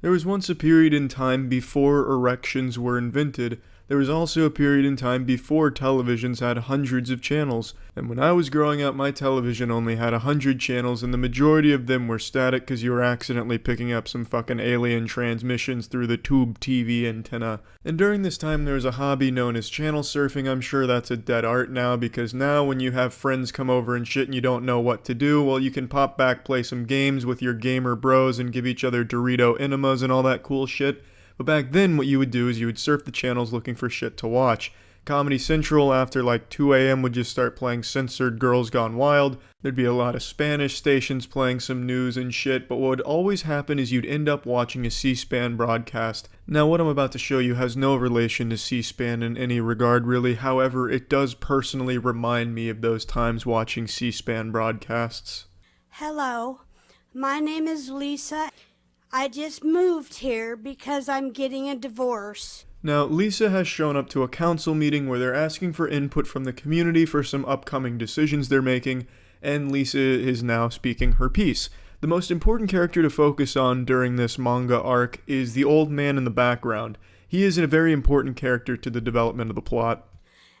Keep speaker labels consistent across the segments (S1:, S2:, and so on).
S1: There was once a period in time before erections were invented. There was also a period in time before televisions had hundreds of channels. And when I was growing up, my television only had 100 channels, and the majority of them were static because you were accidentally picking up some fucking alien transmissions through the tube TV antenna. And during this time, there was a hobby known as channel surfing. I'm sure that's a dead art now, because now when you have friends come over and shit and you don't know what to do, well, you can pop back, play some games with your gamer bros, and give each other Dorito enemas and all that cool shit. But back then, what you would do is you would surf the channels looking for shit to watch. Comedy Central, after like 2 a.m., would just start playing censored Girls Gone Wild. There'd be a lot of Spanish stations playing some news and shit, but what would always happen is you'd end up watching a C-SPAN broadcast. Now, what I'm about to show you has no relation to C-SPAN in any regard, really. However, it does personally remind me of those times watching C-SPAN broadcasts.
S2: Hello, my name is Lisa. I just moved here because I'm getting a divorce.
S1: Now, Lisa has shown up to a council meeting where they're asking for input from the community for some upcoming decisions they're making, and Lisa is now speaking her piece. The most important character to focus on during this manga arc is the old man in the background. He is a very important character to the development of the plot.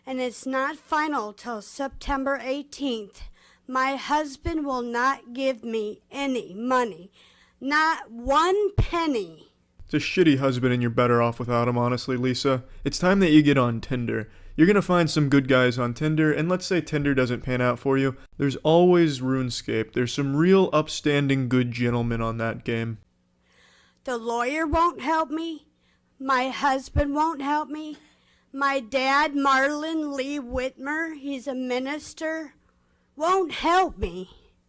S2: And it's not final till September 18th. My husband will not give me any money. Not 1 penny.
S1: It's a shitty husband and you're better off without him, honestly, Lisa. It's time that you get on Tinder. You're gonna find some good guys on Tinder, and let's say Tinder doesn't pan out for you. There's always RuneScape. There's some real upstanding good gentlemen on that game.
S2: The lawyer won't help me. My husband won't help me. My dad, Marlon Lee Whitmer, he's a minister, won't help me.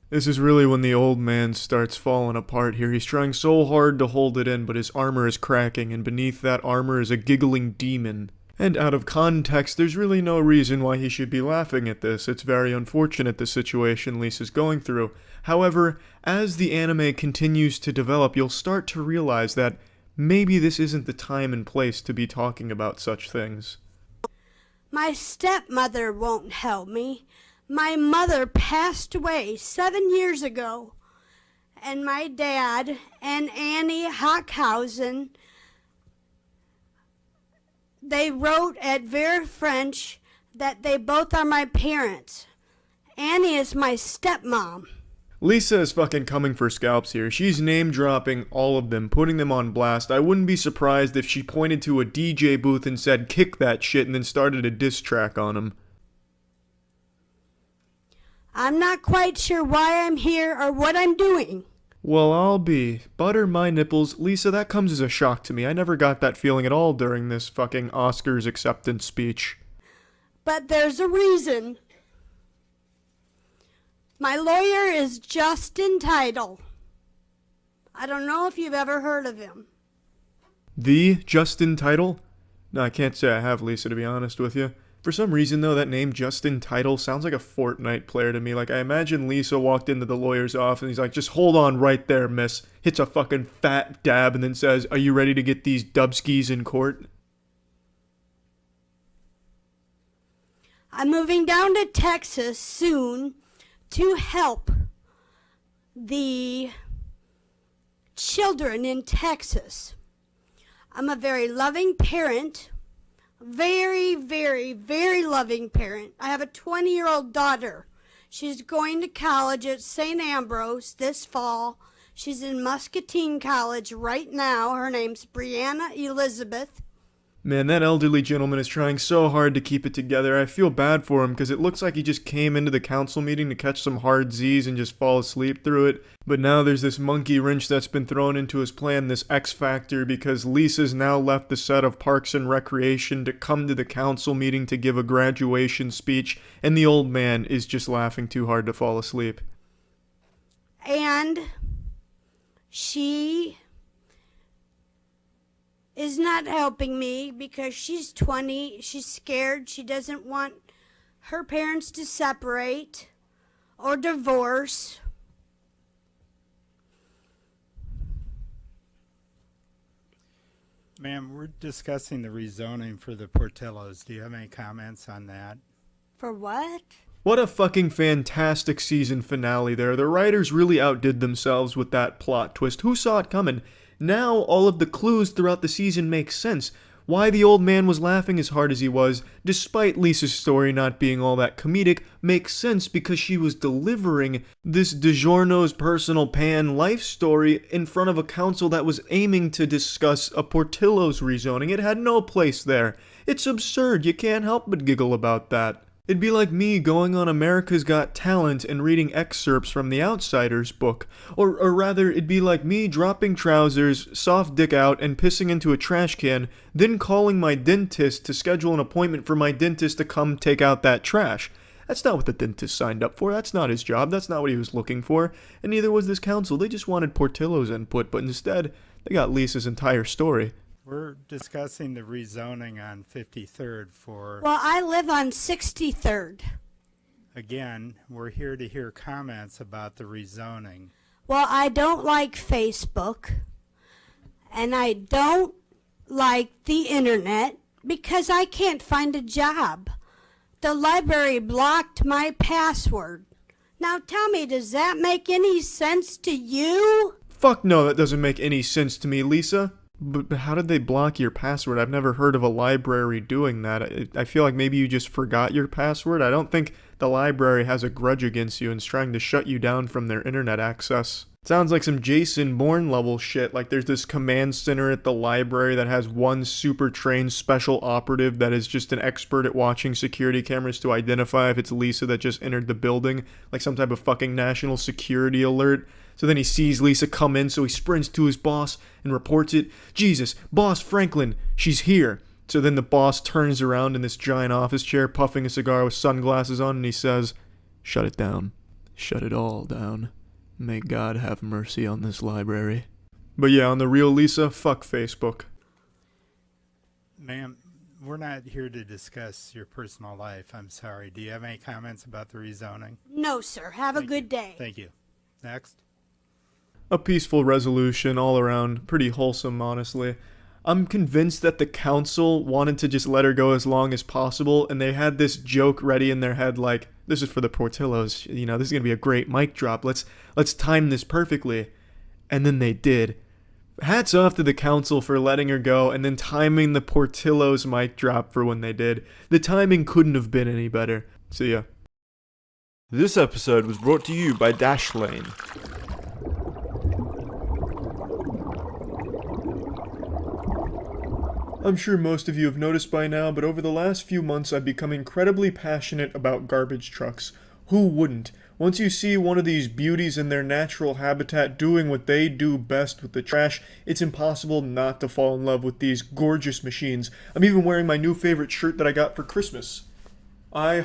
S1: This is really when the old man starts falling apart here. He's trying so hard to hold it in, but his armor is cracking, and beneath that armor is a giggling demon. And out of context, there's really no reason why he should be laughing at this. It's very unfortunate the situation Lisa's going through. However, as the anime continues to develop, you'll start to realize that maybe this isn't the time and place to be talking about such things.
S2: My stepmother won't help me. My mother passed away 7 years ago, and my dad and Annie Hockhausen, they wrote at Vera French that they both are my parents. Annie is my stepmom.
S1: Lisa is fucking coming for scalps here. She's name-dropping all of them, putting them on blast. I wouldn't be surprised if she pointed to a DJ booth and said, "Kick that shit," and then started a diss track on him.
S2: I'm not quite sure why I'm here or what I'm doing.
S1: Well, I'll be. Butter my nipples. Lisa, that comes as a shock to me. I never got that feeling at all during this fucking Oscars acceptance speech.
S2: But there's a reason. My lawyer is Justin Title. I don't know if you've ever heard of him.
S1: The Justin Title? No, I can't say I have, Lisa, to be honest with you. For some reason, though, that name Justin Title sounds like a Fortnite player to me. Like, I imagine Lisa walked into the lawyer's office and he's like, "Just hold on right there, miss." Hits a fucking fat dab and then says, "Are you ready to get these dubskis in court?"
S2: I'm moving down to Texas soon to help the children in Texas. I'm a very loving parent. Very, very, very loving parent. I have a 20-year-old daughter. She's going to college at St. Ambrose this fall. She's in Muscatine College right now. Her name's Brianna Elizabeth.
S1: Man, that elderly gentleman is trying so hard to keep it together. I feel bad for him because it looks like he just came into the council meeting to catch some hard Z's and just fall asleep through it. But now there's this monkey wrench that's been thrown into his plan, this X Factor, because Lisa's now left the set of Parks and Recreation to come to the council meeting to give a graduation speech, and the old man is just laughing too hard to fall asleep.
S2: And she is not helping me because she's 20. She's scared. She doesn't want her parents to separate or divorce.
S3: Ma'am, we're discussing the rezoning for the Portillos. Do you have any comments on that?
S2: For what?
S1: What a fucking fantastic season finale there. The writers really outdid themselves with that plot twist. Who saw it coming? Now all of the clues throughout the season make sense. Why the old man was laughing as hard as he was, despite Lisa's story not being all that comedic, makes sense because she was delivering this DiGiorno's personal pan life story in front of a council that was aiming to discuss a Portillo's rezoning. It had no place there. It's absurd. You can't help but giggle about that. It'd be like me going on America's Got Talent and reading excerpts from The Outsider's book. Or rather, it'd be like me dropping trousers, soft dick out, and pissing into a trash can, then calling my dentist to schedule an appointment for my dentist to come take out that trash. That's not what the dentist signed up for. That's not his job. That's not what he was looking for. And neither was this council. They just wanted Portillo's input, but instead, they got Lisa's entire story.
S3: We're discussing the rezoning on 53rd for,
S2: Well, I live on 63rd.
S3: again, we're here to hear comments about the rezoning.
S2: Well, I don't like Facebook, and I don't like the internet because I can't find a job. The library blocked my password. Now tell me, does that make any sense to you?
S1: Fuck no, that doesn't make any sense to me, Lisa. But how did they block your password? I've never heard of a library doing that. I feel like maybe you just forgot your password. I don't think the library has a grudge against you and is trying to shut you down from their internet access. Sounds like some Jason Bourne level shit, like there's this command center at the library that has one super trained special operative that is just an expert at watching security cameras to identify if it's Lisa that just entered the building, like some type of fucking national security alert. So then he sees Lisa come in, so he sprints to his boss and reports it. Jesus, Boss Franklin, she's here. So then the boss turns around in this giant office chair, puffing a cigar with sunglasses on, and he says, "Shut it down. Shut it all down. May God have mercy on this library." But yeah, on the real, Lisa, fuck Facebook.
S3: Ma'am, we're not here to discuss your personal life. I'm sorry. Do you have any comments about the rezoning?
S2: No, sir. Have a
S3: Thank
S2: good
S3: you.
S2: day.
S3: Thank you. Next.
S1: A peaceful resolution all around, pretty wholesome, honestly. I'm convinced that the council wanted to just let her go as long as possible, and they had this joke ready in their head like, this is for the Portillos, you know, this is going to be a great mic drop, let's time this perfectly. And then they did. Hats off to the council for letting her go and then timing the Portillos mic drop for when they did. The timing couldn't have been any better. See ya. This episode was brought to you by Dashlane. I'm sure most of you have noticed by now, but over the last few months I've become incredibly passionate about garbage trucks. Who wouldn't? Once you see one of these beauties in their natural habitat doing what they do best with the trash, it's impossible not to fall in love with these gorgeous machines. I'm even wearing my new favorite shirt that I got for Christmas. I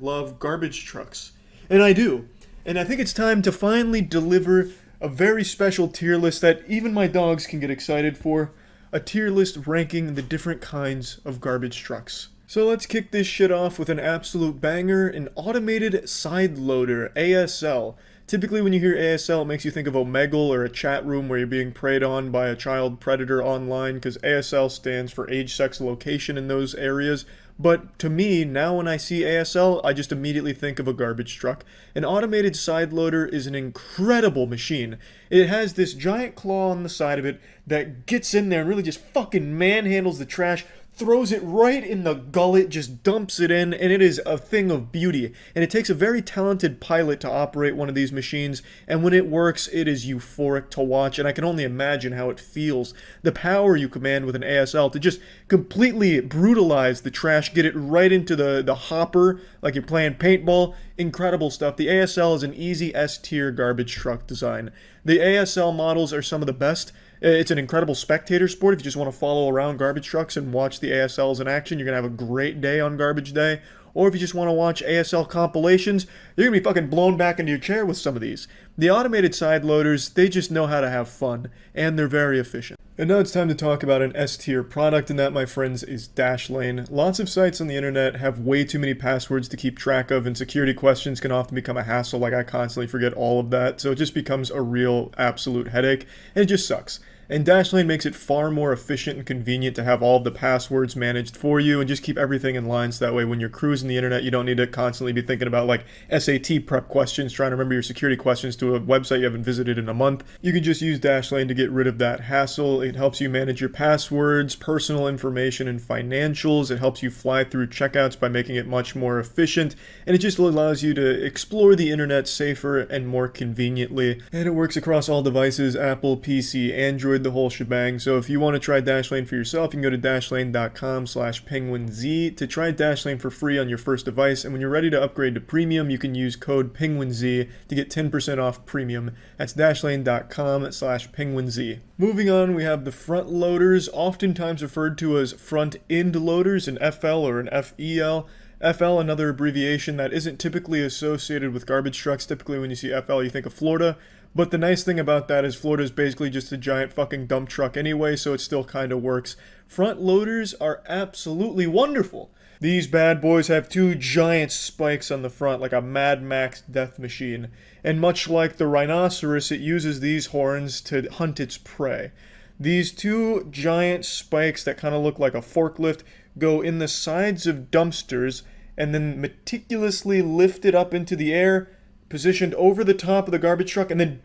S1: love garbage trucks. And I do. And I think it's time to finally deliver a very special tier list that even my dogs can get excited for. A tier list ranking the different kinds of garbage trucks. So let's kick this shit off with an absolute banger, an automated side loader, ASL. Typically when you hear ASL, it makes you think of Omegle or a chat room where you're being preyed on by a child predator online, because ASL stands for age, sex, location in those areas. But to me, now when I see ASL, I just immediately think of a garbage truck. An automated side loader is an incredible machine. It has this giant claw on the side of it that gets in there and really just fucking manhandles the trash, throws it right in the gullet, just dumps it in, and it is a thing of beauty. And it takes a very talented pilot to operate one of these machines, and when it works, it is euphoric to watch, and I can only imagine how it feels. The power you command with an ASL to just completely brutalize the trash, get it right into the hopper, like you're playing paintball. Incredible stuff. The ASL is an easy S-tier garbage truck design. The ASL models are some of the best. It's an incredible spectator sport. If you just want to follow around garbage trucks and watch the ASLs in action, you're going to have a great day on garbage day. Or if you just want to watch ASL compilations, you're going to be fucking blown back into your chair with some of these. The automated side loaders, they just know how to have fun, and they're very efficient. And now it's time to talk about an S-tier product, and that, my friends, is Dashlane. Lots of sites on the internet have way too many passwords to keep track of, and security questions can often become a hassle. Like, I constantly forget all of that, so it just becomes a real absolute headache, and it just sucks. and Dashlane makes it far more efficient and convenient to have all of the passwords managed for you and just keep everything in line so that way when you're cruising the internet, you don't need to constantly be thinking about like SAT prep questions, trying to remember your security questions to a website you haven't visited in a month. You can just use Dashlane to get rid of that hassle. It helps you manage your passwords, personal information, and financials. It helps you fly through checkouts by making it much more efficient, and it just allows you to explore the internet safer and more conveniently. And it works across all devices, Apple, PC, Android, the whole shebang. So if you want to try Dashlane for yourself, you can go to dashlane.com/Penguinz to try Dashlane for free on your first device, and when you're ready to upgrade to premium, you can use code Penguinz to get 10% off premium. That's dashlane.com/Penguinz. Moving on, we have the front loaders, oftentimes referred to as front end loaders, an FL or an FEL. FL, another abbreviation that isn't typically associated with garbage trucks. Typically when you see FL, you think of Florida. But the nice thing about that is Florida is basically just a giant fucking dump truck anyway, so it still kind of works. Front loaders are absolutely wonderful. These bad boys have two giant spikes on the front like a Mad Max death machine. And much like the rhinoceros, it uses these horns to hunt its prey. These two giant spikes that kind of look like a forklift go in the sides of dumpsters and then meticulously lifted up into the air, positioned over the top of the garbage truck, and then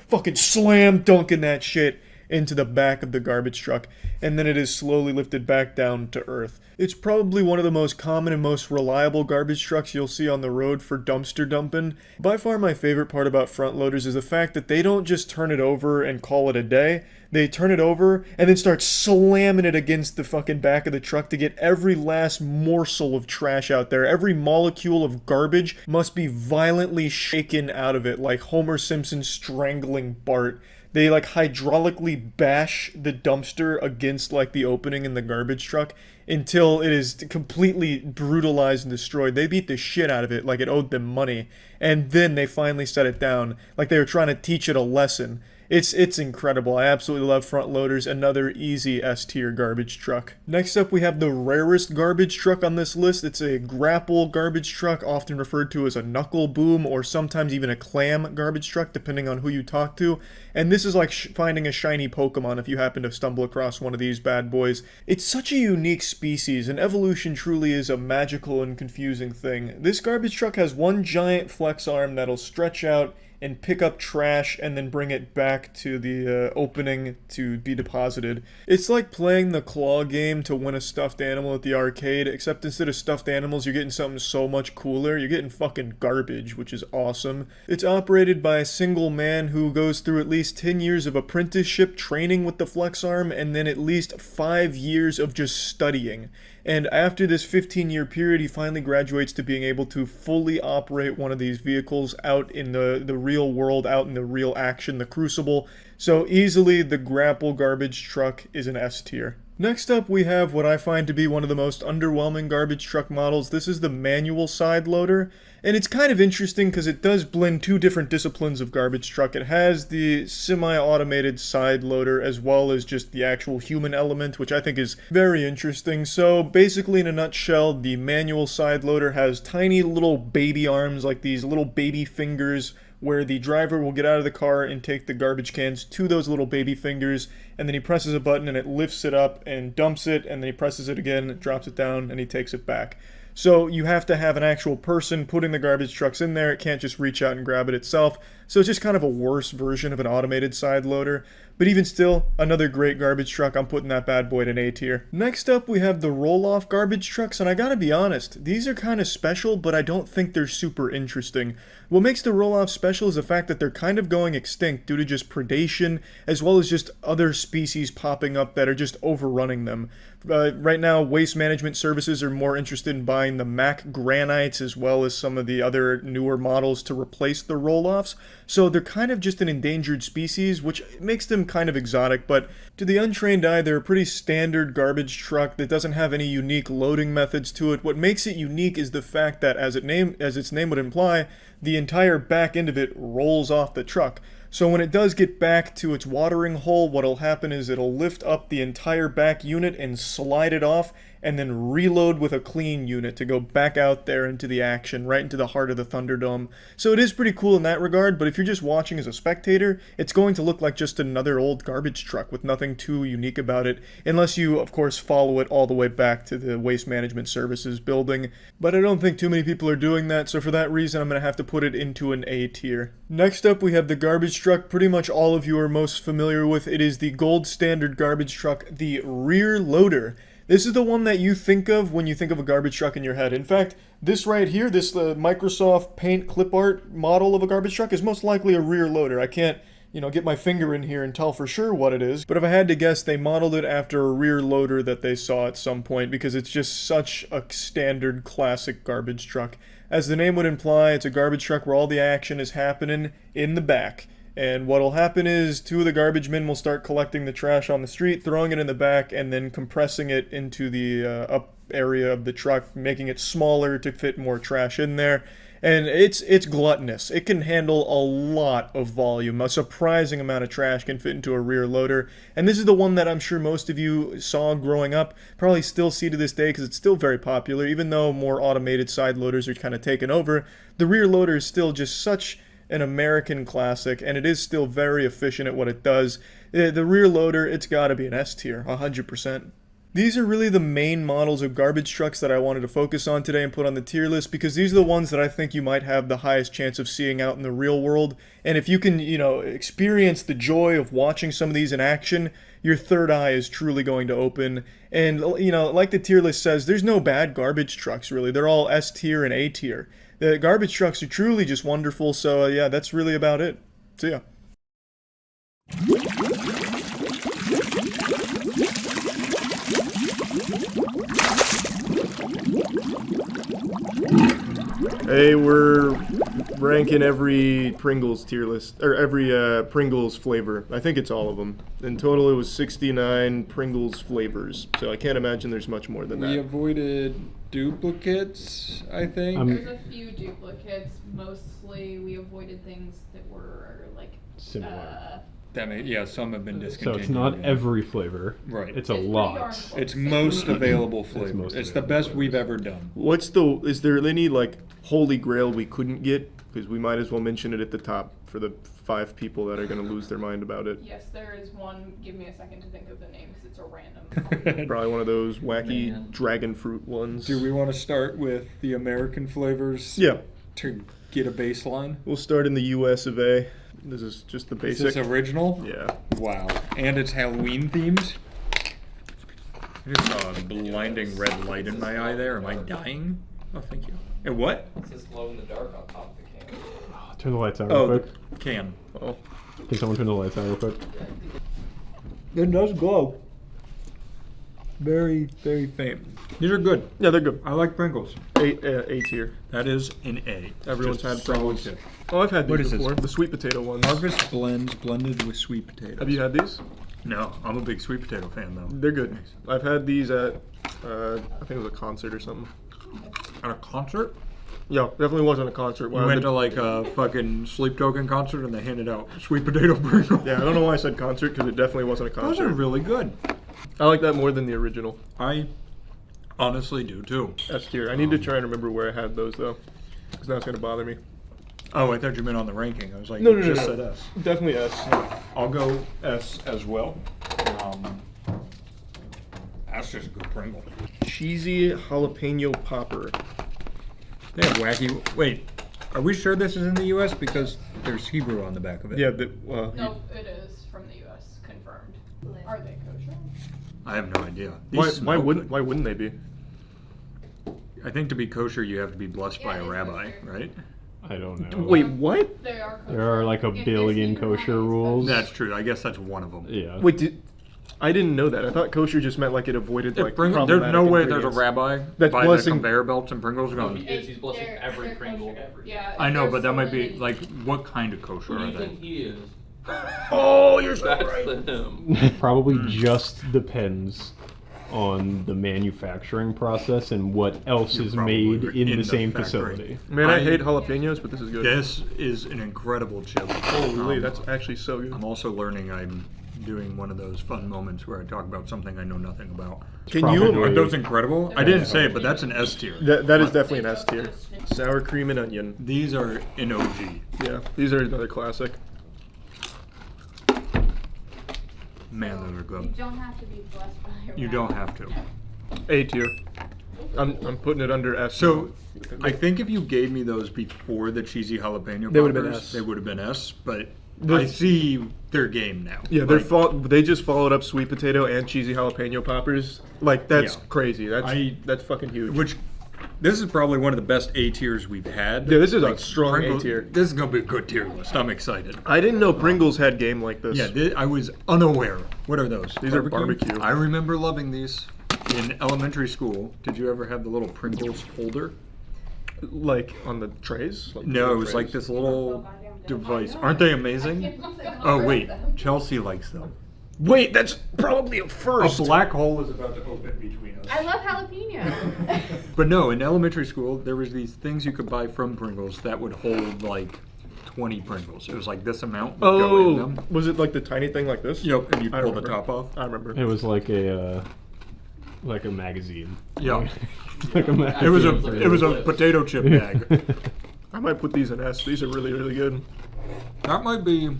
S1: fucking slam dunking that shit into the back of the garbage truck, and then it is slowly lifted back down to earth. It's probably one of the most common and most reliable garbage trucks you'll see on the road for dumpster dumping. By far my favorite part about front loaders is the fact that they don't just turn it over and call it a day. They turn it over and then start slamming it against the fucking back of the truck to get every last morsel of trash out there. Every molecule of garbage must be violently shaken out of it like Homer Simpson strangling Bart. They like hydraulically bash the dumpster against like the opening in the garbage truck until it is completely brutalized and destroyed. They beat the shit out of it like it owed them money, and then they finally set it down like they were trying to teach it a lesson. It's incredible. I absolutely love front loaders. Another easy S-tier garbage truck. Next up, we have the rarest garbage truck on this list. It's a grapple garbage truck, often referred to as a knuckle boom or sometimes even a clam garbage truck, depending on who you talk to. And this is like finding a shiny Pokemon if you happen to stumble across one of these bad boys. It's such a unique species, and evolution truly is a magical and confusing thing. This garbage truck has one giant flex arm that'll stretch out and pick up trash and then bring it back to the opening to be deposited. It's like playing the claw game to win a stuffed animal at the arcade, except instead of stuffed animals, you're getting something so much cooler. You're getting fucking garbage, which is awesome. It's operated by a single man who goes through at least 10 years of apprenticeship training with the flex arm and then at least 5 years of just studying. And after this 15-year period, he finally graduates to being able to fully operate one of these vehicles out in the real world, out in the real action, the crucible. So easily, the grapple garbage truck is an S tier. Next up, we have what I find to be one of the most underwhelming garbage truck models. This is the manual side loader. And it's kind of interesting because it does blend two different disciplines of garbage truck. It has the semi-automated side loader as well as just the actual human element, which I think is very interesting. So basically, in a nutshell, the manual side loader has tiny little baby arms, like these little baby fingers, where the driver will get out of the car and take the garbage cans to those little baby fingers, and then he presses a button and it lifts it up and dumps it, and then he presses it again, drops it down, and he takes it back. So you have to have an actual person putting the garbage trucks in there. It can't just reach out and grab it itself. So it's just kind of a worse version of an automated side loader. But even still, another great garbage truck. I'm putting that bad boy at an A tier. Next up, we have the roll-off garbage trucks, and I gotta be honest, these are kind of special, but I don't think they're super interesting. What makes the roll-off special is the fact that they're kind of going extinct due to just predation, as well as just other species popping up that are just overrunning them. Right now, Waste Management Services are more interested in buying the Mack Granites as well as some of the other newer models to replace the roll-offs. So they're kind of just an endangered species, which makes them kind of exotic, but to the untrained eye, they're a pretty standard garbage truck that doesn't have any unique loading methods to it. What makes it unique is the fact that, as its name would imply, the entire back end of it rolls off the truck. So when it does get back to its watering hole, what'll happen is it'll lift up the entire back unit and slide it off, and then reload with a clean unit to go back out there into the action, right into the heart of the Thunderdome. So it is pretty cool in that regard, but if you're just watching as a spectator, it's going to look like just another old garbage truck with nothing too unique about it, unless you, of course, follow it all the way back to the Waste Management Services building. But I don't think too many people are doing that, so for that reason, I'm going to have to put it into an A tier. Next up, we have the garbage truck pretty much all of you are most familiar with. It is the gold standard garbage truck, the rear loader. This is the one that you think of when you think of a garbage truck in your head. In fact, this right here, this Microsoft Paint clip art model of a garbage truck is most likely a rear loader. I can't, get my finger in here and tell for sure what it is. But if I had to guess, they modeled it after a rear loader that they saw at some point because it's just such a standard classic garbage truck. As the name would imply, it's a garbage truck where all the action is happening in the back. And what'll happen is two of the garbage men will start collecting the trash on the street, throwing it in the back, and then compressing it into the up area of the truck, making it smaller to fit more trash in there. And it's gluttonous. It can handle a lot of volume. A surprising amount of trash can fit into a rear loader. And this is the one that I'm sure most of you saw growing up, probably still see to this day because it's still very popular. Even though more automated side loaders are kind of taken over, the rear loader is still just such an American classic, and it is still very efficient at what it does. The rear loader, it's got to be an S tier, 100%. These are really the main models of garbage trucks that I wanted to focus on today and put on the tier list because these are the ones that I think you might have the highest chance of seeing out in the real world. And if you can, experience the joy of watching some of these in action, your third eye is truly going to open. And, like the tier list says, there's no bad garbage trucks, really. They're all S tier and A tier. The garbage trucks are truly just wonderful, so yeah, that's really about it. See ya. Hey, we're ranking every Pringles tier list, or every Pringles flavor. I think it's all of them. In total, it was 69 Pringles flavors, so I can't imagine there's much more than that.
S4: We avoided duplicates, I think.
S5: There's a few duplicates. Mostly, we avoided things that were like
S6: Similar.
S4: Some have been
S6: So
S4: discontinued.
S6: it's not every flavor.
S4: Right.
S6: It's a
S5: pretty
S6: lot.
S5: darn close.
S4: It's most available flavors.
S6: most
S4: It's the
S6: available
S4: best we've
S6: flavors.
S4: ever done.
S1: Is there any, holy grail we couldn't get? Because we might as well mention it at the top for the 5 people that are going to lose their mind about it.
S5: Yes, there is one. Give me a second to think of the name because it's a random.
S1: Probably one of those wacky
S7: Man.
S1: dragon fruit ones.
S4: Do we want to start with the American flavors?
S1: Yeah,
S4: To get a baseline?
S1: we'll start in the US of A. This is just the
S4: Is
S1: basic.
S4: this original?
S1: Yeah.
S4: Wow. And it's Halloween themed? I just saw a blinding red light in my eye there. Am I dying? Oh, thank you. And what?
S7: It says glow in the dark on top of the can.
S6: Turn the lights out real
S4: Oh,
S6: quick.
S4: can.
S1: Oh.
S6: Can someone turn the lights out real quick?
S4: It does glow. Very, very faint. These are good.
S1: Yeah, they're good.
S4: I like Pringles.
S1: A tier.
S4: That is an A.
S1: Everyone's
S4: Just
S1: had
S4: solid
S1: Pringles.
S4: tip.
S1: Oh, I've had
S4: What
S1: these
S4: is this?
S1: before. The sweet potato ones.
S4: Harvest blends blended with sweet potatoes.
S1: Have you had these?
S4: No, I'm a big sweet potato fan though.
S1: They're good. I've had these at, I think it was a concert or something.
S4: At a concert?
S1: Yeah, definitely wasn't a concert.
S4: We went to like a fucking Sleep Token concert and they handed out sweet potato Pringles.
S1: Yeah, I don't know why I said concert because it definitely wasn't a
S4: Those
S1: concert.
S4: are really good.
S1: I like that more than the original.
S4: I honestly do too.
S1: S tier. I need to try and remember where I had those though, because now it's gonna bother me.
S4: Oh, I thought you meant on the ranking. I was like,
S1: No,
S4: you
S1: no, no,
S4: just
S1: no.
S4: said S.
S1: Definitely S.
S4: I'll go S as well. That's just a good Pringle.
S1: Cheesy jalapeno popper.
S4: They have wacky. Wait, are we sure this is in the U.S. because there's Hebrew on the back of it?
S1: Yeah,
S5: No, it is from the U.S. Confirmed. Are they kosher?
S4: I have no idea.
S1: why
S4: These smell
S1: wouldn't
S4: good.
S1: they be?
S4: I think to be kosher, you have to be blessed by
S5: Yeah,
S4: a
S5: it is
S4: rabbi,
S5: kosher.
S4: right?
S6: I don't know.
S1: Wait, what?
S5: They are kosher.
S6: There are like a
S5: If
S6: billion
S5: it's Hebrew,
S6: kosher
S5: it's
S6: rules.
S4: That's true. I guess that's one of them.
S6: Yeah.
S1: Wait, I didn't know that. I thought kosher just meant like it avoided like
S4: There's
S1: problematic
S4: no way there's a
S1: ingredients.
S4: rabbi
S1: That's
S4: by
S1: blessing-
S4: the conveyor belts and Pringles going.
S7: He is. He's blessing
S5: They're-
S7: every
S5: they're
S7: Pringle.
S5: kosher. Yeah,
S4: I know,
S5: there's
S4: but that
S5: so
S4: might be
S5: many-
S4: like, what kind of kosher
S7: Who do
S4: are
S7: you
S4: they?
S7: think he is?
S1: Oh, you're so
S7: That's
S1: right.
S7: the him.
S6: Probably just depends. on the manufacturing process and what else
S4: You're
S6: is
S4: probably
S6: made in the same
S4: factory.
S6: facility.
S1: Man, I
S4: I-
S1: hate jalapenos, but this is good.
S4: This is an incredible chip.
S1: Holy,
S4: Um,
S1: that's actually so good.
S4: I'm also learning. I'm doing one of those fun moments where I talk about something I know nothing about.
S1: Can
S6: probably-
S1: you?
S4: Aren't those incredible? I didn't say it, but that's an S tier.
S1: That is definitely an S tier. Sour cream and onion.
S4: These are an OG.
S1: Yeah, these are another classic.
S4: Man, those are
S5: You
S4: good.
S5: don't have to be blessed by your
S4: You don't have to.
S1: A tier. I'm putting it under S.
S4: So, I think if you gave me those before the cheesy jalapeno
S1: They would've been
S4: poppers,
S1: S.
S4: they would have been S. But
S1: The-
S4: I see their game now.
S1: yeah,
S4: Like,
S1: they just followed up sweet potato and cheesy jalapeno poppers. Like that's
S4: Yeah.
S1: crazy.
S4: I-
S1: That's fucking huge.
S4: Which, this is probably one of the best A tiers we've had.
S1: Yeah, this is a strong
S4: Pringles-
S1: A tier.
S4: This is gonna be a good tier list. I'm excited.
S1: I didn't know Pringles had game like this.
S4: Yeah, I was unaware. What are those?
S1: These are barbecue.
S4: I remember loving these in elementary school. Did you ever have the little Pringles holder?
S1: Like on the trays. Like
S4: No,
S1: little
S4: it was like
S1: trays?
S4: this little device. Aren't they amazing? Oh wait, Chelsea likes them.
S1: Wait, that's probably a
S4: A
S1: first.
S4: black hole is about to open between us.
S5: I love jalapeno.
S4: But no, in elementary school, there was these things you could buy from Pringles that would hold like 20 Pringles. It was like this amount would go in
S1: Oh,
S4: them.
S1: was it like the tiny thing like this?
S4: Yep, and you
S1: I
S4: pull the
S1: remember.
S4: top off.
S1: I remember.
S6: It was like a magazine.
S4: Yeah.
S6: Like a magazine.
S4: It was a potato chip bag.
S1: I might put these in S. These are really, really good.
S4: That might be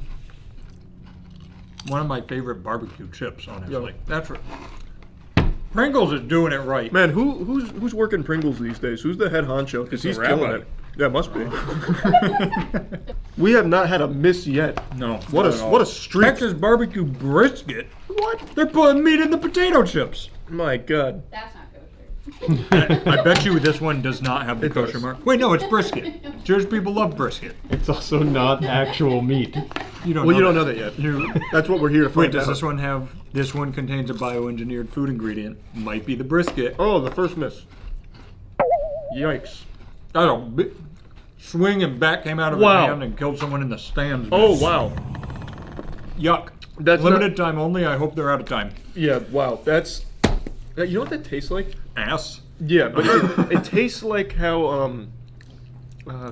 S4: one of my favorite barbecue chips, honestly.
S1: Yeah.
S4: That's right. Pringles is doing it right.
S1: Man, who's working Pringles these days? Who's the head honcho? Because he's
S4: the
S1: killing
S4: rabbi.
S1: it. Yeah, must be. We have not had a miss yet.
S4: No.
S1: What
S4: not at
S1: a
S4: all.
S1: what a streak.
S4: Texas barbecue brisket? What? They're putting meat in the potato chips.
S1: My God.
S5: That's not kosher.
S4: I bet you this one does not have the
S1: It
S4: kosher
S1: does.
S4: mark. Wait, no, it's brisket. Jewish people love brisket.
S6: It's also not actual meat.
S4: You don't
S1: Well,
S4: know
S1: you don't know that yet.
S4: You,
S1: That's what we're here to find
S4: wait, does
S1: out.
S4: this one have, this one contains a bioengineered food ingredient. Might be the brisket.
S1: Oh, the first miss. Yikes.
S4: That's a big swing and bat came out of
S1: Wow.
S4: his hand and killed someone in the stands.
S1: Oh, wow.
S4: Yuck.
S1: That's
S4: Limited time only. I hope they're out of time.
S1: Yeah, wow. That's. You know what that tastes like?
S4: Ass.
S1: Yeah, but it tastes like how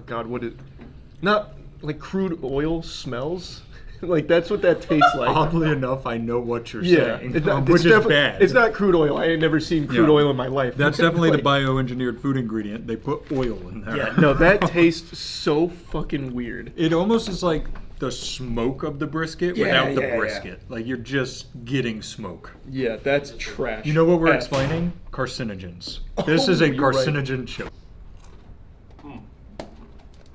S1: God, what is? Not like crude oil smells. Like that's what that tastes like.
S4: Oddly enough, I know what you're
S1: Yeah,
S4: saying,
S1: it's not,
S4: which
S1: it's
S4: is bad.
S1: It's not crude oil. I ain't never seen crude
S4: Yeah.
S1: oil in my life.
S4: That's definitely the
S1: Like,
S4: bioengineered food ingredient. They put oil in there.
S1: Yeah, no, that tastes so fucking weird.
S4: It almost is like the smoke of the brisket
S1: Yeah,
S4: without the
S1: yeah, yeah.
S4: brisket. Like you're just getting smoke.
S1: Yeah, that's trash.
S4: You know what we're
S1: F.
S4: explaining? Carcinogens. This is a
S1: you're right.
S4: carcinogen chip.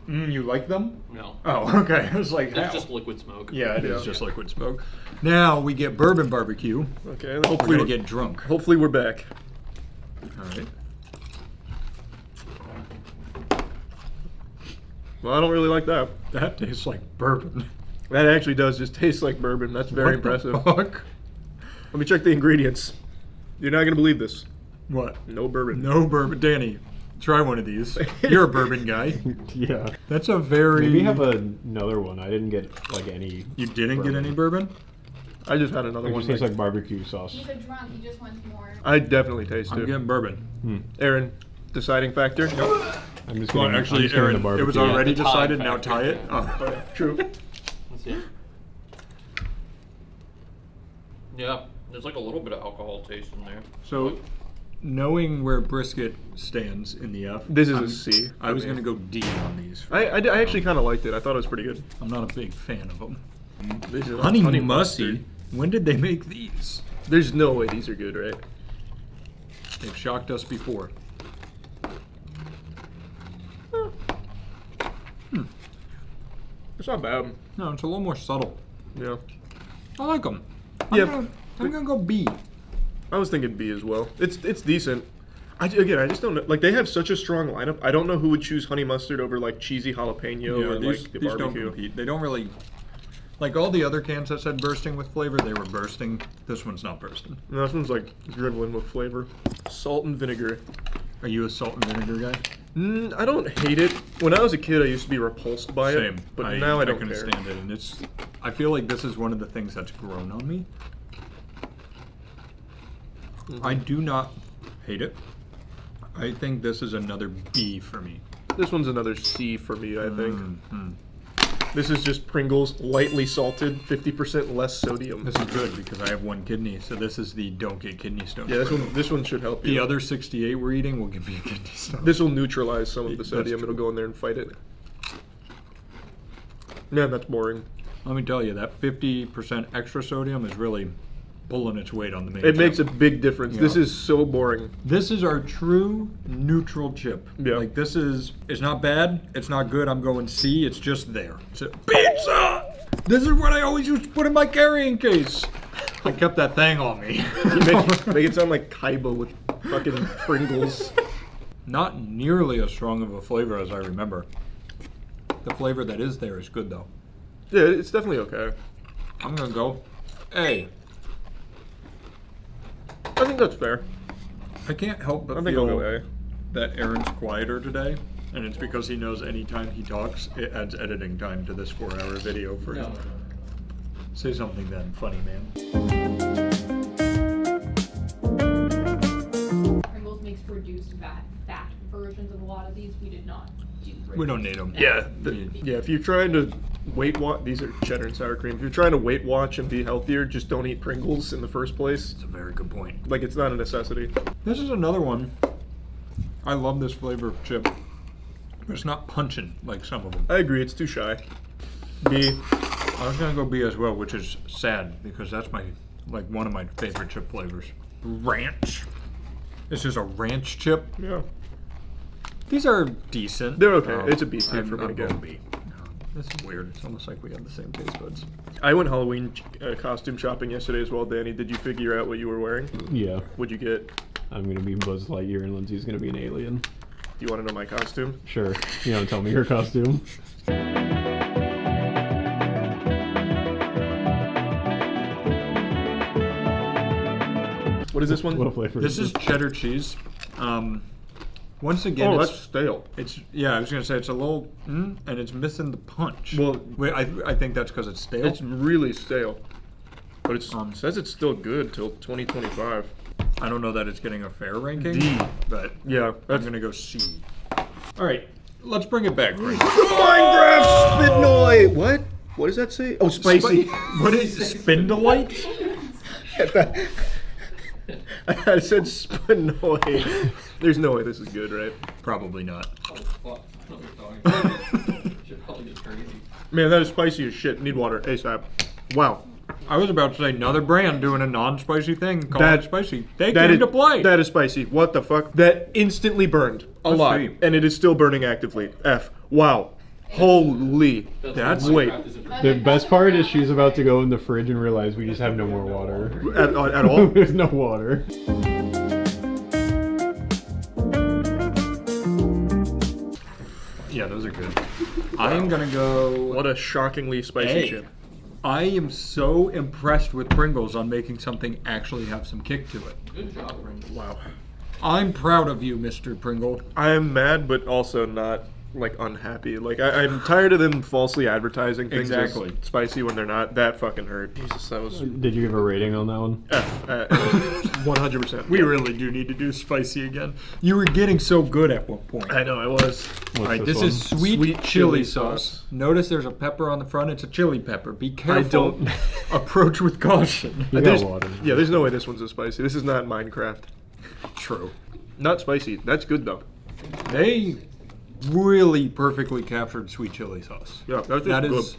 S4: You like them?
S8: No.
S4: Oh, okay. I was like,
S8: It's
S4: how?
S8: just liquid smoke.
S4: Yeah, it is
S1: Yeah.
S4: just liquid smoke. Now we get bourbon barbecue.
S1: Okay,
S4: We're
S1: hopefully
S4: gonna get drunk.
S1: hopefully we're back.
S4: All right.
S1: Well, I don't really like that.
S4: That tastes like bourbon.
S1: That actually does just taste like bourbon. That's very
S4: What the
S1: impressive.
S4: fuck?
S1: Let me check the ingredients. You're not gonna believe this.
S4: What?
S1: No bourbon.
S4: No bourbon. Danny, try one of these. You're a bourbon guy.
S6: Yeah.
S4: That's a very.
S6: Maybe have another one. I didn't get like any.
S4: You didn't get any bourbon?
S1: I just had another
S6: It
S1: one.
S6: just tastes like barbecue sauce.
S5: He's a drunk. He just wants more.
S1: I definitely taste
S4: I'm
S1: it.
S4: getting bourbon.
S1: Aaron, deciding factor.
S6: I'm just
S4: Well,
S6: getting, I'm
S4: actually,
S6: just getting
S4: Aaron,
S6: the barbecue.
S4: it was already
S8: the tie
S4: decided. Now
S8: factor,
S4: tie it.
S8: yeah.
S4: Oh.
S1: True.
S8: Let's see. Yeah, there's like a little bit of alcohol taste in there.
S4: So, knowing where brisket stands in the F,
S1: This is
S4: I'm-
S1: a C.
S4: I was
S1: for me.
S4: gonna go D on these.
S1: I actually kind of liked it. I thought it was pretty good.
S4: I'm not a big fan of them.
S1: This is
S4: Honey,
S1: honey
S4: mustard. When did they make these?
S1: There's no way these are good, right?
S4: They've shocked us before.
S1: It's not bad.
S4: No, it's a little more subtle.
S1: Yeah.
S4: I like them.
S1: Yeah.
S4: I'm gonna go B.
S1: I was thinking B as well. It's decent. I just don't know. Like they have such a strong lineup. I don't know who would choose honey mustard over like cheesy jalapeno or
S4: these,
S1: like the
S4: these don't
S1: barbecue.
S4: compete. They don't really. Like all the other cans that said bursting with flavor, they were bursting. This one's not bursting.
S1: No, this one's like dribbling with flavor. Salt and vinegar.
S4: Are you a salt and vinegar guy?
S1: I don't hate it. When I was a kid, I used to be repulsed by
S4: Same.
S1: it, but now I don't
S4: can
S1: care.
S4: stand it, and it's. I feel like this is one of the things that's grown on me. I do not hate it. I think this is another B for me.
S1: This one's another C for me, I think.
S4: Mhm.
S1: This is just Pringles, lightly salted, 50% less sodium.
S4: This is good because I have one kidney, so this is the don't get kidney stones.
S1: Yeah,
S4: Pringle.
S1: this one should help you.
S4: The other 68 we're eating will give me a kidney stone.
S1: This will neutralize some of the
S4: That's
S1: sodium.
S4: true.
S1: It'll go in there and fight it. Man, that's boring.
S4: Let me tell you, that 50% extra sodium is really pulling its weight on the main
S1: It makes a
S4: chip.
S1: big difference. This
S4: Yeah.
S1: is so boring.
S4: This is our true neutral chip.
S1: Yeah.
S4: Like this is, it's not bad, it's not good, I'm going C, it's just there. It's a pizza! This is what I always used to put in my carrying case. I kept that thing on me.
S1: Make it sound like Kaiba with fucking Pringles.
S4: Not nearly as strong of a flavor as I remember. The flavor that is there is good though.
S1: Yeah, it's definitely okay.
S4: I'm gonna go A.
S1: I think that's fair.
S4: I can't help but
S1: I think I'll
S4: feel
S1: go A.
S4: that Aaron's quieter today, and it's because he knows anytime he talks, it adds editing time to this 4-hour video for him. Say something then, funny man.
S5: Pringles makes reduced fat versions of a lot of these. We did not do.
S4: We don't need them.
S1: Yeah, yeah. If you're trying to weight watch, these are cheddar and sour cream. If you're trying to weight watch and be healthier, just don't eat Pringles in the first place.
S4: It's a very good point.
S1: Like, it's not a necessity.
S4: This is another one. I love this flavor of chip, but it's not punching like some of them.
S1: I agree. It's too shy. B.
S4: I was gonna go B as well, which is sad because that's one of my favorite chip flavors. Ranch. This is a ranch chip.
S1: Yeah.
S4: These are decent.
S1: They're okay. It's a B tier for me
S4: I'm
S1: again.
S4: going B. This is weird. It's almost like we have the same taste buds.
S1: I went Halloween costume shopping yesterday as well, Danny. Did you figure out what you were wearing?
S6: Yeah.
S1: What'd you get?
S6: I'm gonna be Buzz Lightyear and Lindsay's gonna be an alien.
S1: Do you want to know my costume?
S6: Sure. You want to tell me your costume?
S1: What is this one?
S6: What flavor
S4: This is cheddar cheese. Once again,
S1: Oh,
S4: it's,
S1: that's stale.
S4: it's yeah. I was gonna say it's a little, and it's missing the punch.
S1: Well-
S4: wait, I think that's because it's stale.
S1: It's really stale. But it
S4: Um,
S1: says it's still good till 2025.
S4: I don't know that it's getting a fair ranking,
S1: D.
S4: but
S1: Yeah,
S4: I'm
S1: that's
S4: gonna go C. All right, let's bring it back. Frank.
S1: Minecraft Spinoy. What? What does that say? Oh, spicy.
S4: What is Spindleite?
S1: I said Spinoy. There's no way this is good, right?
S4: Probably not.
S7: Oh, fuck. I know what you're talking about. Should probably get crazy.
S1: Man, that is spicy as shit. Need water ASAP. Wow.
S4: I was about to say another brand doing a non-spicy thing called
S1: That-
S4: spicy. They
S1: That
S4: came
S1: is
S4: to play.
S1: That is spicy. What the fuck? That instantly burned a
S4: Let's
S1: lot,
S4: see.
S1: and it is still burning actively. F. Wow. Holy.
S4: That's-
S7: why
S1: wait.
S7: Minecraft isn't for-
S6: The best part is she's about to go in the fridge and realize we just have no more water.
S1: At all?
S6: There's no water.
S4: Yeah, those are good. I am gonna go.
S1: What a shockingly spicy
S4: A.
S1: chip.
S4: I am so impressed with Pringles on making something actually have some kick to it.
S7: Good job, Pringles.
S1: Wow.
S4: I'm proud of you, Mr. Pringle.
S1: I am mad, but also not like unhappy. Like I'm tired of them falsely advertising things
S4: Exactly.
S1: as spicy when they're not. That fucking hurt. Jesus, that was
S6: Did you give a rating on that one?
S1: F. 100%.
S4: We really do need to do spicy again. You were getting so good at one point.
S1: I know I was.
S6: What's
S4: All right,
S6: this
S4: this
S6: one?
S4: is sweet,
S1: Sweet
S4: chili
S1: chili
S4: sauce.
S1: sauce.
S4: Notice there's a pepper on the front. It's a chili pepper. Be careful.
S1: don't-
S4: Approach with caution.
S6: You
S1: There's-
S6: got water.
S1: Yeah, there's no way this one's as spicy. This is not Minecraft.
S4: True.
S1: Not spicy. That's good though.
S4: They really perfectly captured sweet chili sauce.
S1: Yeah, that's just
S4: That
S1: good.
S4: is,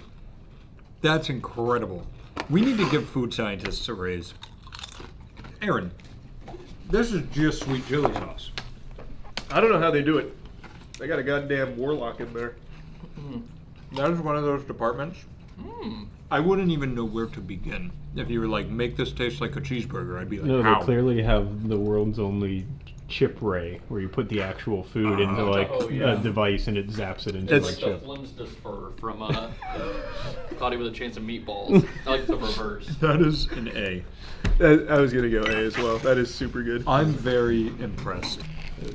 S4: that's incredible. We need to give food scientists a raise. Aaron, this is just sweet chili sauce.
S1: I don't know how they do it. They got a goddamn warlock in there.
S4: That is one of those departments. I wouldn't even know where to begin. If you were like, make this taste like a cheeseburger, I'd be like,
S6: No,
S4: how?
S6: they clearly have the world's only chip ray, where you put the actual food into like
S7: yeah.
S6: a device and it zaps it into
S1: It's-
S6: like
S7: The
S6: chip.
S7: Flim's fur from Cloudy with a Chance of Meatballs. I like the reverse.
S4: That is an A.
S1: I was gonna go A as well. That is super good.
S4: I'm very impressed.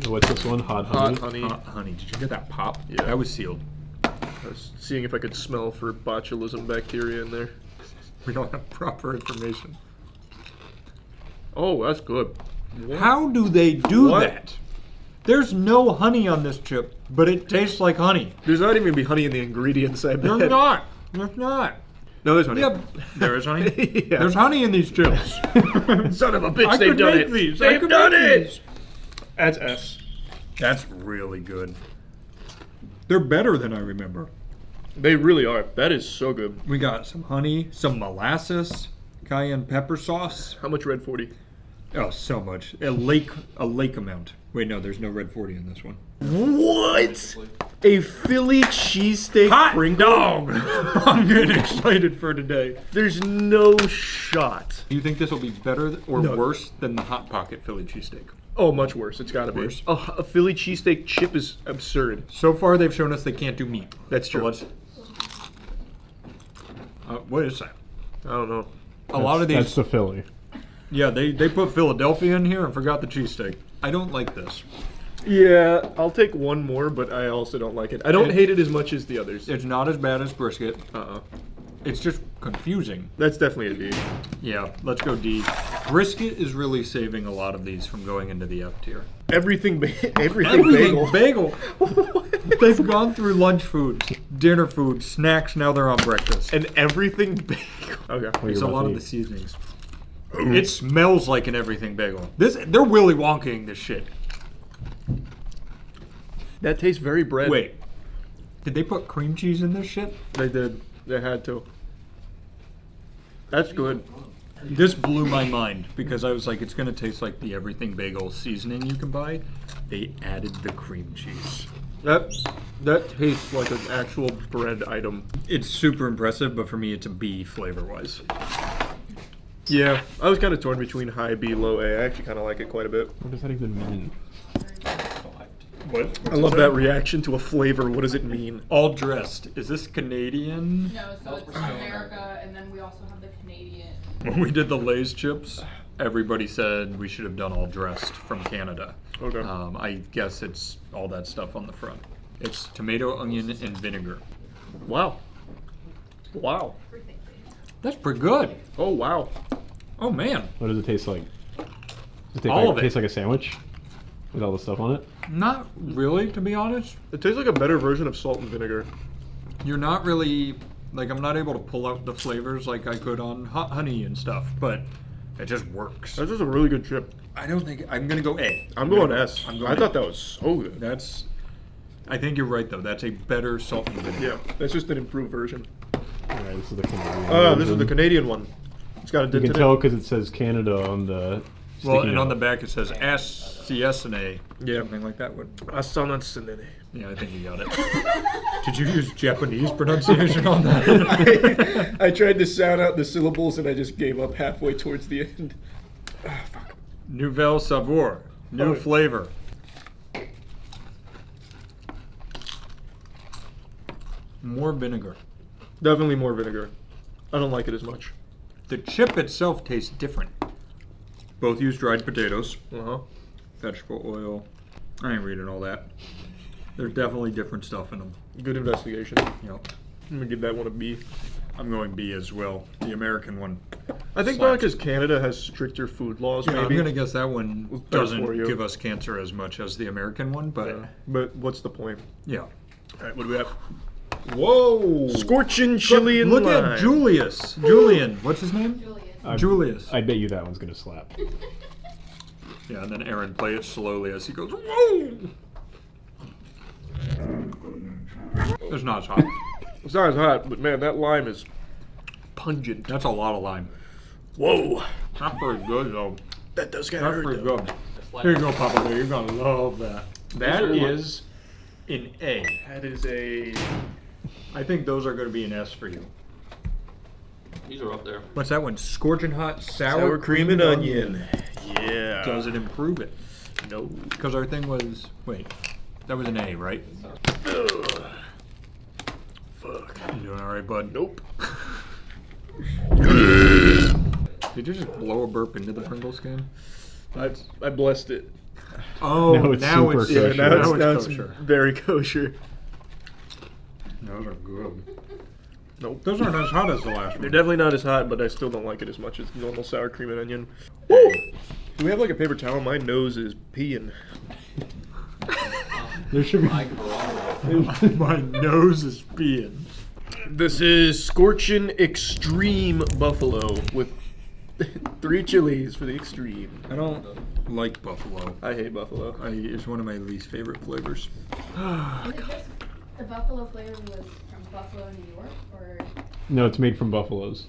S6: What's this one? Hot honey.
S1: Hot honey.
S4: Honey, did you get that pop?
S1: Yeah.
S4: That was sealed.
S1: I was seeing if I could smell for botulism bacteria in there.
S4: We don't have proper information.
S1: Oh, that's good.
S4: How do they do
S1: What?
S4: that? There's no honey on this chip, but it tastes like honey.
S1: There's not even be honey in the ingredients, I bet.
S4: There's not. There's not.
S1: No, there's honey.
S4: Yeah, there is honey.
S1: Yeah.
S4: There's honey in these chips.
S1: Son of a bitch,
S4: I
S1: they've
S4: could
S1: done
S4: make
S1: it.
S4: these. I
S1: They've
S4: could
S1: done
S4: make
S1: it.
S4: these.
S1: That's S.
S4: That's really good. They're better than I remember.
S1: They really are. That is so good.
S4: We got some honey, some molasses, cayenne pepper sauce.
S1: How much red 40?
S4: Oh, so much. A lake amount. Wait, no, there's no red 40 in this one.
S1: What? A Philly cheesesteak Pringle?
S4: dog! I'm getting excited for today.
S1: There's no shot.
S4: Do you think this will be better or
S1: No.
S4: worse than the Hot Pocket Philly cheesesteak?
S1: Oh, much worse. It's gotta be.
S4: Worse?
S1: Oh, a Philly cheesesteak chip is absurd.
S4: So far, they've shown us they can't do meat.
S1: That's
S4: So
S1: true.
S4: let's. What is that?
S1: I don't know.
S4: A lot of
S6: That's
S4: these.
S6: the Philly.
S4: Yeah, they put Philadelphia in here and forgot the cheesesteak. I don't like this.
S1: Yeah, I'll take one more, but I also don't like it. I don't hate it as much as the others.
S4: It's not as bad as brisket.
S1: Uh-uh.
S4: It's just confusing.
S1: That's definitely a D.
S4: Yeah, let's go D. Brisket is really saving a lot of these from going into the F tier.
S1: Everything
S4: Everything
S1: bagel.
S4: bagel. They've gone through lunch foods, dinner food, snacks. Now they're on breakfast.
S1: And everything bagel. Okay.
S6: What
S4: It's
S6: you're
S4: a
S6: about
S4: lot
S6: to
S4: of the
S6: eat.
S4: seasonings. It smells like an everything bagel. They're Willy Wonking this shit.
S1: That tastes very bread.
S4: Wait, did they put cream cheese in this shit?
S1: They did. They had to. That's good.
S4: This blew my mind because I was like, it's gonna taste like the everything bagel seasoning you can buy. They added the cream cheese.
S1: That tastes like an actual bread item.
S4: It's super impressive, but for me, it's a B flavor-wise.
S1: Yeah, I was kind of torn between high B, low A. I actually kind of like it quite a bit.
S6: What does that even mean?
S4: What?
S1: I love that reaction to a flavor. What does it mean?
S4: All dressed. Is this Canadian?
S5: No, so it's from America, and then we also have the Canadian.
S4: When we did the Lay's chips, everybody said we should have done all dressed from Canada.
S1: Okay.
S4: I guess it's all that stuff on the front. It's tomato, onion, and vinegar.
S1: Wow. Wow.
S4: That's pretty good.
S1: Oh, wow.
S4: Oh man,
S6: What does it taste like? Does it taste,
S4: All
S6: like,
S4: of it.
S6: taste like a sandwich? With all the stuff on it?
S4: not really, to be honest.
S1: It tastes like a better version of salt and vinegar.
S4: You're not really like I'm not able to pull out the flavors like I could on hot honey and stuff, but it just works.
S1: That's just a really good chip.
S4: I don't think I'm gonna go A.
S1: I'm going S.
S4: I'm going
S1: I thought that was so good.
S4: That's. I think you're right though. That's a better salt and vinegar.
S1: Yeah, that's just an improved version.
S6: Alright, this is the Canadian
S1: This is the
S6: version.
S1: Canadian one. It's got a
S6: You
S1: dent
S6: can
S1: in
S6: tell
S1: it.
S6: because it says Canada on the
S4: Well,
S6: sticky
S4: and on the
S6: note.
S4: back it says S, C, S, and A.
S1: Yeah.
S4: Something like that would. Yeah, I think you got it. Did you use Japanese pronunciation on that?
S1: I tried to sound out the syllables and I just gave up halfway towards the end.
S4: Nouvelle saveur. New
S1: Oh.
S4: flavor. More vinegar.
S1: Definitely more vinegar. I don't like it as much.
S4: The chip itself tastes different. Both use dried potatoes,
S1: Uh-huh.
S4: vegetable oil. I ain't reading all that. There's definitely different stuff in them.
S1: Good investigation.
S4: You know,
S1: I'm gonna give that one a B.
S4: I'm going B as well. The American one.
S1: I think probably because Canada has stricter food laws,
S4: Yeah, I'm
S1: maybe.
S4: gonna guess that one
S1: Better
S4: doesn't
S1: for you.
S4: give us cancer as much as the American one, but
S1: Yeah. But what's the point?
S4: yeah.
S1: All right, what do we have?
S4: Whoa!
S1: Scorching chili and
S4: Look
S1: lime.
S4: at Julius. Julian. What's his name?
S6: I-
S4: Julius.
S6: I bet you that one's gonna slap.
S4: Yeah, and then Aaron play it slowly as he goes. Whoa! It's not as hot.
S1: It's not as hot, but man, that lime is pungent.
S4: That's a lot of lime.
S1: Whoa.
S4: That's pretty good though.
S1: That does get
S4: That's
S1: hurt.
S4: pretty
S1: though.
S4: good. Here you go, Papa Bear. You're gonna love that. That is an A.
S1: That is a.
S4: I think those are gonna be an S for you.
S8: These are up there.
S4: What's that one? Scorching hot
S1: Sour cream and onion. Yeah.
S4: Does it improve it?
S1: No.
S4: Because our thing was, wait, that was an A, right?
S1: Ugh. Fuck.
S4: You doing all right, bud?
S1: Nope.
S4: Did you just blow a burp into the Pringles can?
S1: I blessed it.
S4: Oh,
S6: Now it's super
S1: Yeah,
S6: kosher.
S1: now it's
S4: kosher.
S1: very kosher.
S4: Those are good.
S1: Nope.
S4: Those aren't as hot as the last
S1: They're
S4: one.
S1: definitely not as hot, but I still don't like it as much as normal sour cream and onion. Woo! Do we have like a paper towel? My nose is peeing.
S6: There should be.
S7: My God.
S4: My nose is peeing.
S1: This is Scorchin' Extreme Buffalo with 3 chilies for the extreme.
S4: I don't like buffalo.
S1: I hate buffalo.
S4: It's one of my least favorite flavors.
S5: The buffalo flavor was from Buffalo, New York, or
S6: No, it's made from buffaloes.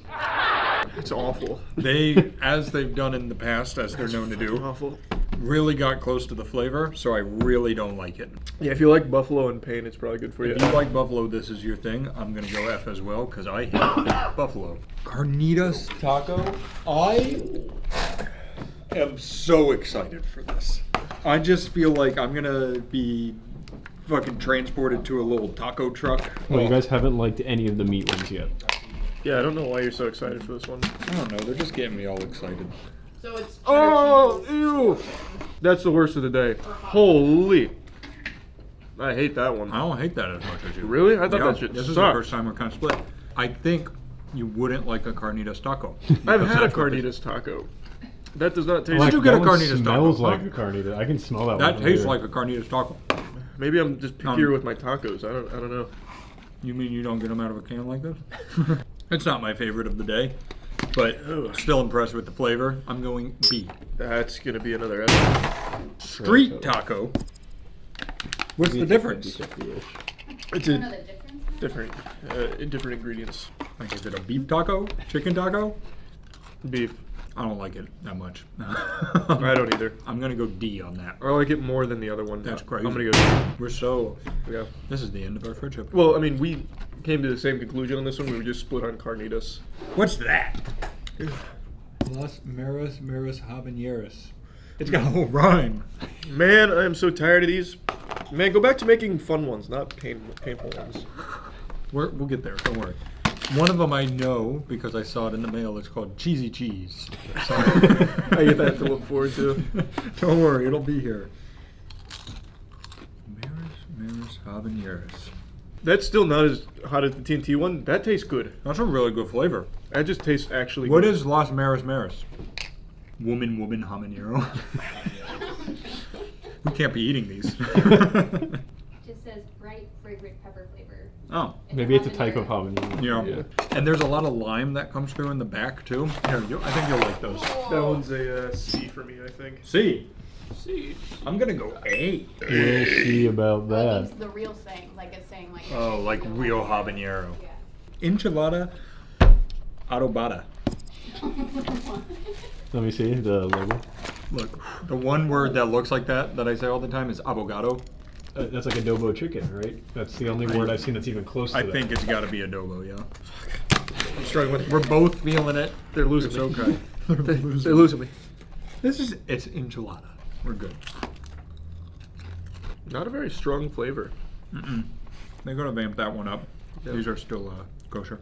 S1: It's awful.
S4: They, as they've done in the past, as they're known to do,
S1: Awful.
S4: really got close to the flavor, so I really don't like it.
S1: Yeah, if you like buffalo and pain, it's probably good for you.
S4: If you like buffalo, this is your thing. I'm gonna go F as well, because I hate buffalo. Carnitas taco. I am so excited for this. I just feel like I'm gonna be fucking transported to a little taco truck.
S6: Well, you guys haven't liked any of the meat ones yet.
S1: Yeah, I don't know why you're so excited for this one.
S4: I don't know, they're just getting me all excited.
S5: so it's
S1: Oh, ew! That's the worst of the day. Holy. I hate that one.
S4: I don't hate that as much as you.
S1: Really? I thought
S4: Yeah,
S1: that shit
S4: This is the
S1: sucked.
S4: first time we're kind of split. I think you wouldn't like a carnitas taco.
S1: I've
S4: Because
S1: had a
S4: that's what this-
S1: carnitas taco. That does not taste
S4: Why'd you get a
S6: that one
S4: carnitas taco?
S6: smells like
S4: Huh?
S6: a carnitas. I can smell that,
S4: That
S6: one.
S4: tastes
S6: here.
S4: like a carnitas taco.
S1: Maybe I'm just pickier with my tacos. I don't know.
S4: You mean you don't get them out of a can like this? It's not my favorite of the day, but still impressed with the flavor. I'm going B.
S1: That's gonna be another F.
S4: Street taco. What's the difference?
S1: It's
S5: know
S1: a
S5: the difference.
S1: different ingredients.
S4: Like, is it a beef taco? Chicken taco?
S1: Beef.
S4: I don't like it that much.
S1: I don't either.
S4: I'm gonna go D on that.
S1: I like it more than the other one.
S4: That's
S1: I'm
S4: crazy.
S1: gonna go.
S4: We're so.
S1: Yeah.
S4: This is the end of our friendship.
S1: Well, I mean, we came to the same conclusion on this one. We were just split on carnitas.
S4: What's that? Las Maras Habaneros. It's got a whole rhyme.
S1: Man, I am so tired of these. Man, go back to making fun ones, not painful ones.
S4: We'll get there. Don't worry. One of them I know because I saw it in the mail. It's called Cheesy Cheese. So
S1: I get that to look forward to.
S4: Don't worry, it'll be here. Maras Habaneros.
S1: That's still not as hot as the TNT one. That tastes good.
S4: That's a really good flavor.
S1: That just tastes actually
S4: What
S1: good.
S4: is Las Maras? Woman habanero. We can't be eating these.
S9: It just says bright, fragrant pepper flavor.
S4: Oh,
S6: Maybe it's a type of habanero.
S4: yeah. And there's a lot of lime that comes through in the back too. Here, I think you'll like those.
S1: That one's a C for me, I think.
S4: C. I'm gonna go A.
S6: We'll see about
S9: That means
S6: that.
S9: the real saying, like it's saying like.
S4: Oh, like real habanero.
S9: Yeah.
S4: Enchilada adobada.
S6: Let me see the logo.
S4: Look, the one word that looks like that I say all the time is avocado.
S6: That's like adobo chicken, right? That's the only word I've seen that's even close to
S4: I
S6: that.
S4: think it's got to be adobo, yeah.
S1: I'm struggling.
S4: We're both feeling it.
S1: They're losing
S4: It's
S1: me.
S4: okay.
S1: They're losing me.
S4: It's enchilada. We're good.
S1: Not a very strong flavor.
S4: They're gonna vamp that one up.
S1: Yeah.
S4: These are still kosher.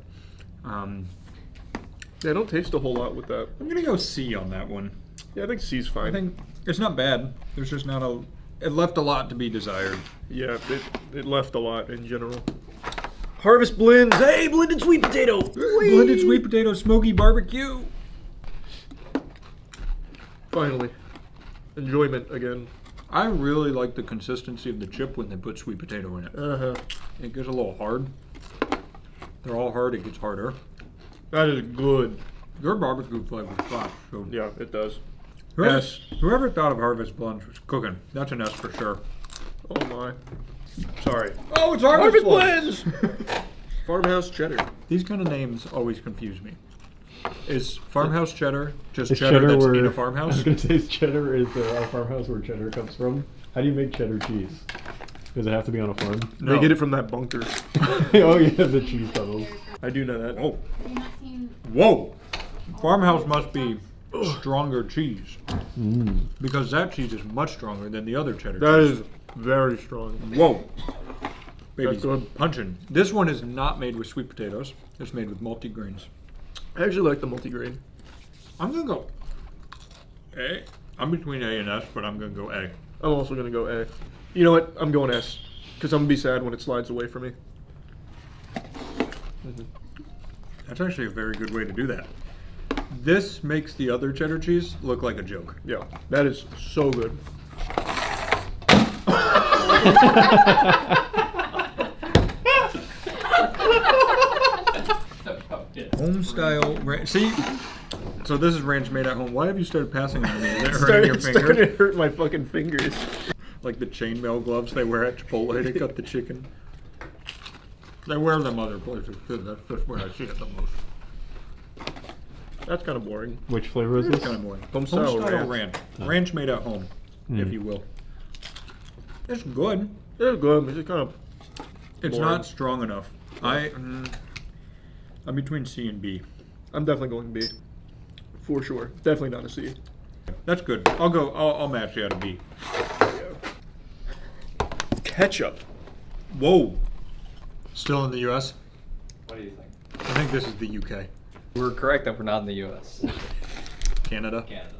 S1: Yeah, I don't taste a whole lot with that.
S4: I'm gonna go C on that one.
S1: Yeah, I think C's fine.
S4: I think it's not bad. There's just not a. It left a lot to be desired.
S1: Yeah, it left a lot in general. Harvest blends. Hey, blended sweet potato.
S4: Blended sweet potato smoky barbecue.
S1: Finally, enjoyment again.
S4: I really like the consistency of the chip when they put sweet potato in it.
S1: Uh-huh.
S4: It gets a little hard. They're all hard. It gets harder.
S1: That is good.
S4: Your barbecue flavor slaps. So
S1: Yeah, it does.
S4: whoever thought of Harvest Blends was cooking. That's an S for sure.
S1: Oh my. Sorry.
S4: Oh, it's
S1: Harvest blends. Farmhouse cheddar.
S4: These kind of names always confuse me. Is farmhouse cheddar just
S6: Is
S4: cheddar that's
S6: where,
S4: in a
S6: I
S4: farmhouse?
S6: was gonna say is cheddar is a farmhouse where cheddar comes from. How do you make cheddar cheese? Does it have to be on a farm?
S1: They get it from that bunker.
S6: Oh yeah, the cheese tunnels.
S1: I do know that.
S4: Oh,
S9: Have you not seen?
S4: whoa! Farmhouse must be stronger cheese
S6: Mm.
S4: because that cheese is much stronger than the other cheddar
S1: That
S4: cheese.
S1: is very strong.
S4: Whoa! Baby's
S1: That's good.
S4: punching. This one is not made with sweet potatoes. It's made with multigrains.
S1: I actually like the multigrain.
S4: I'm gonna go A. I'm between A and S, but I'm gonna go A.
S1: I'm also gonna go A. You know what? I'm going S, because I'm gonna be sad when it slides away from me.
S4: That's actually a very good way to do that. This makes the other cheddar cheese look like a joke.
S1: Yeah, that is so good.
S4: Home style ranch. See? So this is ranch made at home. Why have you started passing it to me? Is it hurting your fingers?
S1: Started to hurt my fucking fingers.
S4: Like the chainmail gloves they wear at Chipotle to cut the chicken. They wear them other places too. That's just where I see it the most.
S1: That's kind of boring.
S6: Which flavor is this?
S4: Kind of boring.
S1: Home style
S4: ranch. Ranch made at home, if you will. It's good.
S1: It's good. It's just kind of.
S4: It's
S1: boring.
S4: not strong enough. I'm between C and B.
S1: I'm definitely going B. For sure. Definitely not a C.
S4: That's good. I'll match you at a B.
S1: Ketchup.
S4: Whoa. Still in the U.S.?
S7: What do you think?
S4: I think this is the UK.
S7: We're correct that we're not in the U.S.
S4: Canada?
S7: Canada.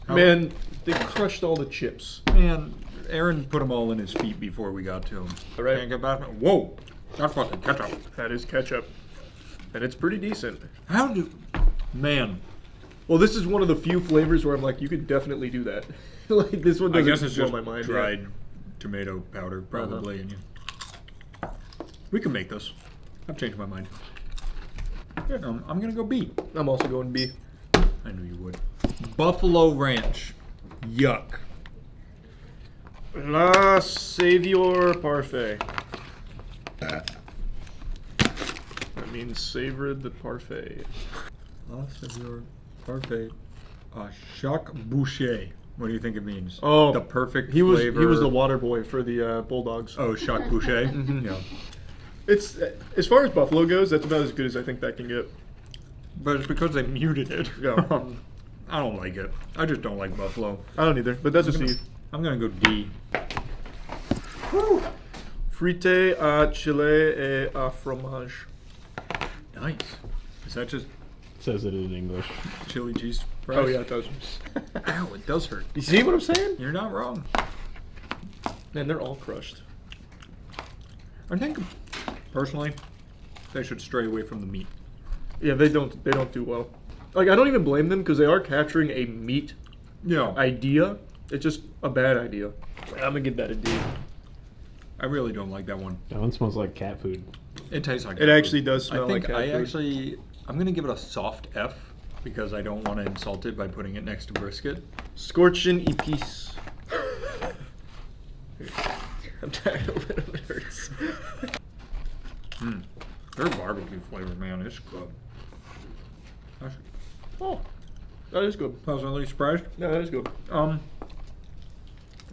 S1: Man, they crushed all the chips.
S4: Man, Aaron put them all in his feet before we got to him.
S1: All right.
S4: Can't get back. Whoa. That's fucking ketchup.
S1: That is ketchup. And it's pretty decent.
S4: How do... Man.
S1: Well, this is one of the few flavors where I'm like, you could definitely do that. Like, this one
S4: I
S1: doesn't
S4: guess it's
S1: blow
S4: just
S1: my mind.
S4: dried tomato powder, probably. And we can make this. I've changed my mind. I'm going to go B.
S1: I'm also going B.
S4: I knew you would. Buffalo Ranch. Yuck.
S1: La Savior Parfait. That means savor the parfait.
S4: La Savior Parfait. Jacques Boucher. What do you think it means?
S1: Oh,
S4: the perfect
S1: He was
S4: flavor.
S1: he was the water boy for the Bulldogs.
S4: Oh, Jacques Boucher? Yeah.
S1: It's as far as Buffalo goes, that's about as good as I think that can get.
S4: But it's because they muted it.
S1: Yeah.
S4: I don't like it. I just don't like buffalo.
S1: I don't either, but that's a C.
S4: I'm gonna go D.
S1: Frite à chile et à fromage.
S4: Nice. Is that just
S6: Says it in English.
S4: chili cheese fries?
S1: Oh yeah, it does.
S4: Ow, it does hurt.
S1: You see what I'm saying?
S4: You're not wrong.
S1: Man, they're all crushed.
S4: I think, personally, they should stray away from the meat.
S1: Yeah, they don't do well. Like, I don't even blame them because they are capturing a meat
S4: Yeah.
S1: idea. It's just a bad idea. I'm gonna give that a D.
S4: I really don't like that one.
S6: That one smells like cat food.
S4: It tastes like
S1: It
S4: cat
S1: actually
S4: food.
S1: does smell
S4: I think
S1: like cat food.
S4: I'm gonna give it a soft F because I don't want to insult it by putting it next to brisket.
S1: Scorchin épice. I'm tired of it. It hurts.
S4: Their barbecue flavor, man, it's good.
S1: Oh, that is good.
S4: Pleasantly surprised.
S1: Yeah, that is good.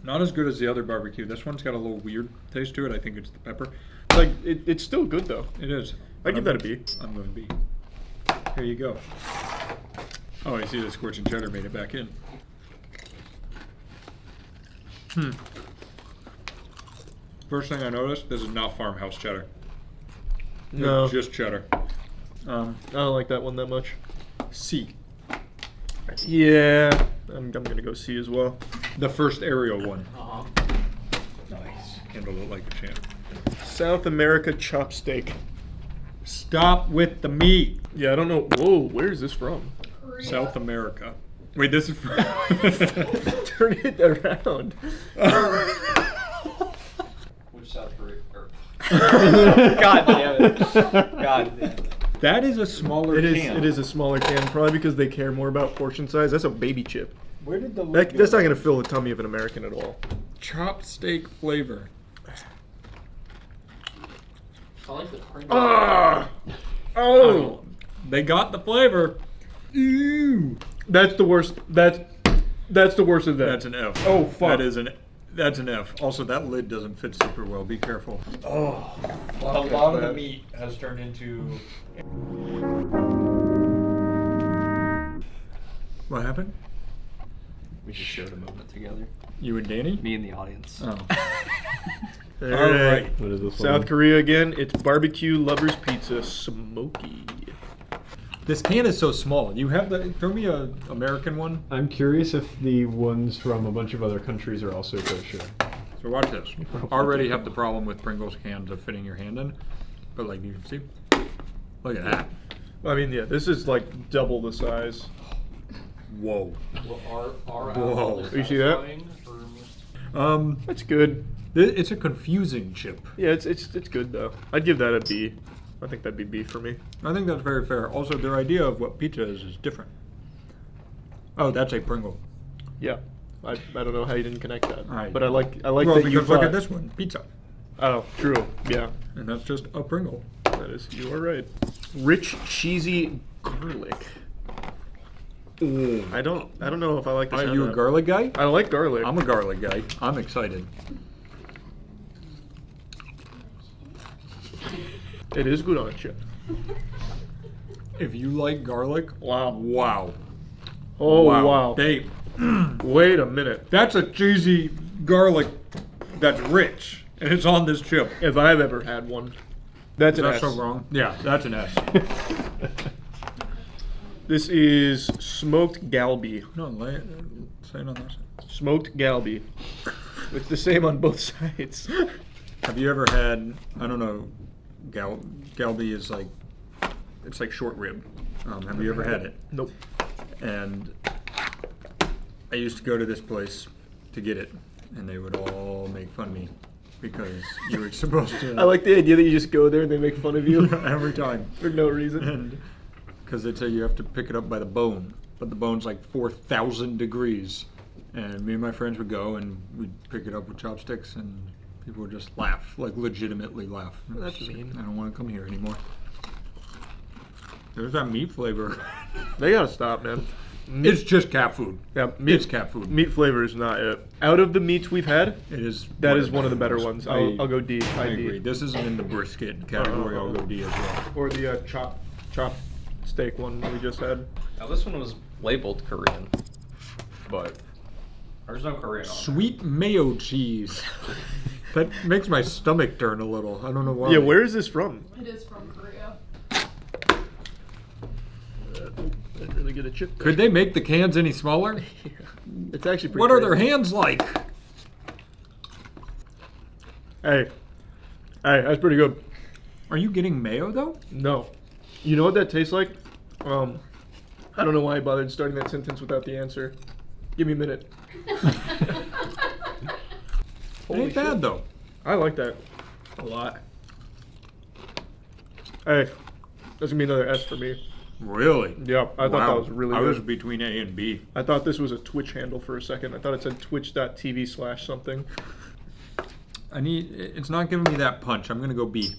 S4: Not as good as the other barbecue. This one's got a little weird taste to it. I think it's the pepper.
S1: Like, it's still good though.
S4: It is.
S1: I give that a B.
S4: I'm going B. Here you go. Oh, I see the scorching cheddar made it back in. First thing I noticed, this is not farmhouse cheddar.
S1: No,
S4: It's just cheddar.
S1: I don't like that one that much.
S4: C.
S1: Yeah, I'm gonna go C as well.
S4: The first aerial one.
S7: Uh-huh.
S4: Nice. Handle it like a champ.
S1: South America chopsteak.
S4: Stop with the meat.
S1: Yeah, I don't know. Whoa, where is this from?
S4: South America. Wait, this is from...
S1: Turn it around.
S7: Which South Korea? God damn it. God damn it.
S4: That is a smaller
S1: It is.
S4: can.
S1: It is a smaller can, probably because they care more about portion size. That's a baby chip.
S4: Where did the lid
S1: That's
S4: go?
S1: not gonna fill the tummy of an American at all.
S4: Chopped steak flavor.
S7: I like the Pringles.
S1: Ah!
S4: Oh, they got the flavor. Ew.
S1: That's the worst. That's the worst of that.
S4: That's an F.
S1: Oh, fuck.
S4: That's an F. Also, that lid doesn't fit super well. Be careful.
S1: Oh,
S4: A lot of the meat has turned into. What happened?
S7: We just shared a moment together.
S4: You and Danny?
S7: Me and the audience.
S4: Oh.
S1: All
S4: All right.
S6: What is this
S1: South
S6: one?
S1: Korea again. It's barbecue lovers pizza, smoky.
S4: This can is so small. You have the. Throw me a American one.
S6: I'm curious if the ones from a bunch of other countries are also kosher.
S4: So watch this. Already have the problem with Pringles cans of fitting your hand in, but like you can see, look at that.
S1: I mean, yeah, this is like double the size.
S4: Whoa.
S8: Well, our
S4: Whoa.
S8: alcohol is
S1: You see that?
S8: satisfying or-
S1: That's good.
S4: It's a confusing chip.
S1: Yeah, it's good though. I'd give that a B. I think that'd be B for me.
S4: I think that's very fair. Also, their idea of what pizza is different. Oh, that's a Pringle.
S1: Yeah. I don't know how you didn't connect that,
S4: I-
S1: but I like
S4: Well,
S1: that you
S4: because look
S1: thought.
S4: at this one, pizza.
S1: Oh, true. Yeah,
S4: And that's just a Pringle.
S1: that is. You are right. Rich, cheesy garlic. I don't know if I like this.
S4: Are you a garlic guy?
S1: I like garlic.
S4: I'm a garlic guy. I'm excited.
S1: It is good on a chip.
S4: If you like garlic,
S1: Wow.
S4: wow.
S1: Oh wow.
S4: Hey,
S1: Wait a minute.
S4: that's a cheesy garlic that's rich, and it's on this chip.
S1: If I've ever had one, that's
S4: Is
S1: an
S4: that
S1: S.
S4: so wrong? Yeah, that's an S.
S1: This is smoked galbi.
S4: No, say it on this.
S1: Smoked galbi. It's the same on both sides.
S4: Have you ever had? I don't know. Galbi is like, it's like short rib. Have you ever had it?
S1: Nope.
S4: And I used to go to this place to get it, and they would all make fun of me because you were supposed to.
S1: I like the idea that you just go there and they make fun of you
S4: every time.
S1: for no reason.
S4: And because they tell you have to pick it up by the bone, but the bone's like 4,000 degrees. And me and my friends would go and we'd pick it up with chopsticks, and people would just laugh, like legitimately laugh.
S1: That's mean.
S4: I don't want to come here anymore. There's that meat flavor.
S1: They gotta stop, man.
S4: It's just cat food.
S1: Yeah,
S4: It's cat food.
S1: Meat flavor is not it. Out of the meats we've had,
S4: It is.
S1: that is one of the better ones. I'll go D.
S4: I
S1: ID.
S4: agree. This isn't in the brisket category. I'll go D as well.
S1: Or the chop steak one we just had.
S7: Now this one was labeled Korean, but there's no Korean on it.
S4: Sweet mayo cheese. That makes my stomach turn a little. I don't know why.
S1: Yeah, where is this from?
S5: It is from Korea.
S1: Didn't really get a chip.
S4: Could they make the cans any smaller?
S1: It's actually pretty
S4: What are their
S1: crazy.
S4: hands like?
S1: Hey, that's pretty good.
S4: Are you getting mayo though?
S1: No. You know what that tastes like? I don't know why I bothered starting that sentence without the answer. Give me a minute.
S4: It ain't bad though.
S1: I like that a lot. Hey, that's gonna be another S for me.
S4: Really?
S1: Yeah, I thought that was really
S4: I
S1: good.
S4: was between A and B.
S1: I thought this was a Twitch handle for a second. I thought it said twitch.tv/something.
S4: It's not giving me that punch. I'm gonna go B.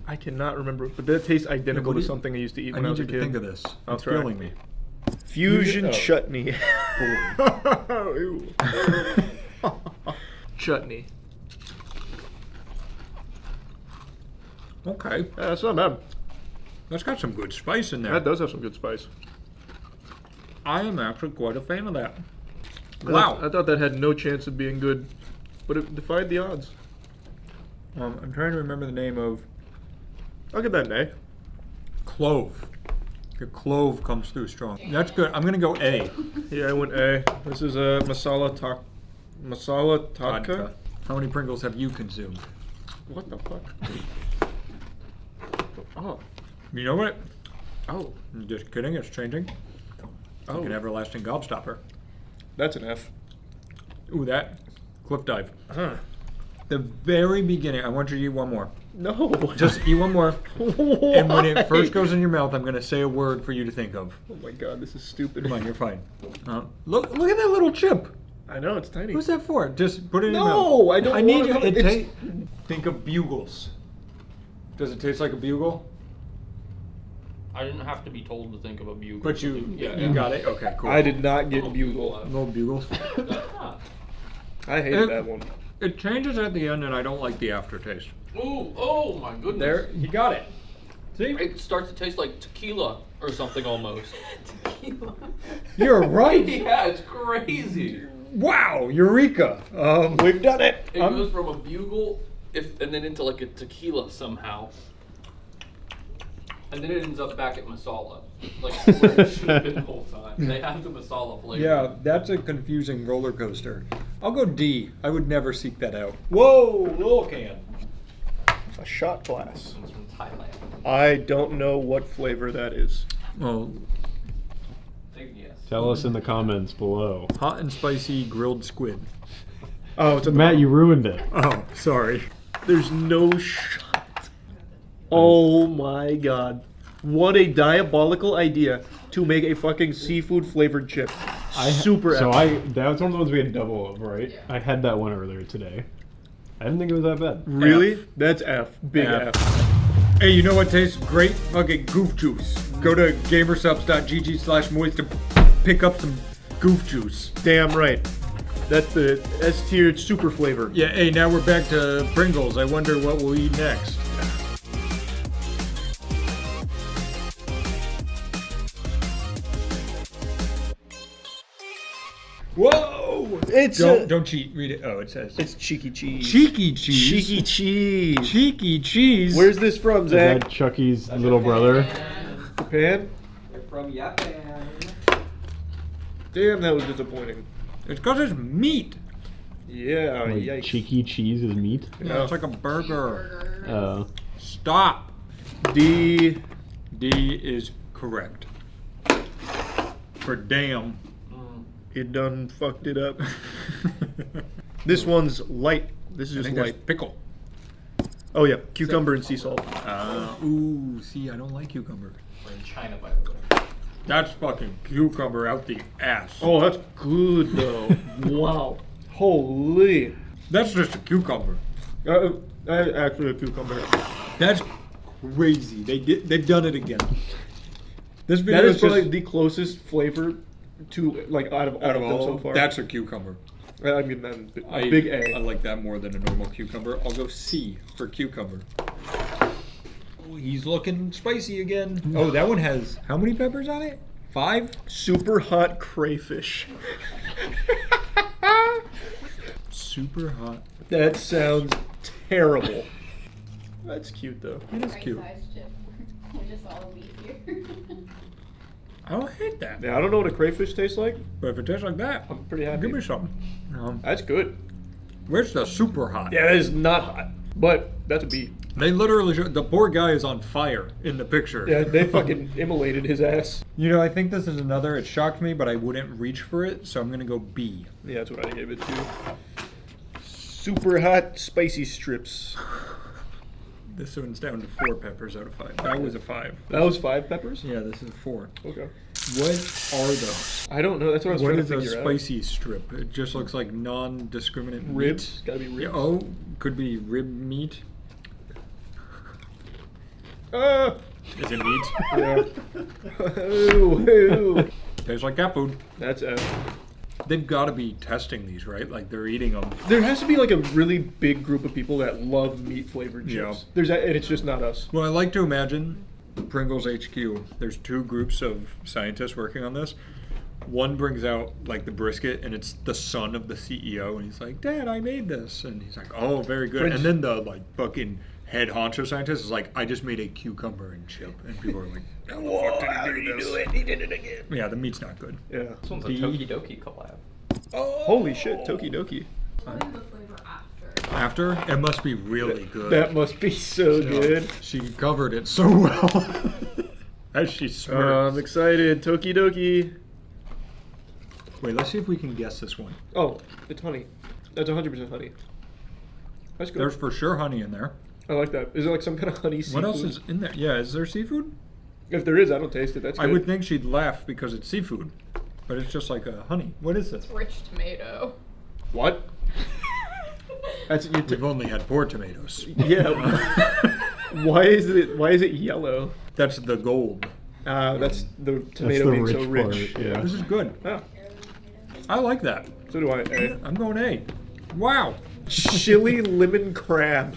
S1: I cannot remember, but that tastes identical
S4: what
S1: to
S4: do you-
S1: something I used to eat
S4: I
S1: when I
S4: need
S1: was a
S4: you to
S1: kid.
S4: think of this.
S1: I'll
S4: It's
S1: try.
S4: killing me.
S1: Fusion
S6: Oh.
S1: chutney. Ew. Chutney.
S4: Okay,
S1: Yeah, that's not bad.
S4: that's got some good spice in there.
S1: That does have some good spice.
S4: I am actually quite a fan of that.
S1: I
S4: Wow.
S1: thought that had no chance of being good, but it defied the odds.
S4: I'm trying to remember the name of
S1: I'll give that an A.
S4: clove. The clove comes through strong. That's good. I'm gonna go A.
S1: Yeah, I went A. This is a masala vodka.
S4: Vodka. How many Pringles have you consumed?
S1: What the fuck? Oh.
S4: You know what?
S1: Oh.
S4: Just kidding. It's changing.
S1: Oh.
S4: Like an everlasting gobstopper.
S1: That's an F.
S4: Ooh, that cliff dive.
S1: Huh.
S4: The very beginning. I want you to eat one more.
S1: No.
S4: Just eat one more.
S1: Why?
S4: And when it first goes in your mouth, I'm gonna say a word for you to think of.
S1: Oh my god, this is stupid.
S4: Come on, you're fine. Look at that little chip.
S1: I know, it's tiny.
S4: Who's that for? Just put it in your mouth.
S1: No, I don't
S4: I need
S1: wanna-
S4: you.
S1: it's-
S4: Think of bugles. Does it taste like a bugle?
S8: I didn't have to be told to think of a bugle.
S4: But you
S8: Yeah.
S4: got it. Okay, cool.
S1: I did not get bugle.
S4: No bugles.
S1: I hated that one.
S4: It changes at the end, and I don't like the aftertaste.
S8: Ooh, oh my goodness.
S4: There, you got it. See?
S8: It starts to taste like tequila or something almost.
S4: You're right.
S8: Yeah, it's crazy.
S4: Wow, eureka! We've done it.
S8: It goes from a bugle and then into like a tequila somehow. And then it ends up back at masala. Like where it should have been the whole time. They have the masala flavor.
S4: Yeah, that's a confusing roller coaster. I'll go D. I would never seek that out. Whoa, little can.
S1: A shot glass.
S8: This one's
S7: Thailand.
S1: I don't know what flavor that is.
S4: Well,
S7: Big yes.
S6: Tell us in the comments below.
S4: hot and spicy grilled squid.
S1: Oh, it's
S6: Matt, you ruined it.
S4: Oh, sorry.
S1: There's no shot. Oh my god. What a diabolical idea to make a fucking seafood flavored chip. Super
S6: So
S1: epic.
S6: that was one of the ones we had double of, right?
S5: Yeah.
S6: I had that one earlier today. I didn't think it was that bad.
S1: Really?
S4: F.
S1: That's F. Big
S4: F.
S1: F.
S4: Hey, you know what tastes great? Fucking goof juice. Go to gamersubs.gg/moist to pick up some goof juice.
S1: Damn right. That's the S tier super flavor.
S4: Yeah, hey, now we're back to Pringles. I wonder what we'll eat next. Whoa!
S1: It's
S4: Don't cheat. Read it. Oh, it says
S1: it's cheeky cheese.
S4: cheeky cheese.
S1: Cheeky cheese.
S4: Cheeky cheese.
S1: Where's this from,
S6: Is
S1: Zach?
S6: that Chucky's little brother?
S1: Japan?
S7: They're from Japan.
S1: Damn, that was disappointing.
S4: It's because it's meat.
S1: Yeah,
S6: Like
S1: yikes.
S6: cheeky cheese is meat?
S4: Yeah, it's like a burger.
S6: Oh.
S4: Stop.
S1: D.
S4: D is correct. For damn.
S1: It done fucked it up. This one's light. This is
S4: I
S1: just
S4: think that's
S1: light.
S4: pickle.
S1: Oh yeah, cucumber and sea salt.
S4: Ooh, see, I don't like cucumber.
S7: We're in China, by the way.
S4: That's fucking cucumber out the ass.
S1: Oh, that's good though. Wow. Holy.
S4: That's just a cucumber.
S1: Actually a cucumber.
S4: That's crazy. They've done it again. This video
S1: That is
S4: is
S1: probably
S4: just
S1: the closest flavor to like out of all
S4: out
S1: of
S4: of
S1: them
S4: all.
S1: so far.
S4: That's a cucumber.
S1: I mean, then big A.
S4: I like that more than a normal cucumber. I'll go C for cucumber. Oh, he's looking spicy again. Oh, that one has how many peppers on it? 5?
S1: Super hot crayfish.
S4: Super hot.
S1: That sounds terrible. That's cute though.
S4: It is cute.
S9: We're just all wheat here.
S4: I don't hate that.
S1: Yeah, I don't know what a crayfish tastes like.
S4: But if it tastes like that,
S1: I'm pretty happy.
S4: give me some.
S1: That's good.
S4: Where's the super hot?
S1: Yeah, that is not hot, but that's a B.
S4: They literally show, the poor guy is on fire in the picture.
S1: Yeah, they fucking immolated his ass.
S4: You know, I think this is another, it shocked me, but I wouldn't reach for it, so I'm gonna go B.
S1: Yeah, that's what I gave it to. Super hot spicy strips.
S4: This one's down to 4 peppers out of 5. That was a 5.
S1: That was 5 peppers?
S4: Yeah, this is a 4.
S1: Okay.
S4: What are those?
S1: I don't know. That's what I was
S4: What
S1: trying
S4: is
S1: to
S4: a
S1: figure out.
S4: spicy strip? It just looks like non-discriminate
S1: Ribs?
S4: meat.
S1: Gotta be ribs.
S4: Yeah, oh, could be rib meat. Is it meat?
S1: Yeah. Ooh, ooh.
S4: Tastes like cat food.
S1: That's F.
S4: They've got to be testing these, right? Like they're eating them.
S1: There has to be like a really big group of people that love meat flavored chips.
S4: Yeah.
S1: There's that, and it's just not us.
S4: Well, I like to imagine Pringles HQ. There's 2 groups of scientists working on this. One brings out like the brisket, and it's the son of the CEO, and he's like, "Dad, I made this," and he's like, "Oh, very good."
S1: Prince-
S4: And then the like fucking head honcho scientist is like, "I just made a cucumber and chip," and people are like, "How the fuck did he do this?"
S1: He did it again.
S4: Yeah, the meat's not good.
S1: Yeah.
S7: This one's a
S4: D.
S7: Tokidoki collab.
S4: Oh,
S1: Holy shit, Tokidoki.
S5: What is the flavor after?
S4: After, it must be really good.
S1: That must be so good.
S4: She covered it so well. As she
S1: I'm
S4: smirks.
S1: excited. Tokidoki.
S4: Wait, let's see if we can guess this one.
S1: Oh, it's honey. That's 100% honey. That's good.
S4: There's for sure honey in there.
S1: I like that. Is it like some kind of honey seafood?
S4: What else is in there? Yeah, is there seafood?
S1: If there is, I don't taste it. That's good.
S4: I would think she'd laugh because it's seafood, but it's just like a honey. What is this?
S5: Rich tomato.
S1: What? That's you.
S4: We've only had 4 tomatoes.
S1: Yeah. Why is it yellow?
S4: That's the gold.
S1: That's the
S6: That's
S1: tomato
S6: the
S1: being so
S6: rich
S1: rich.
S6: part, yeah.
S4: This is good.
S1: Ah,
S4: I like that.
S1: so do I. A.
S4: I'm going A. Wow.
S1: Chili lemon crab.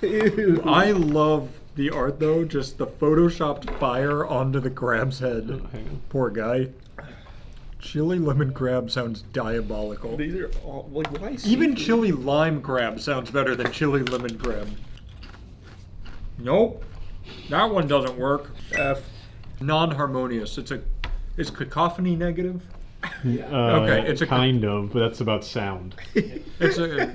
S1: Ew.
S4: I love the art though, just the photoshopped fire onto the crab's head.
S6: hang on.
S4: Poor guy. Chili lemon crab sounds diabolical.
S1: These are all like why?
S4: Even
S1: seafood?
S4: chili lime crab sounds better than chili lemon crab. Nope. That one doesn't work.
S1: F.
S4: Non-harmonious. Is cacophony negative?
S6: Okay,
S4: it's a-
S6: kind of, but that's about sound.
S4: It's a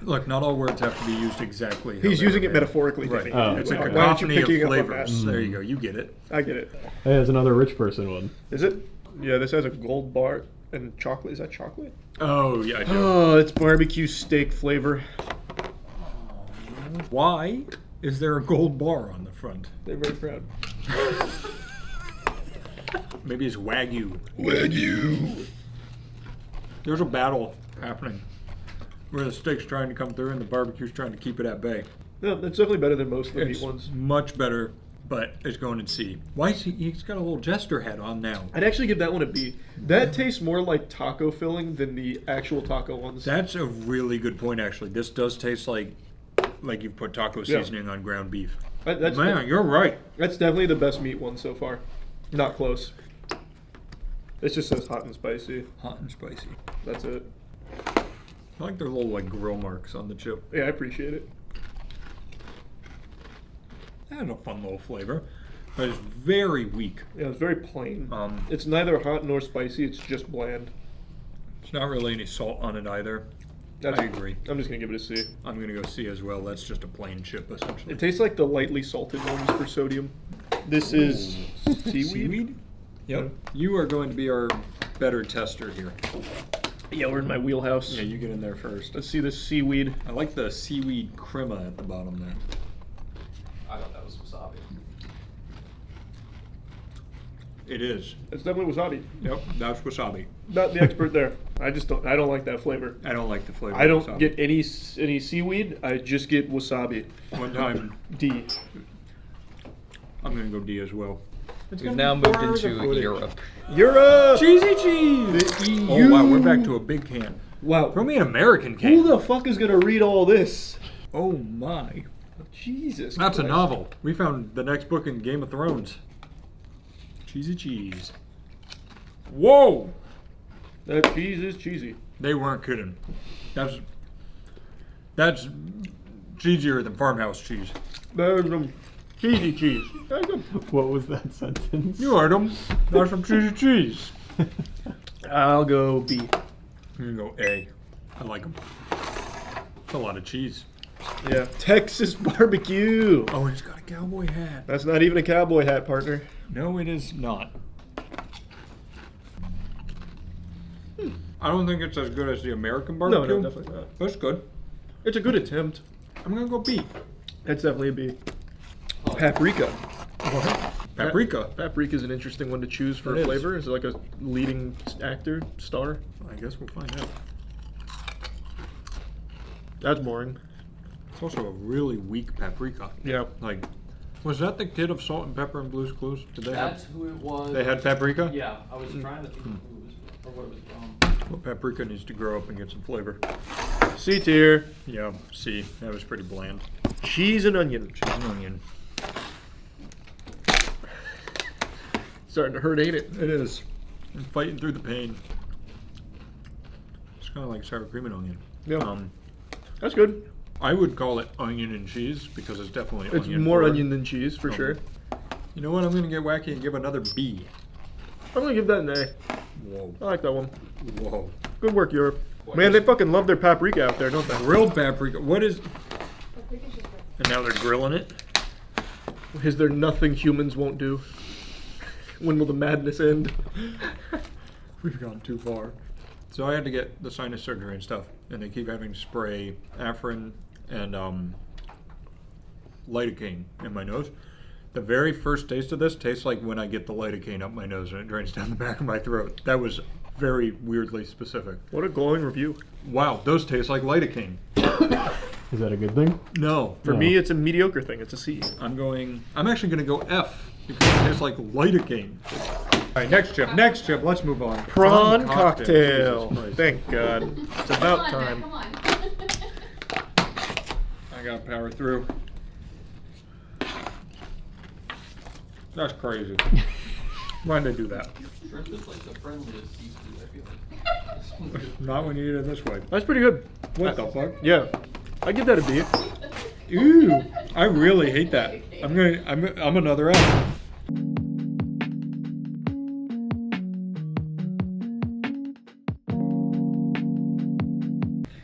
S4: Look, not all words have to be used exactly. how
S1: He's
S4: they
S1: using
S4: were
S1: it
S4: made.
S1: metaphorically,
S4: Right.
S1: Danny.
S6: Oh.
S4: It's a
S1: Why aren't you
S4: cacophony of
S1: picking up on
S4: flavors.
S1: that?
S4: There you go. You get it.
S1: I get it.
S6: Hey, there's another rich person one.
S1: Is it? Yeah, this has a gold bar and chocolate. Is that chocolate?
S4: Oh, yeah, I do.
S1: Oh, it's barbecue steak flavor.
S4: Why is there a gold bar on the front?
S1: They're very proud.
S4: Maybe it's Wagyu. Wagyu. There's a battle happening where the steak's trying to come through and the barbecue's trying to keep it at bay.
S1: No, that's definitely better than most of the
S4: It's
S1: meat ones.
S4: much better, but it's going in C. Why is he's got a little jester hat on now?
S1: I'd actually give that one a B. That tastes more like taco filling than the actual taco ones.
S4: That's a really good point, actually. This does taste like you've put taco
S1: Yeah.
S4: seasoning on ground beef.
S1: That's
S4: Man, you're right.
S1: That's definitely the best meat one so far. Not close. It just says hot and spicy.
S4: Hot and spicy.
S1: That's it.
S4: I like their little like grill marks on the chip.
S1: Yeah, I appreciate it.
S4: That had a fun little flavor, but it's very weak.
S1: Yeah, it's very plain.
S4: Um,
S1: It's neither hot nor spicy. It's just bland.
S4: It's not really any salt on it either.
S1: That's,
S4: I agree.
S1: I'm just gonna give it a C.
S4: I'm gonna go C as well. That's just a plain chip essentially.
S1: It tastes like the lightly salted ones for sodium. This is seaweed.
S4: Yep. You are going to be our better tester here.
S1: Yeah, we're in my wheelhouse.
S4: Yeah, you get in there first.
S1: Let's see this seaweed.
S4: I like the seaweed crema at the bottom there.
S8: I thought that was wasabi.
S4: It is.
S1: It's definitely wasabi.
S4: Yep, that's wasabi.
S1: Not the expert there. I don't like that flavor.
S4: I don't like the flavor.
S1: I
S4: of
S1: don't
S4: wasabi.
S1: get any seaweed. I just get wasabi.
S4: One time,
S1: D.
S4: I'm gonna go D as well.
S7: We've now moved into Europe.
S1: Europe.
S4: Cheesy cheese. Oh wow, we're back to a big can.
S1: Wow.
S4: Throw me an American can.
S1: Who the fuck is gonna read all this?
S4: Oh my.
S1: Jesus.
S4: That's a
S1: Christ.
S4: novel. We found the next book in Game of Thrones. Cheesy cheese. Whoa!
S1: That cheese is cheesy.
S4: They weren't kidding. That's cheesier than farmhouse cheese.
S1: There's some cheesy cheese. That's a-
S6: What was that sentence?
S4: You heard them. That's some cheesy cheese.
S1: I'll go B.
S4: You can go A. I like them. It's a lot of cheese.
S1: Yeah. Texas barbecue.
S4: Oh, it's got a cowboy hat.
S1: That's not even a cowboy hat, partner.
S4: No, it is not. I don't think it's as good as the American
S1: No,
S4: barbecue.
S1: no, definitely not.
S4: That's good.
S1: It's a good attempt.
S4: I'm gonna go B.
S1: That's definitely a B. Paprika.
S4: Paprika.
S1: Paprika is an interesting one to choose for
S4: It is.
S1: flavor. Is it like a leading actor, star?
S4: I guess we'll find out.
S1: That's boring.
S4: It's also a really weak paprika.
S1: Yeah.
S4: Like, was that the kid of Salt and Pepper and Blue's Clues? Did they
S8: That's
S4: have?
S8: who it was.
S4: They had paprika.
S8: Yeah, I was trying to think of who it was or what it was from.
S4: Well, paprika needs to grow up and get some flavor.
S1: C tier.
S4: Yeah. See, that was pretty bland.
S1: Cheese and onion.
S4: Cheese and onion.
S1: Starting to hurt, ain't it?
S4: It is. I'm fighting through the pain. It's kind of like sour cream and onion.
S1: Yeah. That's good.
S4: I would call it onion and cheese because it's definitely
S1: It's
S4: onion.
S1: more
S4: forward.
S1: onion than cheese, for sure.
S4: You know what? I'm gonna get wacky and give another B.
S1: I'm gonna give that an A.
S4: Whoa.
S1: I like that one.
S4: Whoa.
S1: Good work, Europe. Man, they fucking love their paprika out there, don't they?
S4: Grilled paprika. What is? And now they're grilling it.
S1: Is there nothing humans won't do? When will the madness end?
S4: We've gone too far. So I had to get the sinus surgery and stuff, and they keep having to spray Afrin and lidocaine in my nose. The very first taste of this tastes like when I get the lidocaine up my nose and it drains down the back of my throat. That was very weirdly specific.
S1: What a glowing review.
S4: Wow, those taste like lidocaine.
S6: Is that a good thing?
S4: No.
S1: For
S6: No.
S1: me, it's a mediocre thing. It's a C.
S4: I'm actually going to go F because it tastes like lidocaine. All right, next chip. Let's move on.
S1: Prawn cocktail.
S4: Jesus Christ.
S1: Thank God. It's about time.
S9: Come on.
S4: I gotta power through. That's crazy. Why'd they do that?
S8: Shrimp is like the friendliest seafood, I feel like.
S4: Not when you eat it this way.
S1: That's pretty good.
S4: What the fuck?
S1: Yeah. I give that a B.
S4: Ew! I really hate that. I'm another F.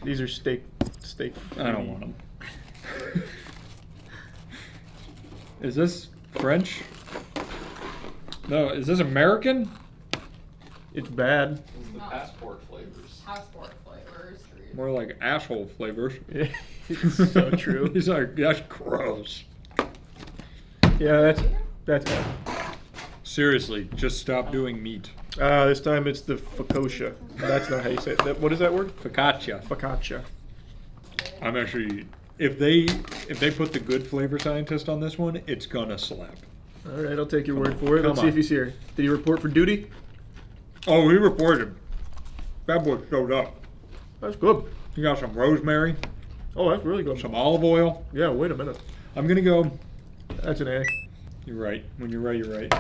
S1: These are steak Steak.
S4: I don't want them. Is this French? No, is this American?
S1: It's bad.
S8: This is the passport flavors.
S5: Passport flavors.
S4: More like asshole flavors.
S1: It's so true.
S4: He's like, that's gross.
S1: Yeah, that's bad.
S4: Seriously, just stop doing meat.
S1: This time it's the focaccia. That's not how you say it. What is that word?
S4: Focaccia.
S1: Focaccia.
S4: I'm actually, if they put the good flavor scientist on this one, it's gonna slap.
S1: All right, I'll take your word for it.
S4: Come
S1: Let's see
S4: on.
S1: if he's here. Did he report for duty?
S4: Oh, he reported. Bad boy showed up.
S1: That's good.
S4: He got some rosemary,
S1: Oh, that's really good.
S4: some olive oil.
S1: Yeah, wait a minute.
S4: I'm gonna go.
S1: That's an A.
S4: You're right. When you're right, you're right.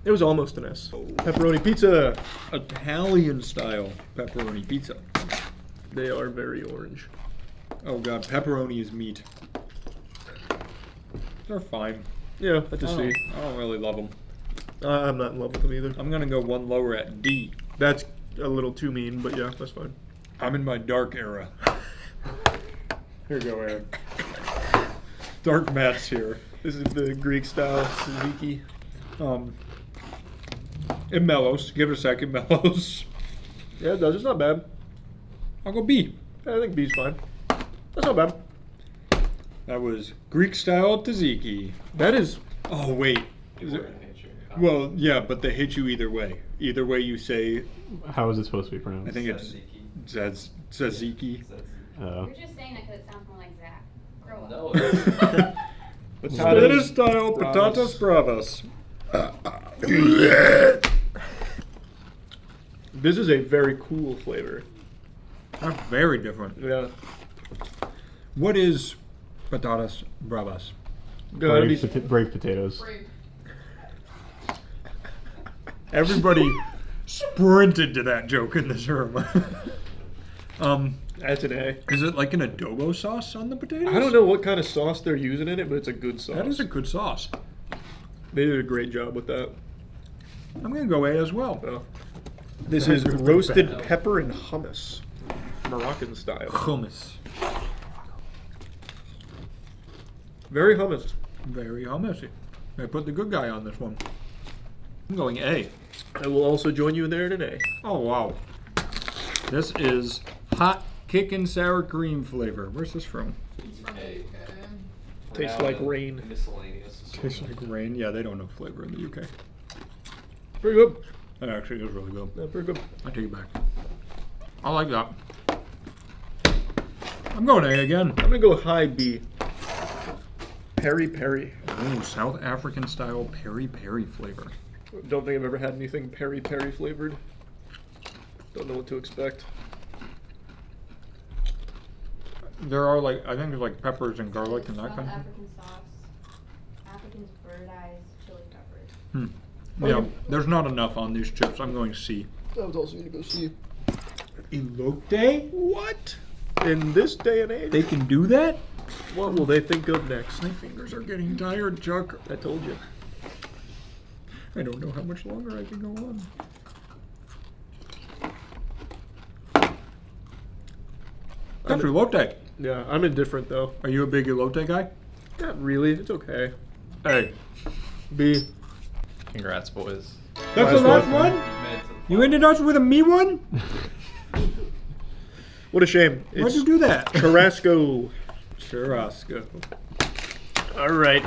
S1: It was almost an S. Pepperoni pizza.
S4: Italian style pepperoni pizza.
S1: They are very orange.
S4: Oh god, pepperoni is meat. They're fine.
S1: Yeah, that's a C.
S4: I don't really love them.
S1: I'm not in love with them either.
S4: I'm gonna go one lower at D.
S1: That's a little too mean, but yeah, that's fine.
S4: I'm in my dark era. Here you go, Aaron. Dark Matt's here.
S1: This is the Greek style tzatziki.
S4: It mellows. Give it a second, mellows.
S1: Yeah, it does. It's not bad.
S4: I'll go B.
S1: I think B's fine. That's not bad.
S4: That was Greek style tzatziki.
S1: That is.
S4: Oh wait. Is it? Well, yeah, but they hit you either way. Either way you say,
S6: How is it supposed to be pronounced?
S4: I think it's tzatziki.
S6: Oh.
S9: You're just saying that because it sounds more like Zach. Grow up.
S8: No.
S4: Spanish style patatas bravas.
S1: This is a very cool flavor.
S4: That's very different.
S1: Yeah.
S4: What is patatas bravas?
S1: Gotta be.
S6: Brave potatoes.
S5: Brave.
S4: Everybody sprinted to that joke in this room.
S1: That's an A.
S4: Is it like an adobo sauce on the potatoes?
S1: I don't know what kind of sauce they're using in it, but it's a good sauce.
S4: That is a good sauce.
S1: They did a great job with that.
S4: I'm gonna go A as well.
S1: Oh. This is roasted pepper and hummus, Moroccan style.
S4: Hummus.
S1: Very hummus.
S4: Very hummusy. They put the good guy on this one. I'm going A.
S1: I will also join you there in an A.
S4: Oh wow. This is hot kickin' sour cream flavor. Where's this from?
S8: Hey,
S1: Tastes like rain.
S8: miscellaneous.
S4: Tastes like rain. Yeah, they don't have flavor in the UK.
S1: Pretty good.
S4: That actually is really good.
S1: Yeah, pretty good.
S4: I take it back. I like that. I'm going A again.
S1: I'm gonna go high B. Peri peri.
S4: Ooh, South African style peri peri flavor.
S1: Don't think I've ever had anything peri peri flavored. Don't know what to expect.
S4: There are like, I think there's like peppers and garlic and that
S9: South
S4: kind of
S9: African sauce. African's bird eyes, chili peppers.
S4: Yeah, there's not enough on these chips. I'm going C.
S1: I was also gonna go C.
S4: Elote?
S1: What? In this day and age?
S4: They can do that?
S1: What will they think of next?
S4: My fingers are getting tired, Chuck.
S1: I told you.
S4: I don't know how much longer I can go on. That's elote.
S1: Yeah, I'm indifferent though.
S4: Are you a big elote guy?
S1: Not really. It's okay.
S4: A.
S1: B.
S7: Congrats, boys.
S4: That's the last one?
S7: You made it to the
S4: You ended us with a me one?
S1: What a shame.
S4: Why'd
S1: It's
S4: you do that?
S1: Carrasco.
S4: Churrasco.
S1: All right.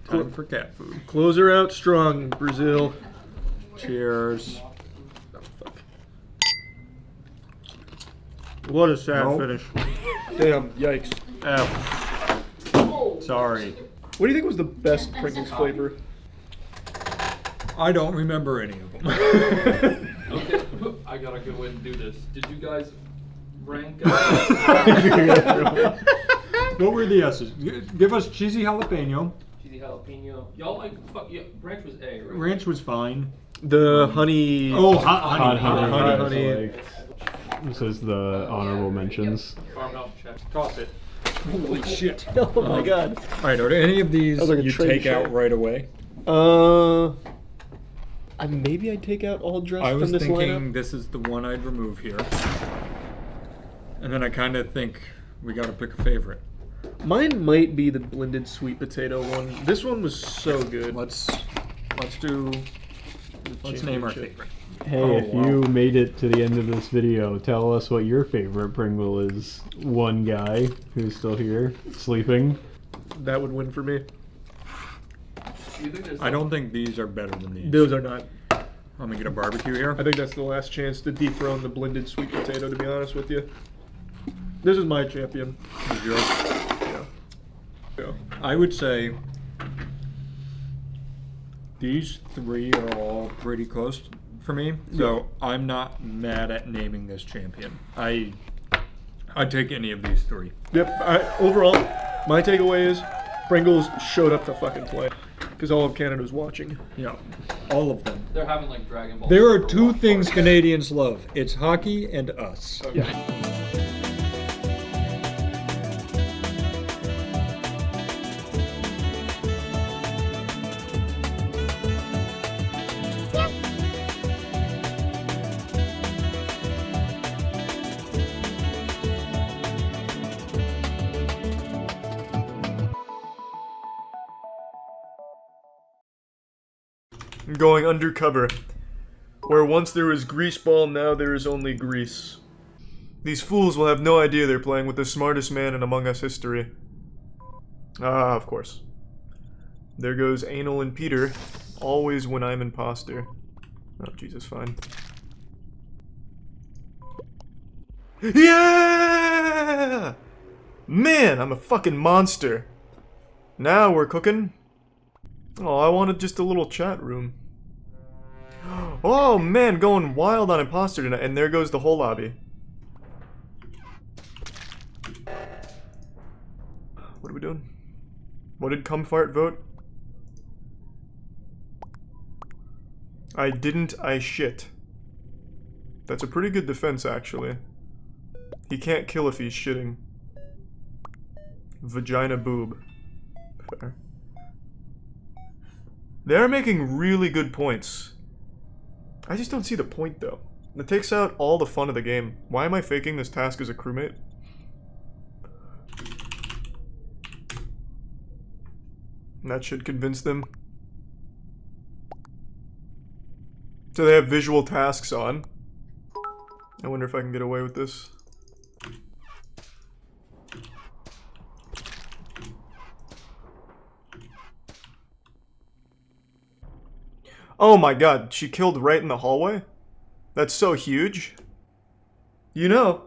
S4: Time for cat food.
S1: Close her out strong, Brazil.
S4: Cheers.
S1: Oh, fuck. What a sad
S4: Nope.
S1: finish. Damn, yikes.
S4: F. Sorry.
S1: What do you think was the best Pringles flavor?
S8: I don't remember any of them. Okay, I got a good way to do this. Did you guys rank?
S4: What were the S's? Give us cheesy jalapeno.
S8: Cheesy jalapeno. Y'all like fuck? Yeah, ranch was A, right?
S4: Ranch was fine.
S1: The honey.
S4: Oh, hot honey.
S6: Hot honey.
S1: honey.
S6: This is the honorable mentions.
S8: Farmhouse check.
S4: Toss it. Holy shit.
S1: Oh my god.
S4: All right, are there any of these
S1: That was like a
S4: you
S1: trade
S4: take
S1: show.
S4: out right away?
S1: Maybe I'd take out all dressed
S4: I was
S1: from this
S4: thinking
S1: lineup.
S4: this is the one I'd remove here. And then I kind of think We gotta pick a favorite.
S1: Mine might be the blended sweet potato one. This one was so good.
S4: Let's name our favorite.
S6: Hey,
S4: Oh,
S6: if
S4: wow.
S6: you made it to the end of this video, tell us what your favorite Pringle is. One guy who's still here, sleeping.
S1: That would win for me.
S8: Do you think there's
S4: I don't think these are better than these.
S1: Those are not.
S4: Let me get a barbecue here.
S1: I think that's the last chance to dethrone the blended sweet potato, to be honest with you. This is my champion.
S4: Is yours?
S1: Yeah. Yeah.
S4: I would say these three are all pretty close for me, so I'm not mad at naming this champion. I'd take any of these three.
S1: Yep. Overall, my takeaway is Pringles showed up to fucking play because all of Canada was watching.
S4: Yeah, all of them.
S8: they're having like Dragon Ball.
S4: There are
S8: Super
S4: two
S8: watch
S4: things
S8: parties.
S4: Canadians love. It's hockey and us.
S1: Yeah. I'm going undercover. Where once there was grease ball, now there is only grease. These fools will have no idea they're playing with the smartest man in Among Us history. Ah, of course. There goes Anal and Peter. Always when I'm imposter. Oh, Jesus, fine. Yeah! Man, I'm a fucking monster. Now we're cooking. Oh, I wanted just a little chat room. Oh man, going wild on imposter tonight, and there goes the whole lobby. What are we doing? What did Cumfart vote? I didn't, I shit. That's a pretty good defense, actually. He can't kill if he's shitting. Vagina boob. Fair. They're making really good points. I just don't see the point, though. It takes out all the fun of the game. Why am I faking this task as a crewmate? That should convince them. So they have visual tasks on. I wonder if I can get away with this. Oh my god, she killed right in the hallway? That's so huge. You know,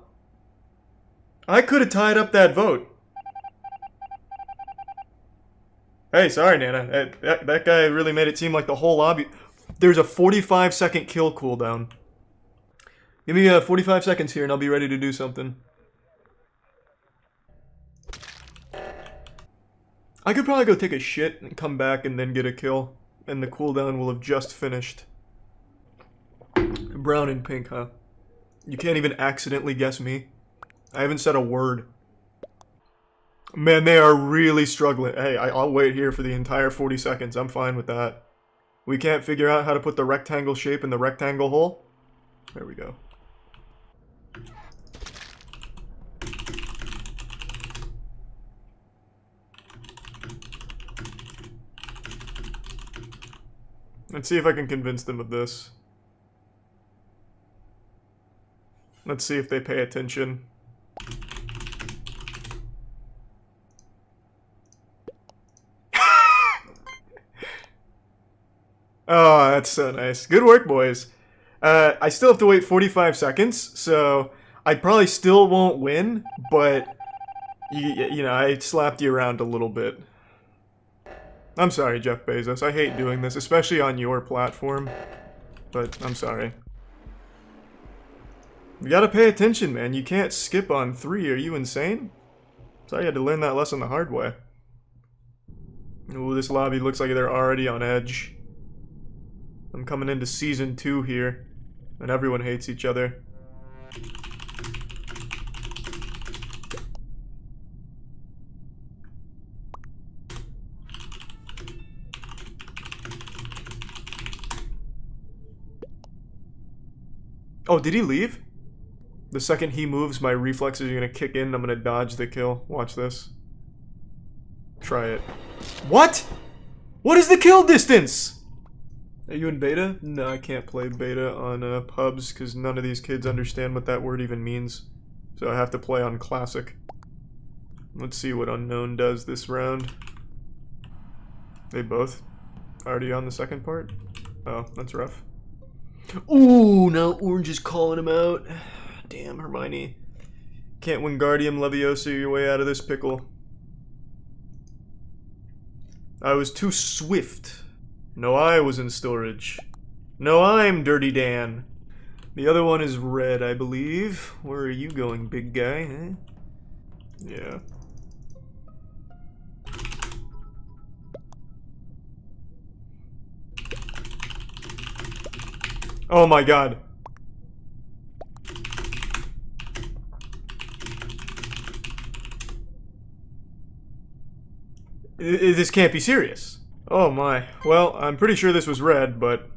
S1: I could have tied up that vote. Hey, sorry, Nana. That guy really made it seem like the whole lobby... There's a 45-second kill cooldown. Give me 45 seconds here and I'll be ready to do something. I could probably go take a shit and come back and then get a kill. And the cooldown will have just finished. Brown and pink, huh? You can't even accidentally guess me. I haven't said a word. Man, they are really struggling. Hey, I'll wait here for the entire 40 seconds. I'm fine with that. We can't figure out how to put the rectangle shape in the rectangle hole? There we go. Let's see if I can convince them of this. Let's see if they pay attention. Oh, that's so nice. Good work, boys. I still have to wait 45 seconds, so I probably still won't win, but, you know, I slapped you around a little bit. I'm sorry, Jeff Bezos. I hate doing this, especially on your platform, but I'm sorry. You gotta pay attention, man. You can't skip on 3. Are you insane? Sorry I had to learn that lesson the hard way. Ooh, this lobby looks like they're already on edge. I'm coming into Season 2 here, and everyone hates each other. Oh, did he leave? The second he moves, my reflexes are gonna kick in. I'm gonna dodge the kill. Watch this. Try it. What? What is the kill distance? Are you in beta? No, I can't play beta on pubs because none of these kids understand what that word even means. So I have to play on classic. Let's see what unknown does this round. They both already on the second part? Oh, that's rough. Ooh, now Orange is calling him out. Damn, Hermione. Can't Wingardium Leviosa your way out of this pickle. I was too swift. No, I was in storage. No, I'm Dirty Dan. The other one is red, I believe. Where are you going, big guy? Eh? Yeah. Oh my god. This can't be serious. Oh my. Well, I'm pretty sure this was red, but...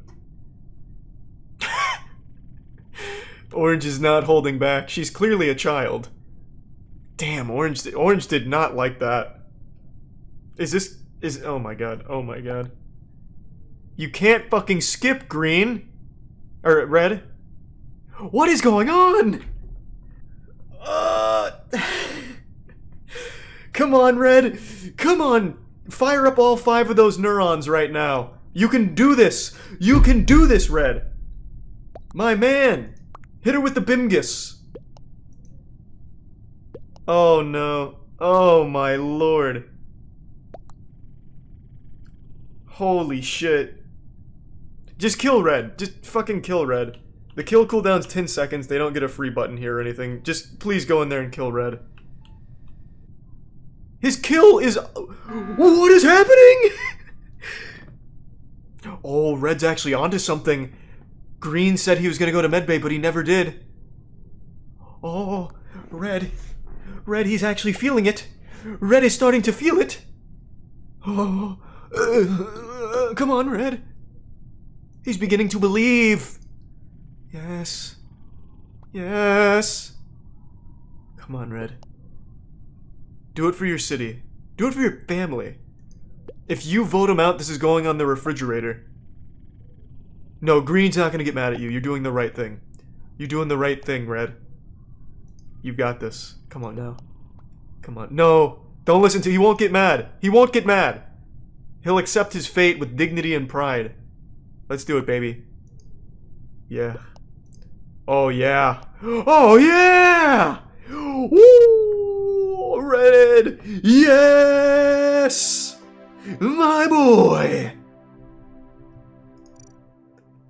S1: Orange is not holding back. She's clearly a child. Damn, Orange did not like that. Oh my god, oh my god. You can't fucking skip green. Or red. What is going on? Come on, red. Come on. Fire up all 5 of those neurons right now. You can do this. You can do this, red. My man. Hit her with the Bimgus. Oh no. Oh my lord. Holy shit. Just kill red. Just fucking kill red. The kill cooldown's 10 seconds. They don't get a free button here or anything. Just please go in there and kill red. His kill is... What is happening? Oh, red's actually onto something. Green said he was gonna go to medbay, but he never did. Oh, red. Red, he's actually feeling it. Red is starting to feel it. Oh, come on, red. He's beginning to believe. Yes. Yes. Come on, red. Do it for your city. Do it for your family. If you vote him out, this is going on the refrigerator. No, green's not gonna get mad at you. You're doing the right thing. You're doing the right thing, red. You've got this. Come on now. Come on. No! Don't listen to... He won't get mad. He won't get mad. He'll accept his fate with dignity and pride. Let's do it, baby. Yeah. Oh, yeah. Oh, yeah! Woo! Red! Yes! My boy!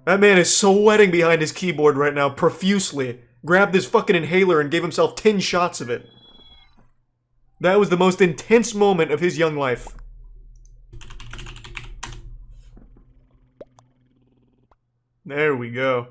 S1: That man is sweating behind his keyboard right now, profusely. Grabbed his fucking inhaler and gave himself 10 shots of it. That was the most intense moment of his young life. There we go.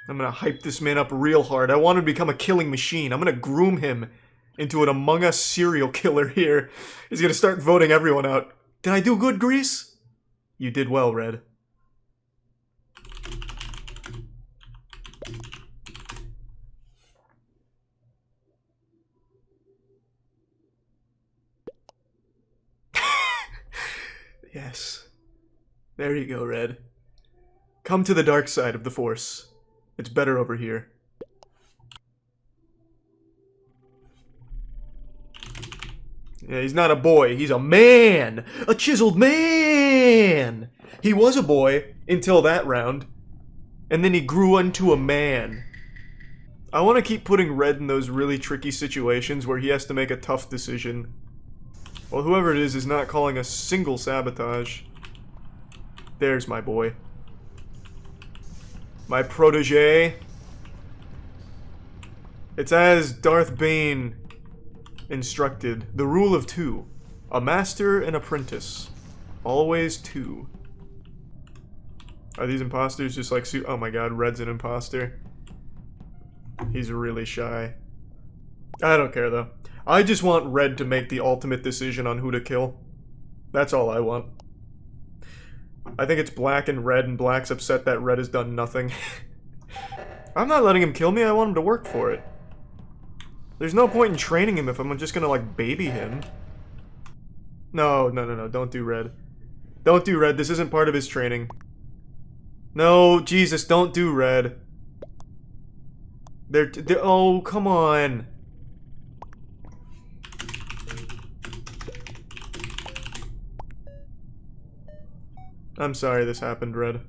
S1: I'm gonna hype this man up real hard. I want him to become a killing machine. I'm gonna groom him into an Among Us serial killer here. He's gonna start voting everyone out. Did I do good, Grease? You did well, Red. Yes. There you go, Red. Come to the dark side of the Force. It's better over here. Yeah, he's not a boy. He's a man! A chiseled man! He was a boy until that round. And then he grew into a man. I want to keep putting Red in those really tricky situations where he has to make a tough decision. Well, whoever it is not calling a single sabotage. There's my boy. My protege. It's as Darth Bane instructed. The rule of 2. A master and apprentice. Always 2. Are these imposters just like... Oh my god, Red's an imposter. He's really shy. I don't care though. I just want Red to make the ultimate decision on who to kill. That's all I want. I think it's Black and Red, and Black's upset that Red has done nothing. I'm not letting him kill me, I want him to work for it. There's no point in training him if I'm just gonna, like, baby him. No, don't do Red. Don't do Red, this isn't part of his training. No, Jesus, don't do Red. They're oh, come on. I'm sorry this happened, Red.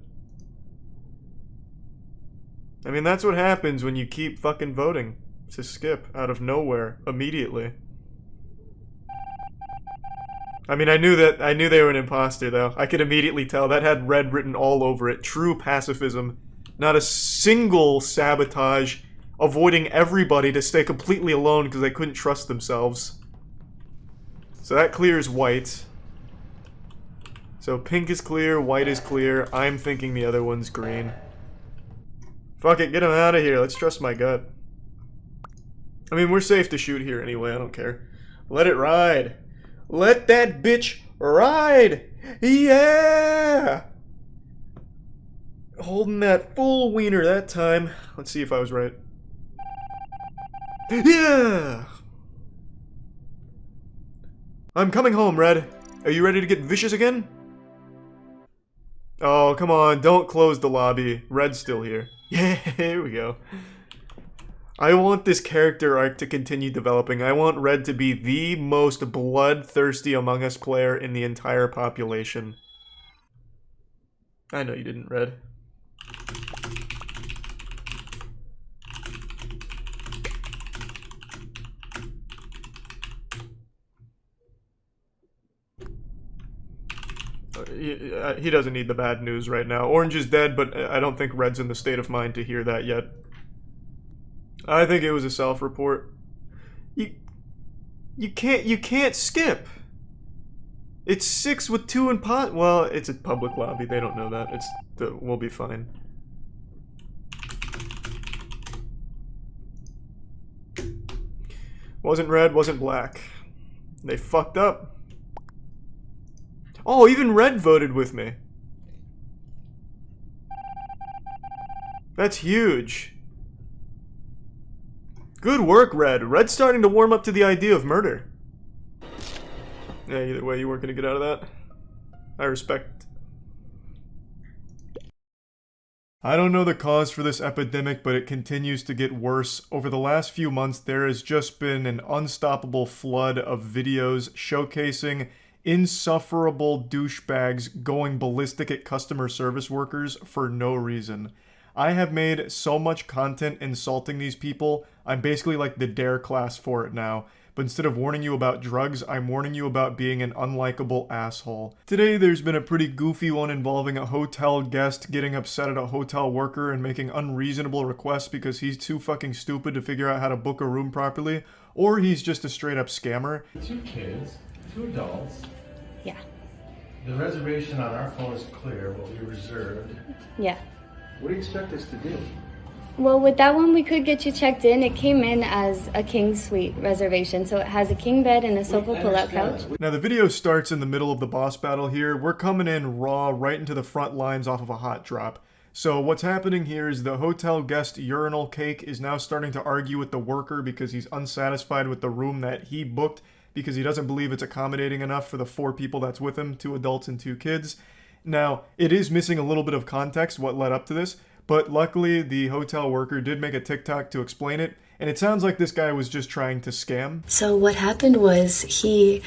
S1: I mean, that's what happens when you keep fucking voting to skip out of nowhere, immediately. I mean, I knew they were an imposter, though. I could immediately tell. That had Red written all over it. True pacifism. Not a single sabotage. Avoiding everybody to stay completely alone because they couldn't trust themselves. So that clears white. So pink is clear, white is clear. I'm thinking the other one's green. Fuck it, get him out of here. Let's trust my gut. I mean, we're safe to shoot here anyway. I don't care. Let it ride. Let that bitch ride! Yeah! Holding that full wiener that time. Let's see if I was right. Yeah! I'm coming home, Red. Are you ready to get vicious again? Oh, come on. Don't close the lobby. Red's still here. Yeah, here we go. I want this character arc to continue developing. I want Red to be the most bloodthirsty Among Us player in the entire population. I know you didn't, Red. He doesn't need the bad news right now. Orange is dead, but I don't think Red's in the state of mind to hear that yet. I think it was a self-report. You can't skip. It's 6 with 2 in pot. Well, it's a public lobby. They don't know that. We'll be fine. Wasn't Red, wasn't Black. They fucked up. Oh, even Red voted with me. That's huge. Good work, Red. Red's starting to warm up to the idea of murder. Yeah, either way, you weren't going to get out of that. I respect. I don't know the cause for this epidemic, but it continues to get worse. Over the last few months, there has just been an unstoppable flood of videos showcasing insufferable douchebags going ballistic at customer service workers for no reason. I have made so much content insulting these people, I'm basically like the dare class for it now. But instead of warning you about drugs, I'm warning you about being an unlikable asshole. Today there's been a pretty goofy one involving a hotel guest getting upset at a hotel worker and making unreasonable requests because he's too fucking stupid to figure out how to book a room properly, or he's just a straight up scammer.
S10: 2 kids, 2 adults.
S11: Yeah.
S10: The reservation on our phone is clear, what we reserved.
S11: Yeah.
S10: What do you expect us to do?
S11: Well, with that one, we could get you checked in. It came in as a king suite reservation, so it has a king bed and a sofa pull-out couch.
S1: Now, the video starts in the middle of the boss battle here. We're coming in raw, right into the front lines off of a hot drop. So what's happening here is the hotel guest urinal cake is now starting to argue with the worker because he's unsatisfied with the room that he booked because he doesn't believe it's accommodating enough for the 4 people that's with him, 2 adults and 2 kids. Now, it is missing a little bit of context what led up to this, but luckily the hotel worker did make a TikTok to explain it, and it sounds like this guy was just trying to scam.
S11: So what happened was he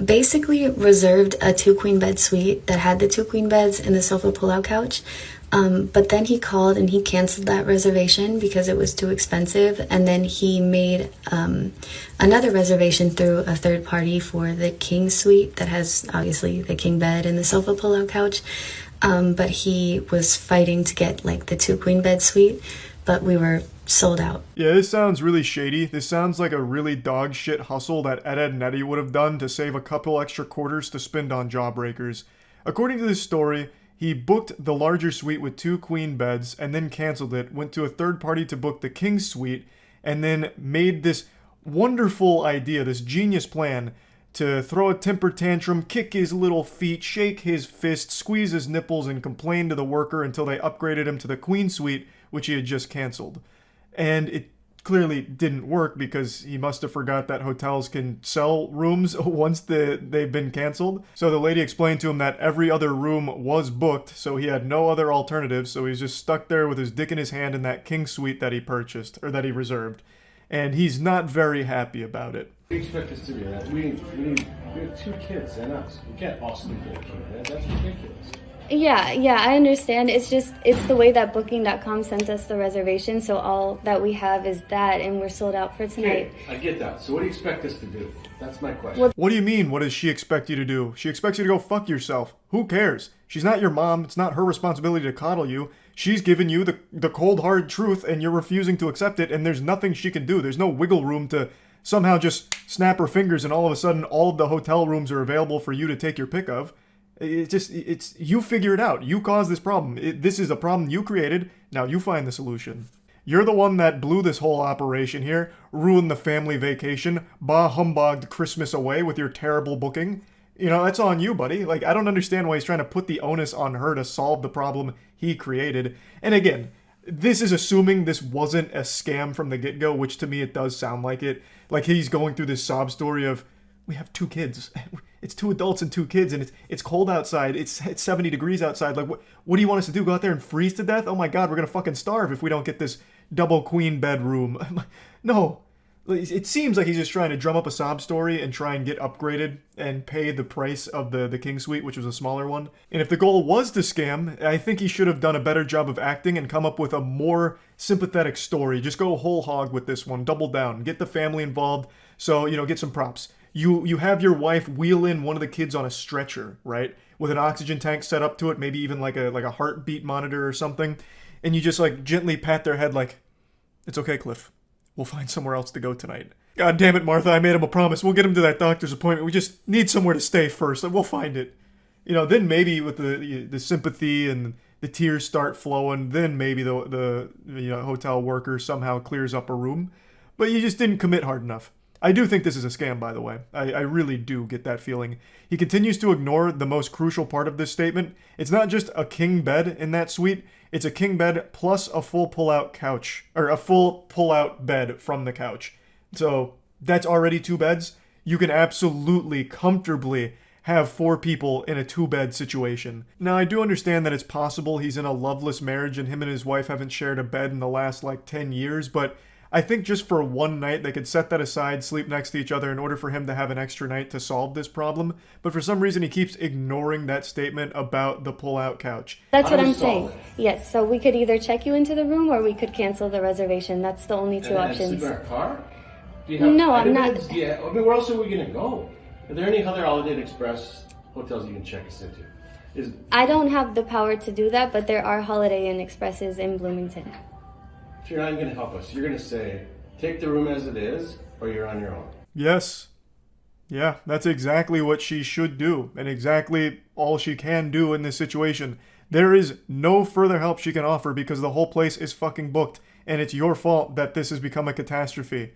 S11: basically reserved a 2 queen bed suite that had the 2 queen beds and the sofa pull-out couch. But then he called and he canceled that reservation because it was too expensive. And then he made another reservation through a third party for the king suite that has obviously the king bed and the sofa pull-out couch. But he was fighting to get like the 2 queen bed suite, but we were sold out.
S1: Yeah, this sounds really shady. This sounds like a really dog shit hustle that Ed and Nettie would have done to save a couple extra quarters to spend on jawbreakers. According to this story, He booked the larger suite with 2 queen beds and then canceled it, went to a third party to book the king suite, and then made this wonderful idea, this genius plan to throw a temper tantrum, kick his little feet, shake his fist, squeeze his nipples, and complain to the worker until they upgraded him to the queen suite, which he had just canceled. And it clearly didn't work because he must have forgot that hotels can sell rooms once they've been canceled. So the lady explained to him that every other room was booked, so he had no other alternatives, so he's just stuck there with his dick in his hand in that king suite that he purchased, or that he reserved. And he's not very happy about it.
S10: We expect us to be that. We have 2 kids and us. We can't all sleep in a king bed. That's ridiculous.
S11: Yeah, I understand. It's the way that Booking.com sent us the reservation, so all that we have is that, and we're sold out for tonight.
S10: Okay, I get that. So what do you expect us to do? That's my question.
S1: What do you mean, what does she expect you to do? She expects you to go fuck yourself. Who cares? She's not your mom. It's not her responsibility to coddle you. She's given you the cold, hard truth, and you're refusing to accept it, and there's nothing she can do. There's no wiggle room to somehow just snap her fingers and all of a sudden all of the hotel rooms are available for you to take your pick of. It's you figure it out. You caused this problem. This is a problem you created. Now you find the solution. You're the one that blew this whole operation here, ruined the family vacation, bah humbugged Christmas away with your terrible booking. You know, that's on you, buddy. Like, I don't understand why he's trying to put the onus on her to solve the problem he created. And again, this is assuming this wasn't a scam from the get-go, which to me it does sound like it. Like he's going through this sob story of, we have 2 kids. It's 2 adults and 2 kids, and it's cold outside. It's 70 degrees outside. Like, what do you want us to do? Go out there and freeze to death? Oh my God, we're gonna fucking starve if we don't get this double queen bedroom. No. It seems like he's just trying to drum up a sob story and try and get upgraded and pay the price of the king suite, which was a smaller one. And if the goal was to scam, I think he should have done a better job of acting and come up with a more sympathetic story. Just go whole hog with this one. Double down. Get the family involved. So, get some props. You have your wife wheel in one of the kids on a stretcher, right? With an oxygen tank set up to it, maybe even like a heartbeat monitor or something. And you just like gently pat their head like, it's okay, Cliff. We'll find somewhere else to go tonight. God damn it, Martha, I made him a promise. We'll get him to that doctor's appointment. We just need somewhere to stay first. We'll find it. Then maybe with the sympathy and the tears start flowing, then maybe the hotel worker somehow clears up a room. But you just didn't commit hard enough. I do think this is a scam, by the way. I really do get that feeling. He continues to ignore the most crucial part of this statement. It's not just a king bed in that suite. It's a king bed plus a full pull-out couch, or a full pull-out bed from the couch. So that's already 2 beds. You can absolutely, comfortably have 4 people in a 2-bed situation. Now, I do understand that it's possible he's in a loveless marriage and him and his wife haven't shared a bed in the last, 10 years, but I think just for one night, they could set that aside, sleep next to each other in order for him to have an extra night to solve this problem. But for some reason, he keeps ignoring that statement about the pull-out couch.
S11: That's what I'm saying. Yes, so we could either check you into the room or we could cancel the reservation. That's the only 2 options.
S10: Sleep in our car?
S11: No, I'm not.
S10: Where else are we going to go? Are there any other Holiday Inn Express hotels you can check us into?
S11: I don't have the power to do that, but there are Holiday Inn Expresses in Bloomington.
S10: So you're not going to help us. You're going to say, take the room as it is, or you're on your own.
S1: Yes. Yeah, that's exactly what she should do, and exactly all she can do in this situation. There is no further help she can offer because the whole place is fucking booked, and it's your fault that this has become a catastrophe.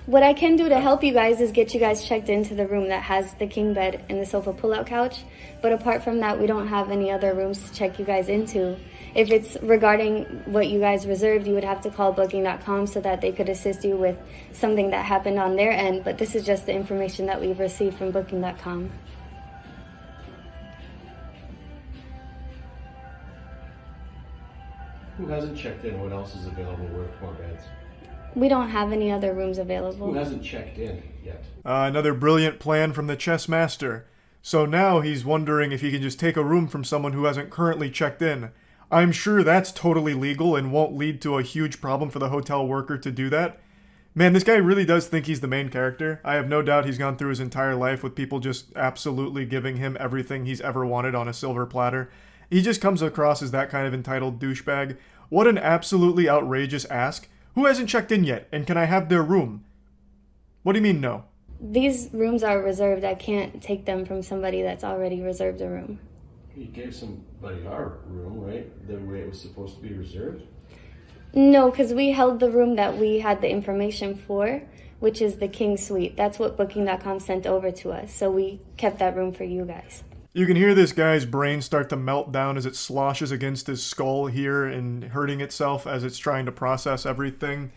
S11: What I can do to help you guys is get you guys checked into the room that has the king bed and the sofa pull-out couch. But apart from that, we don't have any other rooms to check you guys into. If it's regarding what you guys reserved, you would have to call Booking.com so that they could assist you with something that happened on their end. But this is just the information that we've received from Booking.com.
S10: Who hasn't checked in? What else is available? Where are 4 beds?
S11: We don't have any other rooms available.
S10: Who hasn't checked in yet?
S1: Another brilliant plan from the chess master. So now he's wondering if he can just take a room from someone who hasn't currently checked in. I'm sure that's totally legal and won't lead to a huge problem for the hotel worker to do that. Man, this guy really does think he's the main character. I have no doubt he's gone through his entire life with people just absolutely giving him everything he's ever wanted on a silver platter. He just comes across as that kind of entitled douchebag. What an absolutely outrageous ask. Who hasn't checked in yet, and can I have their room? What do you mean no?
S11: These rooms are reserved. I can't take them from somebody that's already reserved a room.
S10: You gave somebody our room, right? The way it was supposed to be reserved?
S11: No, because we held the room that we had the information for, which is the King Suite. That's what Booking.com sent over to us. So we kept that room for you guys.
S1: You can hear this guy's brain start to melt down as it sloshes against his skull here and hurting itself as it's trying to process everything.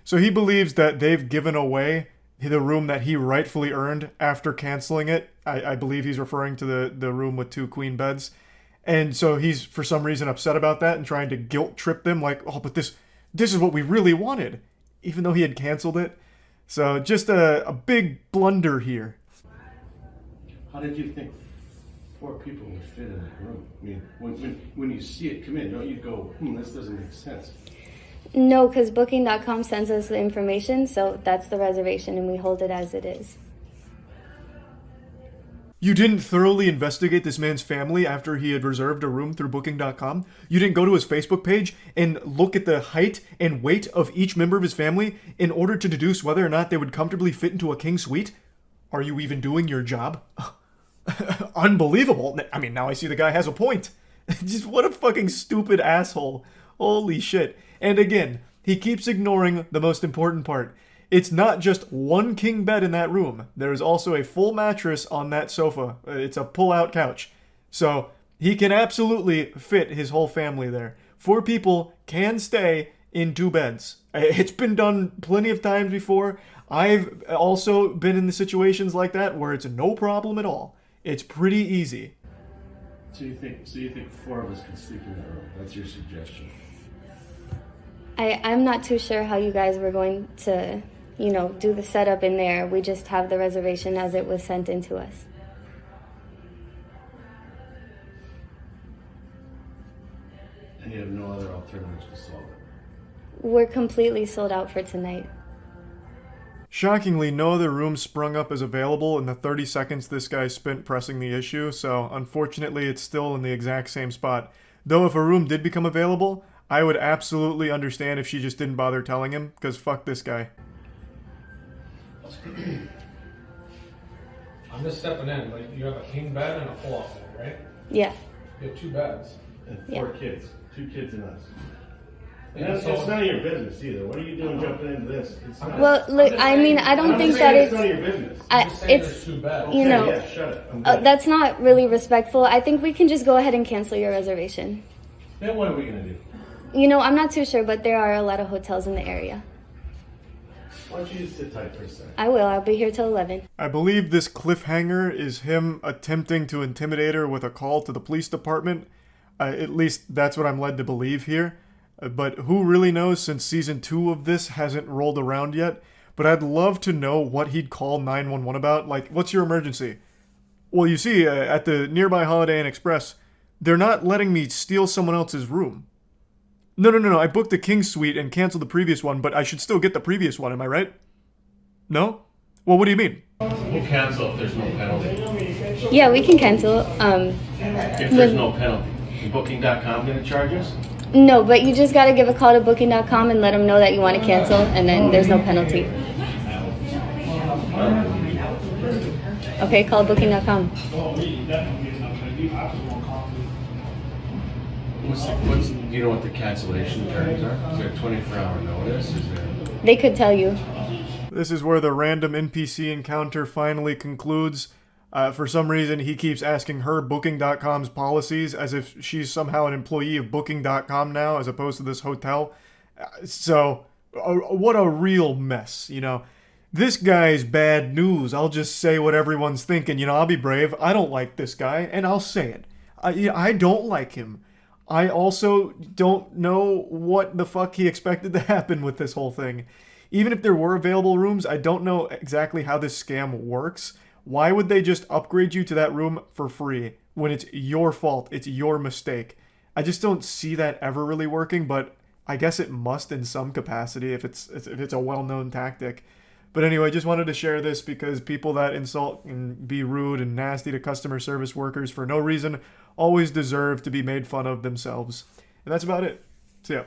S1: So he believes that they've given away the room that he rightfully earned after canceling it. I believe he's referring to the room with 2 queen beds. And so he's, for some reason, upset about that and trying to guilt trip them like, oh, but this is what we really wanted, even though he had canceled it. So just a big blunder here.
S10: How did you think 4 people would fit in that room? I mean, when you see it come in, don't you go, this doesn't make sense?
S11: No, because Booking.com sends us the information, so that's the reservation, and we hold it as it is.
S1: You didn't thoroughly investigate this man's family after he had reserved a room through Booking.com? You didn't go to his Facebook page and look at the height and weight of each member of his family in order to deduce whether or not they would comfortably fit into a king suite? Are you even doing your job? Unbelievable. I mean, now I see the guy has a point. Just what a fucking stupid asshole. Holy shit. And again, he keeps ignoring the most important part. It's not just 1 king bed in that room. There's also a full mattress on that sofa. It's a pull-out couch. So he can absolutely fit his whole family there. 4 people can stay in 2 beds. It's been done plenty of times before. I've also been in the situations like that where it's no problem at all. It's pretty easy.
S10: So you think 4 of us can sleep in that room? That's your suggestion?
S11: I'm not too sure how you guys were going to, do the setup in there. We just have the reservation as it was sent in to us.
S10: And you have no other alternatives to solve it?
S11: We're completely sold out for tonight.
S1: Shockingly, no other room sprung up as available in the 30 seconds this guy spent pressing the issue, so unfortunately it's still in the exact same spot. Though if a room did become available, I would absolutely understand if she just didn't bother telling him, because fuck this guy.
S12: I'm just stepping in, but you have a king bed and a pull-out bed, right?
S11: Yeah.
S12: You have 2 beds.
S10: And 4 kids. 2 kids and us. And
S12: Yeah,
S10: it's none of your business either. What are you doing jumping into this? It's not,
S11: Well, look, I mean, I don't think that
S10: it's none of your business.
S12: I'm just saying
S11: it's,
S12: there's 2 beds.
S10: Okay,
S11: you know,
S10: yeah, shut it. I'm good.
S11: that's not really respectful. I think we can just go ahead and cancel your reservation.
S10: Then what are we going to do?
S11: I'm not too sure, but there are a lot of hotels in the area.
S10: Why don't you just sit tight for a second?
S11: I will. I'll be here till 11.
S1: I believe this cliffhanger is him attempting to intimidate her with a call to the police department. At least that's what I'm led to believe here. But who really knows, since season 2 of this hasn't rolled around yet. But I'd love to know what he'd call 911 about. Like, what's your emergency? Well, you see, at the nearby Holiday Inn Express, they're not letting me steal someone else's room. No. I booked the King Suite and canceled the previous one, but I should still get the previous one, am I right? No? Well, what do you mean?
S10: We'll cancel if there's no penalty.
S11: Yeah, we can cancel.
S10: If there's no penalty. Booking.com going to charge us?
S11: No, but you just got to give a call to Booking.com and let them know that you want to cancel, and then there's no penalty. Okay, call Booking.com.
S10: Do you know what the cancellation terms are? Is there a 24-hour notice? Is there...
S11: They could tell you.
S1: This is where the random NPC encounter finally concludes. For some reason, he keeps asking her Booking.com's policies as if she's somehow an employee of Booking.com now, as opposed to this hotel. So, what a real mess, This guy's bad news. I'll just say what everyone's thinking. I'll be brave. I don't like this guy, and I'll say it. I don't like him. I also don't know what the fuck he expected to happen with this whole thing. Even if there were available rooms, I don't know exactly how this scam works. Why would they just upgrade you to that room for free when it's your fault? It's your mistake. I just don't see that ever really working, but I guess it must in some capacity if it's a well-known tactic. But anyway, just wanted to share this because people that insult and be rude and nasty to customer service workers for no reason always deserve to be made fun of themselves. And that's about it. See ya.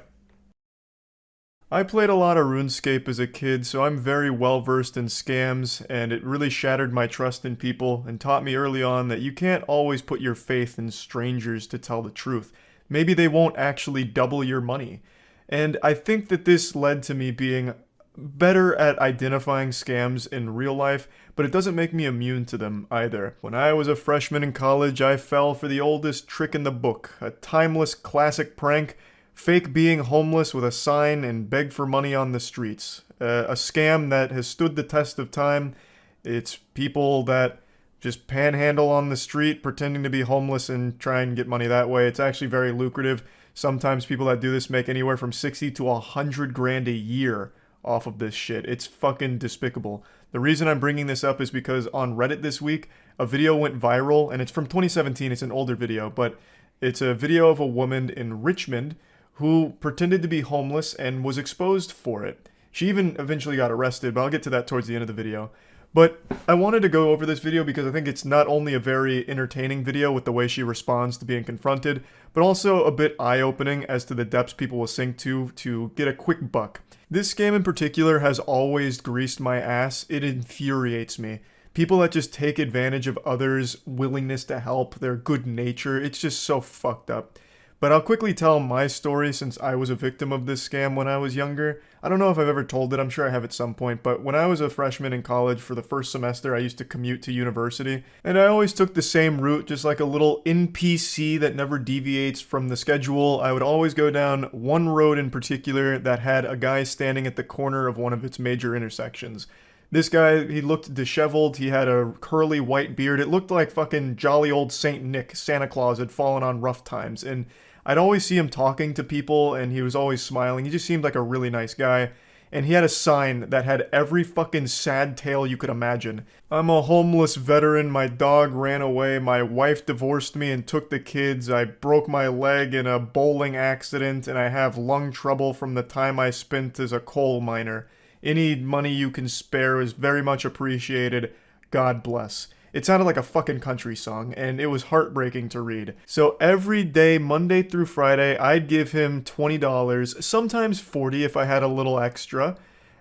S1: I played a lot of RuneScape as a kid, so I'm very well versed in scams, and it really shattered my trust in people and taught me early on that you can't always put your faith in strangers to tell the truth. Maybe they won't actually double your money. And I think that this led to me being better at identifying scams in real life, but it doesn't make me immune to them either. When I was a freshman in college, I fell for the oldest trick in the book, a timeless classic prank, fake being homeless with a sign and beg for money on the streets. A scam that has stood the test of time. It's people that just panhandle on the street pretending to be homeless and try and get money that way. It's actually very lucrative. Sometimes people that do this make anywhere from 60 to 100 grand a year off of this shit. It's fucking despicable. The reason I'm bringing this up is because on Reddit this week, a video went viral, and it's from 2017, it's an older video, but it's a video of a woman in Richmond who pretended to be homeless and was exposed for it. She even eventually got arrested, but I'll get to that towards the end of the video. But I wanted to go over this video because I think it's not only a very entertaining video with the way she responds to being confronted, but also a bit eye-opening as to the depths people will sink to get a quick buck. This scam in particular has always greased my ass. It infuriates me. People that just take advantage of others' willingness to help, their good nature, it's just so fucked up. But I'll quickly tell my story since I was a victim of this scam when I was younger. I don't know if I've ever told it, I'm sure I have at some point, but when I was a freshman in college for the first semester, I used to commute to university, and I always took the same route, just like a little NPC that never deviates from the schedule. I would always go down one road in particular that had a guy standing at the corner of one of its major intersections. This guy, he looked disheveled, he had a curly white beard, it looked like fucking jolly old Saint Nick, Santa Claus had fallen on rough times, and I'd always see him talking to people, and he was always smiling. He just seemed like a really nice guy. And he had a sign that had every fucking sad tale you could imagine. I'm a homeless veteran, my dog ran away, my wife divorced me and took the kids, I broke my leg in a bowling accident, and I have lung trouble from the time I spent as a coal miner. Any money you can spare is very much appreciated. God bless. It sounded like a fucking country song, and it was heartbreaking to read. So every day, Monday through Friday, I'd give him $20, sometimes $40 if I had a little extra,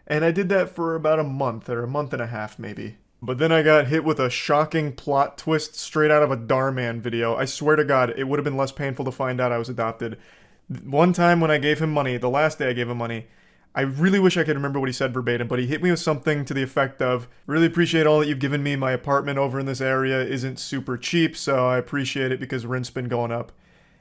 S1: and I did that for about a month, or a month and a half maybe. But then I got hit with a shocking plot twist straight out of a Darman video. I swear to God, it would have been less painful to find out I was adopted. One time when I gave him money, the last day I gave him money, I really wish I could remember what he said verbatim, but he hit me with something to the effect of, really appreciate all that you've given me. My apartment over in this area isn't super cheap, so I appreciate it because rent's been going up.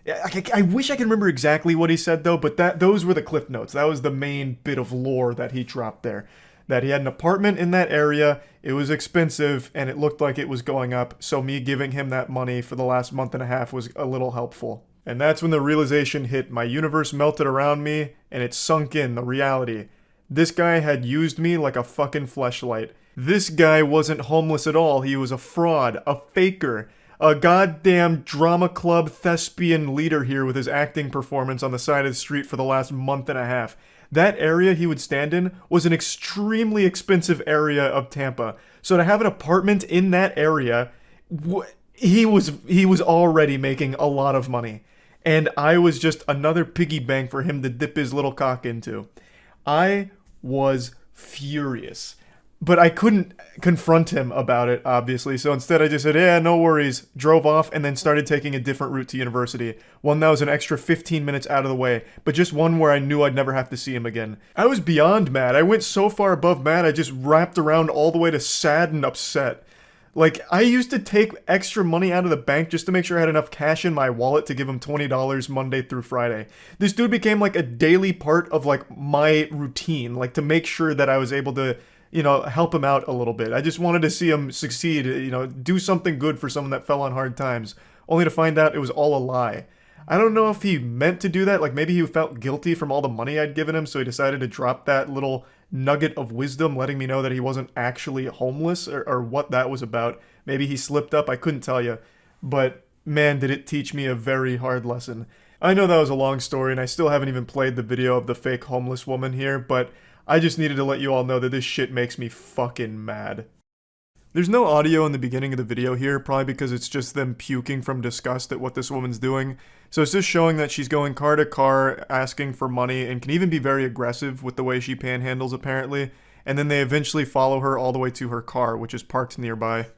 S1: I wish I could remember exactly what he said though, but those were the cliff notes. That was the main bit of lore that he dropped there. That he had an apartment in that area, it was expensive, and it looked like it was going up, so me giving him that money for the last month and a half was a little helpful. And that's when the realization hit. My universe melted around me, and it sunk in, the reality. This guy had used me like a fucking fleshlight. This guy wasn't homeless at all. He was a fraud, a faker, a goddamn drama club thespian leader here with his acting performance on the side of the street for the last month and a half. That area he would stand in was an extremely expensive area of Tampa. So to have an apartment in that area, he was already making a lot of money. And I was just another piggy bank for him to dip his little cock into. I was furious. But I couldn't confront him about it, obviously, so instead I just said, yeah, no worries, drove off, and then started taking a different route to university. One that was an extra 15 minutes out of the way, but just one where I knew I'd never have to see him again. I was beyond mad. I went so far above mad, I just wrapped around all the way to sad and upset. Like, I used to take extra money out of the bank just to make sure I had enough cash in my wallet to give him $20 Monday through Friday. This dude became like a daily part of like my routine, like to make sure that I was able to, help him out a little bit. I just wanted to see him succeed, do something good for someone that fell on hard times, only to find out it was all a lie. I don't know if he meant to do that, like maybe he felt guilty from all the money I'd given him, so he decided to drop that little nugget of wisdom, letting me know that he wasn't actually homeless, or what that was about. Maybe he slipped up, I couldn't tell you. But man, did it teach me a very hard lesson. I know that was a long story, and I still haven't even played the video of the fake homeless woman here, but I just needed to let you all know that this shit makes me fucking mad. There's no audio in the beginning of the video here, probably because it's just them puking from disgust at what this woman's doing. So it's just showing that she's going car to car, asking for money, and can even be very aggressive with the way she panhandles, apparently. And then they eventually follow her all the way to her car, which is parked nearby.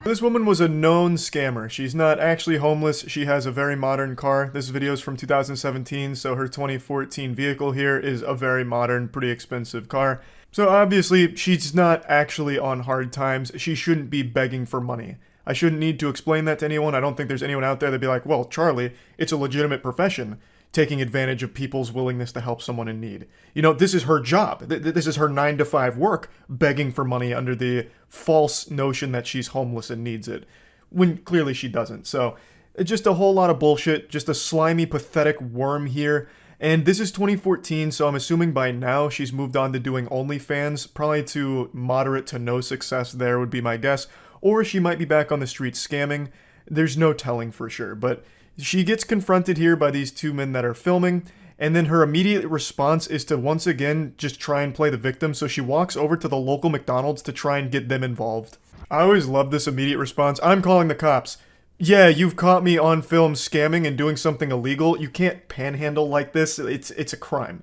S1: This woman was a known scammer. She's not actually homeless. She has a very modern car. This video is from 2017, so her 2014 vehicle here is a very modern, pretty expensive car. So obviously, she's not actually on hard times. She shouldn't be begging for money. I shouldn't need to explain that to anyone. I don't think there's anyone out there that'd be like, well, Charlie, it's a legitimate profession, taking advantage of people's willingness to help someone in need. You know, this is her job. This is her 9-to-5 work, begging for money under the false notion that she's homeless and needs it, when clearly she doesn't. So, just a whole lot of bullshit, just a slimy, pathetic worm here. And this is 2014, so I'm assuming by now she's moved on to doing OnlyFans, probably to moderate to no success there would be my guess, or she might be back on the streets scamming. There's no telling for sure, but she gets confronted here by these two men that are filming, and then her immediate response is to once again just try and play the victim, so she walks over to the local McDonald's to try and get them involved. I always love this immediate response. I'm calling the cops. Yeah, you've caught me on film scamming and doing something illegal. You can't panhandle like this. It's a crime.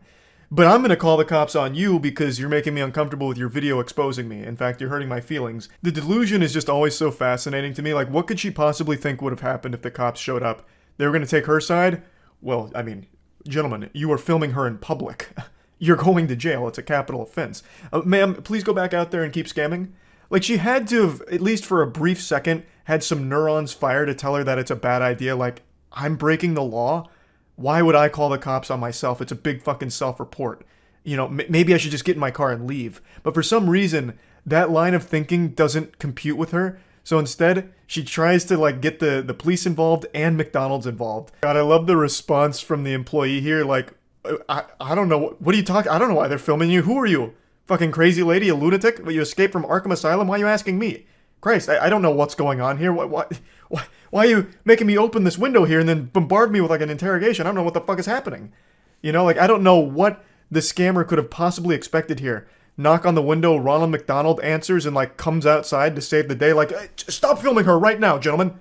S1: But I'm gonna call the cops on you because you're making me uncomfortable with your video exposing me. In fact, you're hurting my feelings. The delusion is just always so fascinating to me. Like, what could she possibly think would have happened if the cops showed up? They were gonna take her side? Well, I mean, gentlemen, you are filming her in public. You're going to jail. It's a capital offense. Ma'am, please go back out there and keep scamming. Like, she had to have, at least for a brief second, had some neurons fire to tell her that it's a bad idea. Like, I'm breaking the law? Why would I call the cops on myself? It's a big fucking self-report. You know, maybe I should just get in my car and leave. But for some reason, that line of thinking doesn't compute with her. So instead, she tries to, like, get the police involved and McDonald's involved. God, I love the response from the employee here. Like, I don't know. What are you talking? I don't know why they're filming you. Who are you? Fucking crazy lady, a lunatic? You escaped from Arkham Asylum? Why are you asking me? Christ, I don't know what's going on here. Why are you making me open this window here and then bombard me with like an interrogation? I don't know what the fuck is happening. You know, like, I don't know what the scammer could have possibly expected here. Knock on the window, Ronald McDonald answers and like comes outside to save the day. Like, hey, stop filming her right now, gentlemen.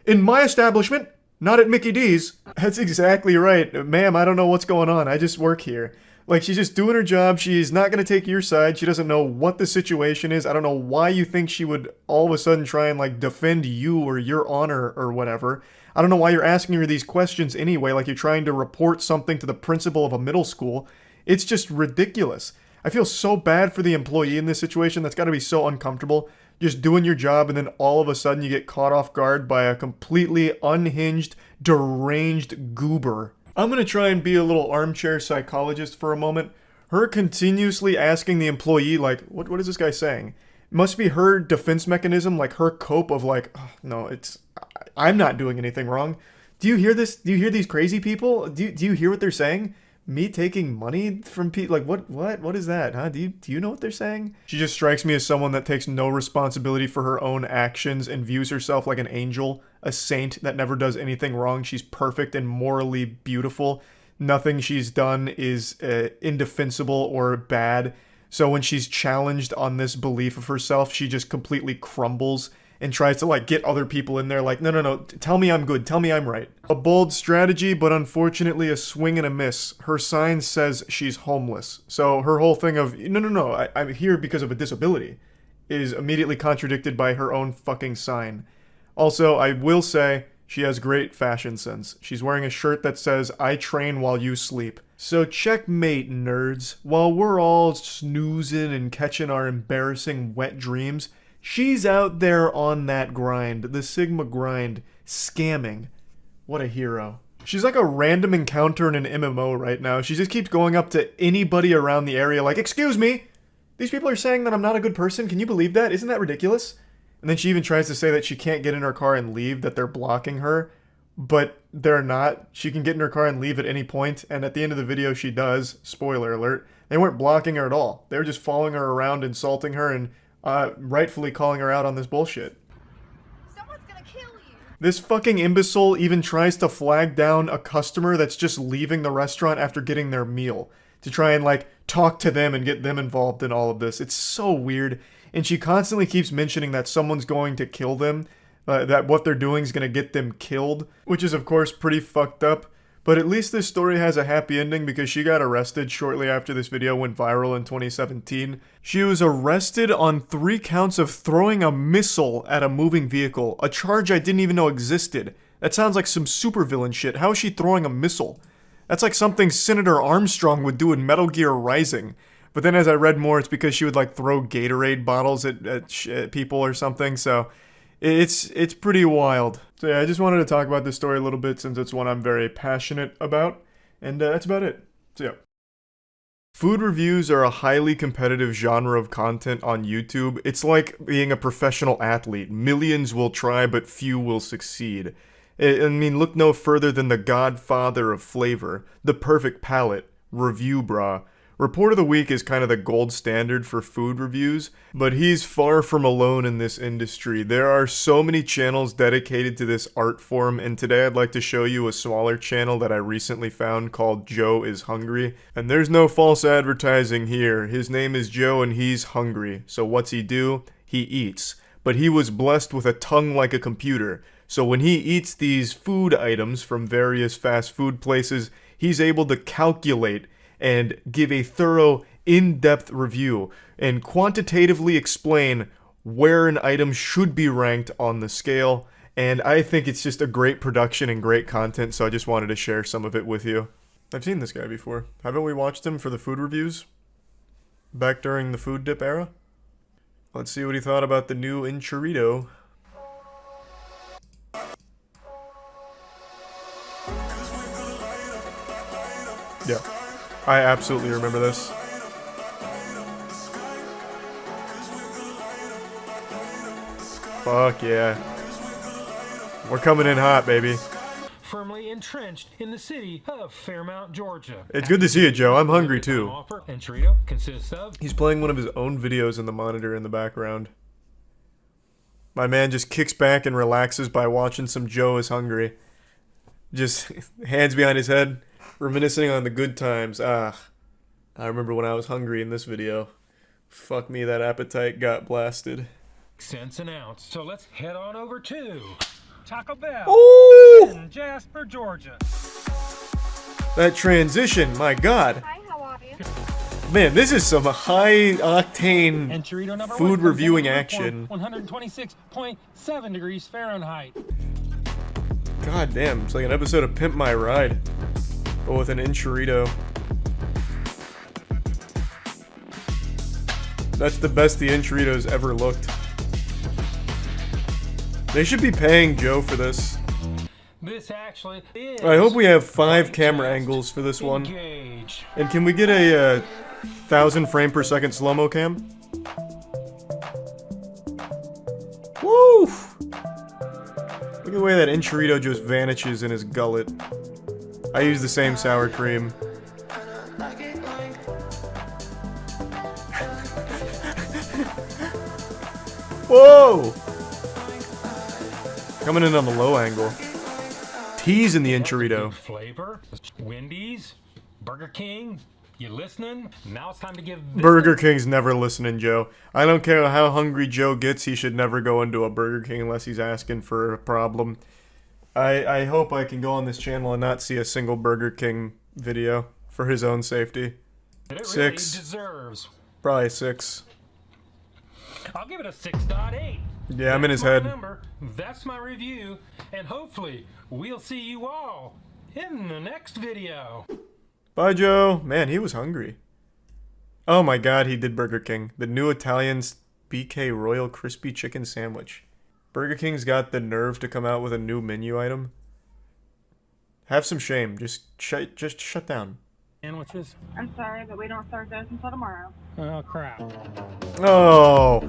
S1: In my establishment, not at Mickey D's. That's exactly right. Ma'am, I don't know what's going on. I just work here. Like, she's just doing her job. She's not going to take your side. She doesn't know what the situation is. I don't know why you think she would all of a sudden try and, like, defend you or your honor or whatever. I don't know why you're asking her these questions anyway, like you're trying to report something to the principal of a middle school. It's just ridiculous. I feel so bad for the employee in this situation. That's got to be so uncomfortable. Just doing your job and then all of a sudden you get caught off guard by a completely unhinged, deranged goober. I'm going to try and be a little armchair psychologist for a moment. Her continuously asking the employee, like, what is this guy saying? It must be her defense mechanism, like her cope of like, oh, no, I'm not doing anything wrong. Do you hear this? Do you hear these crazy people? Do you hear what they're saying? Me taking money from people? Like, what is that, huh? Do you know what they're saying? She just strikes me as someone that takes no responsibility for her own actions and views herself like an angel, a saint that never does anything wrong. She's perfect and morally beautiful. Nothing she's done is indefensible or bad. So when she's challenged on this belief of herself, she just completely crumbles and tries to like get other people in there like, no, tell me I'm good, tell me I'm right. A bold strategy, but unfortunately a swing and a miss. Her sign says she's homeless. So her whole thing of, no, I'm here because of a disability is immediately contradicted by her own fucking sign. Also, I will say, she has great fashion sense. She's wearing a shirt that says, I train while you sleep. So checkmate, nerds. While we're all snoozing and catching our embarrassing wet dreams, she's out there on that grind, the Sigma grind, scamming. What a hero. She's like a random encounter in an MMO right now. She just keeps going up to anybody around the area like, excuse me, these people are saying that I'm not a good person. Can you believe that? Isn't that ridiculous? And then she even tries to say that she can't get in her car and leave, that they're blocking her. But they're not. She can get in her car and leave at any point, and at the end of the video she does. Spoiler alert. They weren't blocking her at all. They were just following her around, insulting her, and rightfully calling her out on this bullshit.
S13: Someone's gonna kill you.
S1: This fucking imbecile even tries to flag down a customer that's just leaving the restaurant after getting their meal, to try and like talk to them and get them involved in all of this. It's so weird. And she constantly keeps mentioning that someone's going to kill them, that what they're doing is going to get them killed, which is of course pretty fucked up. But at least this story has a happy ending because she got arrested shortly after this video went viral in 2017. She was arrested on 3 counts of throwing a missile at a moving vehicle, a charge I didn't even know existed. That sounds like some supervillain shit. How is she throwing a missile? That's like something Senator Armstrong would do in Metal Gear Rising. But then as I read more, it's because she would like throw Gatorade bottles at people or something, so it's pretty wild. So yeah, I just wanted to talk about this story a little bit since it's one I'm very passionate about, and that's about it. So yeah. Food reviews are a highly competitive genre of content on YouTube. It's like being a professional athlete. Millions will try, but few will succeed. I mean, look no further than the godfather of flavor, the perfect palate, Review Brah. Report of the Week is kind of the gold standard for food reviews, but he's far from alone in this industry. There are so many channels dedicated to this art form, and today I'd like to show you a smaller channel that I recently found called Joe is Hungry. And there's no false advertising here. His name is Joe and he's hungry. So what's he do? He eats. But he was blessed with a tongue like a computer. So when he eats these food items from various fast food places, he's able to calculate and give a thorough, in-depth review and quantitatively explain where an item should be ranked on the scale. And I think it's just a great production and great content, so I just wanted to share some of it with you. I've seen this guy before. Haven't we watched him for the food reviews? Back during the food dip era? Let's see what he thought about the new Enchilito. Yeah. I absolutely remember this. Fuck yeah. We're coming in hot, baby.
S12: Firmly entrenched in the city of Fairmount, Georgia.
S1: It's good to see you, Joe. I'm hungry too.
S12: Enchilito consists of...
S1: He's playing one of his own videos in the monitor in the background. My man just kicks back and relaxes by watching some Joe is Hungry. Just hands behind his head, reminiscing on the good times. I remember when I was hungry in this video. Fuck me, that appetite got blasted.
S12: Cents an ounce. So let's head on over to Taco Bell in Jasper, Georgia.
S1: That transition, my god.
S13: Hi, how are you?
S1: Man, this is some high-octane
S12: Enchilito number
S1: food
S12: one,
S1: reviewing action.
S12: 126.7 degrees Fahrenheit.
S1: God damn, it's like an episode of Pimp My Ride, but with an Enchilito. That's the best the Enchilito's ever looked. They should be paying Joe for this.
S12: This actually is...
S1: I hope we have 5 camera angles for this one. And can we get a 1,000 frame per second slow-mo cam? Woo! Look at the way that Enchilito just vanishes in his gullet. I use the same sour cream. Whoa! Coming in on the low angle. Tease in the Enchilito.
S12: Flavor, Wendy's, Burger King, you listening? Now it's time to give
S1: Burger King's never listening, Joe. I don't care how hungry Joe gets, he should never go into a Burger King unless he's asking for a problem. I hope I can go on this channel and not see a single Burger King video for his own safety.
S12: It
S1: 6.
S12: really deserves.
S1: Probably 6.
S12: I'll give it a 6.8.
S1: Yeah, I'm in his head.
S12: Number, that's my review, and hopefully we'll see you all in the next video.
S1: Bye, Joe. Man, he was hungry. Oh my god, he did Burger King. The new Italian's BK Royal Crispy Chicken Sandwich. Burger King's got the nerve to come out with a new menu item. Have some shame. Just shut down.
S12: Sandwiches?
S13: I'm sorry, but we don't start those until tomorrow.
S12: Oh, crap.
S1: Oh.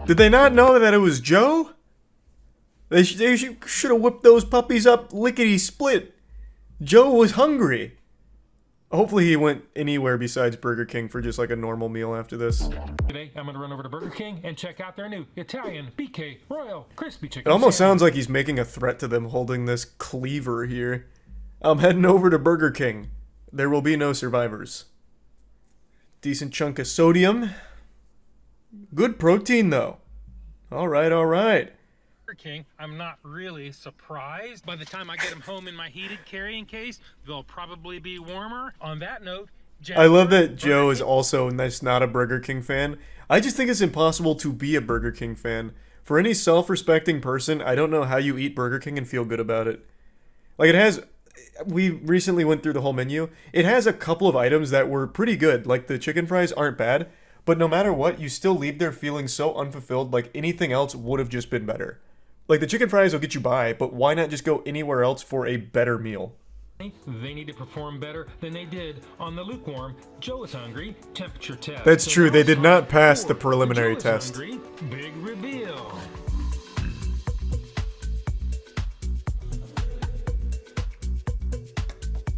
S1: Did they not know that it was Joe? They should have whipped those puppies up lickety-split. Joe was hungry. Hopefully he went anywhere besides Burger King for just like a normal meal after this.
S12: Today, I'm going to run over to Burger King and check out their new Italian BK Royal Crispy Chicken.
S1: It almost sounds like he's making a threat to them holding this cleaver here. I'm heading over to Burger King. There will be no survivors. Decent chunk of sodium. Good protein, though. All right, all right.
S12: King, I'm not really surprised. By the time I get them home in my heated carrying case, they'll probably be warmer. On that note,
S1: I love that Joe is also not a Burger King fan. I just think it's impossible to be a Burger King fan. For any self-respecting person, I don't know how you eat Burger King and feel good about it. Like, it has... We recently went through the whole menu. It has a couple of items that were pretty good. Like, the chicken fries aren't bad. But no matter what, you still leave there feeling so unfulfilled, like anything else would have just been better. Like, the chicken fries will get you by, but why not just go anywhere else for a better meal?
S12: They need to perform better than they did on the lukewarm Joe is hungry temperature test.
S1: That's true, they did not pass the preliminary test.
S12: Hungry, big reveal.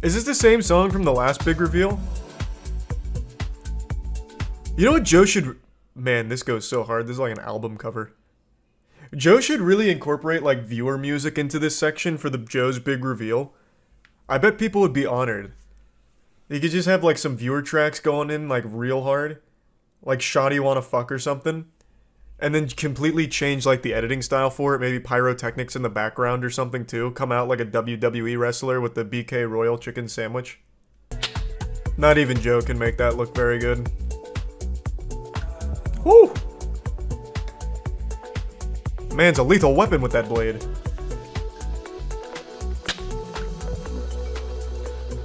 S1: Is this the same song from the last big reveal? You know what Joe should... Man, this goes so hard. This is like an album cover. Joe should really incorporate, like, viewer music into this section for the Joe's big reveal. I bet people would be honored. You could just have, like, some viewer tracks going in, like, real hard. Like, Shoddy Wanna Fuck or something. And then completely change, like, the editing style for it. Maybe pyrotechnics in the background or something, too. Come out like a WWE wrestler with the BK Royal Chicken Sandwich. Not even Joe can make that look very good. Woo! Man's a lethal weapon with that blade.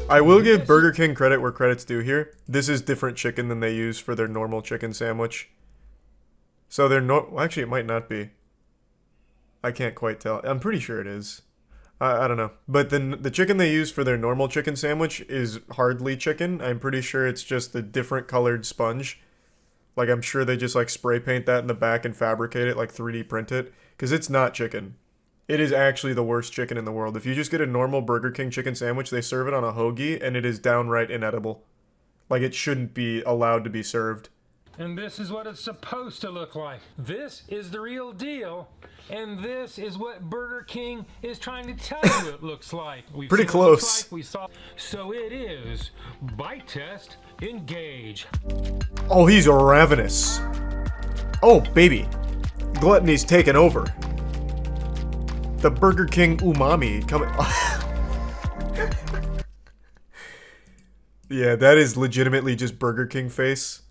S1: I will give Burger King credit where credit's due here. This is different chicken than they use for their normal chicken sandwich. So they're well, actually, it might not be. I can't quite tell. I'm pretty sure it is. I don't know. But then the chicken they use for their normal chicken sandwich is hardly chicken. I'm pretty sure it's just a different colored sponge. Like, I'm sure they just, like, spray paint that in the back and fabricate it, like 3D print it. Because it's not chicken. It is actually the worst chicken in the world. If you just get a normal Burger King chicken sandwich, they serve it on a hoagie, and it is downright inedible. Like, it shouldn't be allowed to be served.
S12: And this is what it's supposed to look like. This is the real deal. And this is what Burger King is trying to tell you it looks like.
S1: Pretty close.
S12: Like we saw. So it is. Bite test. Engage.
S1: Oh, he's ravenous. Oh, baby. Gluttony's taken over. The Burger King umami coming... Yeah, that is legitimately just Burger King face.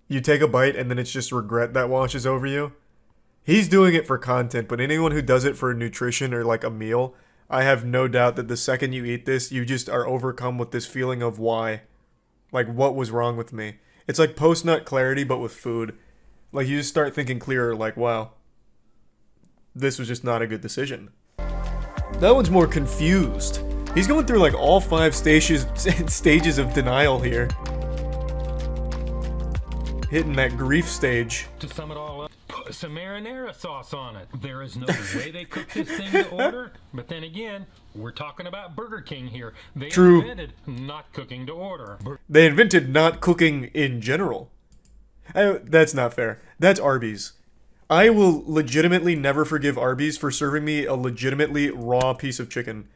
S1: You take a bite and then it's just regret that washes over you. He's doing it for content, but anyone who does it for nutrition or like a meal, I have no doubt that the second you eat this, you just are overcome with this feeling of why. Like, what was wrong with me? It's like post-nut clarity, but with food. Like, you just start thinking clearer, like, wow, this was just not a good decision. That one's more confused. He's going through, like, all 5 stages of denial here. Hitting that grief stage.
S12: To sum it all up, put some marinara sauce on it. There is no way they cook this thing to order, but then again, we're talking about Burger King here. They invented not cooking to order.
S1: They invented not cooking in general. That's not fair. That's Arby's. I will legitimately never forgive Arby's for serving me a legitimately raw piece of chicken.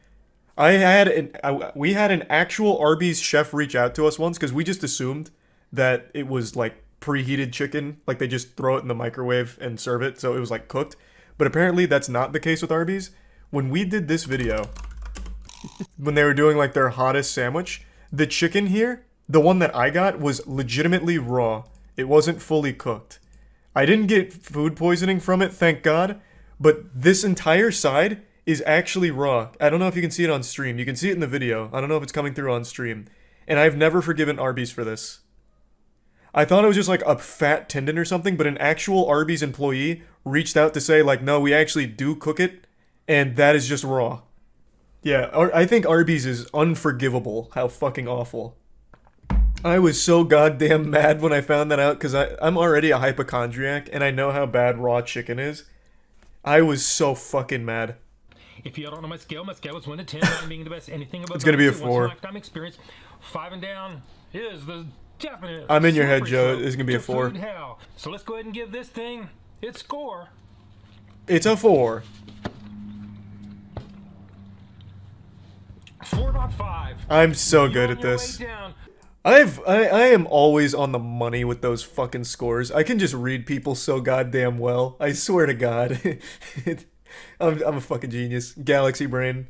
S1: We had an actual Arby's chef reach out to us once because we just assumed that it was like preheated chicken, like they just throw it in the microwave and serve it, so it was like cooked. But apparently that's not the case with Arby's. When we did this video, when they were doing like their hottest sandwich, the chicken here, the one that I got, was legitimately raw. It wasn't fully cooked. I didn't get food poisoning from it, thank God, but this entire side is actually raw. I don't know if you can see it on stream. You can see it in the video. I don't know if it's coming through on stream. And I've never forgiven Arby's for this. I thought it was just like a fat tendon or something, but an actual Arby's employee reached out to say like, no, we actually do cook it, and that is just raw. Yeah, I think Arby's is unforgivable. How fucking awful. I was so goddamn mad when I found that out because I'm already a hypochondriac and I know how bad raw chicken is. I was so fucking mad.
S12: If you don't know my scale is 1 to 10, 9 being the best. Anything above
S1: it's gonna be a
S12: 4.
S1: Once in a
S12: lifetime experience. 5 and down is the definite.
S1: I'm in your head, Joe. It's gonna be a 4.
S12: So let's go ahead and give this thing its score.
S1: It's a 4.
S12: 4.5.
S1: I'm so good at this. I am always on the money with those fucking scores. I can just read people so goddamn well. I swear to God. I'm a fucking genius. Galaxy brain.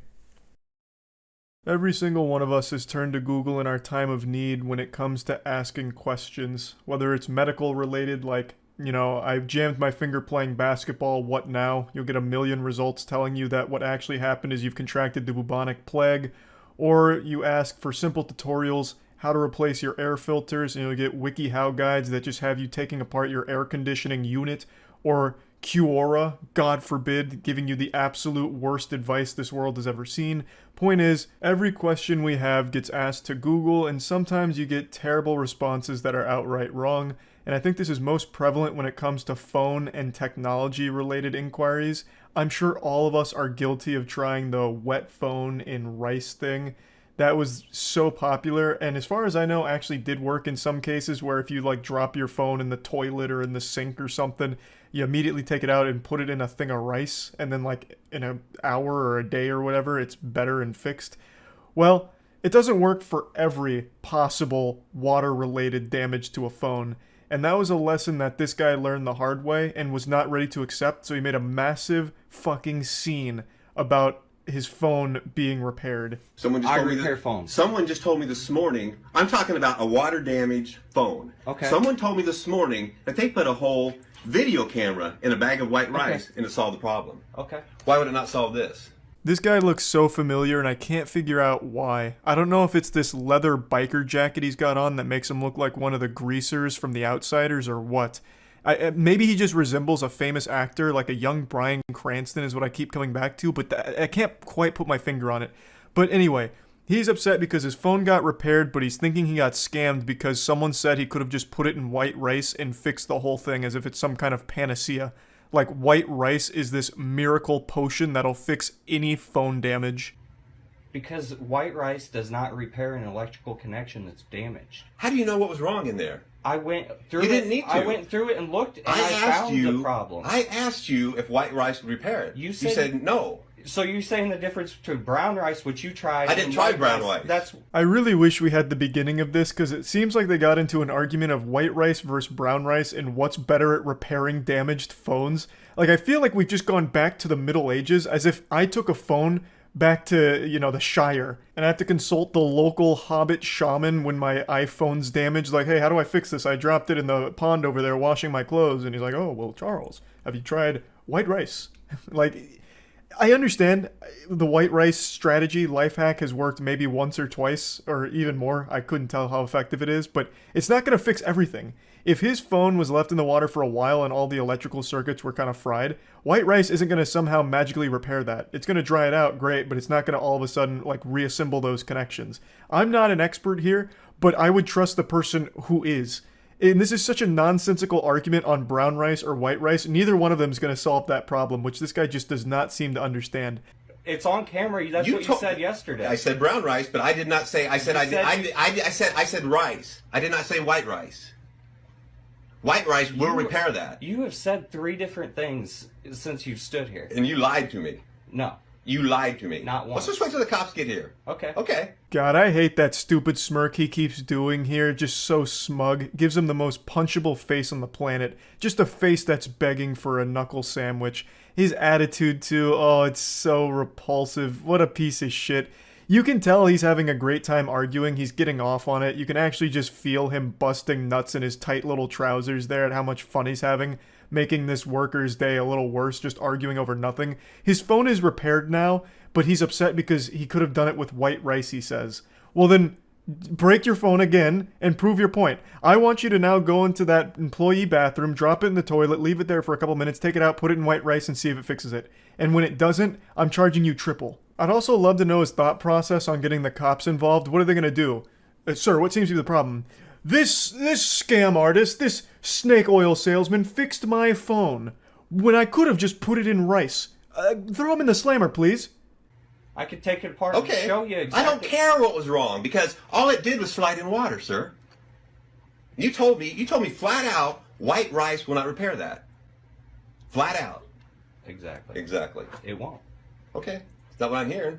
S1: Every single one of us has turned to Google in our time of need when it comes to asking questions. Whether it's medical related, like, you know, I jammed my finger playing basketball, what now? You'll get a million results telling you that what actually happened is you've contracted the bubonic plague. Or you ask for simple tutorials, how to replace your air filters, and you'll get WikiHow guides that just have you taking apart your air conditioning unit. Or Quora, God forbid, giving you the absolute worst advice this world has ever seen. Point is, every question we have gets asked to Google, and sometimes you get terrible responses that are outright wrong. And I think this is most prevalent when it comes to phone and technology-related inquiries. I'm sure all of us are guilty of trying the wet phone in rice thing. That was so popular, and as far as I know, actually did work in some cases where if you like drop your phone in the toilet or in the sink or something, you immediately take it out and put it in a thing of rice, and then like in an hour or a day or whatever, it's better and fixed. Well, it doesn't work for every possible water-related damage to a phone, and that was a lesson that this guy learned the hard way and was not ready to accept, so he made a massive fucking scene about his phone being repaired.
S14: Someone just told me this morning, I'm talking about a water damaged phone.
S7: Okay.
S14: Someone told me this morning that they put a whole video camera in a bag of white rice and it solved the problem.
S7: Okay.
S14: Why would it not solve this?
S1: This guy looks so familiar and I can't figure out why. I don't know if it's this leather biker jacket he's got on that makes him look like one of the greasers from The Outsiders or what. Maybe he just resembles a famous actor, like a young Bryan Cranston is what I keep coming back to, but I can't quite put my finger on it. But anyway, he's upset because his phone got repaired, but he's thinking he got scammed because someone said he could have just put it in white rice and fixed the whole thing as if it's some kind of panacea. Like white rice is this miracle potion that'll fix any phone damage.
S7: Because white rice does not repair an electrical connection that's damaged.
S14: How do you know what was wrong in there?
S7: I went through
S14: You didn't need to.
S7: I went through it and looked, and I found the problem.
S14: I asked you if white rice would repair it.
S7: You
S14: said no.
S7: So you're saying the difference between brown rice, which you tried,
S14: I didn't
S7: and
S14: try
S7: white
S14: brown rice.
S7: That's
S1: I really wish we had the beginning of this because it seems like they got into an argument of white rice versus brown rice and what's better at repairing damaged phones. Like, I feel like we've just gone back to the Middle Ages as if I took a phone back to, you know, the Shire, and I have to consult the local hobbit shaman when my iPhone's damaged. Like, hey, how do I fix this? I dropped it in the pond over there washing my clothes. And he's like, oh, well, Charles, have you tried white rice? Like, I understand the white rice strategy. Life hack has worked maybe once or twice, or even more. I couldn't tell how effective it is, but it's not going to fix everything. If his phone was left in the water for a while and all the electrical circuits were kind of fried, white rice isn't going to somehow magically repair that. It's going to dry it out, great, but it's not going to all of a sudden like reassemble those connections. I'm not an expert here, but I would trust the person who is. And this is such a nonsensical argument on brown rice or white rice. Neither one of them is going to solve that problem, which this guy just does not seem to understand.
S7: It's on camera. That's what you said yesterday.
S14: I said brown rice, but I did not say. I said I said rice. I did not say white rice. White rice will repair that.
S7: You have said 3 different things since you've stood here.
S14: And you lied to me.
S7: No.
S14: You lied to me.
S7: Not once.
S14: Let's just wait till the cops get here.
S7: Okay.
S14: Okay.
S1: God, I hate that stupid smirk he keeps doing here. Just so smug. Gives him the most punchable face on the planet. Just a face that's begging for a knuckle sandwich. His attitude too, oh, it's so repulsive. What a piece of shit. You can tell he's having a great time arguing. He's getting off on it. You can actually just feel him busting nuts in his tight little trousers there at how much fun he's having, making this worker's day a little worse, just arguing over nothing. His phone is repaired now, but he's upset because he could have done it with white rice, he says. Well then, break your phone again and prove your point. I want you to now go into that employee bathroom, drop it in the toilet, leave it there for a couple minutes, take it out, put it in white rice, and see if it fixes it. And when it doesn't, I'm charging you triple. I'd also love to know his thought process on getting the cops involved. What are they going to do? Sir, what seems to be the problem? This scam artist, this snake oil salesman fixed my phone when I could have just put it in rice. Throw him in the slammer, please.
S7: I could take it apart and show you exactly.
S14: I don't care what was wrong because all it did was slide in water, sir. You told me flat out white rice will not repair that. Flat out.
S7: Exactly.
S14: Exactly.
S7: It won't.
S14: Okay. Is that what I'm hearing?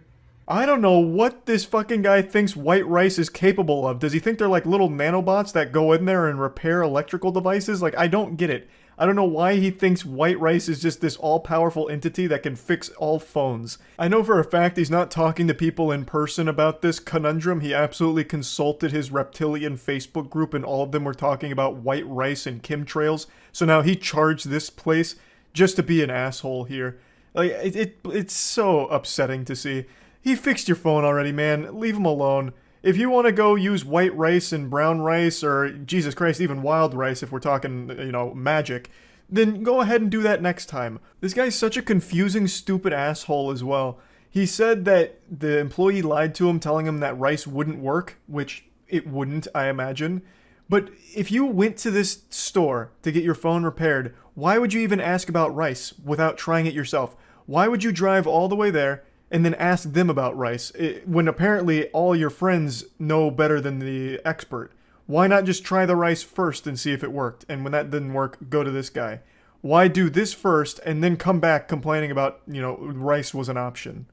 S1: I don't know what this fucking guy thinks white rice is capable of. Does he think they're like little nanobots that go in there and repair electrical devices? Like, I don't get it. I don't know why he thinks white rice is just this all-powerful entity that can fix all phones. I know for a fact he's not talking to people in person about this conundrum. He absolutely consulted his reptilian Facebook group and all of them were talking about white rice and chemtrails. So now he charged this place just to be an asshole here. Like, it's so upsetting to see. He fixed your phone already, man. Leave him alone. If you want to go use white rice and brown rice, or, Jesus Christ, even wild rice if we're talking, you know, magic, then go ahead and do that next time. This guy's such a confusing, stupid asshole as well. He said that the employee lied to him, telling him that rice wouldn't work, which it wouldn't, I imagine. But if you went to this store to get your phone repaired, why would you even ask about rice without trying it yourself? Why would you drive all the way there and then ask them about rice, when apparently all your friends know better than the expert? Why not just try the rice first and see if it worked? And when that didn't work, go to this guy. Why do this first and then come back complaining about, you know, rice was an option?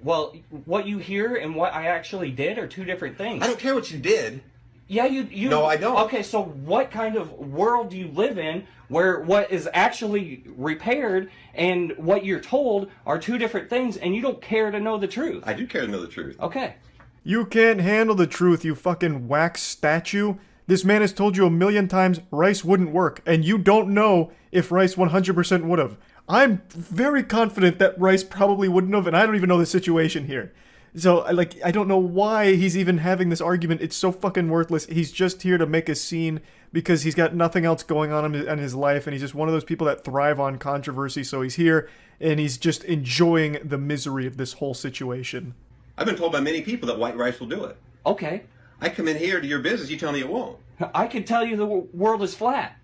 S15: Well, what you hear and what I actually did are two different things.
S14: I don't care what you did.
S15: Yeah, you.
S14: No, I don't.
S15: Okay, so what kind of world do you live in where what is actually repaired and what you're told are two different things, and you don't care to know the truth?
S14: I do care to know the truth.
S15: Okay.
S1: You can't handle the truth, you fucking wax statue. This man has told you a million times rice wouldn't work, and you don't know if rice 100% would have. I'm very confident that rice probably wouldn't have, and I don't even know the situation here. So, like, I don't know why he's even having this argument. It's so fucking worthless. He's just here to make a scene because he's got nothing else going on in his life, and he's just one of those people that thrive on controversy, so he's here, and he's just enjoying the misery of this whole situation.
S14: I've been told by many people that white rice will do it.
S15: Okay.
S14: I come in here to your business, you tell me it won't.
S15: I can tell you the world is flat.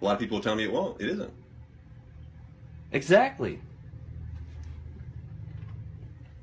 S14: A lot of people will tell me it won't. It isn't.
S15: Exactly.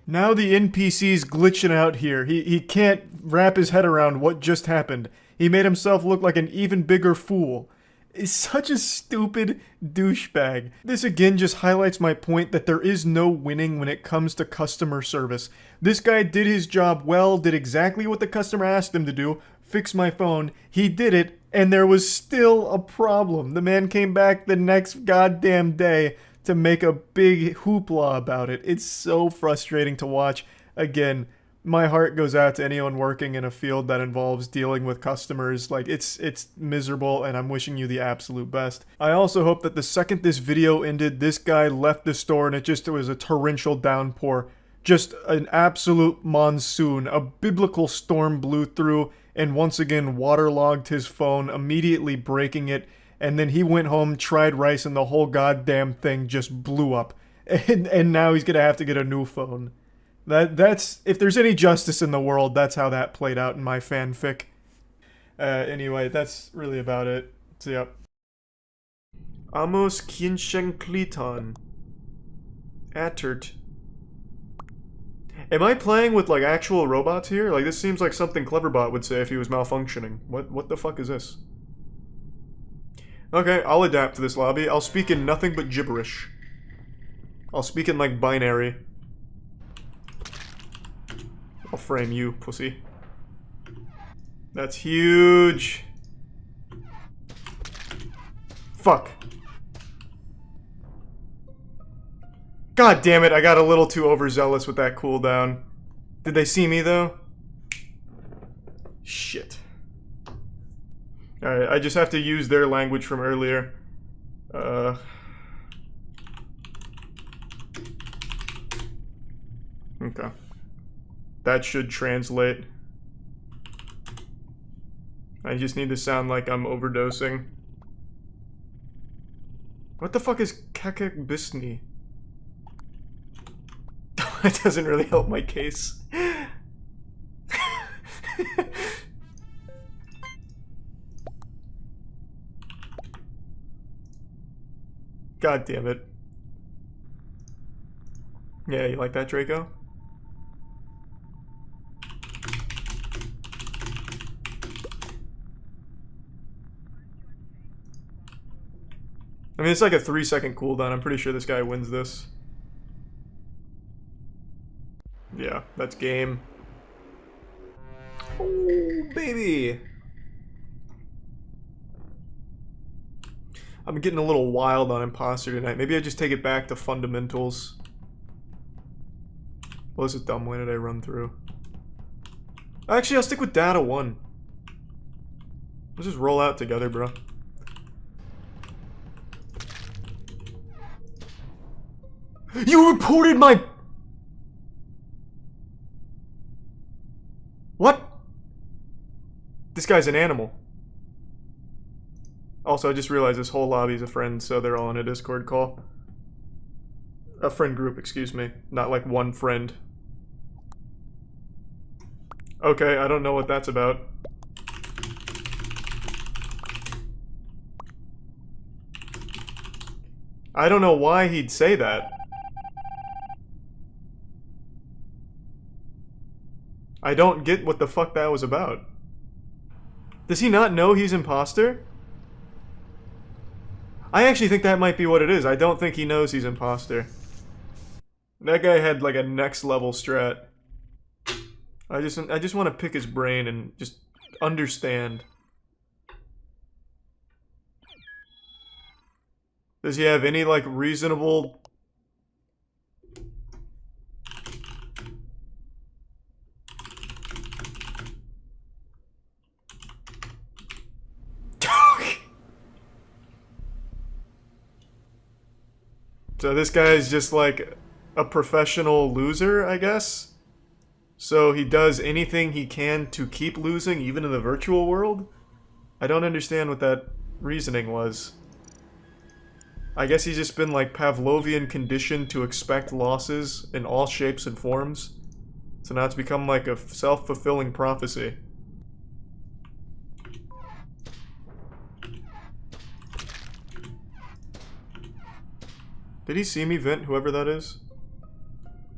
S1: Now the NPC's glitching out here. He can't wrap his head around what just happened. He made himself look like an even bigger fool. He's such a stupid douchebag. This again just highlights my point that there is no winning when it comes to customer service. This guy did his job well, did exactly what the customer asked him to do, fix my phone. He did it, and there was still a problem. The man came back the next goddamn day to make a big hoopla about it. It's so frustrating to watch. Again, my heart goes out to anyone working in a field that involves dealing with customers. Like, it's miserable, and I'm wishing you the absolute best. I also hope that the second this video ended, this guy left the store and it was a torrential downpour. Just an absolute monsoon. A biblical storm blew through and once again waterlogged his phone, immediately breaking it. And then he went home, tried rice, and the whole goddamn thing just blew up. And now he's gonna have to get a new phone. That's if there's any justice in the world, that's how that played out in my fanfic. Anyway, that's really about it. So yep. Amos Kinshenkliton. Attert. Am I playing with like actual robots here? Like this seems like something Cleverbot would say if he was malfunctioning. What the fuck is this? Okay, I'll adapt to this lobby. I'll speak in nothing but gibberish. I'll speak in like binary. I'll frame you, pussy. That's huge. Fuck. God damn it, I got a little too overzealous with that cooldown. Did they see me though? Shit. Alright, I just have to use their language from earlier. Okay. That should translate. I just need to sound like I'm overdosing. What the fuck is Kakakbisni? That doesn't really help my case. God damn it. Yeah, you like that, Draco? I mean, it's like a 3-second cooldown. I'm pretty sure this guy wins this. That's game. Oh, baby. I'm getting a little wild on imposter tonight. Maybe I just take it back to fundamentals. What was it dumb? Why did I run through? Actually, I'll stick with data 1. Let's just roll out together, bro. You reported my... What? This guy's an animal. Also, I just realized this whole lobby is a friend, so they're all in a Discord call. A friend group, excuse me. Not like one friend. Okay, I don't know what that's about. I don't know why he'd say that. I don't get what the fuck that was about. Does he not know he's imposter? I actually think that might be what it is. I don't think he knows he's imposter. That guy had like a next level strat. I just want to pick his brain and just understand. Does he have any like reasonable... So this guy is just like a professional loser, I guess? So he does anything he can to keep losing, even in the virtual world? I don't understand what that reasoning was. I guess he's just been like Pavlovian conditioned to expect losses in all shapes and forms. So now it's become like a self-fulfilling prophecy. Did he see me vent, whoever that is?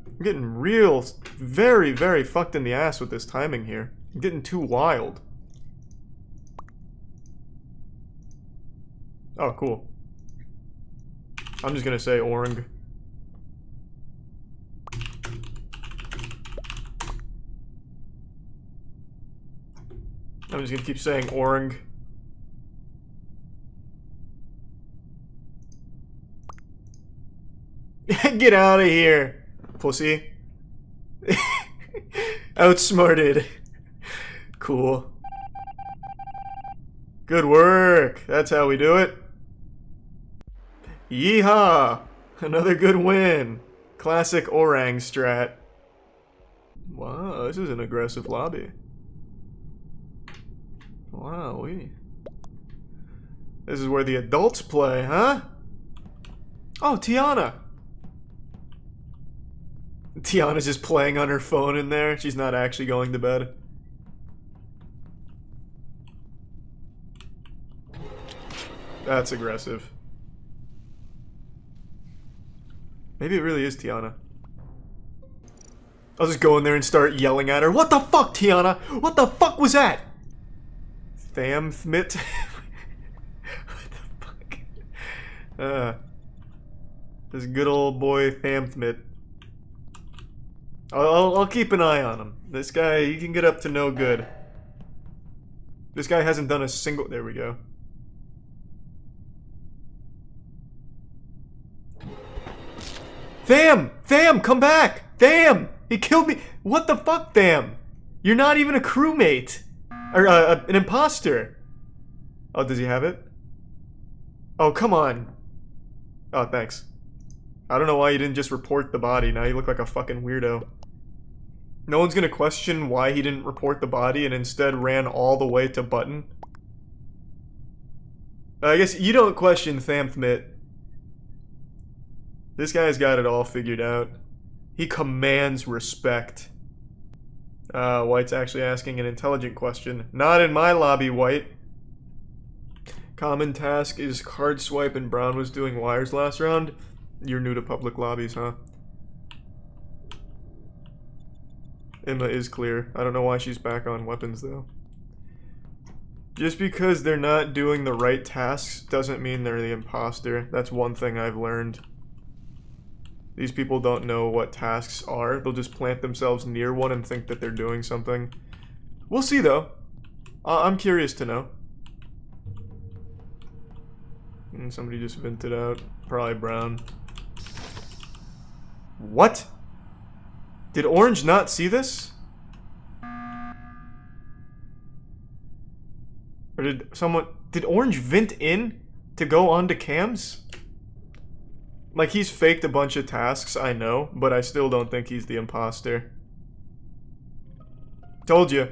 S1: I'm getting real, very, very fucked in the ass with this timing here. I'm getting too wild. Oh, cool. I'm just gonna say Orang. I'm just gonna keep saying Orang. Get out of here, pussy. Outsmarted. Cool. Good work. That's how we do it. Yeehaw! Another good win. Classic Orang strat. Wow, this is an aggressive lobby. Wow-wee. This is where the adults play, huh? Oh, Tiana! Tiana's just playing on her phone in there. She's not actually going to bed. That's aggressive. Maybe it really is Tiana. I'll just go in there and start yelling at her. What the fuck, Tiana? What the fuck was that? Thamthmit? What the fuck? This good old boy Thamthmit. I'll keep an eye on him. This guy, he can get up to no good. This guy hasn't done a single... There we go. Tham! Tham, come back! Tham! He killed me! What the fuck, Tham? You're not even a crewmate! Or, an imposter! Oh, does he have it? Oh, come on. Oh, thanks. I don't know why you didn't just report the body. Now you look like a fucking weirdo. No one's gonna question why he didn't report the body and instead ran all the way to button. I guess you don't question Thamthmit. This guy's got it all figured out. He commands respect. White's actually asking an intelligent question. Not in my lobby, White. Common task is card swipe and Brown was doing wires last round. You're new to public lobbies, huh? Emma is clear. I don't know why she's back on weapons, though. Just because they're not doing the right tasks doesn't mean they're the imposter. That's one thing I've learned. These people don't know what tasks are. They'll just plant themselves near one and think that they're doing something. We'll see, though. I'm curious to know. And somebody just vented out. Probably brown. What? Did Orange not see this? Or did someone... Did Orange vent in to go onto cams? Like, he's faked a bunch of tasks, I know, but I still don't think he's the imposter. Told you.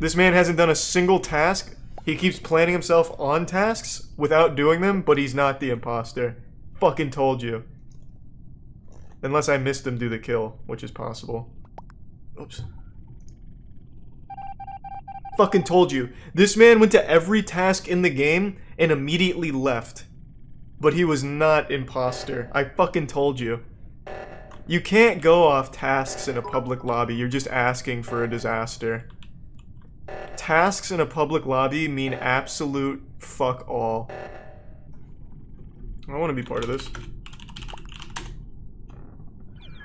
S1: This man hasn't done a single task. He keeps planning himself on tasks without doing them, but he's not the imposter. Fucking told you. Unless I missed him do the kill, which is possible. Oops. Fucking told you. This man went to every task in the game and immediately left. But he was not imposter. I fucking told you. You can't go off tasks in a public lobby. You're just asking for a disaster. Tasks in a public lobby mean absolute fuck all. I want to be part of this.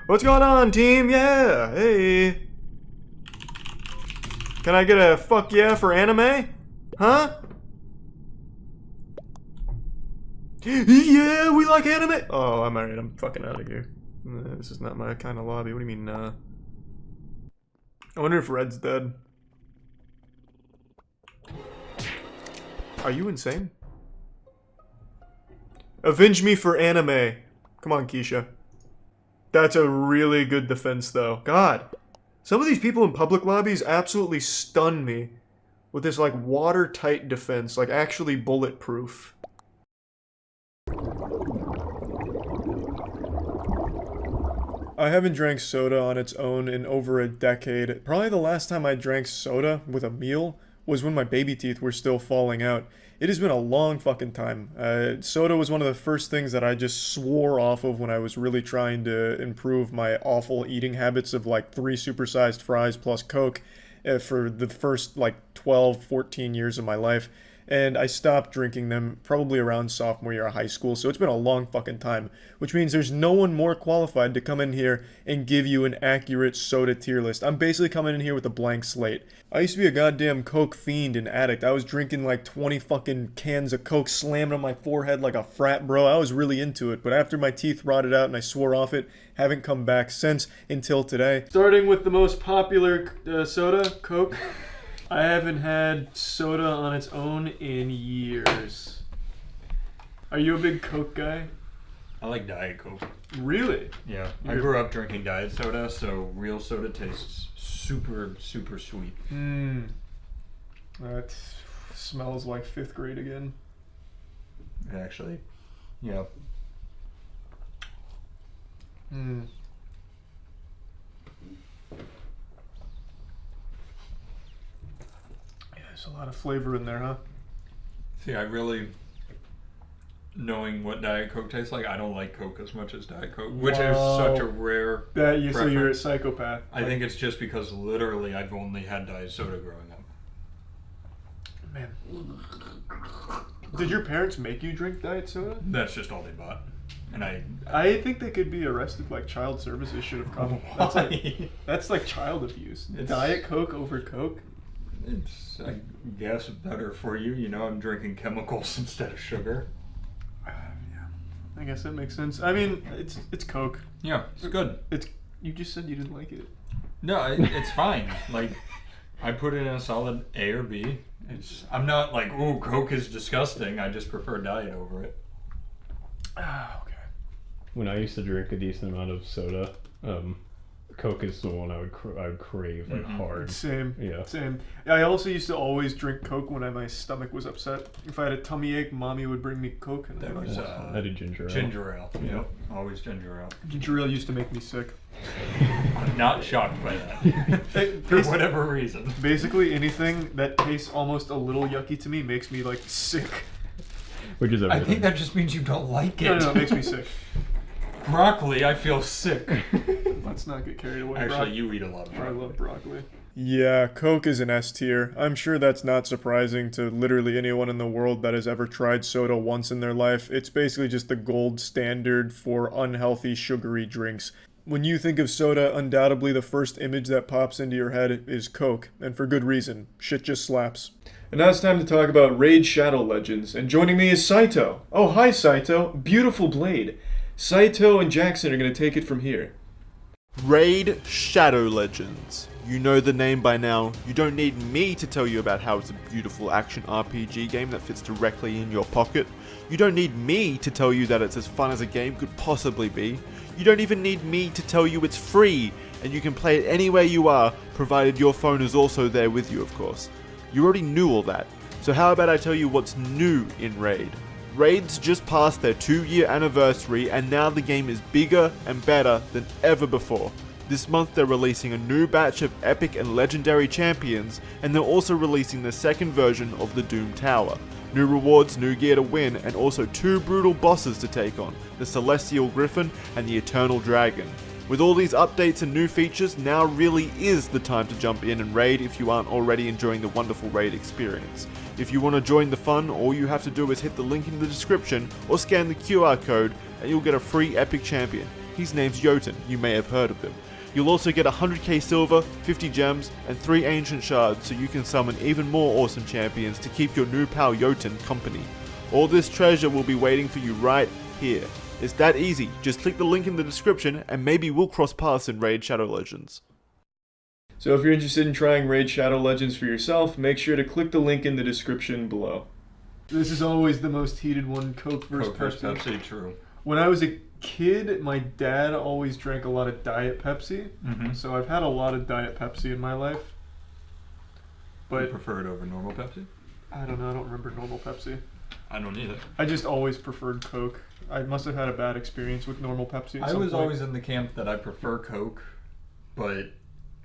S1: What's going on, team? Yeah, hey. Can I get a fuck yeah for anime? Huh? Yeah, we like anime. Oh, I'm alright. I'm fucking out of here. This is not my kind of lobby. What do you mean, nah? I wonder if Red's dead. Are you insane? Avenge me for anime. Come on, Keisha. That's a really good defense, though. God. Some of these people in public lobbies absolutely stun me with this, like, watertight defense. Like, actually bulletproof. I haven't drank soda on its own in over a decade. Probably the last time I drank soda with a meal was when my baby teeth were still falling out. It has been a long fucking time. Soda was one of the first things that I just swore off of when I was really trying to improve my awful eating habits of like 3 supersized fries plus Coke for the first like 12, 14 years of my life. And I stopped drinking them probably around sophomore year of high school, so it's been a long fucking time. Which means there's no one more qualified to come in here and give you an accurate soda tier list. I'm basically coming in here with a blank slate. I used to be a goddamn Coke fiend and addict. I was drinking like 20 fucking cans of Coke, slamming on my forehead like a frat bro. I was really into it, but after my teeth rotted out and I swore off it, haven't come back since until today. Starting with the most popular soda, Coke. I haven't had soda on its own in years. Are you a big Coke guy?
S4: I like Diet Coke.
S1: Really?
S4: Yeah. I grew up drinking diet soda, so real soda tastes super, super sweet.
S1: That smells like 5th grade again.
S4: Actually, yeah.
S1: There's a lot of flavor in there, huh?
S4: See, I really, knowing what Diet Coke tastes like, I don't like Coke as much as Diet Coke, which is such a rare preference.
S1: So you're a psychopath.
S4: I think it's just because literally I've only had diet soda growing up.
S1: Man. Did your parents make you drink diet soda?
S4: That's just all they bought. And
S1: I think they could be arrested, like child services should have come. That's like child abuse. Diet Coke over Coke?
S4: It's, I guess, better for you. You know, I'm drinking chemicals instead of sugar.
S1: Yeah, I guess that makes sense. I mean, it's Coke.
S4: Yeah, it's good.
S1: You just said you didn't like it.
S4: No, it's fine. Like, I put it in a solid A or B. I'm not like, ooh, Coke is disgusting. I just prefer diet over it.
S1: Okay.
S6: When I used to drink a decent amount of soda, Coke is the one I would crave like hard.
S1: Same.
S6: Yeah.
S1: Same. I also used to always drink Coke when my stomach was upset. If I had a tummy ache, Mommy would bring me Coke. And
S4: that was
S6: I had a ginger ale.
S4: Ginger ale. Yep. Always ginger ale.
S1: Ginger ale used to make me sick.
S4: I'm not shocked by that. For whatever reason.
S1: Basically, anything that tastes almost a little yucky to me makes me like sick.
S6: Which is everything.
S4: I think that just means you don't like it.
S1: No, it makes me sick.
S4: Broccoli, I feel sick.
S1: Let's not get carried away.
S4: Actually, you eat a lot of broccoli.
S1: I love broccoli. Yeah, Coke is an S tier. I'm sure that's not surprising to literally anyone in the world that has ever tried soda once in their life. It's basically just the gold standard for unhealthy sugary drinks. When you think of soda, undoubtedly the first image that pops into your head is Coke, and for good reason. Shit just slaps. And now it's time to talk about Raid Shadow Legends, and joining me is Saito. Oh, hi Saito. Beautiful blade. Saito and Jackson are going to take it from here.
S16: Raid Shadow Legends. You know the name by now. You don't need me to tell you about how it's a beautiful action RPG game that fits directly in your pocket. You don't need me to tell you that it's as fun as a game could possibly be. You don't even need me to tell you it's free and you can play it anywhere you are, provided your phone is also there with you, of course. You already knew all that. So how about I tell you what's new in Raid? Raid's just passed their 2-year anniversary and now the game is bigger and better than ever before. This month they're releasing a new batch of epic and legendary champions, and they're also releasing the second version of the Doom Tower. New rewards, new gear to win, and also 2 brutal bosses to take on, the Celestial Griffin and the Eternal Dragon. With all these updates and new features, now really is the time to jump in and raid if you aren't already enjoying the wonderful raid experience. If you want to join the fun, all you have to do is hit the link in the description or scan the QR code and you'll get a free epic champion. His name's Jotun, you may have heard of him. You'll also get 100k silver, 50 gems, and 3 ancient shards so you can summon even more awesome champions to keep your new pal Jotun company. All this treasure will be waiting for you right here. It's that easy, just click the link in the description and maybe we'll cross paths in Raid Shadow Legends.
S1: So if you're interested in trying Raid Shadow Legends for yourself, make sure to click the link in the description below. This is always the most heated one, Coke versus Pepsi.
S4: True.
S1: When I was a kid, my dad always drank a lot of Diet Pepsi, so I've had a lot of Diet Pepsi in my life. But
S4: you prefer it over normal Pepsi?
S1: I don't know, I don't remember normal Pepsi.
S4: I don't either.
S1: I just always preferred Coke. I must have had a bad experience with normal Pepsi at
S4: I
S1: some
S4: was
S1: point.
S4: always in the camp that I prefer Coke, but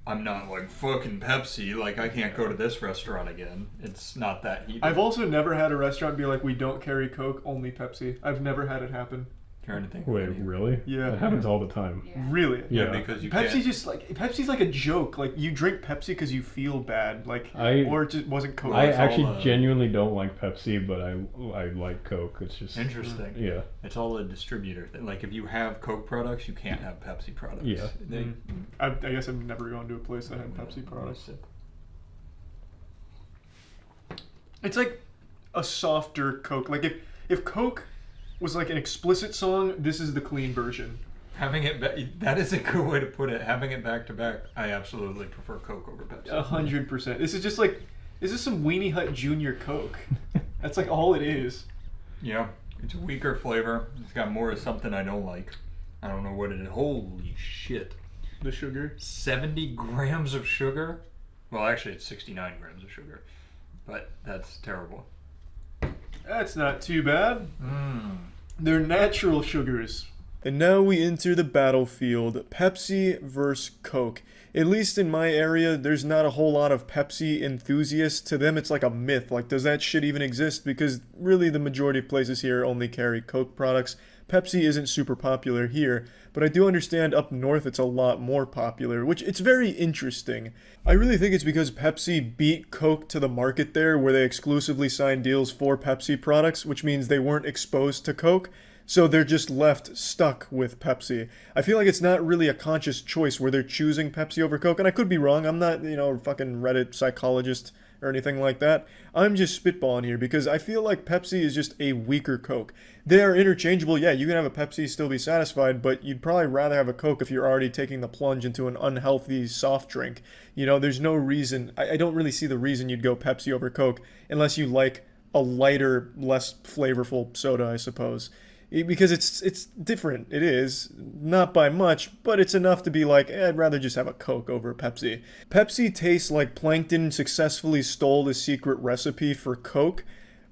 S4: I'm not like fucking Pepsi. Like I can't go to this restaurant again. It's not that heated.
S1: I've also never had a restaurant be like, we don't carry Coke, only Pepsi. I've never had it happen.
S4: Trying to think.
S6: Wait, really?
S1: Yeah.
S6: It happens all the time.
S1: Really?
S4: Yeah, because you
S1: Pepsi
S4: can't.
S1: just like Pepsi's like a joke. Like you drink Pepsi because you feel bad, like or it just wasn't Coke.
S6: I actually genuinely don't like Pepsi, but I like Coke. It's just
S4: Interesting.
S6: Yeah.
S4: It's all a distributor thing. Like if you have Coke products, you can't have Pepsi products.
S6: Yeah.
S1: I guess I've never gone to a place that had Pepsi products. It's like a softer Coke. Like if Coke was like an explicit song, this is the clean version.
S4: Having it, that is a good way to put it. Having it back to back, I absolutely prefer Coke over Pepsi.
S1: 100%. This is just like, is this some Weenie Hut Jr. Coke? That's like all it is.
S4: Yeah, it's a weaker flavor. It's got more of something I don't like. I don't know what it is. Holy shit.
S1: The sugar?
S4: 70 grams of sugar? Well, actually it's 69 grams of sugar. But that's terrible.
S1: That's not too bad. They're natural sugars. And now we enter the battlefield, Pepsi versus Coke. At least in my area, there's not a whole lot of Pepsi enthusiasts. To them, it's like a myth. Like, does that shit even exist? Because really the majority of places here only carry Coke products. Pepsi isn't super popular here, but I do understand up north it's a lot more popular, which it's very interesting. I really think it's because Pepsi beat Coke to the market there, where they exclusively signed deals for Pepsi products, which means they weren't exposed to Coke, so they're just left stuck with Pepsi. I feel like it's not really a conscious choice where they're choosing Pepsi over Coke, and I could be wrong. I'm not, a fucking Reddit psychologist or anything like that. I'm just spitballing here because I feel like Pepsi is just a weaker Coke. They are interchangeable. Yeah, you can have a Pepsi, still be satisfied, but you'd probably rather have a Coke if you're already taking the plunge into an unhealthy soft drink. There's no reason. I don't really see the reason you'd go Pepsi over Coke unless you like a lighter, less flavorful soda, I suppose. Because it's different. It is. Not by much, but it's enough to be like, I'd rather just have a Coke over Pepsi. Pepsi tastes like Plankton successfully stole the secret recipe for Coke,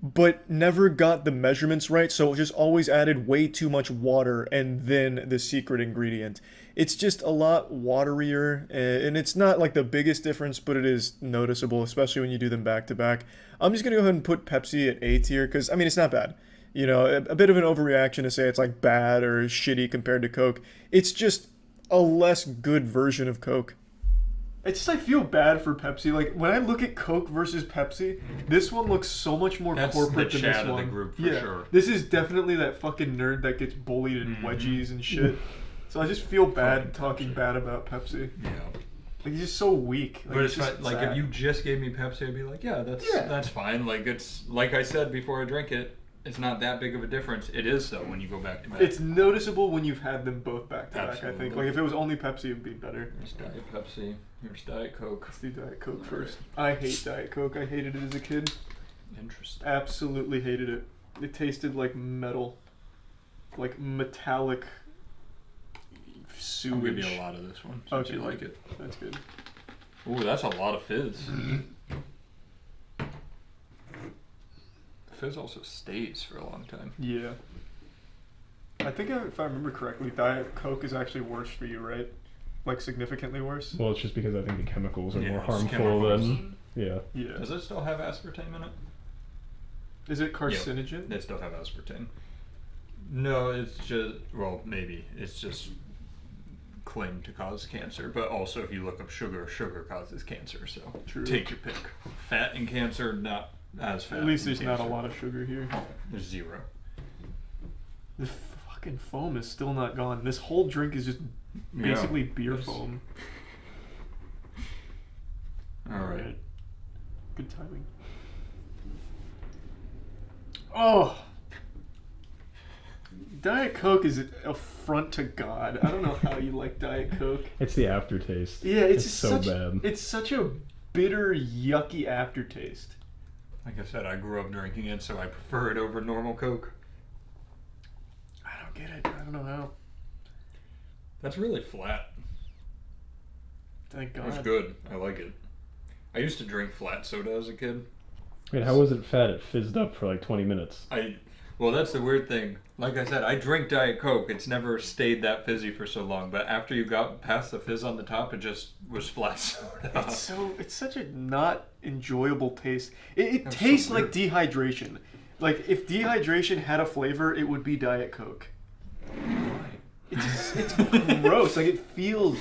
S1: but never got the measurements right, so it just always added way too much water and then the secret ingredient. It's just a lot waterier, and it's not like the biggest difference, but it is noticeable, especially when you do them back to back. I'm just going to go ahead and put Pepsi at A tier, because, it's not bad. A bit of an overreaction to say it's like bad or shitty compared to Coke. It's just a less good version of Coke. It's just I feel bad for Pepsi. Like when I look at Coke versus Pepsi, this one looks so much more
S4: That's
S1: corporate
S4: the
S1: than this
S4: Chad of
S1: one.
S4: the group for
S1: yeah,
S4: sure.
S1: this is definitely that fucking nerd that gets bullied in wedgies and shit. So I just feel bad talking bad about Pepsi.
S4: Yeah.
S1: Like he's just so weak. Like,
S4: But it's
S1: just
S4: like
S1: sad.
S4: if you just gave me Pepsi, I'd be like, yeah, that's fine. Like it's like I said before I drink it, it's not that big of a difference. It is though when you go back to back.
S1: It's noticeable when you've had them both back to back. I think.
S4: Absolutely.
S1: Like if it was only Pepsi, it'd be better.
S4: There's Diet Pepsi. Here's Diet Coke.
S1: Let's do Diet Coke first. I hate Diet Coke. I hated it as a kid.
S4: Interesting.
S1: Absolutely hated it. It tasted like metal, like metallic sewage.
S4: I'll give you a lot of this one since you like it.
S1: That's good.
S4: Ooh, that's a lot of fizz. Fizz also stays for a long time.
S1: Yeah. I think if I remember correctly, Diet Coke is actually worse for you, right? Like significantly worse?
S6: Well, it's just because I think the chemicals are more
S4: it's
S6: harmful
S4: chemicals.
S6: than. Yeah.
S1: Yeah.
S4: Does it still have aspartame in it?
S1: Is it carcinogen?
S4: They still have aspartame. No, it's just, well, maybe. It's just claimed to cause cancer, but also if you look up sugar, sugar causes cancer, so
S1: True.
S4: take your pick. Fat and cancer, not as fat.
S1: At least
S4: and
S1: there's not a
S4: cancer.
S1: lot of sugar here.
S4: There's zero.
S1: The fucking foam is still not gone. This whole drink is just basically beer
S4: That's-
S1: foam.
S4: Alright.
S1: Good timing. Oh! Diet Coke is an affront to God. I don't know how you like Diet Coke.
S6: It's the aftertaste.
S1: Yeah, it's
S6: so
S1: such,
S6: bad.
S1: It's such a bitter, yucky aftertaste.
S4: Like I said, I grew up drinking it, so I prefer it over normal Coke.
S1: I don't get it. I don't know how.
S4: That's really flat.
S1: Thank God.
S4: It's good. I like it. I used to drink flat soda as a kid.
S6: Wait, how was it fat? It fizzed up for like 20 minutes.
S4: Well, that's the weird thing. Like I said, I drink Diet Coke. It's never stayed that fizzy for so long. But after you got past the fizz on the top, it just was flat soda.
S1: It's such a not enjoyable taste. It
S4: That's
S1: tastes
S4: so
S1: like dehydration. Like if dehydration had a flavor, it would be Diet Coke. It's gross. Like it feels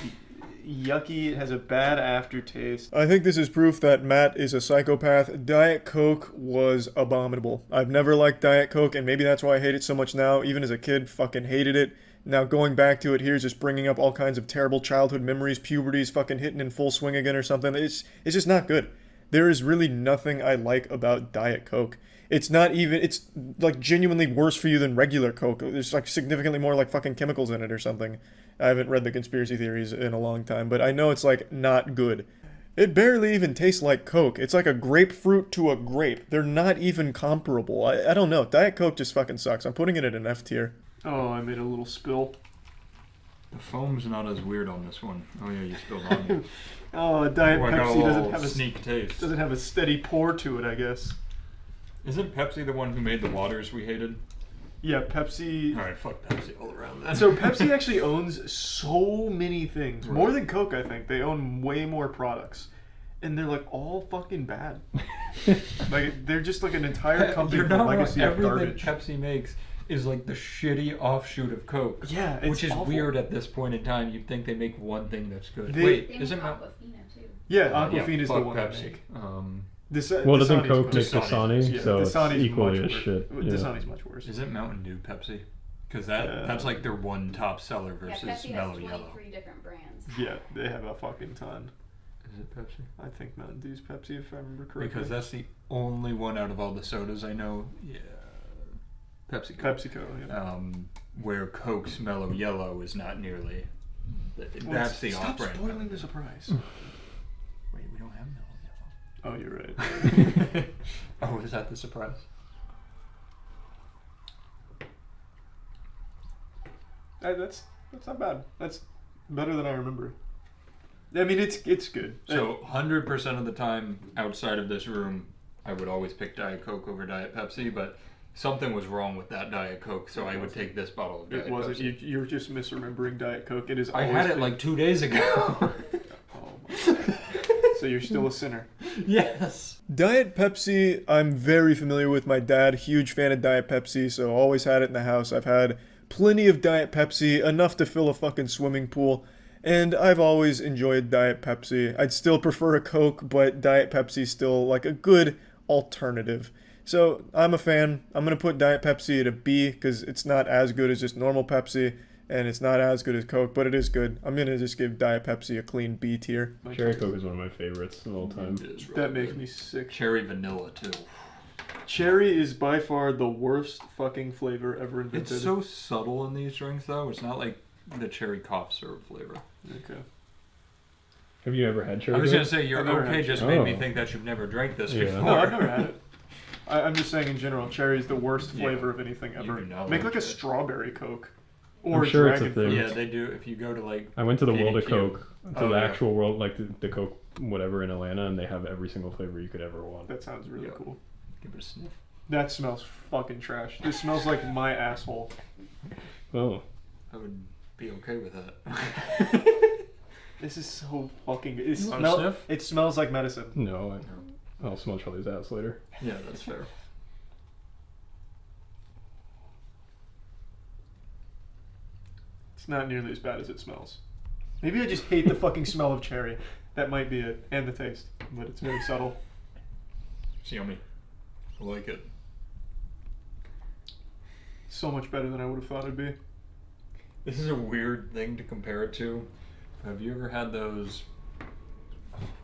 S1: yucky. It has a bad aftertaste. I think this is proof that Matt is a psychopath. Diet Coke was abominable. I've never liked Diet Coke, and maybe that's why I hate it so much now. Even as a kid, fucking hated it. Now going back to it here is just bringing up all kinds of terrible childhood memories. Puberty's fucking hitting in full swing again or something. It's just not good. There is really nothing I like about Diet Coke. It's not even, it's like genuinely worse for you than regular Coke. There's like significantly more like fucking chemicals in it or something. I haven't read the conspiracy theories in a long time, but I know it's like not good. It barely even tastes like Coke. It's like a grapefruit to a grape. They're not even comparable. I don't know. Diet Coke just fucking sucks. I'm putting it in an F tier. Oh, I made a little spill.
S4: The foam's not as weird on this one. Oh yeah, you spilled on it.
S1: Oh, Diet
S4: I got a
S1: Pepsi
S4: little
S1: doesn't have
S4: sneak taste.
S1: Doesn't have a steady pour to it, I guess.
S4: Isn't Pepsi the one who made the waters we hated?
S1: Yeah, Pepsi.
S4: Alright, fuck Pepsi all around then.
S1: So Pepsi actually owns so many things. More than Coke, I think. They own way more products. And they're like all fucking bad. Like they're just like an entire company
S4: You're
S1: with a
S4: not
S1: legacy
S4: wrong.
S1: of
S4: Everything
S1: garbage.
S4: Pepsi makes is like the shitty offshoot of Coke.
S1: Yeah, it's
S4: which is
S1: awful.
S4: weird at this point in time. You'd think they make one thing that's good.
S1: They-
S4: Wait,
S9: They
S4: isn't
S9: make
S4: Mount...
S9: Aquafina too.
S1: Yeah, Aquafina is the
S4: fuck
S1: one
S4: Pepsi.
S1: I make.
S6: Well, doesn't
S1: Dasani's
S6: Coke make
S1: much-
S6: Dasani?
S1: Yeah,
S6: So it's
S1: Dasani's
S6: equally
S1: much
S6: as
S1: worse.
S6: shit. Yeah.
S1: Dasani's much worse.
S4: Isn't Mountain Dew Pepsi? Because that's like their one top seller versus
S9: Yeah, Pepsi
S4: Mellow
S9: has
S4: Yellow.
S9: 23 different brands.
S1: Yeah, they have a fucking ton.
S4: Is it Pepsi?
S1: I think Mountain Dew's Pepsi, if I remember correctly.
S4: Because that's the only one out of all the sodas I know. Yeah, PepsiCo.
S1: PepsiCo, yeah.
S4: Where Coke's Mellow Yellow is not nearly.
S1: Well,
S4: That's the
S1: stop
S4: off-brand.
S1: spoiling the surprise.
S4: Wait, we don't have Mellow Yellow.
S1: Oh, you're right.
S4: Oh, is that the surprise?
S1: That's not bad. That's better than I remember. I mean, it's good.
S4: So 100% of the time outside of this room, I would always pick Diet Coke over Diet Pepsi, but something was wrong with that Diet Coke, so I would take this bottle of Diet
S1: It wasn't.
S4: Pepsi.
S1: You're just misremembering Diet Coke. It is.
S4: I
S1: always
S4: had it
S1: been-
S4: like 2 days ago.
S1: Oh my God. So you're still a sinner.
S4: Yes.
S1: Diet Pepsi, I'm very familiar with. My dad, huge fan of Diet Pepsi, so always had it in the house. I've had plenty of Diet Pepsi, enough to fill a fucking swimming pool. And I've always enjoyed Diet Pepsi. I'd still prefer a Coke, but Diet Pepsi's still like a good alternative. So I'm a fan. I'm going to put Diet Pepsi at a B because it's not as good as just normal Pepsi, and it's not as good as Coke, but it is good. I'm going to just give Diet Pepsi a clean B tier.
S6: Cherry Coke is one of my favorites of all time.
S1: That makes me sick.
S4: Cherry vanilla, too.
S1: Cherry is by far the worst fucking flavor ever invented.
S4: It's so subtle in these drinks, though. It's not like the cherry cough syrup flavor.
S1: Okay.
S6: Have you ever had cherry
S4: I was
S6: Coke?
S4: going to say, your okay just made me think that you've never drank this before.
S1: No, I've never had it. I'm just saying in general, cherry is the worst flavor of anything ever. Make like a strawberry Coke. Or
S6: I'm sure
S1: dragon
S6: it's a thing.
S1: fruit.
S4: Yeah, they do. If you go to like...
S6: I went to the World of
S4: PDQ.
S6: Coke, to the actual world, like the Coke whatever in Atlanta, and they have every single flavor you could ever want.
S1: That sounds really cool.
S4: Give it a sniff.
S1: That smells fucking trash. This smells like my asshole.
S6: Oh.
S4: I would be okay with that.
S1: This is so fucking good. It smells like medicine.
S6: No, I'll smell Charlie's ass later.
S4: Yeah, that's fair.
S1: It's not nearly as bad as it smells. Maybe I just hate the fucking smell of cherry. That might be it. And the taste. But it's very subtle.
S4: It's yummy. I like it.
S1: So much better than I would have thought it'd be.
S4: This is a weird thing to compare it to. Have you ever had those...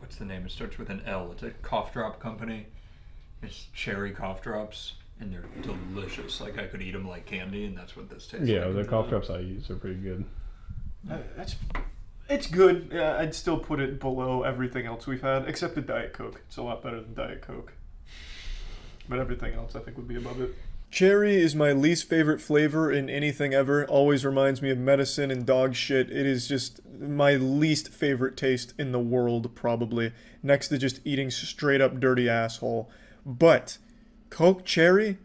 S4: what's the name? It starts with an L. It's a cough drop company. It's cherry cough drops. And they're delicious. Like, I could eat them like candy, and that's what this tastes like.
S6: Yeah, the cough drops I use are pretty good.
S1: It's good. Yeah, I'd still put it below everything else we've had, except the Diet Coke. It's a lot better than Diet Coke. But everything else I think would be above it. Cherry is my least favorite flavor in anything ever. Always reminds me of medicine and dog shit. It is just my least favorite taste in the world, probably. Next to just eating straight up dirty asshole. But Coke Cherry,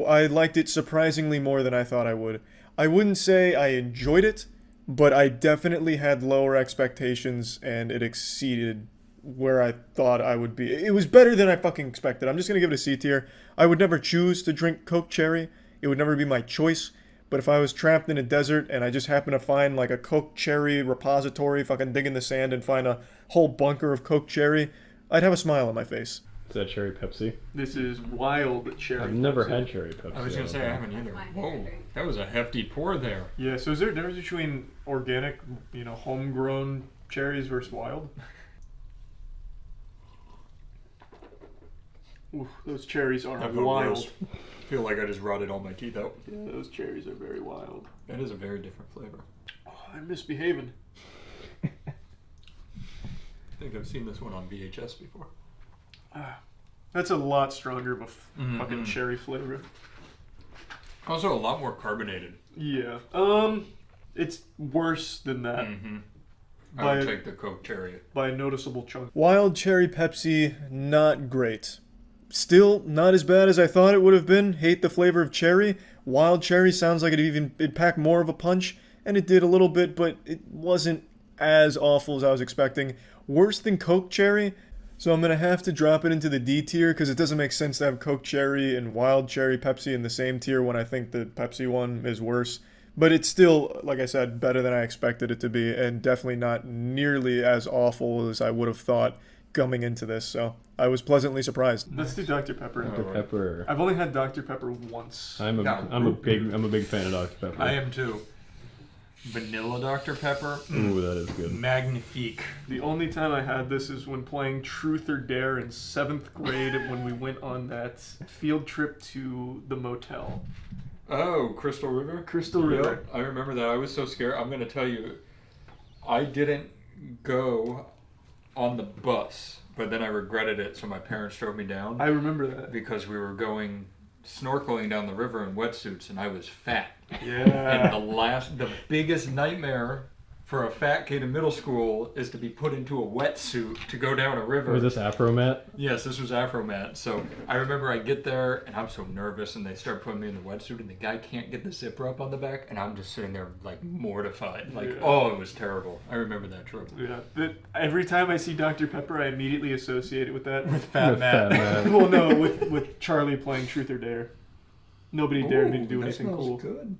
S1: I liked it surprisingly more than I thought I would. I wouldn't say I enjoyed it, but I definitely had lower expectations and it exceeded where I thought I would be. It was better than I fucking expected. I'm just gonna give it a C tier. I would never choose to drink Coke Cherry. It would never be my choice. But if I was trapped in a desert and I just happened to find like a Coke Cherry repository, fucking dig in the sand and find a whole bunker of Coke Cherry, I'd have a smile on my face.
S6: Is that cherry Pepsi?
S1: This is wild cherry
S6: I've never had cherry Pepsi.
S4: I was going to say, I haven't either. Whoa, that was a hefty pour there.
S1: Yeah, so is there a difference between organic, homegrown cherries versus wild? Ooh, those cherries are wild.
S4: I feel like I just rotted all my teeth out.
S1: Yeah, those cherries are very wild.
S4: That is a very different flavor.
S1: Oh, I'm misbehaving.
S4: I think I've seen this one on VHS before.
S1: That's a lot stronger of a fucking cherry flavor.
S4: Also a lot more carbonated.
S1: Yeah. It's worse than that.
S4: I would take the Coke Cherry.
S1: By a noticeable chunk. Wild cherry Pepsi, not great. Still, not as bad as I thought it would have been. Hate the flavor of cherry. Wild cherry sounds like it'd pack more of a punch, and it did a little bit, but it wasn't as awful as I was expecting. Worse than Coke Cherry. So I'm going to have to drop it into the D tier because it doesn't make sense to have Coke Cherry and Wild Cherry Pepsi in the same tier when I think the Pepsi one is worse. But it's still, like I said, better than I expected it to be and definitely not nearly as awful as I would have thought coming into this. So I was pleasantly surprised. Let's do Dr. Pepper.
S6: Dr. Pepper.
S1: I've only had Dr. Pepper once.
S6: I'm a big fan of Dr. Pepper.
S4: I am too. Vanilla Dr. Pepper.
S6: Ooh, that is good.
S4: Magnifique.
S1: The only time I had this is when playing Truth or Dare in 7th grade when we went on that field trip to the motel.
S4: Oh, Crystal River?
S1: Crystal River.
S4: I remember that. I was so scared. I'm going to tell you, I didn't go on the bus, but then I regretted it, so my parents drove me down.
S1: I remember that.
S4: Because we were going snorkeling down the river in wetsuits, and I was fat.
S1: Yeah.
S4: And the biggest nightmare for a fat kid in middle school is to be put into a wetsuit to go down a river.
S6: Was this Afromat?
S4: Yes, this was Afromat. So I remember I get there and I'm so nervous and they start putting me in the wetsuit and the guy can't get the zipper up on the back and I'm just sitting there like mortified. Like, oh, it was terrible. I remember that trip.
S1: Yeah. Every time I see Dr. Pepper, I immediately associate it with that.
S4: With Fat Matt.
S1: Well, no, with Charlie playing Truth or Dare. Nobody dared me to do anything cool.
S4: Good.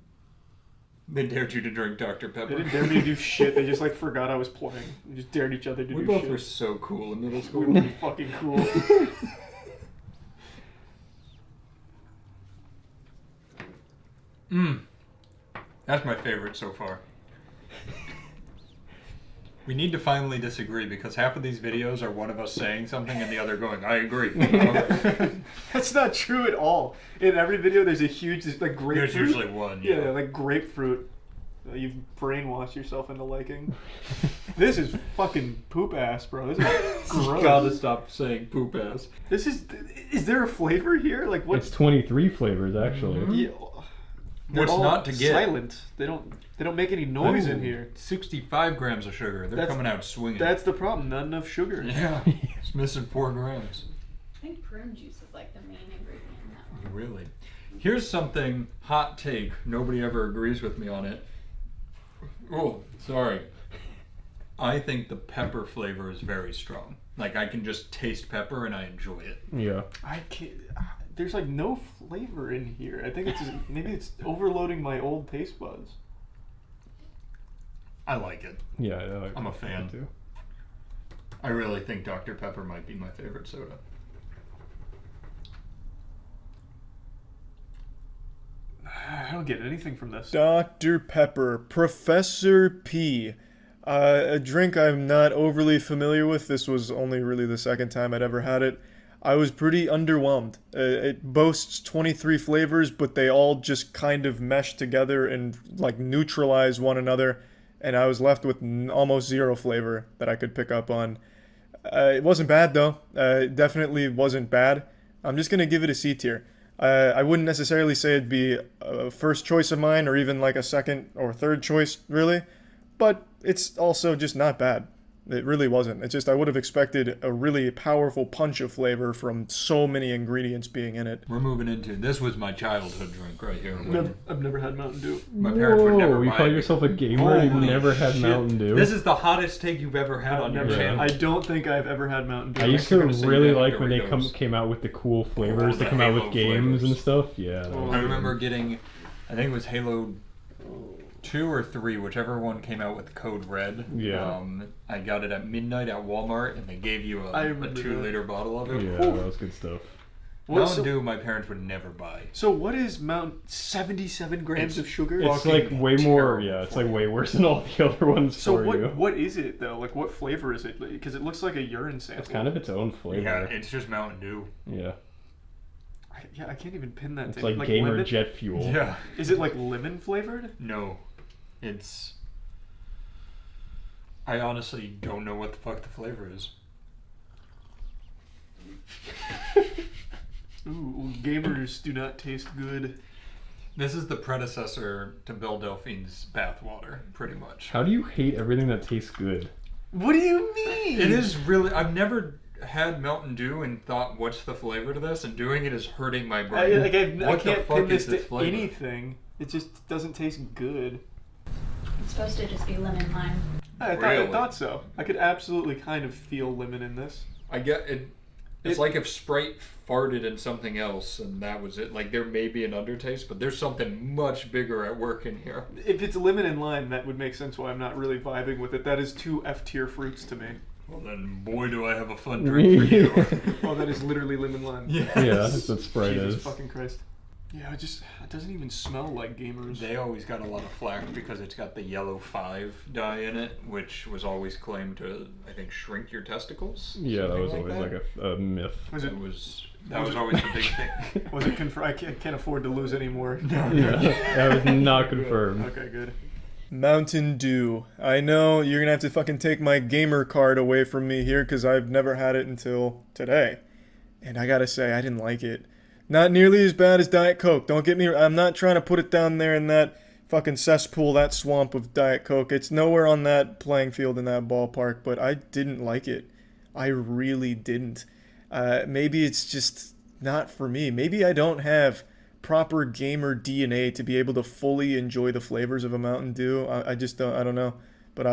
S4: They dared you to drink Dr.
S1: They
S4: Pepper.
S1: didn't dare me to do shit. They just like forgot I was playing. They just dared each other to
S4: We
S1: do
S4: both
S1: shit.
S4: were so cool in middle school.
S1: We were fucking cool.
S4: That's my favorite so far. We need to finally disagree because half of these videos are one of us saying something and the other going, I agree.
S1: That's not true at all. In every video, there's a huge like grapefruit.
S4: There's usually one.
S1: Yeah, like grapefruit. You've brainwashed yourself into liking. This is fucking poop ass, bro. This is gross.
S4: You gotta stop saying poop ass.
S1: This is there a flavor here? Like what?
S6: It's 23 flavors actually.
S1: Yeah. They're
S4: What's
S1: all
S4: not to get?
S1: Silent. They don't make any noise in here.
S4: 65 grams of sugar. They're coming out swinging.
S1: That's the problem. Not enough sugar.
S4: Yeah. It's missing 4 grams.
S5: I think prune juice is like the main ingredient in that one.
S4: Really? Here's something, hot take. Nobody ever agrees with me on it. Oh, sorry. I think the pepper flavor is very strong. Like, I can just taste pepper and I enjoy it.
S6: Yeah.
S1: I can't. There's like no flavor in here. I think it's maybe it's overloading my old taste buds.
S4: I like it.
S6: Yeah, I like
S4: I'm a fan.
S6: too.
S4: I really think Dr. Pepper might be my favorite soda.
S1: I don't get anything from this.
S17: Dr. Pepper, Professor P. A drink I'm not overly familiar with. This was only really the second time I'd ever had it. I was pretty underwhelmed. It boasts 23 flavors, but they all just kind of mesh together and like neutralize one another. And I was left with almost zero flavor that I could pick up on. It wasn't bad though. It definitely wasn't bad. I'm just gonna give it a C tier. I wouldn't necessarily say it'd be a first choice of mine or even like a second or third choice, really. But it's also just not bad. It really wasn't. It's just I would have expected a really powerful punch of flavor from so many ingredients being in it.
S4: We're moving into, this was my childhood drink right here. when
S1: I've never had Mountain Dew.
S4: My parents would never
S6: You
S4: buy
S6: call
S4: it.
S6: yourself a gamer and you've
S4: Holy
S6: never had
S4: shit.
S6: Mountain Dew?
S4: This is the hottest take you've ever had on your channel.
S1: I don't think I've ever had Mountain Dew.
S6: I used to really
S4: you had
S6: like when they
S4: Doritos.
S6: came out with the cool flavors
S4: the
S6: that come out with
S4: Halo
S6: games
S4: flavors.
S6: and stuff. Yeah. that was
S4: I
S6: good.
S4: remember getting, I think it was Halo 2 or 3, whichever one came out with code red.
S6: Yeah.
S4: I got it at midnight at Walmart, and they gave you a 2-liter bottle of it.
S6: Yeah,
S4: Whew.
S6: that was good stuff.
S4: Mountain Dew, my parents would never buy.
S1: So what is 77 grams of sugar?
S6: It's like way more. Yeah, it's like way worse than all the other ones
S1: So
S6: for you.
S1: what is it though? Like what flavor is it? Because it looks like a urine sample.
S6: It's kind of its own flavor.
S4: Yeah, it's just Mountain Dew.
S6: Yeah.
S1: I can't even pin that.
S6: It's
S1: thing.
S6: like gamer
S1: lemon?
S6: jet fuel.
S4: Yeah.
S1: Is it like lemon flavored?
S4: No. It's... I honestly don't know what the fuck the flavor is.
S1: Ooh, gamers do not taste good.
S4: This is the predecessor to Belle Delphine's bathwater, pretty much.
S6: How do you hate everything that tastes good?
S1: What do you mean?
S4: It is really... I've never had Mountain Dew and thought, what's the flavor to this? And doing it is hurting my brain.
S1: I
S4: What the
S1: can't
S4: fuck
S1: pin this
S4: is this
S1: to
S4: flavor?
S1: anything. It just doesn't taste good.
S9: It's supposed to just be lemon lime.
S1: I
S4: Really?
S1: thought so. I could absolutely kind of feel lemon in this.
S4: I get it. It's like if Sprite farted in something else and that was it. Like there may be an undertaste, but there's something much bigger at work in here.
S1: If it's lemon and lime, that would make sense why I'm not really vibing with it. That is 2 F-tier fruits to me.
S4: Well then, boy, do I have a fun drink for you.
S1: Oh, that is literally lemon lime.
S4: Yes.
S6: Yeah, that's what Sprite
S1: Jesus
S6: is.
S1: fucking Christ. Yeah, it doesn't even smell like gamers.
S4: They always got a lot of flack because it's got the yellow 5 dye in it, which was always claimed to, I think, shrink your testicles.
S6: Yeah, that was
S4: something
S6: always like a myth.
S4: That was always the big thing.
S1: Was it confirmed? I can't afford to lose anymore.
S6: Yeah, that was not confirmed.
S1: Okay, good.
S17: Mountain Dew. I know you're gonna have to fucking take my gamer card away from me here because I've never had it until today. And I gotta say, I didn't like it. Not nearly as bad as Diet Coke. Don't get me... I'm not trying to put it down there in that fucking cesspool, that swamp of Diet Coke. It's nowhere on that playing field in that ballpark, but I didn't like it. I really didn't. Maybe it's just not for me. Maybe I don't have proper gamer DNA to be able to fully enjoy the flavors of a Mountain Dew. I just don't... I don't know. But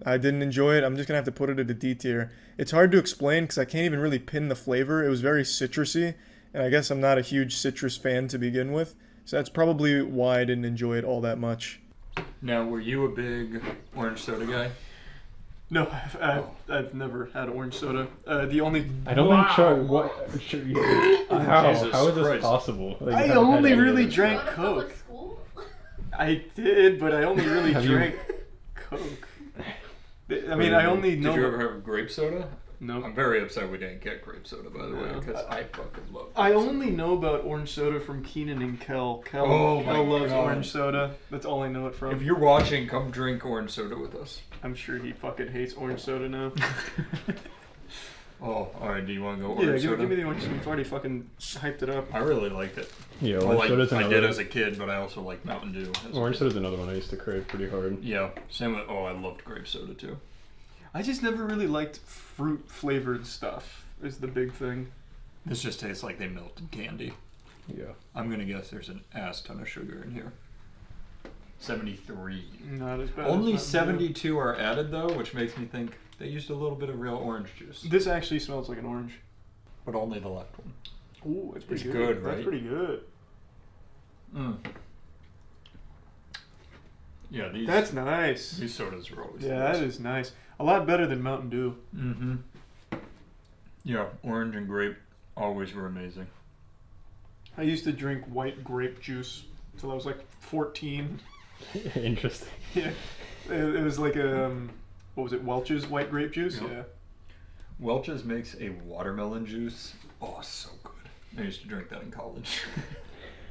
S17: I didn't enjoy it. I'm just gonna have to put it at a D tier. It's hard to explain because I can't even really pin the flavor. It was very citrusy. And I guess I'm not a huge citrus fan to begin with, so that's probably why I didn't enjoy it all that much.
S4: Now, were you a big orange soda guy?
S17: No, I've never had orange soda. The only
S6: I don't think Chuck. What? How
S4: Jesus
S6: is this
S4: Christ.
S6: possible? Like, you
S17: I
S6: haven't had
S17: only
S6: any of
S17: really
S6: this.
S17: drank Coke. I did, but I only really
S6: Have you-
S17: drank Coke. I mean, I only know.
S4: Did you ever have grape soda?
S17: No.
S4: I'm very upset we didn't get grape soda, by the way,
S17: No.
S4: because I fucking love
S17: I only know about orange soda from Keenan and Kel. Kel
S4: my
S17: loves
S4: God.
S17: orange soda. That's all I know it from.
S4: If you're watching, come drink orange soda with us.
S17: I'm sure he fucking hates orange soda now.
S4: Oh, alright, do you want to go
S17: Yeah,
S4: orange soda?
S17: give me the orange soda. You've already fucking hyped it up.
S4: I really liked it.
S6: Yeah,
S4: well,
S6: orange soda's
S4: I did
S6: another-
S4: as a kid, but I also like Mountain Dew.
S6: Orange soda's another one I used to crave pretty hard.
S4: Yeah, same with, I loved grape soda too.
S17: I just never really liked fruit flavored stuff. Is the big thing.
S4: This just tastes like they melted candy.
S6: Yeah.
S4: I'm gonna guess there's an ass ton of sugar in here. 73.
S17: Not as bad.
S4: Only
S17: as Mountain Dew.
S4: 72 are added though, which makes me think they used a little bit of real orange juice.
S17: This actually smells like an orange.
S4: But only the left one.
S17: Ooh, it's pretty
S4: It's
S17: good.
S4: good, right?
S17: That's pretty good.
S4: Yeah, these.
S17: That's nice.
S4: These sodas are always.
S17: Yeah, that is nice. A lot better than Mountain Dew.
S4: Mm-hmm. Yeah, orange and grape always were amazing.
S17: I used to drink white grape juice until I was like 14.
S6: Interesting.
S17: Yeah, it was like a what was it? Welch's white grape juice.
S4: Yep.
S17: Yeah.
S4: Welch's makes a watermelon juice. Oh, so good. I used to drink that in college.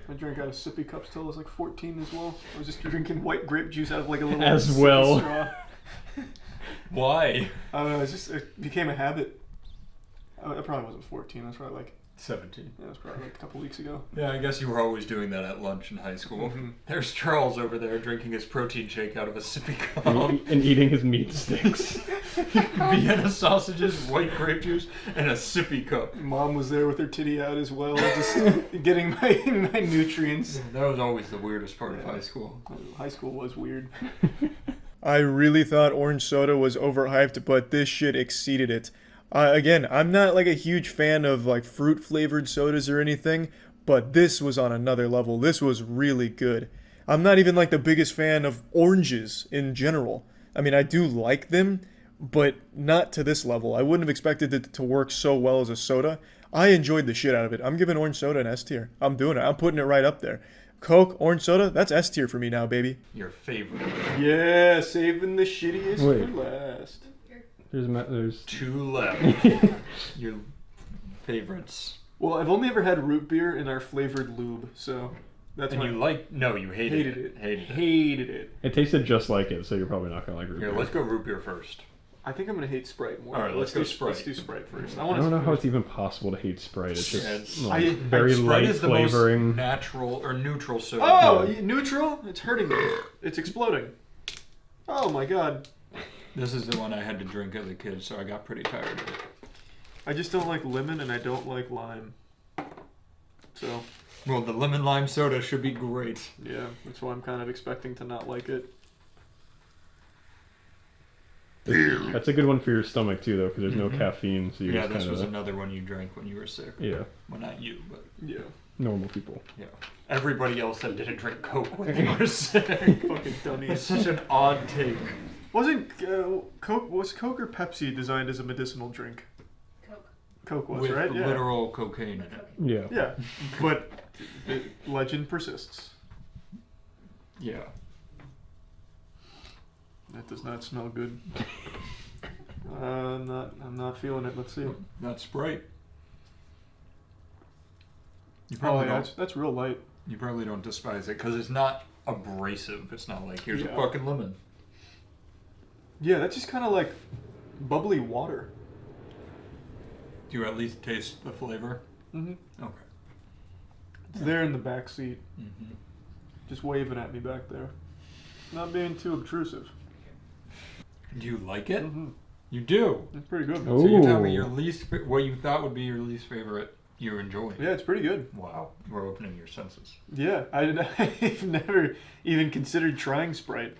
S17: I drank out of sippy cups till I was like 14 as well. I was just drinking white grape juice out of like a little
S6: As
S17: sippy
S6: well.
S17: straw.
S4: Why?
S17: I don't know. It became a habit. I probably wasn't 14. I was probably like
S4: 17.
S17: Yeah, it was probably like a couple weeks ago.
S4: Yeah, I guess you were always doing that at lunch in high school.
S17: Mm-hmm.
S4: There's Charles over there drinking his protein shake out of a sippy cup.
S6: And eating his meat sticks.
S4: Vienna sausages, white grape juice, and a sippy cup.
S17: Mom was there with her titty out as well, just getting my nutrients.
S4: That was always the weirdest part of high school.
S17: High school was weird.
S1: I really thought orange soda was overhyped, but this shit exceeded it. Again, I'm not like a huge fan of like fruit flavored sodas or anything, but this was on another level. This was really good. I'm not even like the biggest fan of oranges in general. I mean, I do like them, but not to this level. I wouldn't have expected it to work so well as a soda. I enjoyed the shit out of it. I'm giving orange soda an S tier. I'm doing it. I'm putting it right up there. Coke, orange soda, that's S tier for me now, baby.
S4: Your favorite.
S17: Yeah, saving the shittiest
S6: Wait.
S17: for last.
S6: There's
S4: two left. Your favorites.
S17: Well, I've only ever had root beer in our flavored lube, so that's
S4: And
S17: why
S4: you like? No, you hated it.
S17: Hated it.
S6: It tasted just like it, so you're probably not gonna like root
S4: Here,
S6: beer.
S4: let's go root beer first.
S17: I think I'm gonna hate Sprite more.
S4: All right, let's go
S17: do
S4: Sprite.
S17: Let's do Sprite first.
S6: I don't know how it's even possible to hate Sprite. It's just
S4: It's-
S6: like, very
S4: Sprite
S6: light
S4: is the
S6: flavoring.
S4: most natural or neutral soda.
S17: Oh, neutral? It's hurting me. It's exploding. Oh my god.
S4: This is the one I had to drink as a kid, so I got pretty tired of it.
S17: I just don't like lemon and I don't like lime. So,
S4: Well, the lemon lime soda should be great.
S17: yeah, that's why I'm kind of expecting to not like it.
S6: That's a good one for your stomach too, though, because there's no caffeine, so you
S4: Yeah,
S6: just
S4: this
S6: kind
S4: was
S6: of
S4: another one you drank when you were sick.
S6: Yeah.
S4: Well, not you, but
S17: Yeah.
S6: normal people.
S4: yeah. Everybody else that didn't drink Coke when they were sick.
S17: Fucking dummies.
S4: It's such an odd take.
S17: Wasn't Coke or Pepsi designed as a medicinal drink? Coke was,
S4: With
S17: right? Yeah.
S4: literal cocaine in it.
S6: Yeah.
S17: Yeah, but legend persists.
S4: Yeah.
S17: That does not smell good. I'm not feeling it. Let's see.
S4: Not Sprite. You
S17: Oh
S4: probably
S17: yeah,
S4: don't.
S17: that's real light.
S4: You probably don't despise it because it's not abrasive. It's not like here's a fucking lemon.
S17: Yeah, that's just kind of like bubbly water.
S4: Do you at least taste the flavor?
S17: Mm-hmm.
S4: Okay.
S17: It's there in the back seat,
S4: Mm-hmm.
S17: just waving at me back there. Not being too obtrusive.
S4: Do you like it?
S17: Mm-hmm.
S4: You do.
S17: It's pretty good.
S4: So you tell me
S6: Ooh.
S4: your what you thought would be your least favorite. You enjoy.
S17: Yeah, it's pretty good.
S4: Wow, we're opening your senses.
S17: Yeah, I've never even considered trying Sprite.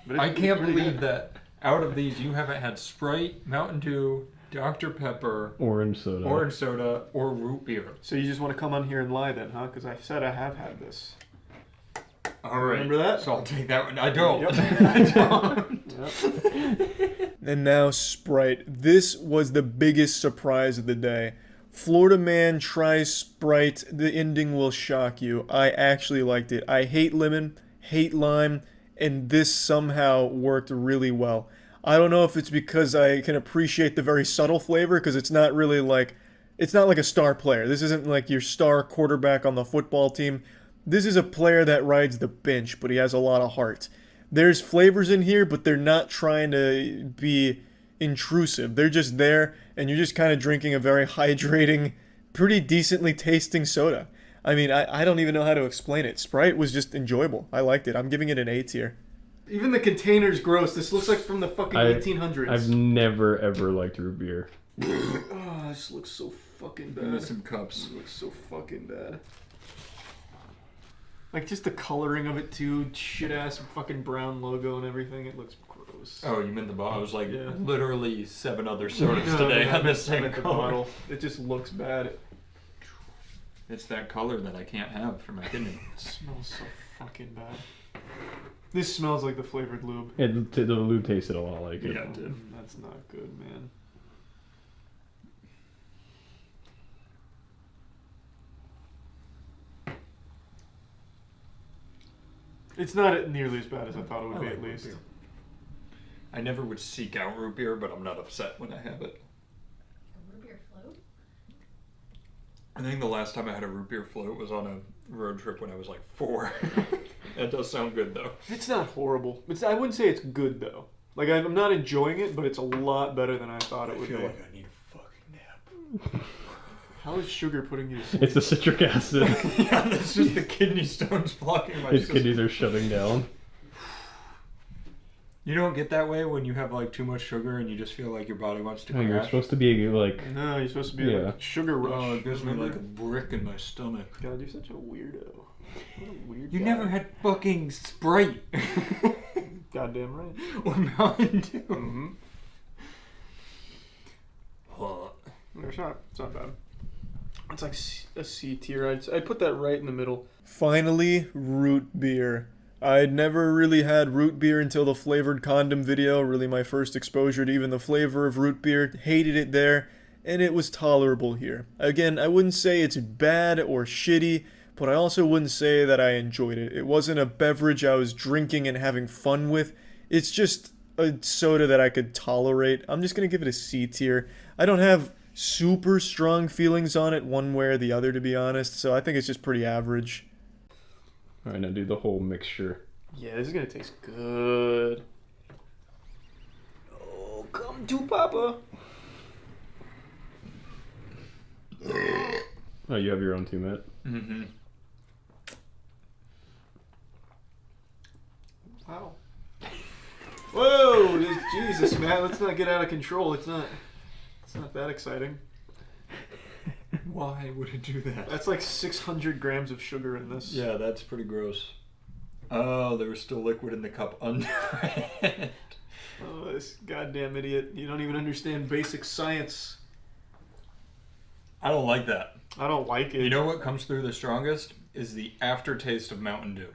S17: But
S4: I can't
S17: pretty
S4: believe
S17: good.
S4: that out of these you haven't had Sprite, Mountain Dew, Dr. Pepper,
S6: Orange soda.
S4: or root beer.
S17: So you just want to come on here and lie then, huh? Because I said I have had this.
S4: All right.
S17: Remember that?
S4: So I'll take that one. I don't.
S17: Yep.
S4: I don't.
S17: And now Sprite. This was the biggest surprise of the day. Florida man tries Sprite. The ending will shock you. I actually liked it. I hate lemon, hate lime, and this somehow worked really well. I don't know if it's because I can appreciate the very subtle flavor, because it's not really like, it's not like a star player. This isn't like your star quarterback on the football team. This is a player that rides the bench, but he has a lot of heart. There's flavors in here, but they're not trying to be intrusive. They're just there, and you're just kind of drinking a very hydrating, pretty decently tasting soda. I mean, I don't even know how to explain it. Sprite was just enjoyable. I liked it. I'm giving it an A tier. Even the container's gross. This looks like from the fucking 1800s.
S6: I've never ever liked root beer.
S17: Oh, this looks so fucking bad.
S4: Give me some cups.
S17: It looks so fucking bad. Like, just the coloring of it, too. Shit-ass fucking brown logo and everything. It looks gross.
S4: Oh, you meant the bottle? I was like,
S17: Yeah.
S4: literally 7 other sodas
S17: No,
S4: today
S17: no,
S4: on this
S17: I
S4: same
S17: meant the
S4: color.
S17: bottle. It just looks bad.
S4: It's that color that I can't have for my kidney.
S17: It smells so fucking bad. This smells like the flavored lube.
S6: The lube tasted a lot like it.
S4: Yeah, it did.
S17: That's not good, man. It's not nearly as bad as I thought it would
S4: I
S17: be,
S4: like
S17: at
S4: root
S17: least.
S4: beer. I never would seek out root beer, but I'm not upset when I have it.
S5: Root beer float?
S4: I think the last time I had a root beer float was on a road trip when I was like 4. That does sound good though.
S17: It's not horrible. I wouldn't say it's good, though. Like, I'm not enjoying it, but it's a lot better than I thought it would be.
S4: I feel like I need a fucking nap.
S17: How is sugar putting you to sleep?
S6: It's the citric acid.
S4: Yeah, that's just the kidney stones blocking my
S6: His
S4: system.
S6: kidneys are shutting down.
S4: You don't get that way when you have like too much sugar and you just feel like your body wants to
S6: No,
S4: crash?
S6: you're supposed to be like...
S17: No, you're supposed to be
S6: Yeah.
S17: like sugar rush.
S4: Oh, it gives me
S17: remember?
S4: like a brick in my stomach.
S17: God, you're such a weirdo. What a weird
S4: You
S17: guy.
S4: never had fucking Sprite.
S17: Goddamn right.
S4: Or Mountain Dew.
S17: Mm-hmm.
S4: Huh.
S17: It's not bad. It's like a C tier. I'd put that right in the middle. Finally, root beer. I'd never really had root beer until the flavored condom video, really my first exposure to even the flavor of root beer. Hated it there, and it was tolerable here. Again, I wouldn't say it's bad or shitty, but I also wouldn't say that I enjoyed it. It wasn't a beverage I was drinking and having fun with. It's just a soda that I could tolerate. I'm just gonna give it a C tier. I don't have super strong feelings on it one way or the other, to be honest, so I think it's just pretty average.
S6: Alright, now do the whole mixture.
S17: Yeah, this is gonna taste good. Oh, come to Papa.
S6: Oh, you have your own too, Matt?
S4: Mm-hmm.
S17: Wow. Whoa, Jesus, man, let's not get out of control. It's not that exciting.
S4: Why would it do that?
S17: That's like 600 grams of sugar in this.
S4: Yeah, that's pretty gross. Oh, there was still liquid in the cup under it.
S17: Oh, this goddamn idiot. You don't even understand basic science.
S4: I don't like that.
S17: I don't like it.
S4: You know what comes through the strongest? Is the aftertaste of Mountain Dew.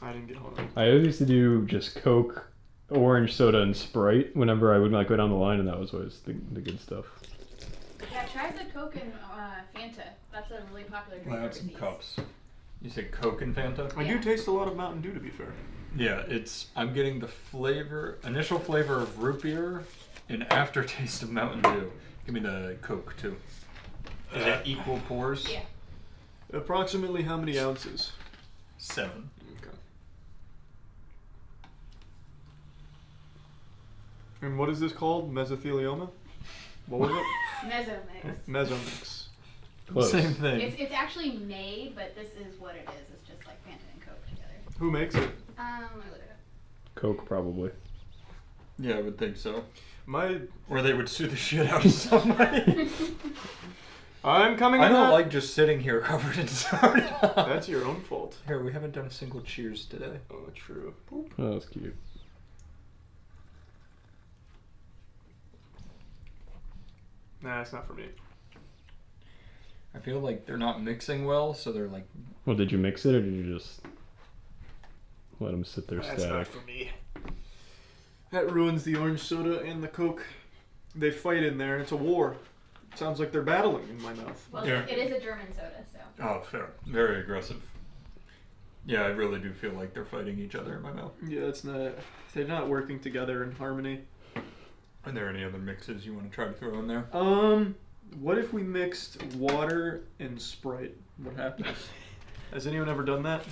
S17: I didn't get hungry.
S6: I always used to do just Coke, orange soda, and Sprite whenever I would like go down the line, and that was always the good stuff.
S5: Yeah, try the Coke and Fanta. That's a really popular drink.
S4: I have some
S5: overseas.
S4: cups. You said Coke and Fanta?
S17: I do taste a lot of Mountain Dew, to be fair.
S4: Yeah, I'm getting the initial flavor of root beer and aftertaste of Mountain Dew. Give me the Coke, too. Is it equal pours?
S5: Yeah.
S17: Approximately how many ounces?
S4: 7.
S17: Okay. And what is this called? Mesothelioma? What was it?
S5: Mezomix.
S17: Mesomix.
S6: Close.
S4: Same thing.
S5: It's actually made, but this is what it is. It's just like Fanta and Coke together.
S17: Who makes it?
S5: Let me look it up.
S6: Coke, probably.
S4: Yeah, I would think so.
S17: My
S4: Or they would sue the shit out of somebody.
S17: I'm coming.
S4: I
S17: in
S4: don't
S17: hot.
S4: like just sitting here covered in soda.
S17: That's your own fault.
S4: Here, we haven't done a single cheers today.
S17: Oh, true.
S6: Oh, that's cute.
S17: Nah, it's not for me.
S4: I feel like they're not mixing well, so they're like...
S6: Well, did you mix it, or did you just... Let them sit there
S17: That's
S6: static.
S17: not for me. That ruins the orange soda and the Coke. They fight in there. It's a war. Sounds like they're battling in my mouth.
S5: Well,
S4: Yeah.
S5: it is a German soda, so.
S4: Oh, fair. Very aggressive. Yeah, I really do feel like they're fighting each other in my mouth.
S17: Yeah, it's not. They're not working together in harmony.
S4: Are there any other mixes you want to try to throw in there?
S17: What if we mixed water and Sprite? What happens? Has anyone ever done that?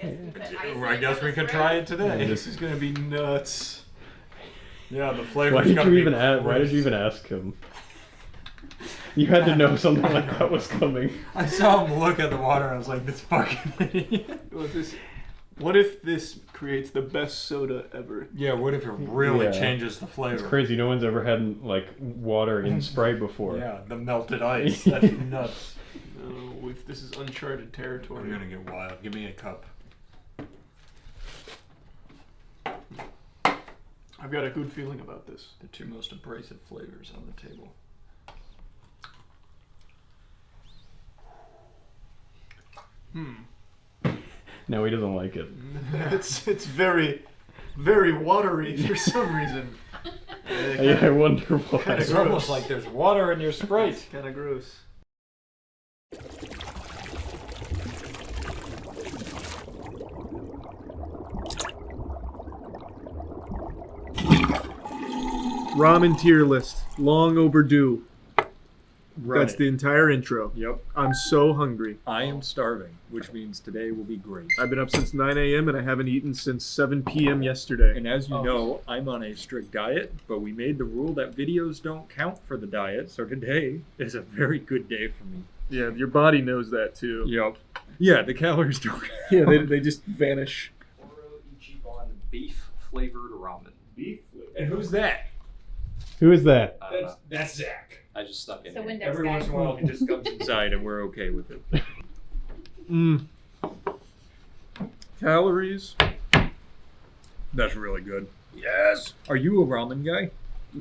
S4: I guess we can try it today.
S17: This is gonna be nuts.
S4: Yeah, the flavor.
S6: Why did you even ask him? You had to know something like that was coming.
S4: I saw him look at the water and I was like, this fucking idiot.
S17: What if this creates the best soda ever?
S4: Yeah, what if it really changes the flavor?
S6: It's crazy. No one's ever had like water in Sprite before.
S4: Yeah, the melted ice. That's nuts.
S17: No, if this is uncharted territory.
S4: I'm gonna get wild. Give me a cup.
S17: I've got a good feeling about this.
S4: The two most abrasive flavors on the table.
S6: No, he doesn't like it.
S17: It's very, very watery for some reason.
S6: Yeah, I wonder why.
S4: It's almost like there's water in your Sprite.
S17: Kind of gross. Ramen tier list. Long overdue. That's the entire intro.
S4: Yep.
S17: I'm so hungry.
S4: I am starving, which means today will be great.
S17: I've been up since 9 a.m. and I haven't eaten since 7 p.m. yesterday.
S4: And as you know, I'm on a strict diet, but we made the rule that videos don't count for the diet, so today is a very good day for me.
S17: Yeah, your body knows that too.
S4: Yep. Yeah, the calories don't count.
S17: Yeah, they just vanish.
S7: On beef flavored ramen.
S4: Beef flavored? And who's that?
S6: Who is that?
S4: That's Zach.
S7: I just stuck in
S5: So
S7: here.
S5: Windows
S4: Every
S5: guy.
S4: once in a while, he just comes inside and we're okay with it.
S17: Calories.
S4: That's really good. Yes! Are you a ramen guy?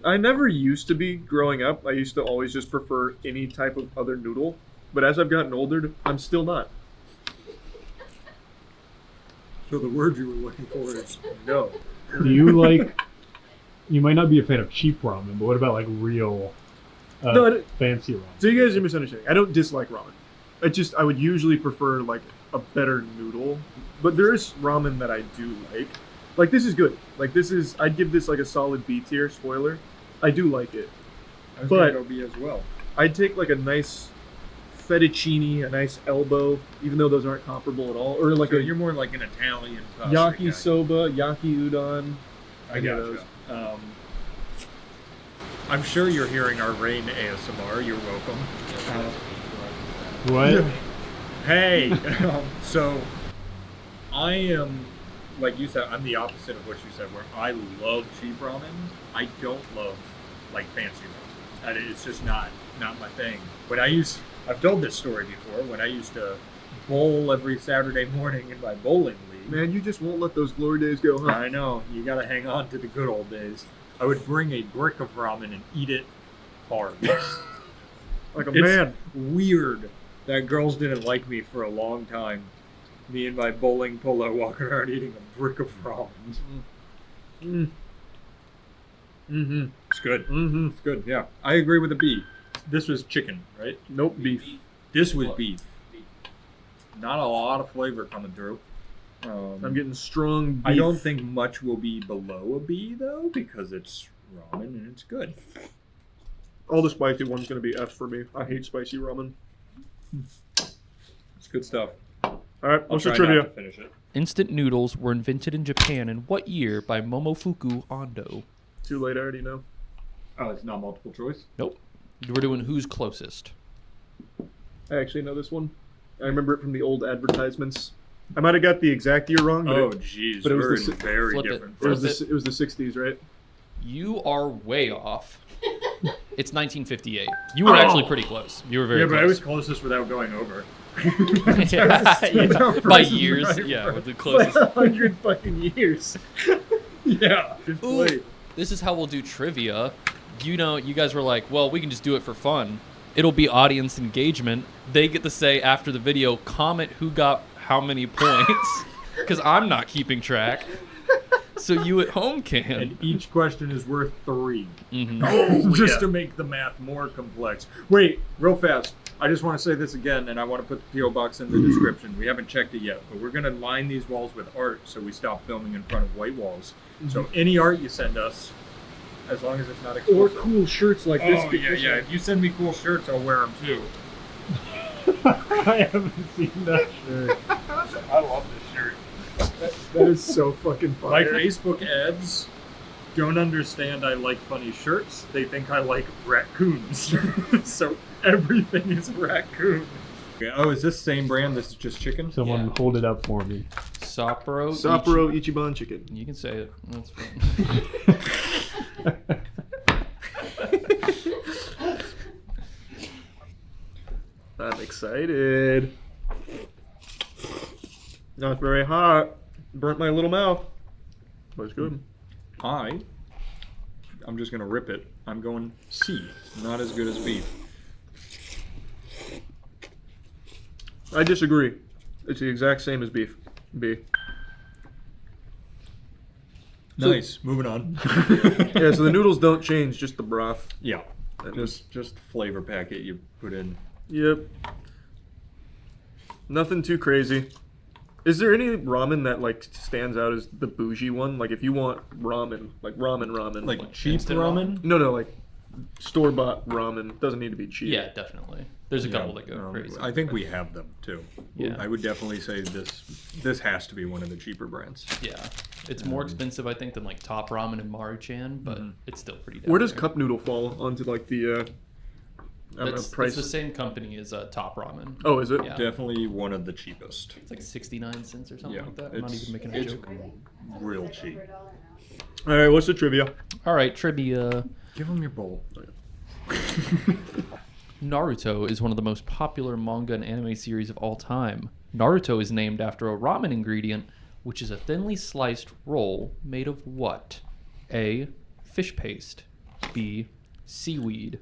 S17: I never used to be growing up. I used to always just prefer any type of other noodle. But as I've gotten older, I'm still not.
S4: So the word you were looking for is no.
S6: Do you like? You might not be a fan of cheap ramen, but what about like real, fancy ramen?
S17: So you guys are misunderstanding. I don't dislike ramen. I would usually prefer like a better noodle. But there is ramen that I do like. Like this is good. I'd give this like a solid B tier. Spoiler. I do like it.
S4: I was
S17: But
S4: gonna go B as well.
S17: I'd take like a nice fettuccine, a nice elbow, even though those aren't comparable at all. Or like
S4: So
S17: a
S4: you're more like an Italian pasta guy.
S17: yakisoba, yaki udon.
S4: I gotcha. I'm sure you're hearing our Rain ASMR. You're welcome.
S6: What?
S4: Hey! So, I am, like you said, I'm the opposite of what you said, where I love cheap ramen. I don't love, like, fancy ramen. It's just not my thing. I've told this story before, when I used to bowl every Saturday morning in my bowling league.
S17: Man, you just won't let those glory days go, huh?
S4: I know. You gotta hang on to the good old days. I would bring a brick of ramen and eat it hard.
S17: Like a
S4: It's
S17: man.
S4: weird that girls didn't like me for a long time. Me and my bowling polo walking around eating a brick of ramen.
S17: Mm-hmm.
S4: It's good.
S17: Mm-hmm.
S4: It's good, yeah. I agree with the B. This was chicken, right?
S17: Nope, beef.
S4: This was beef. Not a lot of flavor coming through.
S17: I'm getting strong beef.
S4: I don't think much will be below a B, though, because it's ramen and it's good.
S17: All the spicy one's going to be F for me. I hate spicy ramen.
S4: It's good stuff.
S17: All right, what's the
S4: I'll try
S17: trivia?
S4: not to finish it.
S18: Instant noodles were invented in Japan in what year by Momofuku Ando?
S17: Too late, I already know.
S4: Oh, it's not multiple choice?
S18: Nope. We're doing who's closest.
S17: I actually know this one. I remember it from the old advertisements. I might have got the exact year wrong. But
S4: Oh, jeez.
S17: But it was
S4: We're
S17: the
S4: in very
S18: Flip it.
S4: different.
S17: It was the 60s, right?
S18: You are way off. It's 1958. You were actually pretty close. You were very
S4: Yeah,
S18: close.
S4: but I was closest without going over.
S18: Yeah, by years. Yeah, with the closest.
S17: 100 fucking years.
S4: Yeah.
S18: Ooh, this is how we'll do trivia. You know, you guys were like, well, we can just do it for fun. It'll be audience engagement. They get to say after the video, comment who got how many points. because I'm not keeping track. So you at home can.
S4: And each question is worth 3.
S18: Mm-hmm.
S4: Just to make the math more complex. Wait, real fast. I just want to say this again, and I want to put the P.O. box in the description. We haven't checked it yet, but we're going to line these walls with art so we stop filming in front of white walls. So any art you send us, as long as it's not exclusive.
S17: Or cool shirts like this.
S4: Oh, yeah. If you send me cool shirts, I'll wear them too.
S6: I haven't seen that shirt.
S4: I love this shirt.
S17: That is so fucking
S4: My
S17: fire.
S4: Facebook ads don't understand I like funny shirts. They think I like raccoons. So everything is raccoon. Okay, oh, is this same brand? This is just chicken?
S6: Someone hold it up for me.
S18: Sapporo
S17: Ichiban chicken.
S18: You can say it. That's fine.
S17: I'm excited. Not very hot. Burnt my little mouth. But it's good.
S4: I'm just gonna rip it. I'm going C. Not as good as beef.
S17: I disagree. It's the exact same as beef. B.
S4: Nice. Moving on.
S17: Yeah, so the noodles don't change, just the broth.
S4: Yeah. Just flavor packet you put in.
S17: Yep. Nothing too crazy. Is there any ramen that like stands out as the bougie one? Like if you want ramen, like ramen.
S4: Like cheap
S18: instant
S4: ramen?
S17: No, like store-bought ramen. Doesn't need to be cheap.
S18: Yeah, definitely. There's a couple that go crazy.
S4: I think we have them too.
S18: Yeah.
S4: I would definitely say this has to be one of the cheaper brands.
S18: Yeah. It's more expensive, I think, than like Top Ramen and Maruchan, but it's still pretty down
S17: Where does
S18: there.
S17: cup noodle fall onto like the I don't know,
S18: It's
S17: price?
S18: the same company as Top Ramen.
S17: Oh, is it?
S18: Yeah.
S4: Definitely one of the cheapest.
S18: It's like 69 cents or something
S4: Yeah,
S18: like that. I'm not even making a
S4: it's
S18: joke.
S4: real cheap.
S17: All right, what's the trivia?
S18: All right, trivia.
S4: Give them your bowl.
S18: Naruto is one of the most popular manga and anime series of all time. Naruto is named after a ramen ingredient, which is a thinly sliced roll made of what? A. Fish paste. B. Seaweed.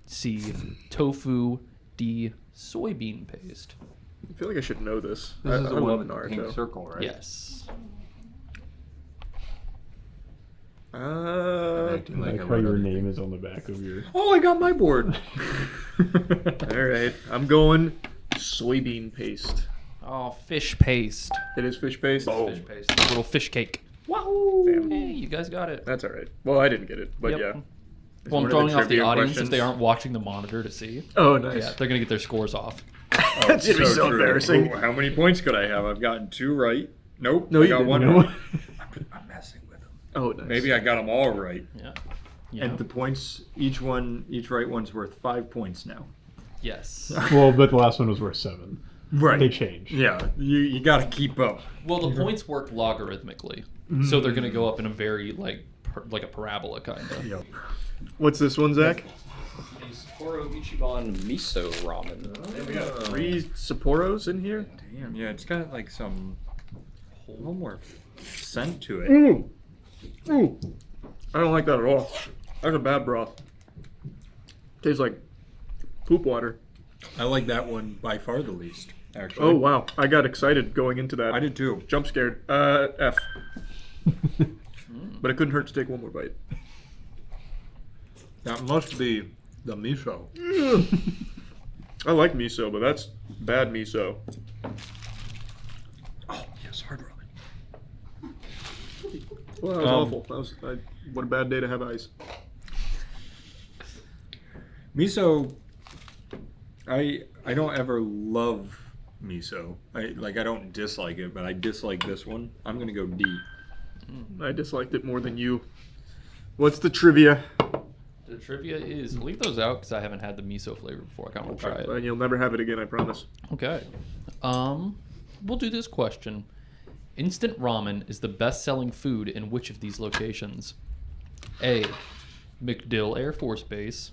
S18: C. Tofu. D. Soybean paste.
S17: I feel like I should know this.
S4: This is
S17: I
S4: the
S17: love
S4: one with the
S17: Naruto.
S4: pink circle, right?
S18: Yes.
S6: I like how your name is on the back of your...
S4: Oh, I got my board.
S17: All right, I'm going soybean paste.
S18: Oh, fish paste.
S17: It is fish paste.
S18: It's fish paste. A little fish cake. Wahoo! Hey, you guys got it.
S17: That's all right. Well, I didn't get it, but
S18: Yep.
S17: yeah.
S18: Well, I'm
S17: one of the
S18: throwing off the
S17: trivia
S18: audience if
S17: questions.
S18: they aren't watching the monitor to see.
S17: Oh, nice.
S18: Yeah, they're gonna get their scores off.
S17: That's gonna be so
S4: true.
S17: embarrassing.
S4: Ooh, how many points could I have? I've gotten 2 right. Nope.
S17: No,
S4: I
S17: you
S4: got
S17: didn't.
S4: 1
S17: No.
S4: right. I'm messing with them.
S17: Oh, nice.
S4: Maybe I got them all right.
S18: Yeah. Yeah.
S4: And the points, each right one's worth 5 points now.
S18: Yes.
S6: Well, but the last one was worth 7.
S4: Right.
S6: They changed.
S4: Yeah, you got to keep up.
S18: Well, the points work logarithmically, so they're gonna go up in a very like a parabola kind of.
S4: Yep.
S17: What's this one, Zach?
S7: Sapporo Ichiban miso ramen.
S17: We got 3 Sapporos in here.
S4: Damn, yeah, it's got like some a little more scent to it.
S17: Ooh. I don't like that at all. That's a bad broth. Tastes like poop water.
S4: I like that one by far the least, actually.
S17: Oh, wow. I got excited going into that.
S4: I did too.
S17: Jump scared. F. But it couldn't hurt to take one more bite.
S4: That must be the miso.
S17: I like miso, but that's bad miso.
S4: Oh, yes, hard ramen.
S17: Well, that was awful. What a bad day to have ice.
S4: Miso, I don't ever love miso. I don't dislike it, but I dislike this one. I'm gonna go D.
S17: I disliked it more than you. What's the trivia?
S18: The trivia is leave those out because I haven't had the miso flavor before. I kind of want to try it.
S17: And you'll never have it again, I promise.
S18: Okay. We'll do this question. Instant ramen is the best-selling food in which of these locations? A. MacDill Air Force Base.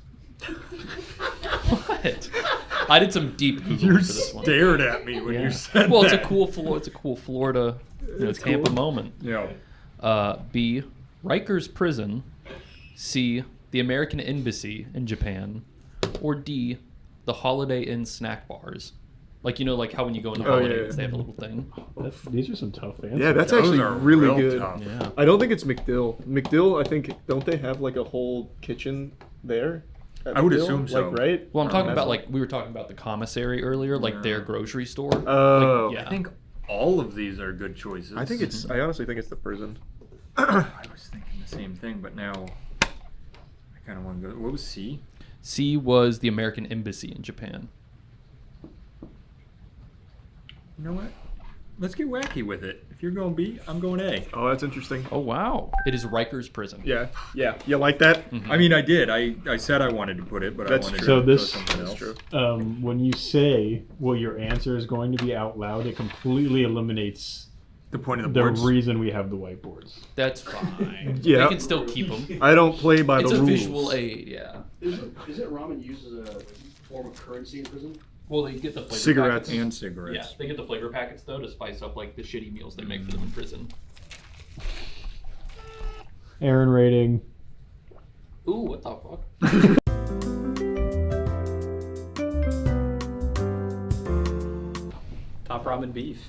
S18: What? I did some deep Googling
S4: You
S18: for this one.
S4: stared at me when you said
S18: well,
S4: that.
S18: it's a cool Florida, Tampa moment.
S4: Yeah.
S18: B. Rikers Prison. C. The American Embassy in Japan. Or D. The Holiday Inn snack bars. Like, you know, like how when you go into
S17: Oh, yeah,
S18: Holidays,
S17: yeah.
S18: they have a little thing.
S6: These are some tough answers.
S17: Yeah, that's
S4: Those
S17: actually
S4: are
S17: really
S4: real
S17: good.
S4: tough.
S18: Yeah.
S17: I don't think it's McDill. McDill, I think, don't they have like a whole kitchen there? at
S4: I would
S17: McDill?
S4: assume so.
S17: Like, right?
S18: Well, I'm talking about,
S17: That's-
S18: like, we were talking about the commissary earlier, like their grocery store.
S17: Oh.
S18: Like, yeah.
S4: I think all of these are good choices.
S17: I think it's. I honestly think it's the prison.
S4: I was thinking the same thing, but now I kind of want to go. What was C?
S18: C was the American Embassy in Japan.
S4: You know what? Let's get wacky with it. If you're going B, I'm going A.
S17: Oh, that's interesting.
S18: Oh, wow. It is Rikers Prison.
S17: Yeah, yeah. You like that?
S18: Mhm.
S4: I mean, I did. I said I wanted to put it, but
S17: That's
S4: I wanted
S17: true.
S4: to
S6: So
S4: go
S6: this-
S4: something
S17: That's
S4: else.
S17: true.
S6: When you say what your answer is going to be out loud, it completely eliminates
S4: The point of the
S6: the
S4: boards.
S6: reason we have the whiteboards.
S18: That's fine.
S17: Yeah.
S18: They can still keep them.
S17: I don't play by
S18: It's
S17: the
S18: a
S17: rules.
S18: visual aid, yeah.
S10: Is it ramen used as a form of currency in prison?
S18: Well, they get the flavor
S17: Cigarettes.
S18: packets.
S4: And cigarettes.
S18: Yeah, they get the flavor packets, though, to spice up, like, the shitty meals they make for them in prison.
S6: Aaron rating.
S18: Ooh, what the fuck?
S7: Top ramen beef.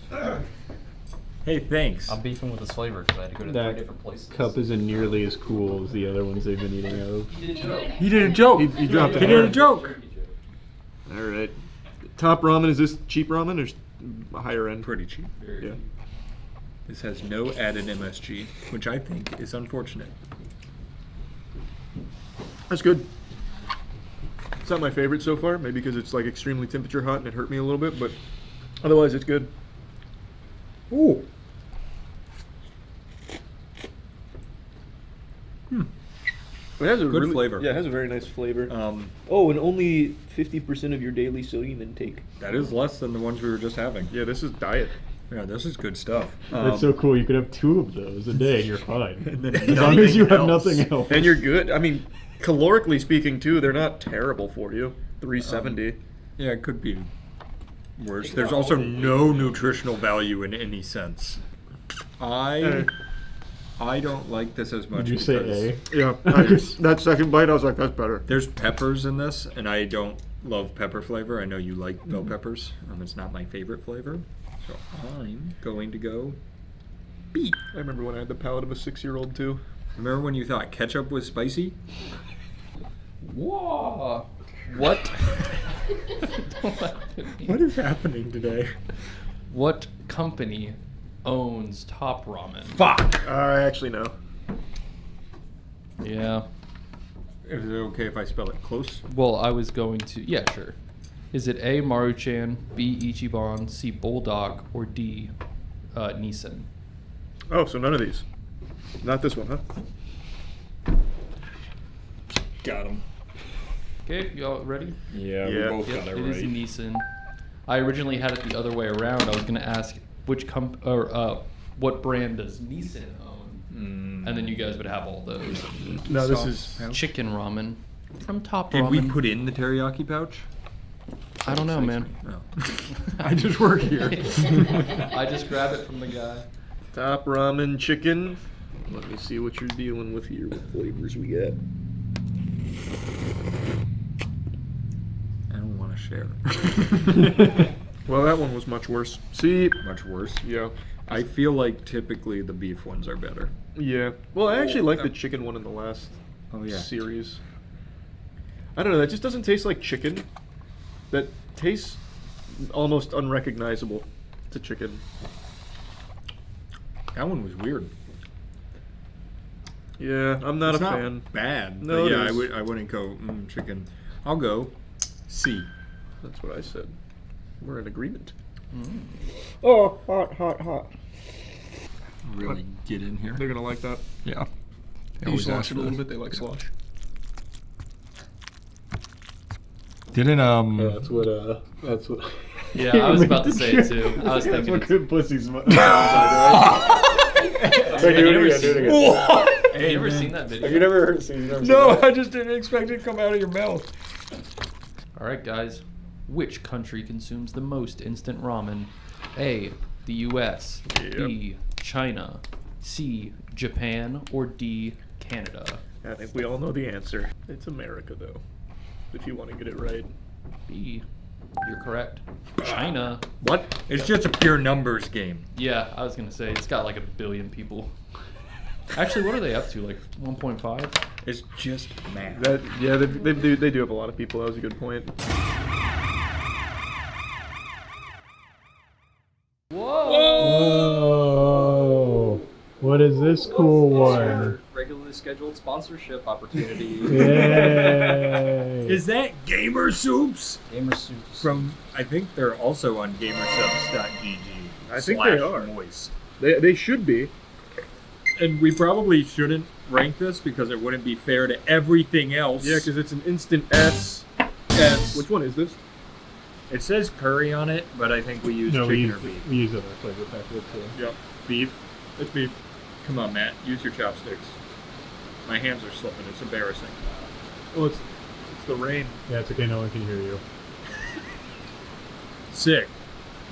S4: Hey, thanks.
S7: I'm beefing with this flavor because I had to go to 3
S6: That
S7: different places.
S6: cup isn't nearly as cool as the other ones they've been eating out of.
S4: He did a joke.
S17: He dropped
S4: He
S17: it.
S4: did a joke.
S17: All right. Top ramen, is this cheap ramen or higher end?
S4: Pretty cheap.
S17: Yeah.
S4: This has no added MSG, which I think is unfortunate.
S17: That's good. It's not my favorite so far, maybe because it's like extremely temperature hot and it hurt me a little bit, but otherwise it's good. Ooh. It has a
S4: Good
S17: really,
S4: flavor.
S17: Yeah, it has a very nice flavor. Oh, and only 50% of your daily sodium intake.
S4: That is less than the ones we were just having.
S17: Yeah, this is diet.
S4: Yeah, this is good stuff.
S6: That's so cool. You could have 2 of those a day and you're fine.
S4: And then
S6: As long as you have
S4: nothing
S6: nothing else.
S17: And you're good. I mean, calorically speaking, too, they're not terrible for you. 370.
S4: Yeah, it could be worse. There's also no nutritional value in any sense. I don't like this as much.
S6: Did you say
S4: because
S6: A?
S17: Yeah, that second bite, I was like, that's better.
S4: There's peppers in this, and I don't love pepper flavor. I know you like bell peppers. It's not my favorite flavor. So I'm going to go B.
S17: I remember when I had the palate of a 6-year-old, too.
S4: Remember when you thought ketchup was spicy?
S18: Whoa. What? Don't laugh at me.
S4: What is happening today?
S18: What company owns Top Ramen?
S4: Fuck!
S17: I actually know.
S18: Yeah.
S4: Is it okay if I spell it close?
S18: Well, I was going to. Yeah, sure. Is it A, Maruchan, B, Ichiban, C, Bulldog, or D, Nissan?
S17: Oh, so none of these. Not this one, huh?
S4: Got him.
S18: Okay, y'all ready?
S4: Yeah,
S17: Yeah.
S4: we both got it
S18: It
S4: right.
S18: is Nissan. I originally had it the other way around. I was going to ask which what brand does Nissan own, and then you guys would have all those.
S17: No, this is
S18: chicken ramen from Top
S4: Did
S18: Ramen.
S4: we put in the teriyaki pouch?
S18: I don't know, man.
S4: No. I just work here.
S18: I just grab it from the guy.
S17: Top ramen chicken. Let me see what you're dealing with here. What flavors we got?
S4: I don't want to share.
S17: Well, that one was much worse. See?
S4: Much worse.
S17: Yeah.
S4: I feel like typically the beef ones are better.
S17: Yeah. Well, I actually like the chicken one in the last series. I don't know. That just doesn't taste like chicken. That tastes almost unrecognizable to chicken.
S4: That one was weird.
S17: Yeah, I'm not
S4: It's
S17: a
S4: not
S17: fan.
S4: bad.
S17: No,
S4: but
S17: it
S4: yeah,
S17: is.
S4: I wouldn't go chicken. I'll go C.
S17: That's what I said. We're in agreement.
S18: Mm.
S17: Oh, hot, hot, hot.
S4: Really get in here.
S17: They're gonna like that.
S4: Yeah.
S17: You slosh it a little bit. They like slosh.
S4: Didn't
S6: That's what. That's what.
S18: Yeah, I was about to say it too. I was
S6: That's
S18: thinking
S6: what
S18: it's-
S6: good pussy smells like.
S18: Have you ever
S6: Do it again.
S18: Have you ever seen that video?
S6: Have you never seen
S4: No,
S6: that?
S4: I just didn't expect it to come out of your mouth.
S18: All right, guys. Which country consumes the most instant ramen? A, the U.S. B, China. C, Japan. Or D, Canada.
S17: I think we all know the answer. It's America, though. If you want to get it right.
S18: B. You're correct. China.
S4: What? It's just a pure numbers game.
S18: Yeah, I was gonna say it's got like 1 billion people. Actually, what are they up to? Like 1.5?
S4: It's just math.
S17: They do have a lot of people. That was a good point.
S6: Whoa! What is this cool one?
S7: Regularly scheduled sponsorship opportunity.
S6: Yay!
S4: Is that Gamer Soups?
S7: Gamer Soups.
S4: From, I think they're also on gamersubs.gg.
S17: I think they are.
S4: Moist.
S17: They should be.
S4: And we probably shouldn't rank this because it wouldn't be fair to everything else.
S17: Yeah, because it's an instant S.
S4: S.
S17: Which one is this?
S4: It says curry on it, but I think we use chicken or beef.
S6: We use other flavor packets.
S4: Yep. Beef. It's beef. Come on, Matt. Use your chopsticks. My hands are slipping. It's embarrassing.
S17: Well, it's the rain.
S6: Yeah, it's okay. No one can hear you.
S4: Sick.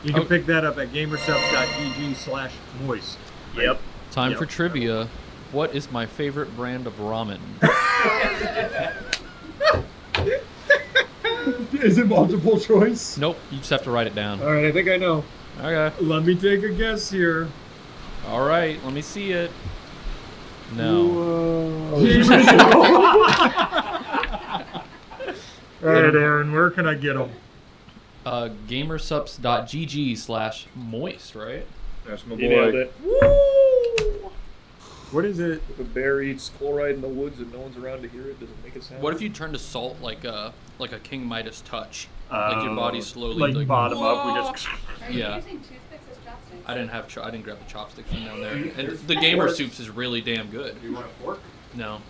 S4: You can pick that up at gamersubs.gg/moist.
S17: Yep.
S18: Time for trivia. What is my favorite brand of ramen?
S4: Is it multiple choice?
S18: Nope. You just have to write it down.
S17: All right, I think I know.
S18: Okay.
S4: Let me take a guess here.
S18: All right. Let me see it. No.
S4: All right, Aaron. Where can I get them?
S18: Gamersubs.gg/moist, right?
S4: That's my boy.
S17: You nailed it.
S4: What is it?
S17: If a bear eats chloride in the woods and no one's around to hear it, does it make a sound?
S18: What if you turn to salt like a King Midas touch? Like your body slowly
S4: like bottom up. We just.
S5: Are you
S18: Yeah.
S5: using toothpicks as chopsticks?
S18: I didn't have. I didn't grab the chopsticks from down there. And the Gamer Soups is really damn good.
S4: Do you want a fork?
S18: No,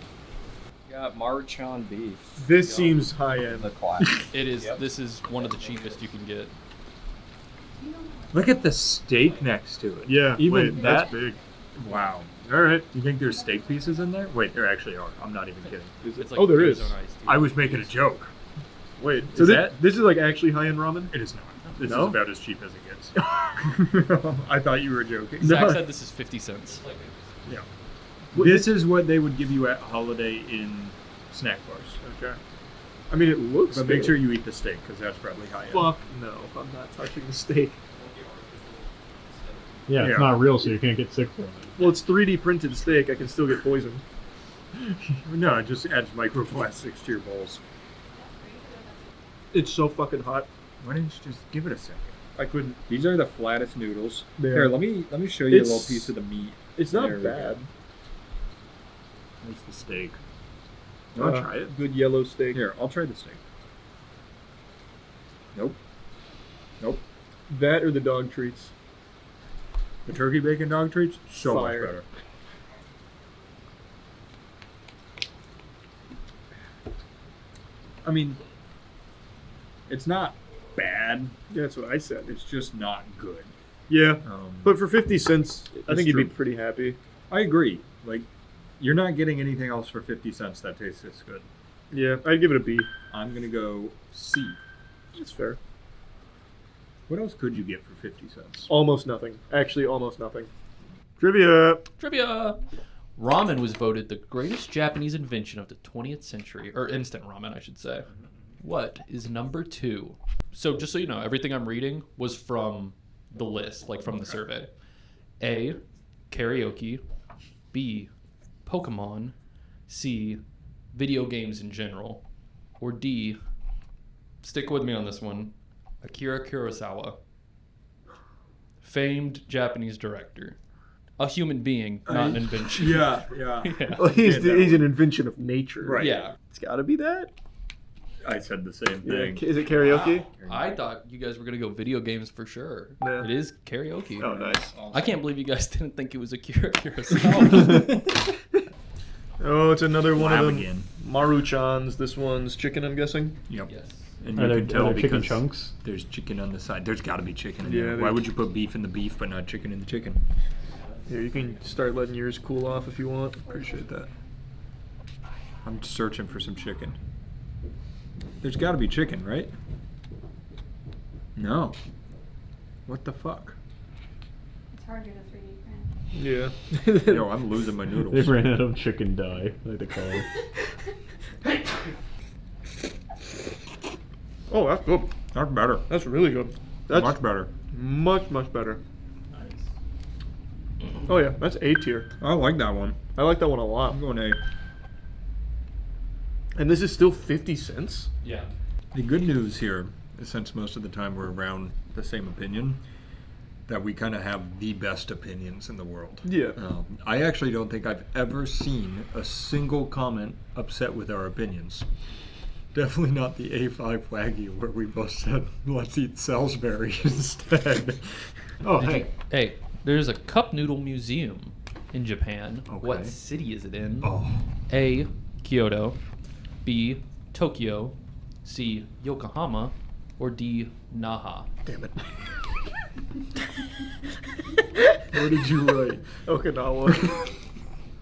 S7: Got Maruchan beef.
S17: This seems high end.
S7: The class.
S18: it is. This is one of the cheapest you can get.
S4: Look at the steak next to it.
S17: Yeah,
S4: Even
S17: wait,
S4: that.
S17: that's big.
S4: Wow.
S17: All right.
S4: You think there's steak pieces in there? Wait, there actually are. I'm not even kidding.
S18: It's like
S17: Oh, there is.
S18: Arizona iced tea.
S4: I was making a joke.
S17: Wait,
S4: Is
S17: so
S4: that-
S17: this is like actually high end ramen?
S4: It is not. This
S17: No?
S4: is about as cheap as it gets. I thought you were joking.
S18: Zach
S17: No.
S18: said this is 50 cents.
S4: Yeah. This is what they would give you at Holiday in snack bars.
S17: Okay. I mean, it looks
S4: But
S17: good.
S4: make sure you eat the steak because that's probably high end.
S17: Fuck no, I'm not touching the steak.
S6: Yeah,
S4: Yeah.
S6: it's not real, so you can't get sick from it.
S17: Well, it's 3D printed steak. I can still get poisoned.
S4: No, it just adds microplastics to your bowls.
S17: It's so fucking hot.
S4: Why didn't you just give it a second?
S17: I couldn't.
S4: These are the flattest noodles.
S17: They
S4: Here,
S17: are.
S4: let me show you a
S17: It's-
S4: little piece of the meat.
S17: It's not
S4: There we go.
S17: bad.
S4: There's the steak. You want to try it?
S17: Good yellow steak.
S4: Here, I'll try the steak. Nope. Nope.
S17: That or the dog treats.
S4: The turkey bacon dog treats, so
S17: Fire.
S4: much better. I mean, it's not bad.
S17: Yeah, that's what I said.
S4: It's just not good.
S17: Yeah, but for 50 cents, I
S4: That's
S17: think you'd be
S4: true.
S17: pretty happy.
S4: I agree. Like, you're not getting anything else for 50 cents that tastes this good.
S17: Yeah, I'd give it a B.
S4: I'm gonna go C.
S17: That's fair.
S4: What else could you get for 50 cents?
S17: Almost nothing. Actually, almost nothing. Trivia.
S18: Trivia. Ramen was voted the greatest Japanese invention of the 20th century, or instant ramen, I should say. What is number 2? So just so you know, everything I'm reading was from the list, like from the survey. A, karaoke. B, Pokemon. C, video games in general. Or D, stick with me on this one, Akira Kurosawa. Famed Japanese director. A human being, not an invention.
S4: Yeah.
S17: Well, he's an invention of nature.
S4: Right.
S18: Yeah.
S17: It's got to be that.
S4: I said the same
S17: Yeah.
S4: thing.
S17: Is it karaoke?
S18: I thought you guys were going to go video games for sure.
S17: Yeah.
S18: It is karaoke.
S17: Oh, nice.
S18: I can't believe you guys didn't think it was Akira Kurosawa.
S17: Oh, it's another one of
S4: Lab
S17: them.
S4: again.
S17: Maruchans. This one's chicken, I'm guessing.
S4: Yep.
S18: Yes.
S4: And
S6: Are
S4: you
S6: there-
S4: can tell
S6: are there chicken
S4: because
S6: chunks?
S4: there's chicken on the side. There's got to be chicken in
S17: Yeah,
S4: there. Why
S17: there's-
S4: would you put beef in the beef but not chicken in the chicken?
S17: Here, you can start letting yours cool off if you want.
S4: Appreciate that. I'm searching for some chicken. There's got to be chicken, right? No. What the fuck?
S5: It's harder to 3D print.
S17: Yeah.
S4: Yo, I'm losing my
S6: They
S4: noodles.
S6: ran out of chicken dye, like they call it.
S17: Oh, that's good.
S4: That's better.
S17: That's really good. That's
S4: much better.
S17: Much, much better. Oh yeah, that's A tier.
S4: I like that one.
S17: I like that one a lot.
S4: I'm going A.
S17: And this is still 50 cents?
S18: Yeah.
S4: The good news here is, since most of the time we're around the same opinion, that we kind of have the best opinions in the world.
S17: Yeah.
S4: I actually don't think I've ever seen a single comment upset with our opinions. Definitely not the A5 Wagyu where we both said, let's eat Salisbury instead. Oh, hey.
S18: Hey, there's a cup noodle museum in Japan.
S4: Okay.
S18: What city is it in?
S4: Oh.
S18: A, Kyoto. B, Tokyo. C, Yokohama. Or D, Naha.
S17: Damn it.
S4: Where did you write?
S17: Okinawa.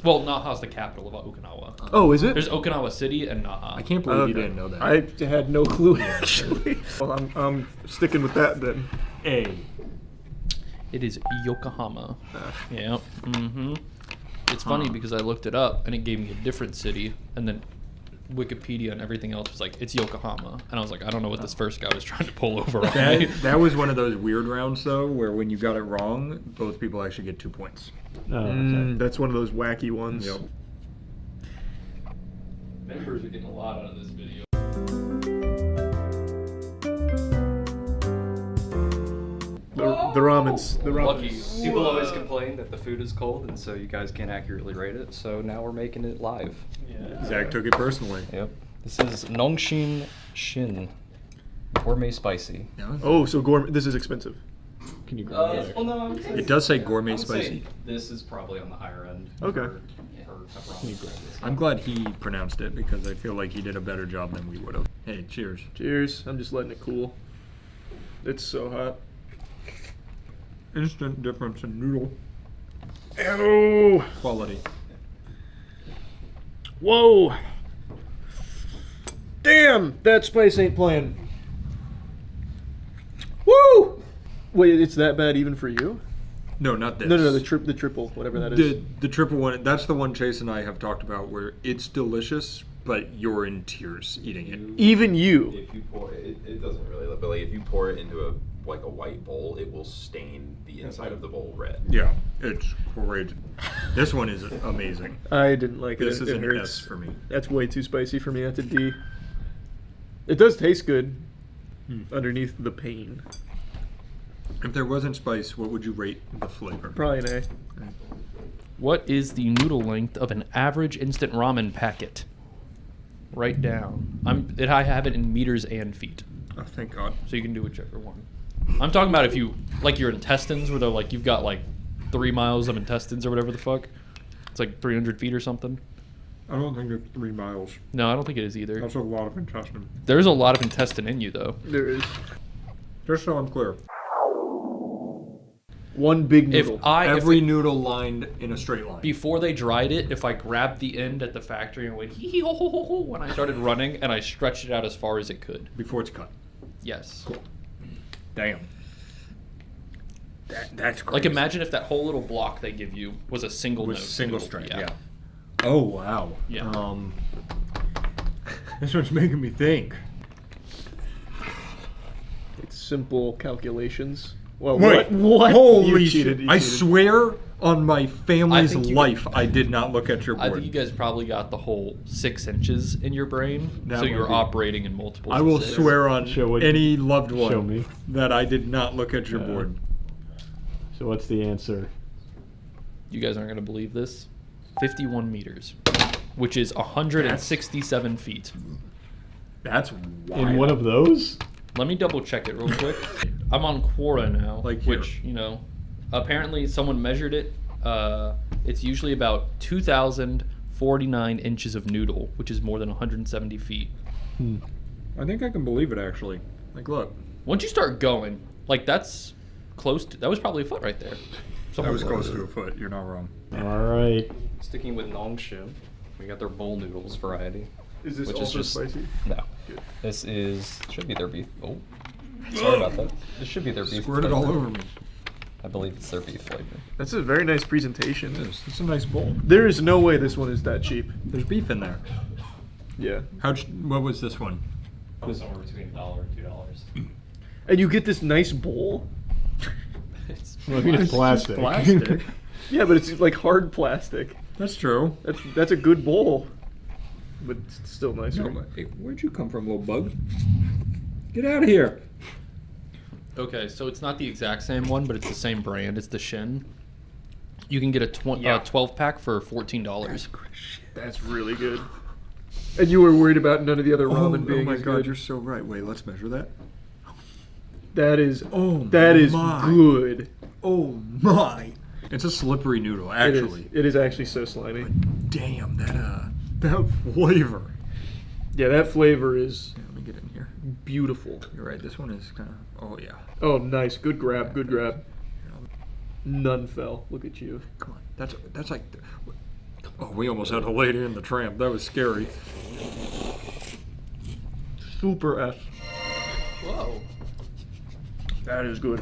S18: Well, Naha's the capital of Okinawa.
S17: Oh, is it?
S18: There's Okinawa City and Naha.
S4: I can't believe you didn't know that.
S17: I had no clue, actually. Well, I'm sticking with that then.
S4: A.
S18: It is Yokohama. Yeah. Mm-hmm. It's funny because I looked it up and it gave me a different city, and then Wikipedia and everything else was like, it's Yokohama. And I was like, I don't know what this first guy was trying to pull over on me.
S4: That was one of those weird rounds, though, where when you got it wrong, both people actually get 2 points.
S17: That's one of those wacky ones.
S4: Yep.
S18: Members are getting a lot out of this video.
S17: The ramens. The ramens.
S7: People always complain that the food is cold, and so you guys can't accurately rate it. So now we're making it live.
S18: Yeah.
S4: Zach took it personally.
S7: Yep. This is Nongshin Shin, gourmet spicy.
S17: Oh, so gourmet. This is expensive.
S6: Can you grab that?
S7: Well, no, I would say
S4: It does say gourmet
S7: I would say
S4: spicy.
S7: This is probably on the higher end.
S17: Okay.
S7: For pepperoni.
S4: I'm glad he pronounced it because I feel like he did a better job than we would have. Hey, cheers.
S17: Cheers. I'm just letting it cool. It's so hot.
S4: Instant difference in noodle
S17: Ew.
S4: quality.
S17: Whoa. Damn, that spice ain't playing. Woo! Wait, it's that bad even for you?
S4: No, not this.
S17: No, the triple, whatever that is.
S4: The triple one, that's the one Chase and I have talked about where it's delicious, but you're in tears eating it.
S17: Even you.
S19: If you pour it, it doesn't really look, but like if you pour it into a white bowl, it will stain the inside of the bowl red.
S4: Yeah, it's great. This one is amazing.
S17: I didn't like it.
S4: This is
S17: it
S4: an
S17: hurts.
S4: S for me.
S17: That's way too spicy for me. That's a D. It does taste good underneath the pain.
S4: If there wasn't spice, what would you rate the flavor?
S17: Probably an A.
S18: What is the noodle length of an average instant ramen packet? Write down. I have it in meters and feet.
S4: Oh, thank God.
S18: So you can do whichever one. I'm talking about if you, like your intestines, where they're like, you've got like 3 miles of intestines or whatever the fuck. It's like 300 feet or something.
S4: I don't think it's 3 miles.
S18: No, I don't think it is either.
S4: That's a lot of intestine.
S18: There's a lot of intestine in you, though.
S17: There is.
S4: Just so I'm clear.
S17: One big noodle.
S4: Every noodle lined in a straight line.
S18: Before they dried it, if I grabbed the end at the factory and went hee hee ho ho ho ho when I started running, and I stretched it out as far as it could.
S4: Before it's cut.
S18: Yes.
S4: Cool. Damn. That's crazy.
S18: Like imagine if that whole little block they give you was a single note.
S4: Single
S18: noodle.
S4: straight, yeah. Oh, wow.
S18: Yeah.
S4: This one's making me think.
S17: It's simple calculations. Well,
S4: Wait,
S17: what?
S4: Holy
S17: You
S4: shit.
S17: cheated. You
S4: I
S17: cheated.
S4: swear on my family's
S18: think you
S4: life, I did not look at your board.
S18: I think you guys probably got the whole 6 inches in your brain,
S4: That
S18: so you
S4: might
S18: were
S4: be.
S18: operating in multiple.
S4: I will swear on any loved one
S6: show me.
S4: that I did not look at your board.
S6: So what's the answer?
S18: You guys aren't going to believe this. 51 meters, which is 167 feet.
S4: That's wild.
S6: In one of those?
S18: Let me double check it real quick. I'm on Quora now,
S4: Like here.
S18: which, apparently someone measured it. It's usually about 2,049 inches of noodle, which is more than 170 feet.
S4: I think I can believe it, actually. Like, look.
S18: Once you start going, like that's close to, that was probably a foot right there.
S4: That was close to a foot. You're not wrong.
S6: All right.
S7: Sticking with Nongshin, we got their bowl noodles variety.
S17: Is this
S7: which
S17: also
S7: just,
S17: spicy?
S7: No. This should be their beef. Oh, sorry about that. This should be their beef.
S4: Squirted all
S7: flavor.
S4: over me.
S7: I believe it's their beef flavor.
S17: That's a very nice presentation.
S4: It is. It's a nice bowl.
S17: There is no way this one is that cheap.
S4: There's beef in there.
S17: Yeah.
S4: What was this one?
S8: It was somewhere between $1 and $2.
S17: And you get this nice bowl.
S6: Well, I mean, it's plastic.
S17: Plastic. Yeah, but it's like hard plastic.
S4: That's true.
S17: That's a good bowl. But it's still nice.
S4: No, but, hey, where'd you come from, little bug? Get out of here.
S18: Okay, so it's not the exact same one, but it's the same brand. It's the Shin. You can get a 12 pack for $14.
S17: That's really good. And you were worried about none of the other ramen being
S4: oh my
S17: as
S4: god,
S17: good.
S4: you're so right. Wait, let's measure that.
S17: That is
S4: my.
S17: good.
S4: Oh my! It's a slippery noodle, actually.
S17: It is actually so slimy.
S4: But damn, that flavor.
S17: Yeah, that flavor is.
S4: Yeah, let me get in here.
S17: Beautiful.
S4: You're right. This one is kind of. Oh yeah.
S17: Oh, nice. Good grab. Good grab. None fell. Look at you.
S4: Come on. That's like. Oh, we almost had a lady in the tramp. That was scary.
S17: Super S.
S18: Whoa.
S17: That is good.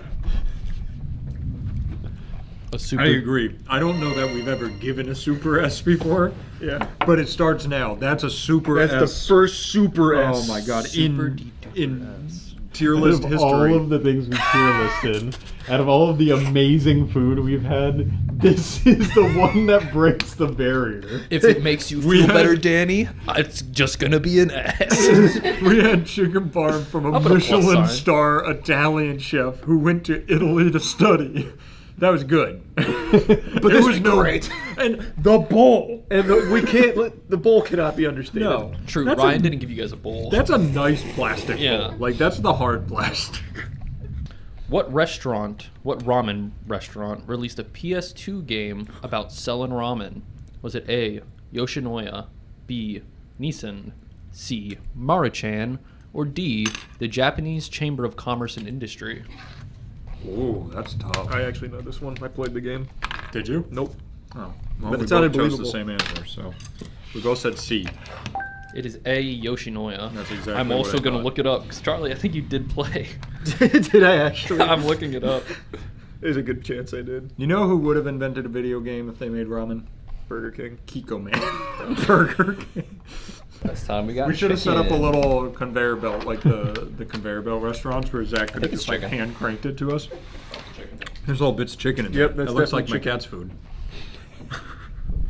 S4: I agree. I don't know that we've ever given a Super S before.
S17: Yeah.
S4: But it starts now. That's a Super S.
S17: That's the first Super S.
S4: Oh my god.
S18: Super
S4: in tier list
S6: Out of
S4: history.
S6: all of the things we tier listed, out of all of the amazing food we've had, this is the one that breaks the barrier.
S18: If it makes you feel better, Danny, it's just gonna be an S.
S4: We had chicken parm from a
S18: I'll put a plus
S4: Michelin
S18: sign.
S4: star Italian chef who went to Italy to study. That was good. But there was no
S17: great.
S4: And the bowl.
S17: And we can't let the bowl cannot be understated.
S4: No.
S18: True,
S4: That's
S18: Ryan
S4: a-
S18: didn't give you guys a bowl.
S4: That's a nice plastic
S18: Yeah.
S4: bowl. Like, that's the hard plastic.
S18: What ramen restaurant released a PS2 game about selling ramen? Was it A, Yoshinoya, B, Nissan, C, Maruchan, or D, the Japanese Chamber of Commerce and Industry?
S4: Ooh, that's tough.
S17: I actually know this one. I played the game.
S4: Did you?
S17: Nope.
S4: Oh. Well,
S17: But
S4: we
S17: it sounded
S4: both chose the
S17: believable.
S4: same answer, so. We both said C.
S18: It is A, Yoshinoya.
S4: That's exactly
S18: I'm
S4: what
S18: also
S4: I
S18: going to
S4: thought.
S18: look it up, because Charlie, I think you did play.
S17: Did I actually?
S18: I'm looking it up.
S17: There's a good chance I did.
S4: You know who would have invented a video game if they made ramen?
S17: Burger King.
S4: Kiko Man. Burger King.
S7: This time we got
S4: We should have set up a
S7: chicken.
S4: little conveyor belt, like the conveyor belt restaurants where Zach could have
S7: it's
S4: just like
S7: chicken.
S4: hand cranked it to us. There's little bits of chicken in there.
S17: Yep, that's
S4: That looks like
S17: definitely
S4: my
S17: chicken.
S4: cat's food.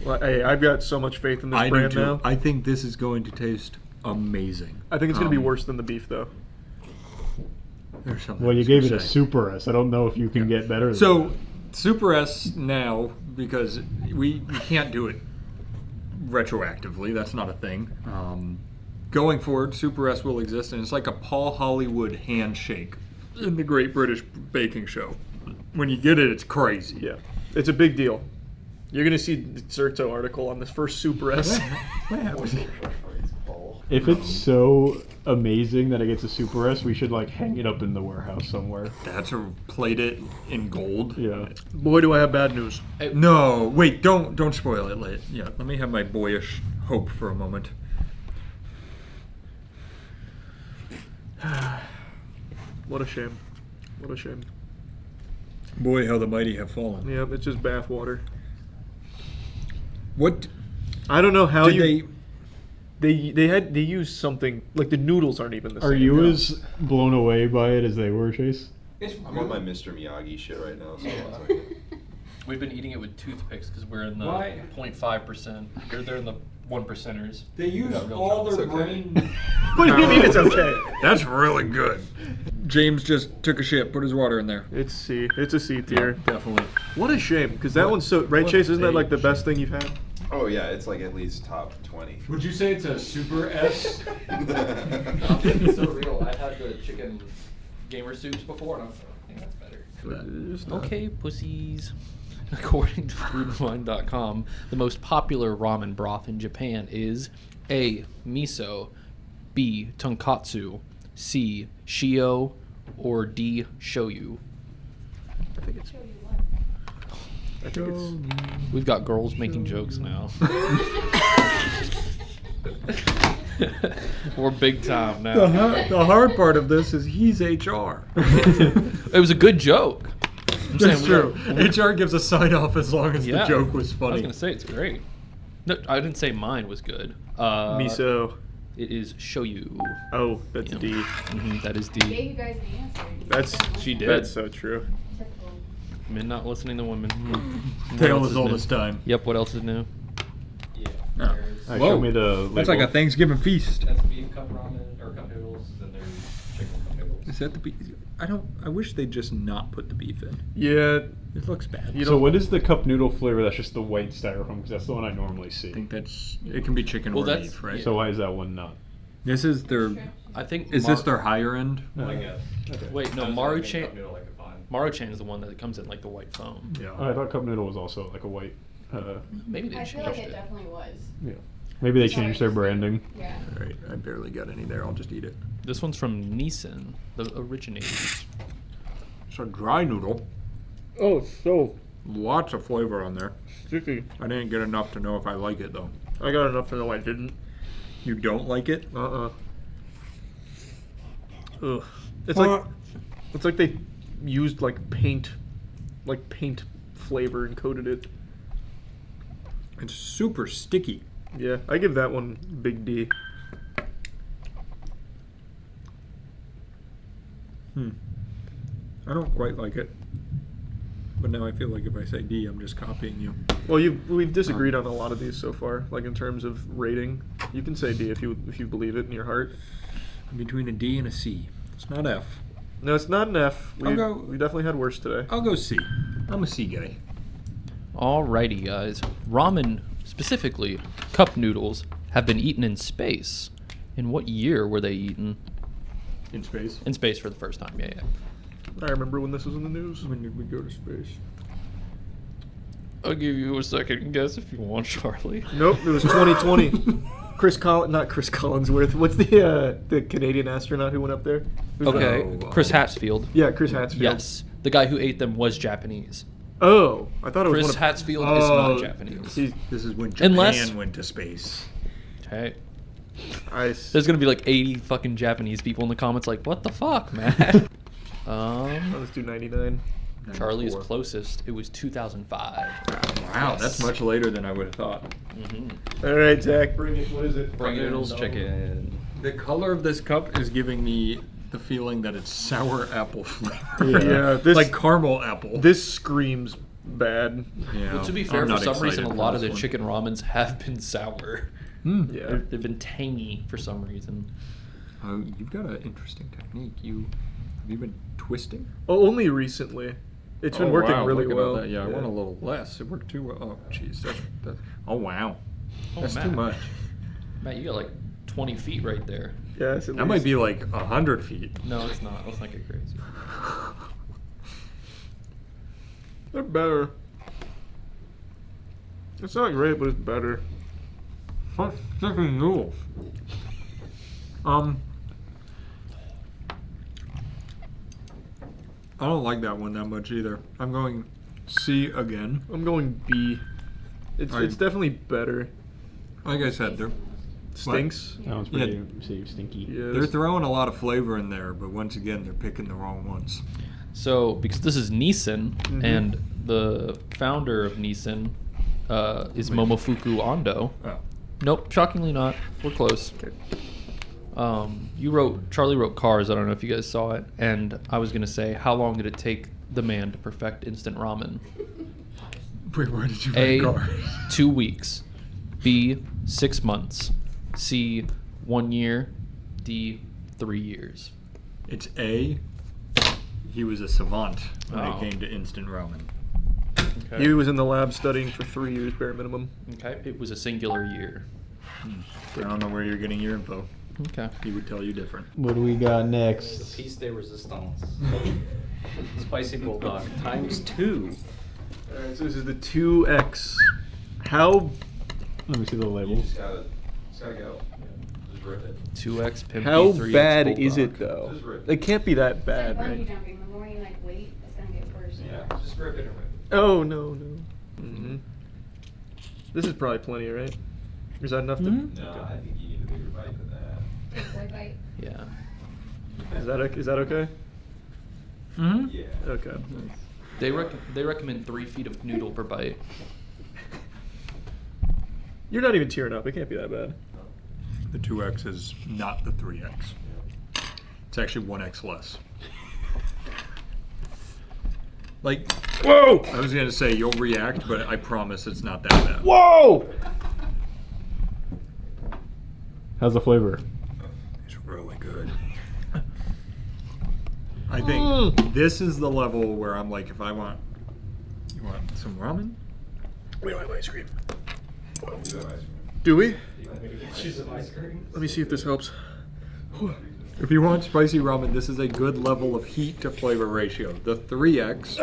S17: Well, hey, I've got so much faith in this
S4: I do
S17: brand
S4: too.
S17: now.
S4: I think this is going to taste amazing.
S17: I think it's going to be worse than the beef, though.
S4: There's something
S6: Well,
S4: I
S6: you
S4: was
S6: gave it
S4: gonna
S6: a
S4: say.
S6: Super S. I don't know if you can get better than
S4: So,
S6: that.
S4: Super S now, because we can't do it retroactively. That's not a thing. Going forward, Super S will exist, and it's like a Paul Hollywood handshake in the Great British Baking Show. When you get it, it's crazy.
S17: Yeah. It's a big deal. You're going to see the Zerto article on this first Super S.
S6: If it's so amazing that it gets a Super S, we should like hang it up in the warehouse somewhere.
S4: That's a plate it in gold.
S6: Yeah.
S17: Boy, do I have bad news.
S4: No, wait, don't spoil it. Yeah, let me have my boyish hope for a moment.
S17: What a shame. What a shame.
S4: Boy, how the mighty have fallen.
S17: Yeah, it's just bathwater.
S4: What?
S17: I don't know how
S4: Did
S17: they used something like the noodles aren't even the same.
S6: Are you as blown away by it as they were, Chase?
S19: I'm on my Mr. Miyagi shit right now, so it's okay.
S18: We've been eating it with toothpicks because we're in the
S4: Why?
S18: 0.5%. They're in the 1%ers.
S4: They use
S18: got real
S4: all
S18: chocolate.
S4: their
S18: It's okay.
S4: brain.
S17: What do you mean it's okay?
S4: That's really good. James just took a shit, put his water in there.
S17: It's C. It's a C tier.
S4: Definitely.
S17: What a shame, because that one's so right,
S4: what
S17: Chase. Isn't that
S4: a
S17: like the best thing you've had?
S19: Oh yeah, it's like at least top 20.
S4: Would you say it's a Super S?
S18: It's so real. I had the chicken gamer soups before, and I think that's better. Okay, pussies. According to foodwine.com, the most popular ramen broth in Japan is A, miso, B, tonkatsu, C, shio, or D, shoyu.
S17: I think it's.
S18: We've got girls making jokes now. We're big time now.
S4: The hard part of this is he's HR.
S18: It was a good joke. I'm
S4: That's
S18: saying
S4: true.
S18: we got-
S4: HR gives a sign off as long as the joke was
S18: I was
S4: funny.
S18: gonna say it's great. No, I didn't say mine was good.
S17: Miso.
S18: It is shoyu.
S17: Oh, that's
S18: Yep.
S17: D.
S18: That is
S9: I
S18: D.
S9: gave you guys the answer.
S17: That's
S18: She did.
S17: That's so true.
S9: Typical.
S18: Men not listening to women. What
S4: Tale
S18: else
S4: as
S18: is
S4: old
S18: new?
S4: as time.
S18: Yep. What else is new?
S8: Yeah.
S6: Show
S4: Whoa.
S6: me the
S4: That's like a
S6: label.
S4: Thanksgiving feast.
S8: That's beef cup ramen or cup noodles, and there's chicken cup noodles.
S4: Is that the beef? I wish they'd just not put the beef in.
S17: Yeah.
S4: It looks bad.
S6: So what is the cup noodle flavor? That's just the white styrofoam, because that's the one I normally see.
S4: I think that's it can be chicken
S18: Well,
S4: or
S18: that's-
S4: beef, right?
S6: So why is that one not?
S4: This is their.
S18: I think.
S4: Is this their higher end?
S8: I guess.
S18: Wait, no.
S8: That's
S18: Maruchan.
S8: cup noodle I could find.
S18: Maruchan is the one that comes in like the white foam.
S4: Yeah.
S6: Oh, I thought cup noodle was also like a white.
S18: Maybe they
S9: I feel
S18: changed
S9: like it
S18: it.
S9: definitely was.
S6: Yeah. Maybe they changed their branding.
S9: Yeah.
S4: All right, I barely got any there. I'll just eat it.
S18: This one's from Nissan, the originator.
S4: It's a dry noodle.
S17: Oh, it's so
S4: Lots of flavor on there.
S17: sticky.
S4: I didn't get enough to know if I like it though.
S17: I got enough to know I didn't.
S4: You don't like it?
S17: Ugh. It's like they used like paint flavor and coated it.
S4: It's super sticky.
S17: Yeah, I give that one big D.
S4: I don't quite like it. But now I feel like if I say D, I'm just copying you.
S17: Well, we've disagreed on a lot of these so far. Like in terms of rating, you can say D if you believe it in your heart.
S4: Between a D and a C. It's not F.
S17: No, it's not an F. We
S4: I'll go-
S17: we definitely had worse today.
S4: I'll go C. I'm a C guy.
S18: Alrighty, guys. Ramen, specifically cup noodles, have been eaten in space. In what year were they eaten?
S4: In space?
S18: In space for the first time. Yeah.
S17: I remember when this was in the news.
S4: When did we go to space?
S18: I'll give you a second guess if you want, Charlie.
S17: Nope, it was 2020. Not Chris Collinsworth. What's the Canadian astronaut who went up there? Who's
S18: Okay,
S17: that?
S18: Chris Hatsfield.
S17: Yeah, Chris Hatsfield.
S18: Yes, the guy who ate them was Japanese.
S17: Oh, I thought it was
S18: Chris
S17: one of-
S18: Hatsfield is not Japanese.
S4: This is when Japan
S18: Unless-
S4: went to space.
S18: Hey.
S17: Nice.
S18: There's gonna be like 80 fucking Japanese people in the comments like, what the fuck, man?
S17: Let's do 99.
S18: Charlie is
S4: 94.
S18: closest. It was 2005.
S4: Wow, that's much later than I would have thought.
S18: Mm-hmm.
S17: All right, Zach, bring it. What is it?
S18: Bring noodles, chicken.
S4: The color of this cup is giving me the feeling that it's sour apple flavor.
S17: Yeah, this
S4: like caramel apple.
S17: This screams bad.
S4: Yeah,
S18: Well, to be fair,
S4: I'm
S18: for
S4: not
S18: some reason,
S4: excited
S18: a
S4: for
S18: lot of
S4: this
S18: the
S4: one.
S18: chicken ramens have been sour.
S17: Yeah.
S18: They've been tangy for some reason.
S4: Oh, you've got an interesting technique. Have you been twisting?
S17: Oh, only recently. It's been
S4: Oh,
S17: working
S4: wow,
S17: really
S4: look at all
S17: well.
S4: that. Yeah, I want a little less. It worked too well. Oh, jeez. That's, oh, wow.
S18: Oh,
S4: That's
S18: Matt.
S4: too much.
S18: Matt, you got like 20 feet right there.
S17: Yes,
S4: That might be like 100 feet.
S18: No, it's not. Let's not get crazy.
S17: They're better. It's not great, but it's better.
S4: Such chicken noodles. I don't like that one that much either. I'm going C again.
S17: I'm going B. It's definitely better.
S4: Like I said, they're
S17: Stinks.
S6: That one's pretty stinky.
S17: Yeah,
S4: they're throwing a lot of flavor in there, but once again, they're picking the wrong ones.
S18: So, because this is Nissan,
S17: Mhm.
S18: and the founder of Nissan is Momofuku Ando.
S4: Oh.
S18: Nope, shockingly not. We're close. Charlie wrote Cars. I don't know if you guys saw it. And I was going to say, how long did it take the man to perfect instant ramen?
S4: Wait, where did you
S18: A,
S4: write Cars?
S18: 2 weeks. B, 6 months. C, 1 year. D, 3 years.
S4: It's A. He was a savant when
S18: Oh.
S4: it came to instant ramen.
S18: Okay.
S17: He was in the lab studying for 3 years, bare minimum.
S18: Okay, it was a singular year.
S4: I don't know where you're getting your info.
S18: Okay.
S4: He would tell you different.
S6: What do we got next?
S15: Piece de resistance. Spicy bulldog times 2.
S17: Alright, so this is the 2X. How?
S6: Let me see the label.
S19: Just gotta go. Just rip it.
S18: 2X Pimpy,
S17: How
S18: 3X
S17: bad
S18: Bulldog.
S17: is it though?
S19: Just rip
S17: It can't be that
S9: It's
S17: bad,
S9: like bungee
S17: right?
S9: jumping. The more you like wait, it's gonna get worse.
S19: Yeah, just rip it and rip it.
S17: Oh no. Mm-hmm. This is probably plenty, right? Is that enough to?
S19: No, I think you need a bigger bite than that.
S9: Big boy bite.
S18: Yeah.
S17: Is that okay?
S18: Mm-hmm.
S19: Yeah.
S17: Okay.
S18: They recommend 3 feet of noodle per bite.
S17: You're not even tearing up. It can't be that bad.
S4: The 2x is not the 3x. It's actually 1x less. Like,
S17: whoa!
S4: I was gonna say you'll react, but I promise it's not that bad.
S17: Whoa!
S6: How's the flavor?
S4: It's really good. I think this is the level where I'm like, if I want, you want some ramen?
S17: We don't have ice cream. Do we? Let me see if this helps.
S4: If you want spicy ramen, this is a good level of heat to flavor ratio. The 3x,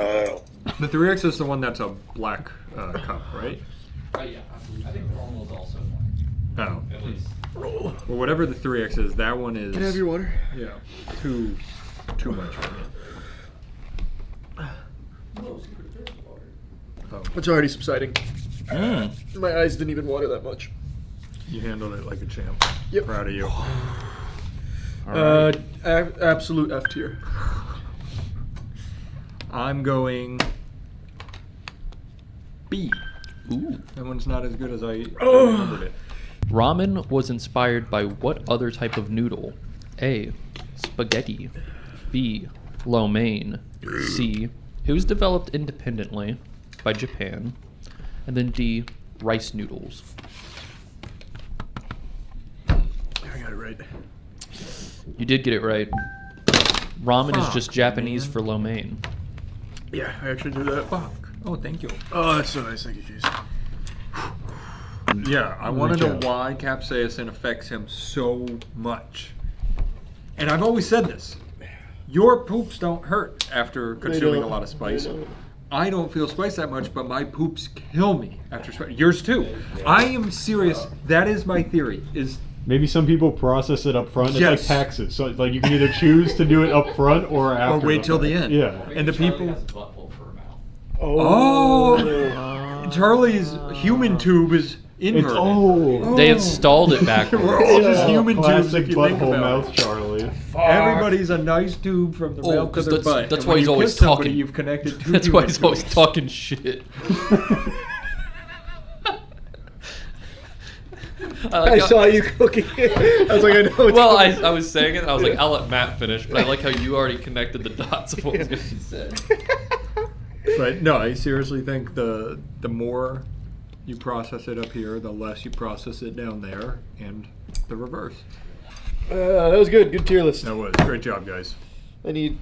S4: the 3x is the one that's a black cup, right?
S7: Yeah, I think the normal is also
S4: Oh.
S7: at least.
S4: Well, whatever the 3x is, that one is.
S17: Can I have your water?
S4: Yeah, too much for me. Oh.
S17: It's already subsiding. My eyes didn't even water that much.
S4: You handled it like a champ.
S17: Yep.
S4: Proud of you.
S17: Absolute F tier.
S4: I'm going B.
S18: Ooh.
S4: That one's not as good as I remembered it.
S18: Ramen was inspired by what other type of noodle? A. Spaghetti. B. Lo mein. C. It was developed independently by Japan. And then D. Rice noodles.
S17: I got it right.
S18: You did get it right. Ramen is just Japanese for lo mein.
S17: Yeah, I actually knew that.
S4: Fuck. Oh, thank you.
S17: Oh, that's so nice. Thank you, jeez.
S4: Yeah, I want to know why capsaicin affects him so much. And I've always said this. Your poops don't hurt after consuming a lot of spice. I don't feel spice that much, but my poops kill me after spice. Yours too. I am serious. That is my theory. Is
S6: Maybe some people process it up front. It's
S4: Yes.
S6: like taxes. So like you can either choose to do it up front or after.
S4: or wait till the end.
S6: Yeah.
S4: And the people.
S17: Oh.
S4: Charlie's human tube is inverted.
S18: They installed it backwards.
S4: We're all just human tubes
S6: Classic
S4: if you think
S6: butthole
S4: about
S6: mouth,
S4: it.
S6: Charlie.
S4: Everybody's a nice tube from the mouth to
S18: 'cause
S4: their
S18: that's-
S4: butt.
S18: that's
S4: And
S18: why
S4: when
S18: he's
S4: you
S18: always
S4: kiss somebody,
S18: talking.
S4: You've connected two
S18: That's why
S4: human
S18: he's always
S4: tubes.
S18: talking shit.
S17: I saw you cooking it. I was like, I know it's
S18: Well,
S17: coming.
S18: I was saying it. I was like, I'll let Matt finish, but I like how you already connected the dots of what was going to be said.
S4: But no, I seriously think the more you process it up here, the less you process it down there, and the reverse.
S17: That was good. Good tier list.
S4: That was. Great job, guys.
S17: I need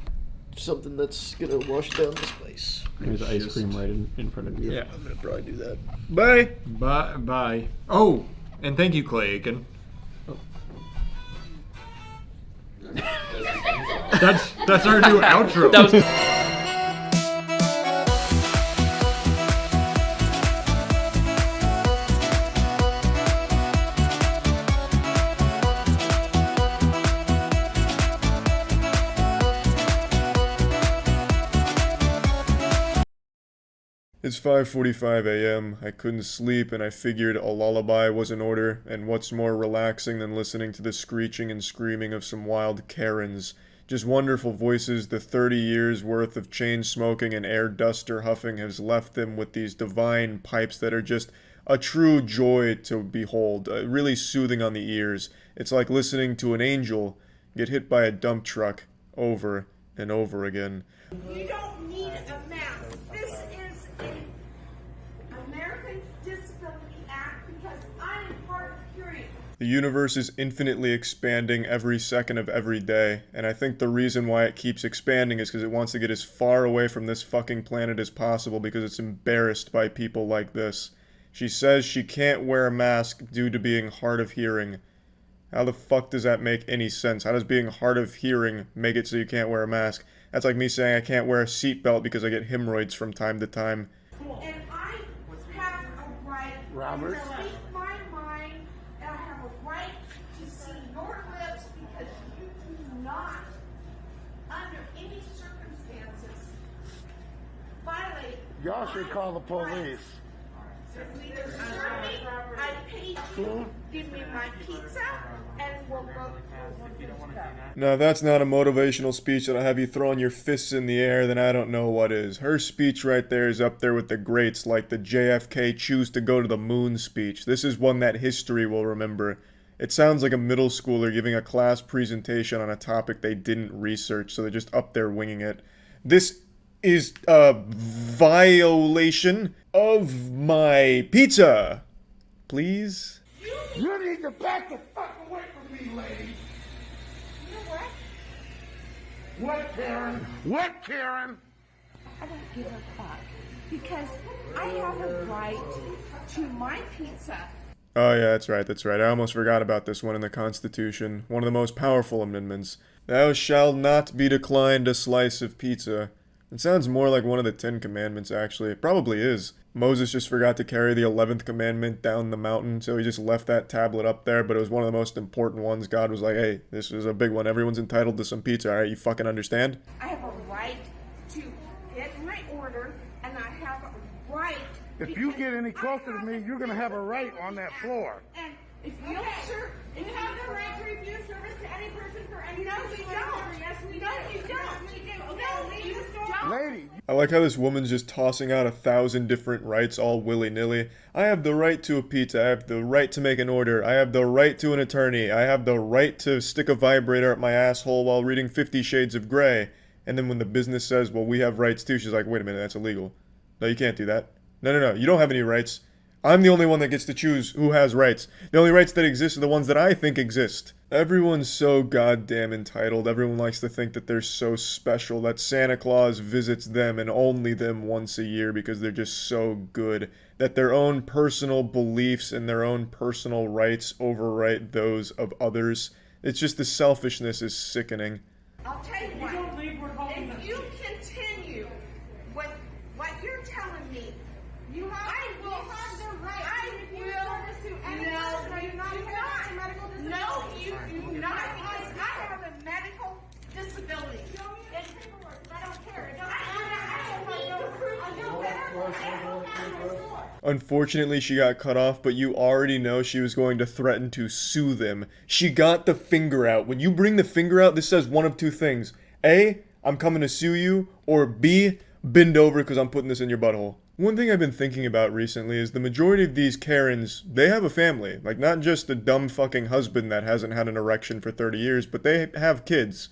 S17: something that's gonna wash down the spice.
S6: There's ice cream right in front of you.
S4: Yeah.
S17: I'm gonna probably do that. Bye.
S4: Bye. Oh, and thank you, Clay Aiken. That's our new outro.
S18: That was.
S17: It's 5:45 a.m. I couldn't sleep and I figured a lullaby was in order, and what's more relaxing than listening to the screeching and screaming of some wild Karens. Just wonderful voices. The 30 years worth of chain smoking and air duster huffing has left them with these divine pipes that are just a true joy to behold, really soothing on the ears. It's like listening to an angel get hit by a dump truck over and over again.
S20: You don't need a mask. This is an American Disability Act because I am hard of hearing.
S17: The universe is infinitely expanding every second of every day, and I think the reason why it keeps expanding is because it wants to get as far away from this fucking planet as possible because it's embarrassed by people like this. She says she can't wear a mask due to being hard of hearing. How the fuck does that make any sense? How does being hard of hearing make it so you can't wear a mask? That's like me saying I can't wear a seatbelt because I get hemorrhoids from time to time.
S20: And I have a right to speak my mind, and I have a right to see your lips because you do not, under any circumstances, violate.
S10: Y'all should call the police.
S20: Either serve me, I paid you, give me my pizza, and we'll go.
S17: Now, if that's not a motivational speech that'll have you throwing your fists in the air, then I don't know what is. Her speech right there is up there with the greats, like the JFK choose to go to the moon speech. This is one that history will remember. It sounds like a middle schooler giving a class presentation on a topic they didn't research, so they're just up there winging it. This is a violation of my pizza. Please?
S20: You need to back the fuck away from me, lady. You know what? What, Karen? What, Karen? I don't give a fuck because I have a right to my pizza.
S17: Oh yeah, that's right. I almost forgot about this one in the Constitution. One of the most powerful amendments. Thou shalt not be declined a slice of pizza. It sounds more like one of the 10 Commandments, actually. It probably is. Moses just forgot to carry the 11th commandment down the mountain, so he just left that tablet up there, but it was one of the most important ones. God was like, hey, this is a big one. Everyone's entitled to some pizza, alright? You fucking understand?
S20: I have a right to get my order, and I have a right...
S10: If you get any closer to me, you're going to have a right on that floor.
S20: And if you don't serve... You have the right to refuse service to any person for any reason. No, we don't. Yes, we do. No, you don't. No, you don't.
S10: Lady.
S17: I like how this woman's just tossing out 1,000 different rights all willy-nilly. I have the right to a pizza. I have the right to make an order. I have the right to an attorney. I have the right to stick a vibrator up my asshole while reading 50 Shades of Grey. And then when the business says, well, we have rights too, she's like, wait a minute, that's illegal. No, you can't do that. No, you don't have any rights. I'm the only one that gets to choose who has rights. The only rights that exist are the ones that I think exist. Everyone's so goddamn entitled. Everyone likes to think that they're so special, that Santa Claus visits them and only them once a year because they're just so good, that their own personal beliefs and their own personal rights overwrite those of others. It's just the selfishness is sickening.
S20: I'll tell you what. If you continue with what you're telling me, I will have the right to refuse service to any person. Are you not a medical disability? No, you do not, because I have a medical disability. Show me the paperwork. I don't care.
S17: Unfortunately, she got cut off, but you already know she was going to threaten to sue them. She got the finger out. When you bring the finger out, this says one of two things. A, I'm coming to sue you, or B, bend over because I'm putting this in your butthole. One thing I've been thinking about recently is the majority of these Karens, they have a family. Like, not just a dumb fucking husband that hasn't had an erection for 30 years, but they have kids.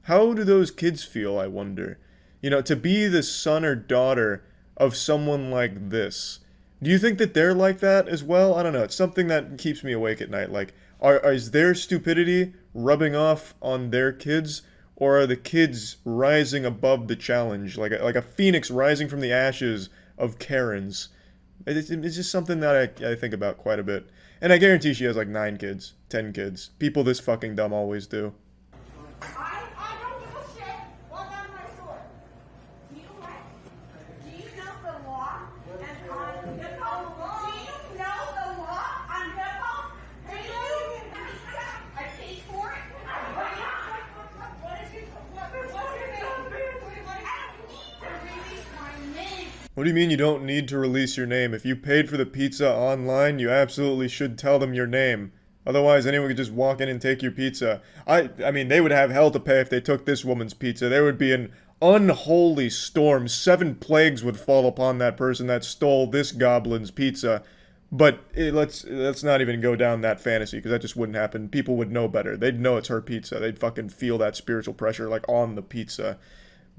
S17: How do those kids feel, I wonder? You know, to be the son or daughter of someone like this. Do you think that they're like that as well? I don't know. It's something that keeps me awake at night. Like, is their stupidity rubbing off on their kids? Or are the kids rising above the challenge? Like a phoenix rising from the ashes of Karens. It's just something that I think about quite a bit. And I guarantee she has like 9 kids, 10 kids. People this fucking dumb always do.
S20: I don't give a shit what's on my sword. Do you know the law on hip-hop? Do you know the law on hip-hop? I paid for it.
S17: What do you mean you don't need to release your name? If you paid for the pizza online, you absolutely should tell them your name. Otherwise, anyone could just walk in and take your pizza. I mean, they would have hell to pay if they took this woman's pizza. There would be an unholy storm. 7 plagues would fall upon that person that stole this goblin's pizza. But let's not even go down that fantasy, because that just wouldn't happen. People would know better. They'd know it's her pizza. They'd fucking feel that spiritual pressure, like, on the pizza.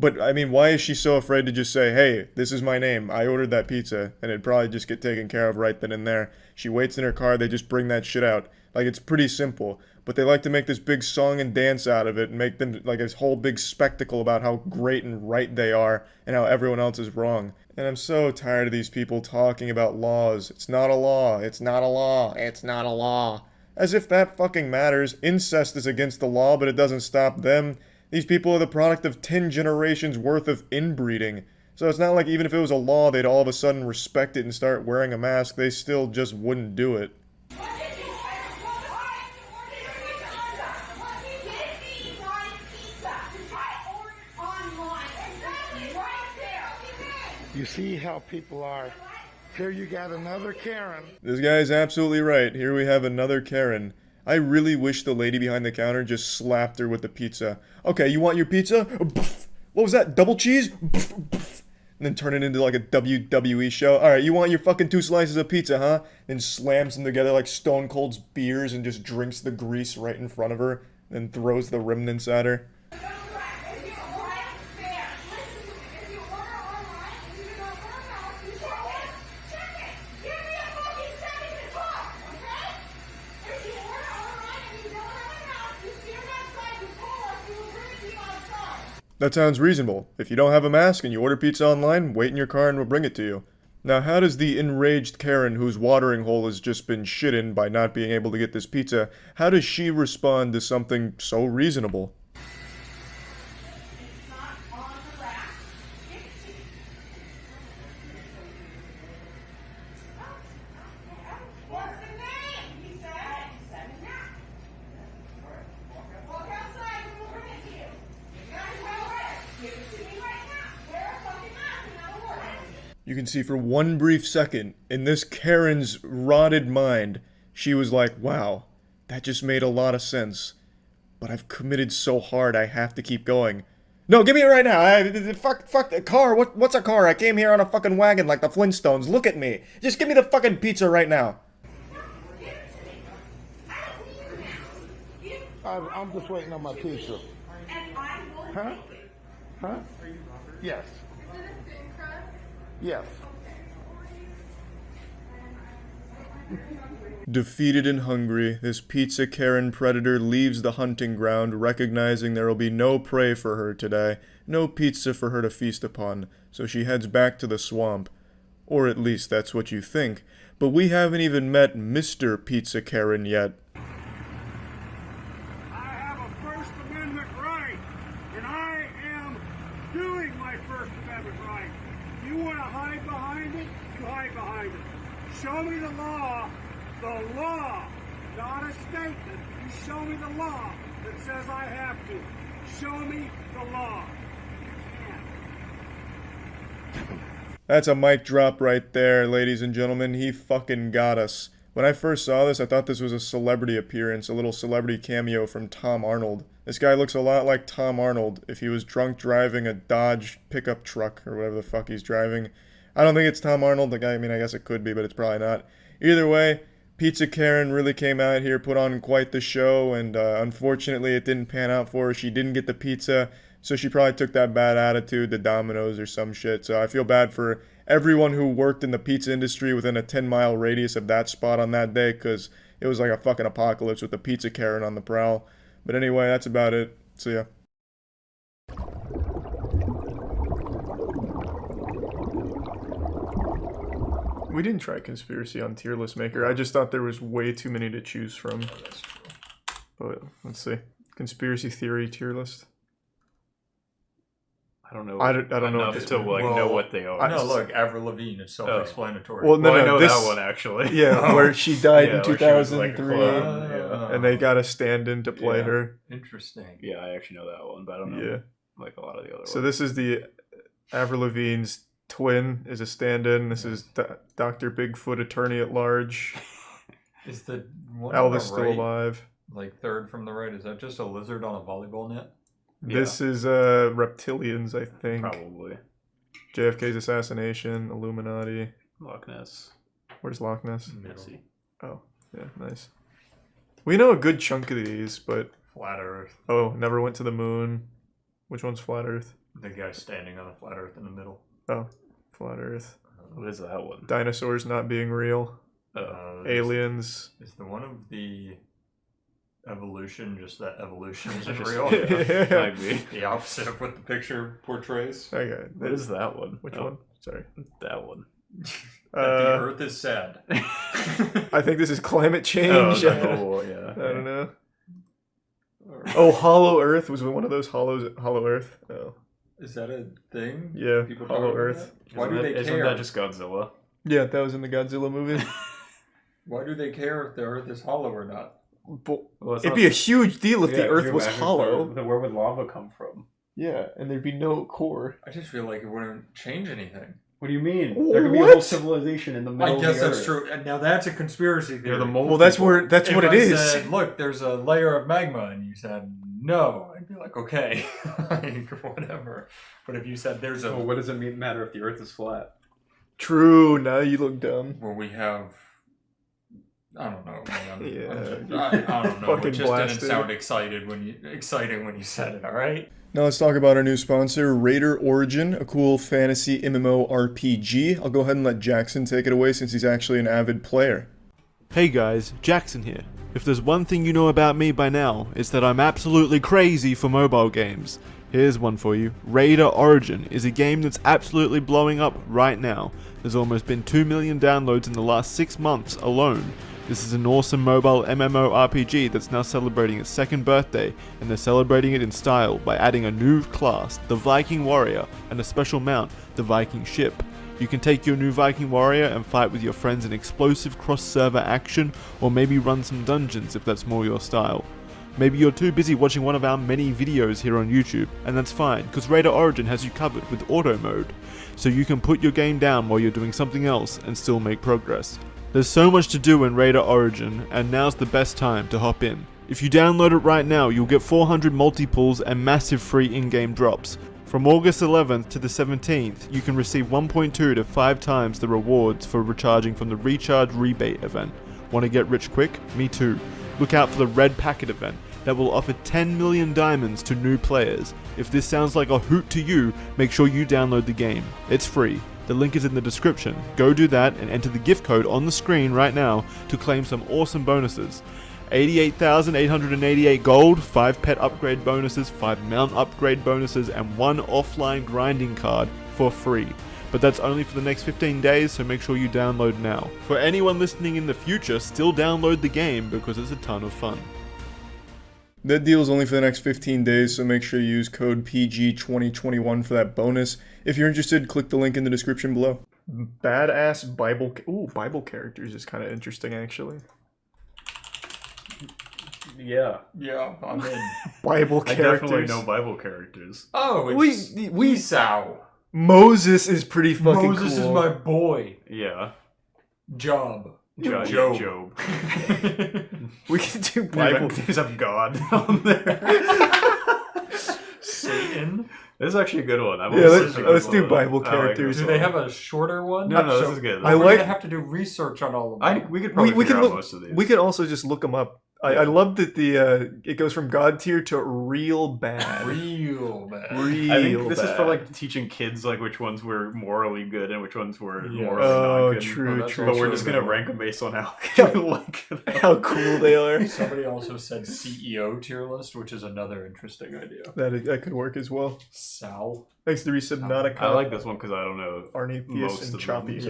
S17: But, I mean, why is she so afraid to just say, hey, this is my name, I ordered that pizza, and it'd probably just get taken care of right then and there. She waits in her car, they just bring that shit out. Like, it's pretty simple. But they like to make this big song and dance out of it, and make them, like, this whole big spectacle about how great and right they are, and how everyone else is wrong. And I'm so tired of these people talking about laws. It's not a law, it's not a law, it's not a law. As if that fucking matters. Incest is against the law, but it doesn't stop them. These people are the product of 10 generations worth of inbreeding. So it's not like even if it was a law, they'd all of a sudden respect it and start wearing a mask. They still just wouldn't do it.
S10: You see how people are. Here you got another Karen.
S17: This guy's absolutely right. Here we have another Karen. I really wish the lady behind the counter just slapped her with the pizza. Okay, you want your pizza? What was that? Double cheese? and then turn it into like a WWE show. Alright, you want your fucking 2 slices of pizza, huh? Then slams them together like Stone Cold's beers and just drinks the grease right in front of her, then throws the remnants at her. That sounds reasonable. If you don't have a mask and you order pizza online, wait in your car and we'll bring it to you. Now, how does the enraged Karen whose watering hole has just been shit in by not being able to get this pizza, how does she respond to something so reasonable? You can see for one brief second, in this Karen's rotted mind, she was like, wow, that just made a lot of sense. But I've committed so hard, I have to keep going. No, give me it right now. Fuck the car. What's a car? I came here on a fucking wagon like the Flintstones. Look at me. Just give me the fucking pizza right now.
S21: I'm just waiting on my pizza. Huh? Huh? Yes. Yes.
S17: Defeated and hungry, this pizza Karen predator leaves the hunting ground, recognizing there will be no prey for her today, no pizza for her to feast upon, so she heads back to the swamp. Or at least that's what you think. But we haven't even met Mr. Pizza Karen yet.
S21: I have a First Amendment right, and I am doing my First Amendment right. You want to hide behind it? You hide behind it. Show me the law, not a statement. You show me the law that says I have to. Show me the law. You can't.
S17: That's a mic drop right there, ladies and gentlemen. He fucking got us. When I first saw this, I thought this was a celebrity appearance, a little celebrity cameo from Tom Arnold. This guy looks a lot like Tom Arnold if he was drunk driving a Dodge pickup truck or whatever the fuck he's driving. I don't think it's Tom Arnold. The guy, I mean, I guess it could be, but it's probably not. Either way, Pizza Karen really came out here, put on quite the show, and unfortunately it didn't pan out for her. She didn't get the pizza, so she probably took that bad attitude to Domino's or some shit. So I feel bad for everyone who worked in the pizza industry within a 10-mile radius of that spot on that day, because it was like a fucking apocalypse with the Pizza Karen on the prowl. But anyway, that's about it. See ya. We didn't try Conspiracy on Tier List Maker. I just thought there was way too many to choose from. But let's see. Conspiracy Theory Tier List.
S6: I don't know.
S17: I don't know
S6: enough to like know what they are.
S4: No, look, Avril Lavigne is self-explanatory.
S17: Well, no,
S6: I know
S17: this,
S6: that one actually.
S17: Yeah, where she died in
S6: where she was,
S17: 2003,
S6: like,
S17: and they got a stand-in to play her.
S4: Interesting.
S6: Yeah, I actually know that one, but I don't know like a lot of the other ones.
S17: So this is the Avril Lavigne's twin is a stand-in. This is Dr. Bigfoot, Attorney at Large.
S4: Is the one
S17: Elvis still alive?
S4: Like third from the right, is that just a lizard on a volleyball net?
S17: This is Reptilians, I think.
S6: Probably.
S17: JFK's assassination, Illuminati.
S6: Loch Ness.
S17: Where's Loch Ness?
S6: Messy.
S17: Oh, yeah, nice. We know a good chunk of these, but...
S4: Flat Earth.
S17: Oh, never went to the moon. Which one's Flat Earth?
S4: The guy standing on a flat Earth in the middle.
S17: Oh, Flat Earth.
S6: What is that one?
S17: Dinosaurs not being real. Aliens.
S4: Is the one of the... evolution, just that evolution isn't
S6: Just-
S4: real.
S6: yeah, might be.
S4: The opposite of what the picture portrays.
S17: Okay.
S6: What is that one?
S17: Which
S6: Oh.
S17: one? Sorry.
S6: That one.
S4: That the Earth is sad.
S17: I think this is climate change.
S6: Oh, yeah.
S17: I don't know. Oh, Hollow Earth was one of those Hollow Earth. Oh.
S4: Is that a thing?
S17: Yeah,
S4: People
S17: Hollow
S4: talk about
S17: Earth.
S4: that? Why do they
S6: Isn't
S4: care?
S6: that just Godzilla?
S17: Yeah, that was in the Godzilla movie.
S4: Why do they care if the Earth is hollow or not?
S17: It'd be a huge deal if the Earth was hollow.
S6: Where would lava come from?
S17: Yeah, and there'd be no core.
S4: I just feel like it wouldn't change anything.
S6: What do you mean? There could be a whole civilization in the middle
S4: I guess
S6: of the
S4: that's
S6: Earth.
S4: true. And now that's a conspiracy theory.
S17: Well, that's what it is.
S4: Said, look, there's a layer of magma, and you said no, I'd be like, okay, like, whatever. But if you said there's a...
S7: Well, what does it matter if the Earth is flat?
S17: True, now you look dumb.
S4: Where we have... I don't know, man.
S17: Yeah.
S4: I don't know.
S17: Fucking
S4: It just
S17: blasted.
S4: didn't sound exciting when you said it, alright?
S17: Now let's talk about our new sponsor, Raider Origin, a cool fantasy MMO RPG. I'll go ahead and let Jackson take it away since he's actually an avid player.
S16: Hey guys, Jackson here. If there's one thing you know about me by now, it's that I'm absolutely crazy for mobile games. Here's one for you. Raider Origin is a game that's absolutely blowing up right now. There's almost been 2 million downloads in the last 6 months alone. This is an awesome mobile MMORPG that's now celebrating its 2nd birthday, and they're celebrating it in style by adding a new class, the Viking Warrior, and a special mount, the Viking Ship. You can take your new Viking Warrior and fight with your friends in explosive cross-server action, or maybe run some dungeons if that's more your style. Maybe you're too busy watching one of our many videos here on YouTube, and that's fine, because Raider Origin has you covered with auto mode, so you can put your game down while you're doing something else and still make progress. There's so much to do in Raider Origin, and now's the best time to hop in. If you download it right now, you'll get 400 multi-pulls and massive free in-game drops. From August 11th to the 17th, you can receive 1.2 to 5 times the rewards for recharging from the Recharge Rebate event. Want to get rich quick? Me too. Look out for the Red Packet event that will offer 10 million diamonds to new players. If this sounds like a hoot to you, make sure you download the game. It's free. The link is in the description. Go do that and enter the gift code on the screen right now to claim some awesome bonuses. 88,888 gold, 5 pet upgrade bonuses, 5 mount upgrade bonuses, and 1 offline grinding card for free. But that's only for the next 15 days, so make sure you download now. For anyone listening in the future, still download the game because it's a ton of fun.
S17: That deal is only for the next 15 days, so make sure you use code PG2021 for that bonus. If you're interested, click the link in the description below. Badass Bible... Ooh, Bible characters is kind of interesting, actually.
S7: Yeah.
S4: Yeah, I'm in.
S17: Bible characters.
S7: I definitely know Bible characters.
S4: Oh, it's Esau.
S17: Moses is pretty fucking cool.
S4: Moses is my boy.
S7: Yeah.
S4: Job.
S7: Job.
S17: We can do Bible.
S7: There's a God on there.
S4: Satan.
S7: This is actually a good one.
S17: Let's do Bible characters.
S4: Do they have a shorter one?
S7: No, this is good.
S4: We're gonna have to do research on all of them.
S7: We could probably figure out most of these.
S17: We could also just look them up. I love that it goes from God tier to real bad.
S4: Real bad.
S7: I think this is for like teaching kids like which ones were morally good and which ones were morally not good.
S17: True.
S7: But we're just gonna rank them based on how
S17: cool they are.
S4: Somebody also said CEO tier list, which is another interesting idea.
S17: That could work as well.
S4: Sal.
S17: Thanks to Resubnautica.
S7: I like this one because I don't know
S17: Arnetheus and Choppy.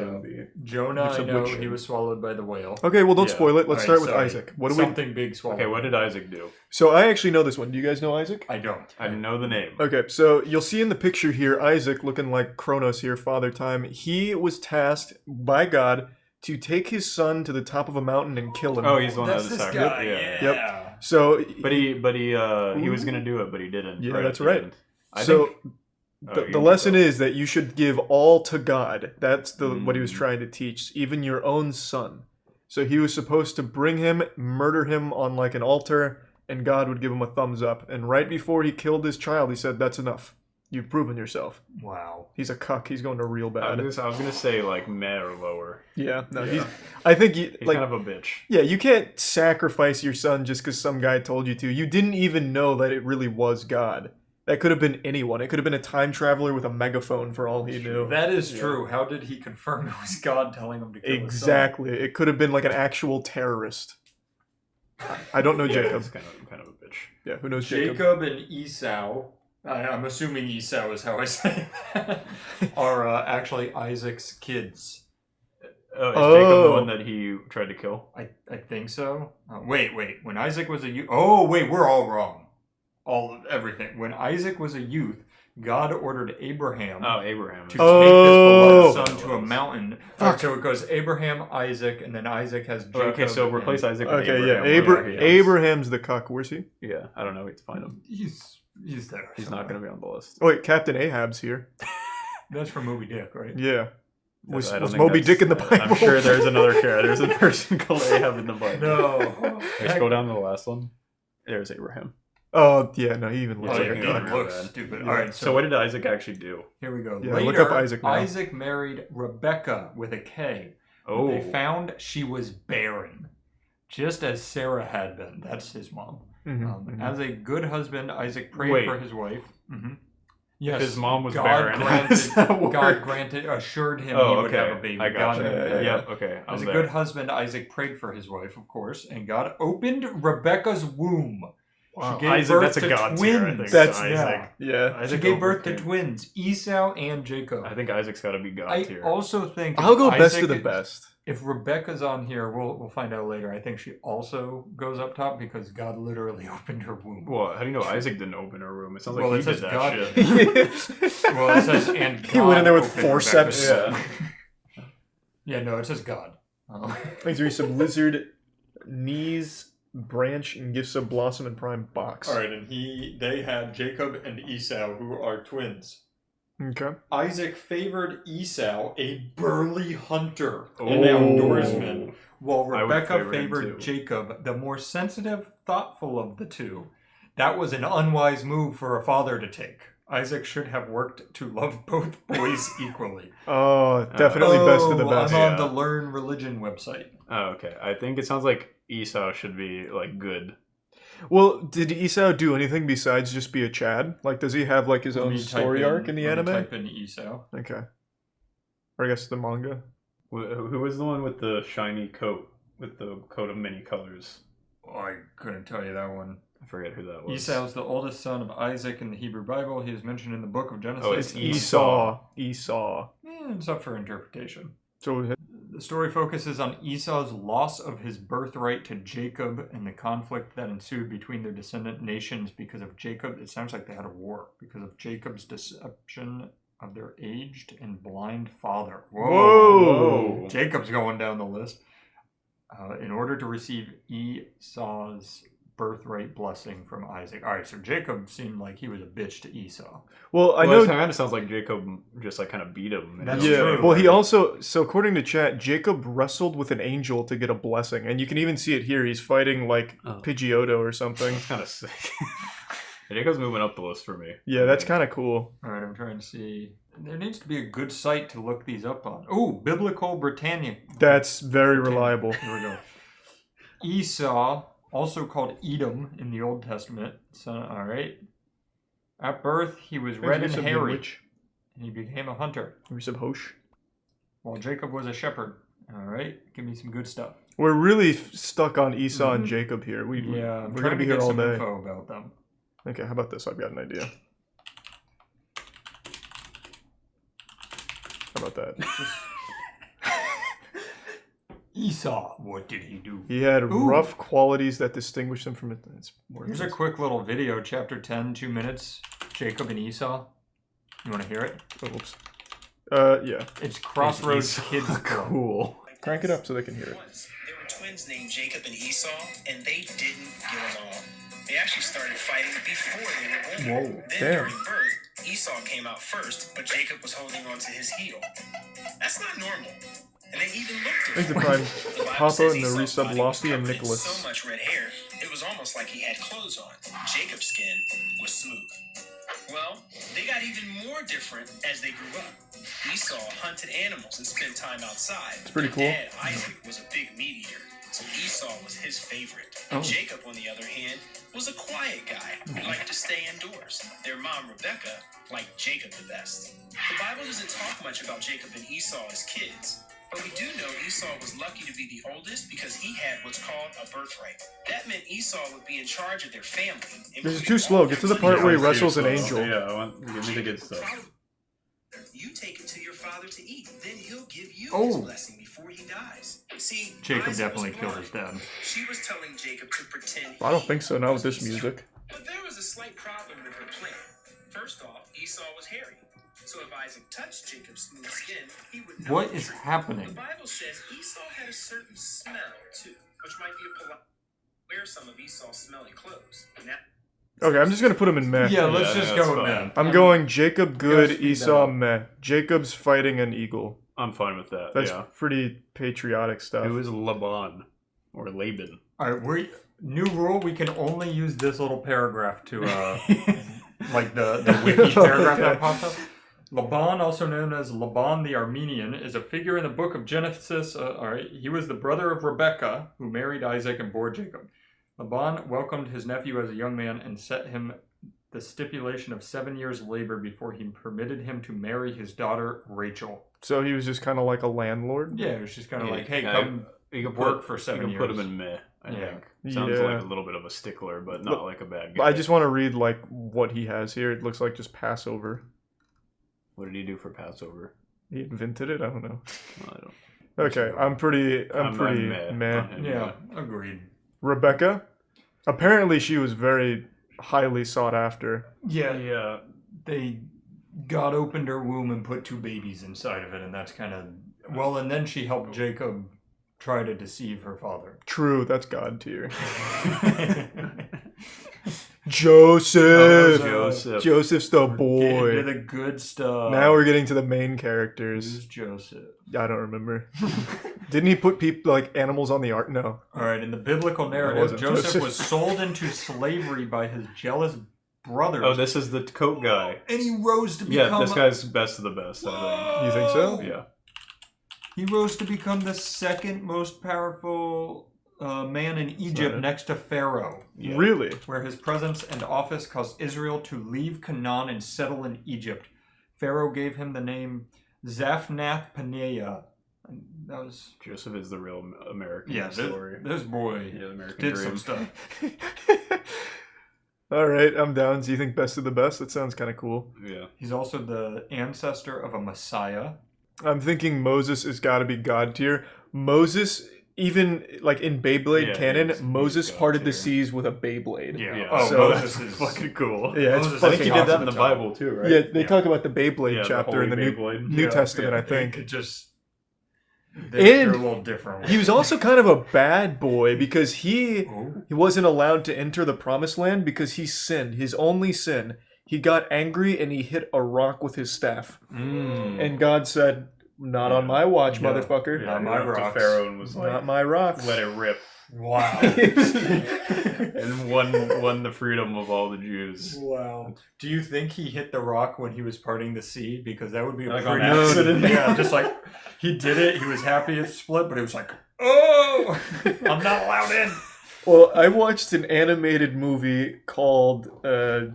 S4: Jonah, I know he was swallowed by the whale.
S17: Okay, well don't spoil it. Let's start with Isaac. What do
S4: Something big swallowed.
S7: Okay, what did Isaac do?
S17: So I actually know this one. Do you guys know Isaac?
S4: I don't.
S7: I know the name.
S17: Okay, so you'll see in the picture here, Isaac, looking like Kronos here, Father Time. He was tasked by God to take his son to the top of a mountain and kill him.
S7: Oh, he's the one that
S4: That's
S7: was
S4: this
S7: attacked.
S4: guy.
S7: Yeah.
S17: Yep. So,
S7: But he was gonna do it, but he didn't.
S17: yeah,
S7: right
S17: that's
S7: at the
S17: right.
S7: end.
S17: The lesson is that you should give all to God. That's what he was trying to teach, even your own son. So he was supposed to bring him, murder him on like an altar, and God would give him a thumbs up. And right before he killed his child, he said, "That's enough. You've proven yourself."
S4: Wow.
S17: He's a cuck. He's going to real bad.
S7: I was gonna say like meh or lower.
S17: Yeah, no,
S7: Yeah.
S17: I think
S7: He's
S17: like
S7: kind of a bitch.
S17: Yeah, you can't sacrifice your son just because some guy told you to. You didn't even know that it really was God. That could have been anyone. It could have been a time traveler with a megaphone for all he knew.
S4: That is true. How did he confirm it was God telling him to kill his son?
S17: Exactly. It could have been like an actual terrorist. I don't know Jacob.
S7: He's kind of a bitch.
S17: Yeah, who knows Jacob?
S4: Jacob and Esau, I'm assuming Esau is how I say that, are actually Isaac's kids.
S7: Oh, is Jacob the one that he tried to kill?
S4: I think so. Wait. When Isaac was a youth... Oh, wait, we're all wrong. Everything. When Isaac was a youth, God ordered Abraham to take his beloved son to a mountain. So it goes Abraham, Isaac, and then Isaac has Jacob.
S7: Okay, so replace Isaac with
S17: Abraham. Abraham's the cuck. Where's he?
S7: Yeah, I don't know. We have to find him.
S4: He's there.
S7: He's not going to be on the list.
S17: Oh, wait, Captain Ahab's here.
S4: That's from Moby Dick, right?
S17: Yeah.
S7: Was
S17: Moby Dick in the Bible?
S7: I'm sure there's another character. There's a person called Ahab in the Bible.
S4: No.
S7: Let's go down to the last one. There's Abraham.
S17: Oh, yeah, no, he even looks
S4: Oh,
S17: like
S4: yeah,
S17: a
S4: he
S17: god.
S4: looks stupid. All right,
S6: So what did Isaac actually do?
S4: Here we go.
S17: Yeah,
S4: Later,
S17: look up Isaac now.
S4: Isaac married Rebecca with a K.
S6: Oh.
S4: They found she was barren, just as Sarah had been. That's his mom. As a good husband, Isaac prayed for his wife. Yes,
S6: his mom was
S4: God
S6: barren.
S4: assured him
S6: Oh,
S4: he would
S6: okay.
S4: have a baby.
S6: I got
S4: God
S6: you.
S4: knew that.
S6: Yeah, okay, I'm
S4: As a
S6: there.
S4: good husband, Isaac prayed for his wife, of course, and God opened Rebecca's womb.
S6: Wow.
S4: She gave
S6: Isaac,
S4: birth
S6: that's a
S4: to
S6: god
S4: twins.
S6: tier, I think.
S17: That's
S6: Isaac.
S17: Yeah.
S4: She
S6: Isaac
S4: gave birth to
S6: overcame.
S4: twins, Esau and Jacob.
S6: I think Isaac's got to be god
S4: I
S6: tier.
S4: also think
S17: I'll go best
S4: Isaac-
S17: to the best.
S4: If Rebecca's on here, we'll find out later. I think she also goes up top because God literally opened her womb.
S6: Well, how do you know Isaac didn't open her womb? It sounds like
S4: Well,
S6: he
S4: it
S6: did
S4: says
S6: that
S4: God
S6: shit.
S4: did. Well, it says and God
S17: He went in there with
S4: opened
S17: forceps.
S4: Rebecca's womb. Yeah, no, it says God.
S17: Thanks, Reese. Lizard, knees, branch, and gifts of blossom and prime box.
S4: All right, and they had Jacob and Esau, who are twins.
S17: Okay.
S4: Isaac favored Esau, a burly hunter and
S6: Oh.
S4: outdoorsman, while
S6: I would
S4: Rebecca
S6: favor him
S4: favored
S6: too.
S4: Jacob, the more sensitive, thoughtful of the two. That was an unwise move for a father to take. Isaac should have worked to love both boys equally.
S17: Oh, definitely best of the best.
S4: I'm on the Learn Religion website.
S6: Oh, okay. I think it sounds like Esau should be like good.
S17: Well, did Esau do anything besides just be a Chad? Like, does he have like his own story arc in the anime?
S4: Type in Esau.
S17: Okay. Or I guess the manga.
S6: Who was the one with the shiny coat? With the coat of many colors?
S4: Oh, I couldn't tell you that one.
S6: I forget who that was.
S4: Esau is the oldest son of Isaac in the Hebrew Bible. He is mentioned in the book of Genesis.
S6: Oh, it's
S17: Esau.
S4: It's up for interpretation.
S17: So
S4: the story focuses on Esau's loss of his birthright to Jacob and the conflict that ensued between their descendant nations because of Jacob. It sounds like they had a war because of Jacob's deception of their aged and blind father. Whoa. Jacob's going down the list. In order to receive Esau's birthright blessing from Isaac. All right, so Jacob seemed like he was a bitch to Esau.
S17: Well, I know
S6: it kind of sounds like Jacob just like kind of beat him.
S4: That's
S17: yeah.
S4: true.
S17: Well, he also, so according to chat, Jacob wrestled with an angel to get a blessing, and you can even see it here. He's fighting like Pidgeotto or something.
S6: That's kind of sick. Jacob's moving up the list for me.
S17: Yeah, that's kind of cool.
S4: All right, I'm trying to see. There needs to be a good site to look these up on. Oh, Biblical Britannia.
S17: That's very reliable.
S4: Here we go. Esau, also called Edom in the Old Testament. Son, all right. At birth, he was red and hairy, and he became a hunter.
S17: Hosh.
S4: While Jacob was a shepherd. All right, give me some good stuff.
S17: We're really stuck on Esau and Jacob here. We're gonna be here all day.
S4: Info about them.
S17: Okay, how about this? I've got an idea. How about that?
S4: Esau, what did he do?
S17: He had rough qualities that distinguished him from it.
S4: Here's a quick little video, chapter 10, 2 minutes. Jacob and Esau. You want to hear it?
S17: Oops. Yeah.
S4: It's Crossroads Kids Club.
S17: Cool. Crank it up so they can hear it.
S2: There were twins named Jacob and Esau, and they didn't get along. They actually started fighting before they were born.
S17: Whoa,
S2: Then
S17: damn.
S2: during birth, Esau came out first, but Jacob was holding on to his heel. That's not normal. And they even looked
S17: Thanks to
S2: different.
S17: Prime
S2: The Bible
S17: Papa
S2: says
S17: and the
S2: Esau's
S17: resub
S2: body was
S17: Lofty and
S2: covered in
S17: Nicholas.
S2: so much red hair, it was almost like he had clothes on. Jacob's skin was smooth. Well, they got even more different as they grew up. Esau hunted animals and spent time outside.
S17: It's pretty cool.
S2: Dad, Isaac, was a big meat eater, so Esau was his favorite.
S17: Oh.
S2: Jacob, on the other hand, was a quiet guy who liked to stay indoors. Their mom, Rebecca, liked Jacob the best. The Bible doesn't talk much about Jacob and Esau as kids, but we do know Esau was lucky to be the oldest because he had what's called a birthright. That meant Esau would be in charge of their family.
S17: This is too slow. Get to the part where he wrestles an angel.
S6: Yeah, give me the good stuff.
S2: You take it to your father to eat, then he'll give you his
S4: Oh.
S2: blessing before he dies. See,
S4: Jacob
S2: Isaac
S4: definitely
S2: was
S4: killed
S2: blind.
S4: his dad.
S2: She was telling Jacob to pretend.
S17: I don't think so, not with this music.
S2: But there was a slight problem with her plan. First off, Esau was hairy. So if Isaac touched Jacob's smooth skin, he would know.
S4: What
S2: the
S4: is
S2: truth.
S4: happening?
S2: The Bible says Esau had a certain smell too, which might be a polite. Wear some of Esau's smelly clothes. Now,
S17: Okay, I'm just gonna put him in meh.
S4: Yeah, let's just go with meh.
S17: I'm going Jacob good,
S4: speed that
S17: Esau
S4: up.
S17: meh. Jacob's fighting an eagle.
S6: I'm fine with that.
S17: That's
S6: yeah.
S17: pretty patriotic stuff.
S6: Who is Laban or Laban?
S4: All right, New rule: we can only use this little paragraph to, like the wiki paragraph that pops up. Laban, also known as Laban the Armenian, is a figure in the book of Genesis. He was the brother of Rebekah, who married Isaac and bore Jacob. Laban welcomed his nephew as a young man and set him the stipulation of 7 years' labor before he permitted him to marry his daughter Rachel.
S17: So he was just kind of like a landlord?
S4: Yeah, it was just kind of like, hey, come work for 7 years.
S3: You can put him in meh, I think. Sounds like a little bit of a stickler, but not like a bad guy.
S17: I just want to read like what he has here. It looks like just Passover.
S3: What did he do for Passover?
S17: He invented it? I don't know.
S3: I don't.
S17: Okay, I'm pretty meh.
S4: Yeah, agreed.
S17: Rebecca? Apparently she was very highly sought after.
S4: Yeah. They God opened her womb and put 2 babies inside of it, and that's kind of... Well, and then she helped Jacob try to deceive her father.
S17: True, that's God tier. Joseph! Joseph's the boy.
S4: Getting to the good stuff.
S17: Now we're getting to the main characters.
S4: Who's Joseph?
S17: I don't remember. Didn't he put people like animals on the ark? No.
S4: Alright, in the biblical narrative, Joseph was sold into slavery by his jealous brothers.
S3: Oh, this is the coat guy.
S4: And he rose to become...
S3: Yeah, this guy's best of the best, I think.
S17: You think so?
S3: Yeah.
S4: He rose to become the second most powerful man in Egypt next to Pharaoh.
S17: Yeah. Really?
S4: Where his presence and office caused Israel to leave Canaan and settle in Egypt. Pharaoh gave him the name Zaphnath-Paneah. That was...
S3: Joseph is the real American
S4: story. This boy
S3: American
S4: did
S3: dream.
S4: some stuff.
S17: Alright, I'm down. So you think best of the best? That sounds kind of cool.
S3: Yeah.
S4: He's also the ancestor of a Messiah.
S17: I'm thinking Moses has got to be God tier. Moses, even like in Beyblade canon, Moses parted the seas with a Beyblade.
S4: Yeah.
S3: Oh,
S17: so
S3: Moses is fucking cool.
S17: Yeah, it's
S3: I think he did that in the Bible too, right?
S17: Yeah, they talk about the Beyblade chapter in the
S3: Beyblade.
S17: New Testament, I think.
S4: It just...
S17: And
S4: They're a little different.
S17: He was also kind of a bad boy because he wasn't allowed to enter the promised land because he sinned. His only sin. He got angry and he hit a rock with his staff. And God said, not on my watch, motherfucker.
S4: Not my rocks.
S3: Pharaoh and was like,
S17: not my rocks.
S3: Let it rip.
S4: Wow.
S3: And won the freedom of all the Jews.
S4: Wow. Do you think he hit the rock when he was parting the sea? Because that would be a
S3: Like
S4: pretty
S3: on accident.
S4: Yeah, just like he did it. He was happy it split, but it was like, oh, I'm not allowed in.
S17: Well, I watched an animated movie called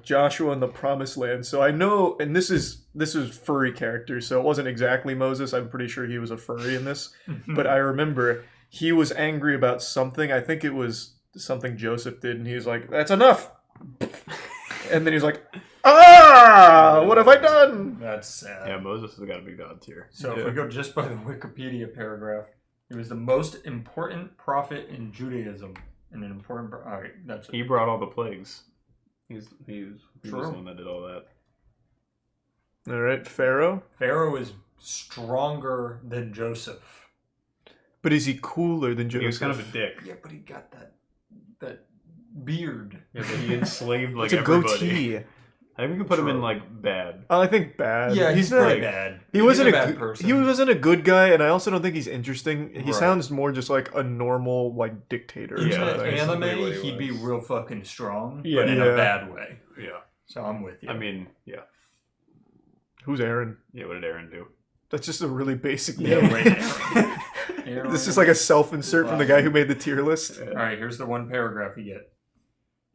S17: Joshua and the Promised Land, so I know, and this is furry characters, so it wasn't exactly Moses. I'm pretty sure he was a furry in this, but I remember he was angry about something. I think it was something Joseph did, and he was like, "That's enough," and then he was like, "Ah, what have I done?"
S4: That's sad.
S3: Yeah, Moses has got to be God tier.
S4: So if we go just by the Wikipedia paragraph, he was the most important prophet in Judaism. And an important... All right, that's it.
S3: He brought all the plagues. He was the
S4: True.
S3: one that did all that.
S17: All right, Pharaoh.
S4: Pharaoh is stronger than Joseph.
S17: But is he cooler than Joseph?
S3: He was kind of a dick.
S4: Yeah, but he got that beard.
S3: Yeah, but he enslaved like
S17: It's a
S3: everybody.
S17: goatee.
S3: I think we could put him in like bad.
S17: I think bad.
S4: Yeah, he's
S17: not
S4: pretty bad.
S17: He
S4: He's
S17: wasn't
S4: a bad
S17: good,
S4: person.
S17: He wasn't a good guy, and I also don't think he's interesting. He
S4: Right.
S17: sounds more just like a normal like dictator. Or
S4: In
S17: something.
S4: the anime,
S3: what he
S4: he'd be
S3: was.
S4: real fucking strong,
S17: Yeah.
S4: but in
S17: Yeah.
S4: a bad way.
S3: Yeah.
S4: So I'm with you.
S3: I mean, yeah.
S17: Who's Aaron?
S3: Yeah, what did Aaron do?
S17: That's just a really basic
S4: Yeah,
S17: name.
S4: right. Aaron.
S17: This is like a self-insert from the guy who made the tier list.
S4: All right, here's the one paragraph you get.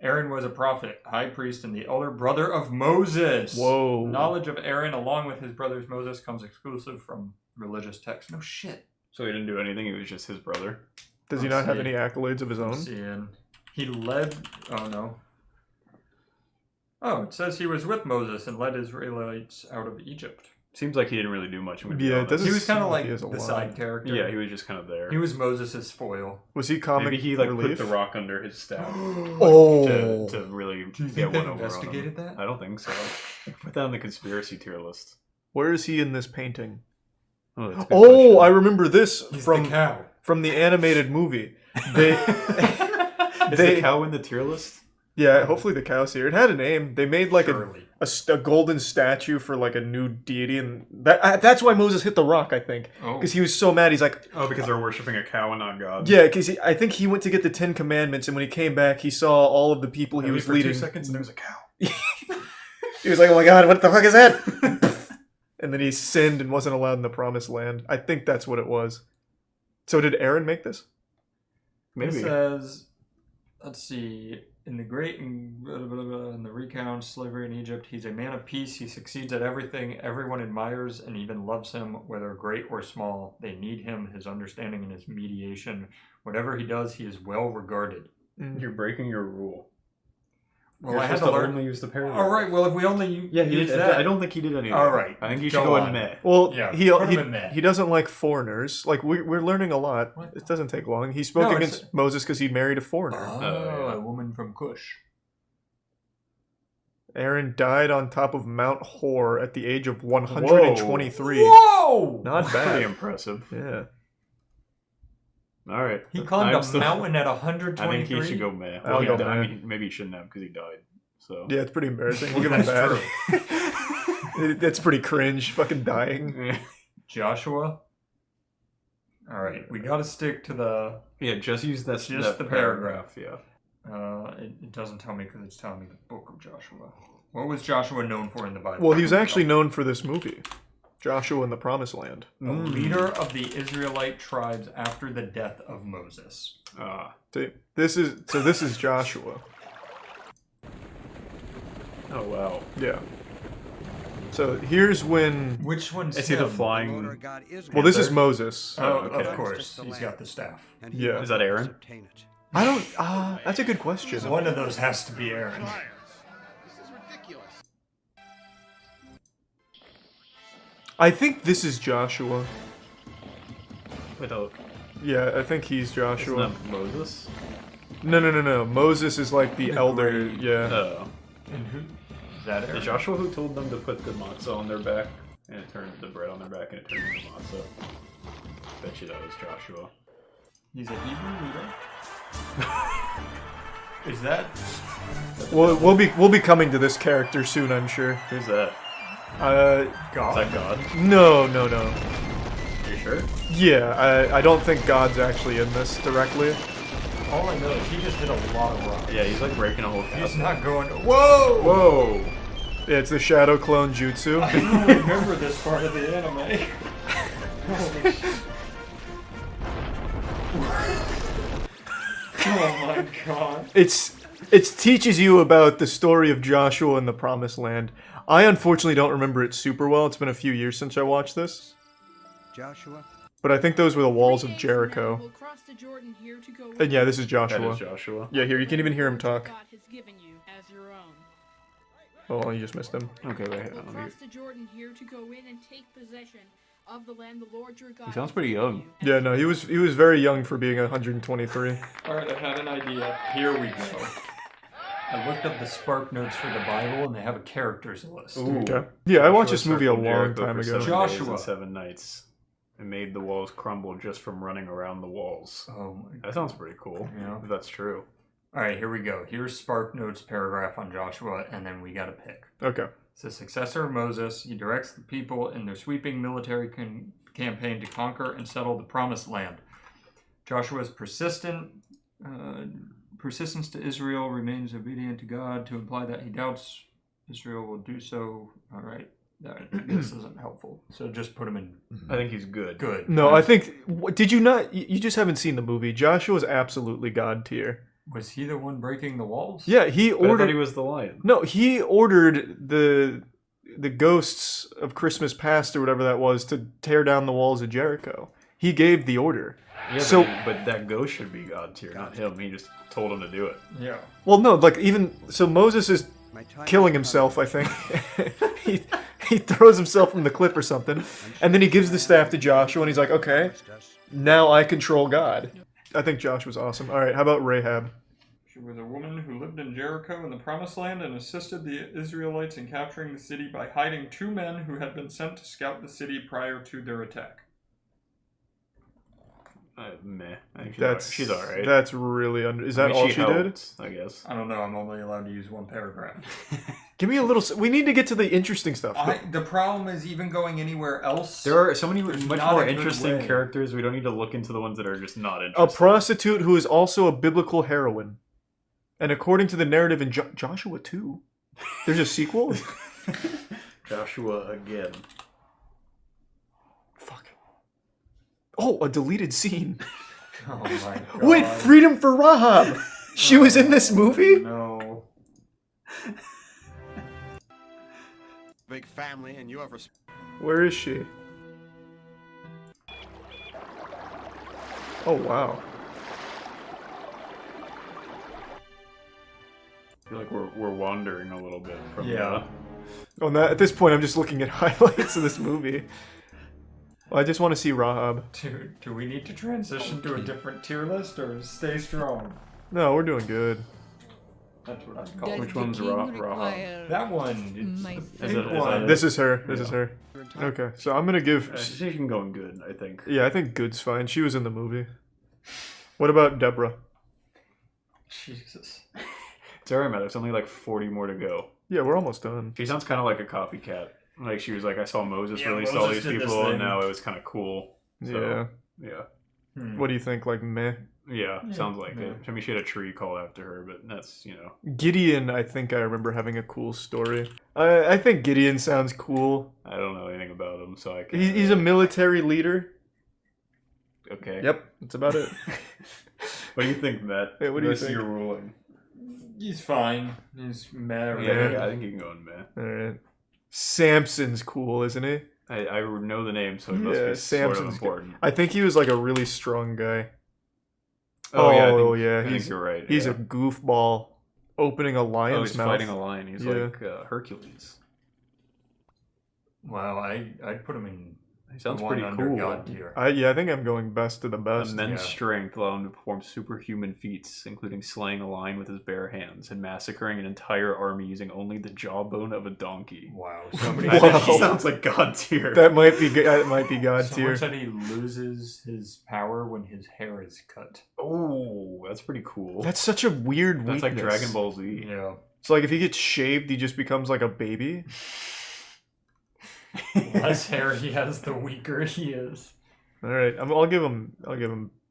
S4: Aaron was a prophet, high priest, and the elder brother of Moses.
S17: Whoa.
S4: Knowledge of Aaron, along with his brother's Moses, comes exclusive from religious texts. No shit.
S3: So he didn't do anything. He was just his brother.
S17: Does he
S4: Let's
S17: not have
S4: see.
S17: any accolades of his own?
S4: Seeing. He led... Oh, no. Oh, it says he was with Moses and led Israelites out of Egypt.
S3: Seems like he didn't really do much. I'm gonna be
S17: Yeah, it
S3: honest.
S17: doesn't
S4: He was kind
S17: seem
S4: of
S17: like
S4: like
S17: he has a
S4: the
S17: lot.
S4: side character.
S3: Yeah, he was just kind of there.
S4: He was Moses' foil.
S17: Was he comic
S3: Maybe he like
S17: relief?
S3: put the rock under his staff.
S17: Oh.
S3: to really
S4: Do you
S3: get
S4: think
S3: one
S4: they
S3: over on him.
S4: investigated that?
S3: I don't think so. Put that on the conspiracy tier list.
S17: Where is he in this painting?
S3: Oh, that's a good
S17: Oh,
S3: question.
S17: I remember this
S4: He's
S17: from
S4: the cow.
S17: from the animated movie. They
S3: Is the cow in the tier list?
S17: Yeah, hopefully the cow's here. It had a name. They made like a golden statue for like a new deity, and that's why Moses hit the rock, I think. Because he was so mad, he's like...
S3: Oh, because they're worshipping a cow and not God.
S17: Yeah, because I think he went to get the 10 Commandments, and when he came back, he saw all of the people he was
S3: for
S17: leading.
S3: 2 seconds and there was a cow.
S17: He was like, oh my god, what the fuck is that? And then he sinned and wasn't allowed in the Promised Land. I think that's what it was. So did Aaron make this?
S4: It says, let's see, in the recount, slavery in Egypt, he's a man of peace. He succeeds at everything. Everyone admires and even loves him, whether great or small. They need him, his understanding, and his mediation. Whatever he does, he is well regarded.
S3: You're breaking your rule.
S4: Well,
S3: You're
S4: I had to
S3: supposed
S4: learn.
S3: only use the paragraph.
S4: All right. Well, if we only use that,
S3: I don't think he did anything.
S4: All right.
S3: I think you should go in May.
S17: Well,
S4: Yeah,
S17: he
S4: put him in May.
S17: he doesn't like foreigners. Like, we're learning a lot. It doesn't take long. He spoke against Moses because he married a foreigner.
S4: A woman from Cush.
S17: Aaron died on top of Mount Hor at the age of 123.
S4: Whoa!
S17: Not
S3: That's
S17: bad.
S3: pretty impressive.
S17: Yeah.
S3: All right.
S4: He climbed a mountain at 123.
S3: I think he should go May.
S17: I'll go May.
S3: I mean, maybe he shouldn't have because he died. So
S17: Yeah, it's pretty embarrassing. We'll give him
S4: That's
S17: that. That's pretty cringe. Fucking dying.
S4: Joshua. All right, we got to stick to the.
S3: Yeah, just use that.
S4: Just the paragraph.
S3: Yeah.
S4: It doesn't tell me because it's telling me the book of Joshua. What was Joshua known for in the Bible?
S17: Well, he was actually known for this movie, Joshua in the Promised Land.
S4: A leader of the Israelite tribes after the death of Moses.
S17: See, this is Joshua.
S3: Oh wow.
S17: Yeah. So here's when.
S4: Which one's
S3: Is he the flying?
S17: Well, this is Moses.
S4: Oh, of course. He's got the staff.
S17: Yeah.
S3: Is that Aaron?
S17: I don't. That's a good question.
S4: One of those has to be Aaron.
S17: I think this is Joshua.
S3: Without.
S17: Yeah, I think he's Joshua.
S3: Isn't that Moses?
S17: No. Moses is like the elder.
S4: great-
S17: Yeah.
S3: Oh.
S4: And who? Is that Aaron?
S3: Is Joshua who told them to put the matzah on their back and it turned the bread on their back and it turned into matzah? Bet you that was Joshua.
S4: He's a Hebrew leader. Is that?
S17: We'll be coming to this character soon, I'm sure.
S3: Who's that?
S4: God.
S3: Is that God?
S17: No.
S3: Are you sure?
S17: Yeah, I don't think God's actually in this directly.
S4: All I know is he just hit a lot of rocks.
S3: Yeah, he's like breaking a whole castle.
S4: He's not going. Whoa!
S3: Whoa!
S17: Yeah, it's the shadow clone jutsu.
S4: I don't remember this part of the anime. Holy shit. Oh my god.
S17: It teaches you about the story of Joshua in the Promised Land. I unfortunately don't remember it super well. It's been a few years since I watched this.
S11: Joshua.
S17: But I think those were the walls of Jericho. And yeah, this is Joshua.
S3: That is Joshua.
S17: Yeah, here, you can even hear him talk.
S11: God has given you as your own.
S17: Oh, you just missed him.
S3: Okay, wait.
S11: We'll cross the Jordan here to go in and take possession of the land the Lord your God.
S3: He sounds pretty young.
S17: Yeah, no, he was very young for being 123.
S4: Alright, I had an idea. Here we go. I looked up the Spark Notes for the Bible and they have a characters list.
S3: Ooh.
S17: Okay. Yeah, I watched this
S3: Joshua
S17: movie a
S3: circled
S17: long
S3: Jericho
S17: time
S3: for
S17: ago.
S3: 7 days
S4: Joshua.
S3: and 7 nights. And made the walls crumble just from running around the walls.
S4: Oh my god.
S3: That sounds pretty cool.
S4: Yeah.
S3: If that's true.
S4: Alright, here we go. Here's Spark Notes paragraph on Joshua, and then we gotta pick.
S17: Okay.
S4: It's the successor of Moses. He directs the people in their sweeping military campaign to conquer and settle the Promised Land. Joshua's persistence to Israel remains obedient to God to imply that he doubts Israel will do so. All right. This isn't helpful. So just put him in.
S3: I think he's good.
S4: Good.
S17: No, I think... Did you not... You just haven't seen the movie. Joshua's absolutely God tier.
S4: Was he the one breaking the walls?
S17: Yeah, he ordered...
S3: I thought he was the lion.
S17: No, he ordered the ghosts of Christmas past or whatever that was to tear down the walls of Jericho. He gave the order.
S3: Yeah,
S17: so,
S3: but that ghost should be God tier, not him. He just told him to do it.
S4: Yeah.
S17: Well, no, like even... So Moses is killing himself, I think. He throws himself from the cliff or something, and then he gives the staff to Joshua, and he's like, okay, now I control God. I think Joshua's awesome. All right, how about Rahab?
S4: She was a woman who lived in Jericho in the Promised Land and assisted the Israelites in capturing the city by hiding 2 men who had been sent to scout the city prior to their attack.
S3: I have meh. I think
S17: That's
S3: she's alright.
S17: That's really under. Is that all she did?
S3: helped, I guess.
S4: I don't know. I'm only allowed to use one paragraph.
S17: Give me a little. We need to get to the interesting stuff.
S4: The problem is even going anywhere else.
S3: There are so many
S4: there's
S3: much
S4: not
S3: more
S4: a good
S3: interesting
S4: way.
S3: characters. We don't need to look into the ones that are just not
S17: A
S3: interesting.
S17: prostitute who is also a biblical heroine, and according to the narrative in Joshua 2, there's a sequel.
S3: Joshua again.
S17: Fuck. Oh, a deleted scene.
S4: Oh my god.
S17: Wait, Freedom for Rahab. She was in this movie.
S4: No.
S13: Big family, and you have
S17: Where is she? Oh wow.
S3: I feel like we're wandering a little bit from
S17: Oh, at this point, I'm just looking at highlights of this movie. Well, I just want to see Rahab.
S4: Do we need to transition to a different tier list or stay strong?
S17: No, we're doing good.
S4: That's what I call it.
S3: Which one's Rahab?
S4: That one. It's the pink one.
S17: This is her. This is her. Okay, so I'm gonna give.
S3: She can go in good, I think.
S17: Yeah, I think good's fine. She was in the movie. What about Deborah?
S3: Jesus. It's alright, man. There's only like 40 more to go.
S17: Yeah, we're almost done.
S3: She sounds kind of like a copycat. Like she was like, I saw Moses release
S4: Moses
S3: all these
S4: did this
S3: people, and
S4: thing.
S3: now it was kind of cool. So, yeah.
S17: What do you think? Like meh?
S3: Yeah, sounds like it. I mean, she had a tree called after her, but that's, you know.
S17: Gideon, I think I remember having a cool story. I think Gideon sounds cool.
S3: I don't know anything about him, so I can't.
S17: He's a military leader.
S3: Okay.
S17: Yep, that's about it.
S3: What do you think, Matt?
S17: Yeah, what do you
S3: Rest of
S17: think?
S3: your ruling.
S4: He's fine. He's meh.
S3: Yeah, I think you can go in meh.
S17: Alright. Samson's cool, isn't he?
S3: I know the name, so he must be sort of important.
S17: I think he was like a really strong guy.
S3: Oh, yeah, I
S17: he's,
S3: think you're right.
S17: He's
S3: yeah.
S17: a goofball opening a lion's
S3: he's
S17: mouth.
S3: fighting a lion. He's like Hercules.
S4: Wow, I'd put him in.
S3: He sounds
S4: one
S3: pretty
S4: under
S3: cool.
S4: God tier.
S17: I think I'm going best to the best.
S3: Immense strength allowed him to perform superhuman feats, including slaying a lion with his bare hands and massacring an entire army using only the jawbone of a donkey.
S4: Wow,
S3: I think he sounds like God tier.
S17: That might be God
S4: Someone
S17: tier.
S4: said he loses his power when his hair is cut.
S3: Oh, that's pretty cool.
S17: That's such a weird
S3: That's
S17: weakness.
S3: like Dragon Ball Z.
S4: Yeah.
S17: So like if he gets shaved, he just becomes like a baby.
S4: Less hair he has, the weaker he is.
S17: All right, I'll give him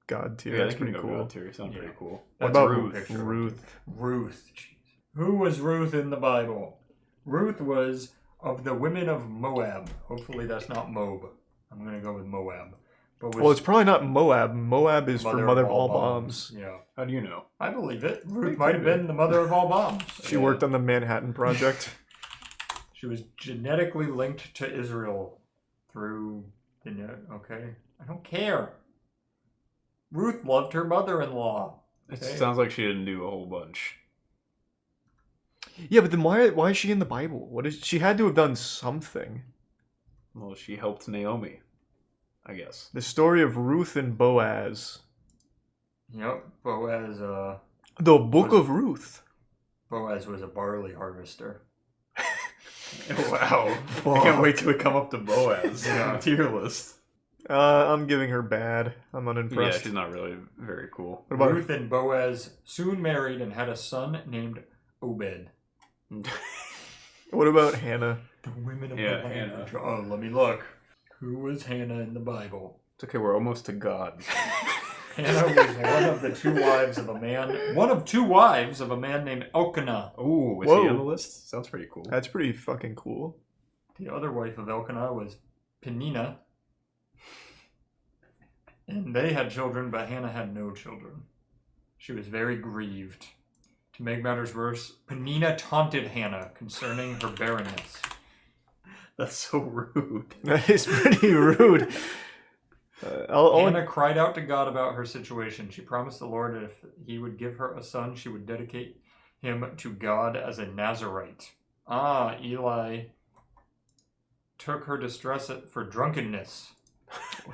S17: God tier.
S3: Yeah,
S17: That's
S3: I think
S17: pretty
S3: we can
S17: cool.
S3: go God tier. Sounds pretty cool.
S17: What
S4: That's
S17: about
S4: a Ruth?
S17: Ruth?
S4: Ruth. Jeez. Who was Ruth in the Bible? Ruth was of the women of Moab. Hopefully that's not Moab. I'm gonna go with Moab. But was
S17: Well, it's probably not Moab. Moab is for mother of all bombs.
S4: Yeah.
S3: How do you know?
S4: I believe it. Ruth might have been the mother of all bombs.
S17: She worked on the Manhattan Project.
S4: She was genetically linked to Israel through the okay. I don't care. Ruth loved her mother-in-law.
S3: It
S4: Okay?
S3: sounds like she didn't do a whole bunch.
S17: Yeah, but then why is she in the Bible? She had to have done something.
S3: Well, she helped Naomi, I guess.
S17: The story of Ruth and Boaz.
S4: Yep, Boaz.
S17: The Book of Ruth.
S4: Boaz was a barley harvester.
S3: Wow. I can't wait till we come up to Boaz tier list.
S17: I'm giving her bad. I'm
S3: Yeah,
S17: unimpressed.
S3: she's not really very cool.
S17: What about
S4: Ruth and Boaz soon married and had a son named Obed.
S17: What about Hannah?
S4: The women of
S3: Yeah,
S4: the land.
S3: Hannah.
S4: Oh, let me look. Who was Hannah in the Bible?
S3: It's okay, we're almost to God.
S4: Hannah was one of two wives of a man named Elkanah.
S3: Ooh, is
S17: Whoa.
S3: he on the list? Sounds pretty cool.
S17: That's pretty fucking cool.
S4: The other wife of Elkanah was Peninnah. And they had children, but Hannah had no children. She was very grieved. To make matters worse, Peninnah taunted Hannah concerning her barrenness.
S3: That's so rude.
S17: That is pretty rude.
S4: Hannah cried out to God about her situation. She promised the Lord that if he would give her a son, she would dedicate him to God as a Nazarite. Eli took her distress for drunkenness.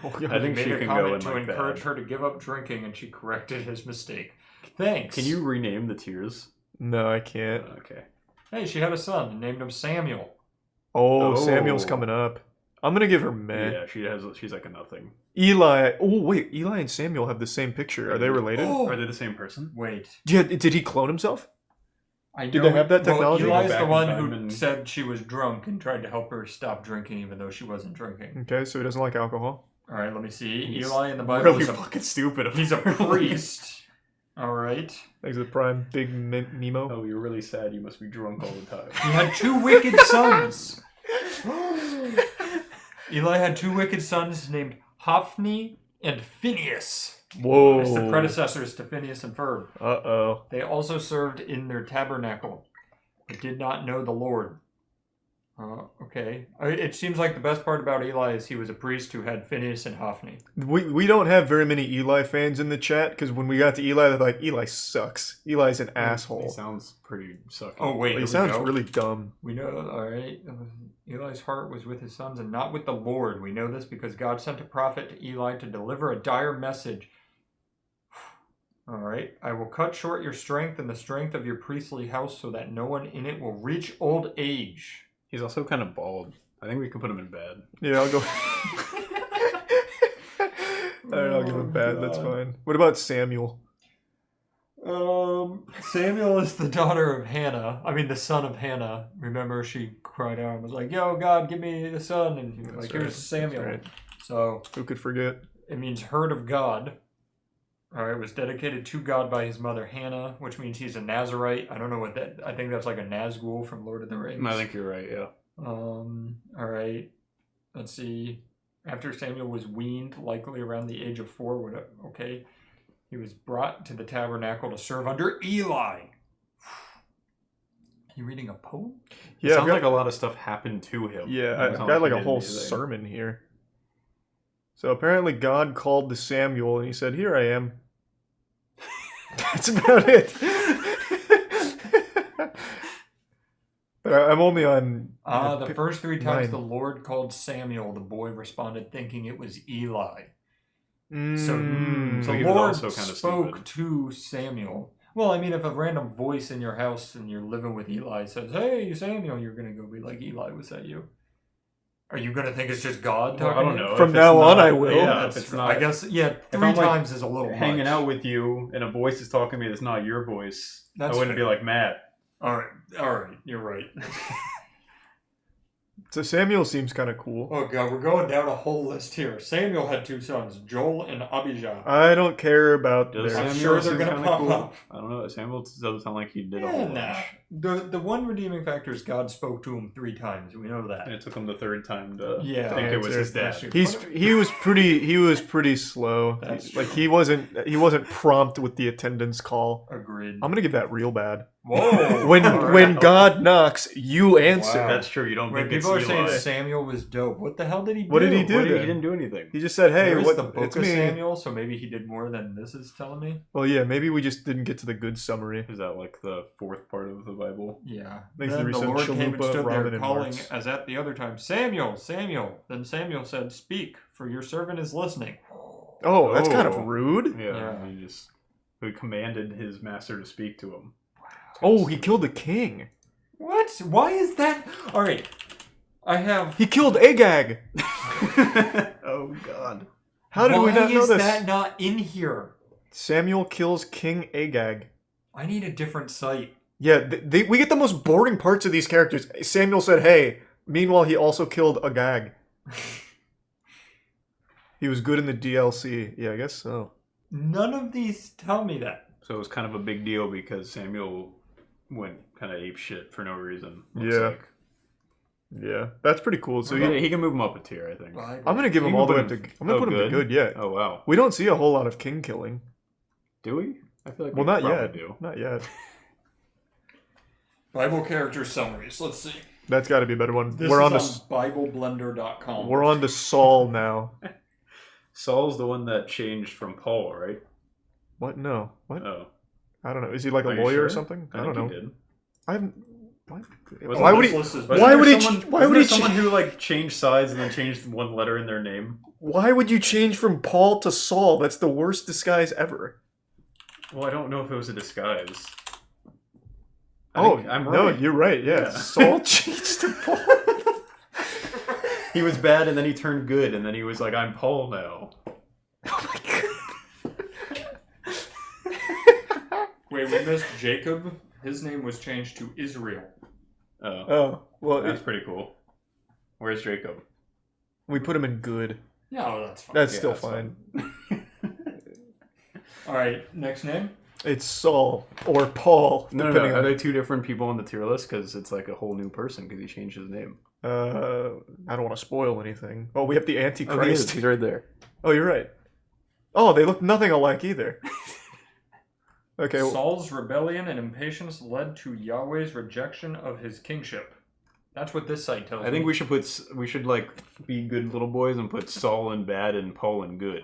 S3: I think
S4: he
S3: she
S4: made a
S3: can
S4: comment
S3: go in
S4: to
S3: like
S4: encourage
S3: that.
S4: her to give up drinking, and she corrected his mistake. Thanks.
S3: Can you rename the tiers?
S17: No, I can't.
S3: Okay.
S4: Hey, she had a son and named him Samuel.
S17: Oh, Samuel's coming up. I'm gonna give her meh.
S3: Yeah, she's like a nothing.
S17: Eli. Oh wait, Eli and Samuel have the same picture. Are they related?
S4: Oh.
S3: Are they the same person?
S4: Wait.
S17: Yeah. Did he clone himself? Did
S4: know
S17: they have that technology?
S4: Well, Eli's
S3: Back
S4: the
S3: in
S4: one
S3: time
S4: who
S3: and-
S4: said she was drunk and tried to help her stop drinking even though she wasn't drinking.
S17: Okay, so he doesn't like alcohol.
S4: All right, let me see.
S3: He's
S4: Eli in the Bible
S3: really
S4: is a
S3: fucking stupid.
S4: He's a priest. All right.
S17: Thanks to the prime big Nemo.
S3: Oh, you're really sad. You must be drunk all the time.
S4: He had 2 wicked sons. Eli had 2 wicked sons named Hophni and Phineas.
S17: Whoa.
S4: It's the predecessors to Phineas and Ferb.
S17: Uh-oh.
S4: They also served in their tabernacle, but did not know the Lord. Okay. It seems like the best part about Eli is he was a priest who had Phineas and Hophni.
S17: We don't have very many Eli fans in the chat, because when we got to Eli, they're like, Eli sucks. Eli's an asshole.
S3: He sounds pretty sucky.
S4: Oh, wait.
S17: He sounds really dumb.
S4: We know, all right. Eli's heart was with his sons and not with the Lord. We know this because God sent a prophet to Eli to deliver a dire message. All right. I will cut short your strength and the strength of your priestly house so that no one in it will reach old age.
S3: He's also kind of bald. I think we can put him in bed.
S17: Yeah, I'll go. Alright, I'll give him bad. That's fine. What about Samuel?
S4: Samuel is the daughter of Hannah. I mean, the son of Hannah. Remember, she cried out and was like, "Yo, God, give me the son." And he was like, "Here's Samuel."
S17: Right.
S4: So
S17: who could forget?
S4: It means heard of God. All right, was dedicated to God by his mother Hannah, which means he's a Nazarite. I don't know what that. I think that's like a Nazgul from Lord of the Rings.
S3: I think you're right. Yeah.
S4: All right. Let's see. After Samuel was weaned, likely around the age of 4, okay, he was brought to the tabernacle to serve under Eli. You reading a poem?
S3: It sounds like a lot of stuff happened to him.
S17: Yeah,
S3: It's
S17: I've
S3: not
S17: got like
S3: he
S17: a
S3: did
S17: whole
S3: anything.
S17: sermon here. So apparently God called to Samuel and he said, "Here I am." That's about it. But I'm only on...
S4: The first 3 times
S17: 9.
S4: the Lord called Samuel, the boy responded thinking it was Eli. So
S3: So
S4: the
S3: he was
S4: Lord
S3: also kinda
S4: spoke to Samuel. Well, I mean, if a random voice in your house and you're living with Eli says, "Hey, Samuel," you're going to go be like, "Eli, was that you?" Are you going to think it's just God
S3: Well,
S4: talking
S3: I don't
S4: to you?
S3: know.
S17: From
S3: If
S17: now
S3: it's
S17: on,
S3: not-
S17: I will.
S3: Yeah,
S4: That's
S3: if it's
S4: true.
S3: not,
S4: I guess, yeah,
S3: if
S4: 3
S3: I'm, like,
S4: times is a little
S3: hanging
S4: much.
S3: out with you and a voice is talking to me that's not your voice.
S4: That's
S3: I wouldn't
S4: fair.
S3: be like Matt.
S4: All right, you're right.
S17: So Samuel seems kind of cool.
S4: Oh God, we're going down a whole list here. Samuel had 2 sons, Joel and Abijah.
S17: I don't care about
S3: Does
S17: their...
S4: I'm
S3: Samuel
S4: sure they're
S3: seem
S4: gonna
S3: kinda
S4: pop
S3: cool?
S4: up.
S3: I don't know. Samuel doesn't sound like he did a
S4: Yeah,
S3: whole
S4: nah.
S3: bunch.
S4: The one redeeming factor is God spoke to him 3 times. We know that.
S3: And it took him the 3rd time to
S4: Yeah.
S3: think it was his dad.
S17: He was pretty slow.
S4: That's
S17: Like he wasn't prompt with the attendance call.
S4: Agreed.
S17: I'm gonna give that real bad.
S4: Whoa!
S17: When God knocks, you answer.
S4: Wow.
S3: That's true. You don't
S4: When
S3: think it's
S4: people are saying
S3: Eli.
S4: Samuel was dope, what the hell did he do?
S17: What did he do?
S3: He
S17: then?
S3: didn't do anything.
S17: He just said, "Hey,
S4: There is
S17: what?
S4: the book
S17: It's
S4: of
S17: me."
S4: Samuel, so maybe he did more than this is telling me.
S17: Well, yeah, maybe we just didn't get to the good summary.
S3: Is that like the 4th part of the Bible?
S4: Yeah.
S17: Thanks
S4: Then
S17: to
S4: the
S17: the
S4: Lord
S17: recent
S4: came and
S17: chalupa,
S4: stood
S17: ramen,
S4: there
S17: and
S4: calling,
S17: Marks.
S4: as at the other time, "Samuel, Samuel." Then Samuel said, "Speak, for your servant is listening."
S17: Oh, that's kind of rude.
S3: Yeah. He commanded his master to speak to him.
S17: Oh, he killed the king.
S4: What? Why is that? All right. I have.
S17: He killed Agag.
S3: Oh God.
S17: How did we not know
S4: Why is
S17: this?
S4: that not in here?
S17: Samuel kills King Agag.
S4: I need a different site.
S17: Yeah, we get the most boring parts of these characters. Samuel said, "Hey." Meanwhile, he also killed Agag. He was good in the DLC. Yeah, I guess so.
S4: None of these tell me that.
S3: So it was kind of a big deal because Samuel went kind of ape shit for no reason. looks
S17: Yeah.
S3: like.
S17: Yeah, that's pretty cool. So
S3: he can move him up a tier, I think.
S17: I'm gonna give him all the way up to. I'm gonna put him to good. Yeah.
S3: Oh wow.
S17: We don't see a whole lot of king killing.
S3: Do we? I feel like
S17: Well,
S3: we
S17: not
S3: probably
S17: yet.
S3: do.
S17: Not yet.
S4: Bible character summaries. Let's see.
S17: That's got to be a better one.
S4: This
S17: We're on
S4: is
S17: to
S4: on BibleBlender.com.
S17: we're on to Saul now.
S3: Saul's the one that changed from Paul, right?
S17: What? No. What?
S3: Oh.
S17: I don't know. Is he like a
S3: Are you
S17: lawyer
S3: sure?
S17: or something? I don't
S3: think
S17: know.
S3: he did.
S17: I haven't. Why,
S3: Wasn't
S17: why
S3: there-
S17: would he?
S3: wasn't
S17: Why
S3: there
S17: would he?
S3: someone-
S17: Why
S3: wasn't
S17: would
S3: there
S17: he?
S3: someone who like changed sides and then changed one letter in their name?
S17: Why would you change from Paul to Saul? That's the worst disguise ever.
S3: Well, I don't know if it was a disguise.
S17: Oh,
S3: I'm
S17: no,
S3: right.
S17: you're right. Yeah,
S3: Yeah.
S17: Saul changed to Paul.
S3: He was bad, and then he turned good, and then he was like, "I'm Paul now."
S8: Wait, we missed Jacob. His name was changed to Israel.
S3: Oh,
S17: well,
S3: that's pretty cool. Where's Jacob?
S17: We put him in good.
S8: Yeah, well, that's fine.
S17: That's
S8: Yeah,
S17: still
S8: that's
S17: fine.
S8: All right, next name.
S17: It's Saul or Paul.
S3: No,
S17: depending
S3: Are
S17: on-
S3: they two different people on the tier list? Because it's like a whole new person because he changed his name.
S17: I don't want to spoil anything. Oh, we have the Antichrist.
S3: Oh, he is. He's right there.
S17: Oh, you're right. Oh, they look nothing alike either. Okay.
S8: Saul's rebellion and impatience led to Yahweh's rejection of his kingship. That's what this site tells me.
S3: I think we should like be good little boys and put Saul in bad and Paul in good.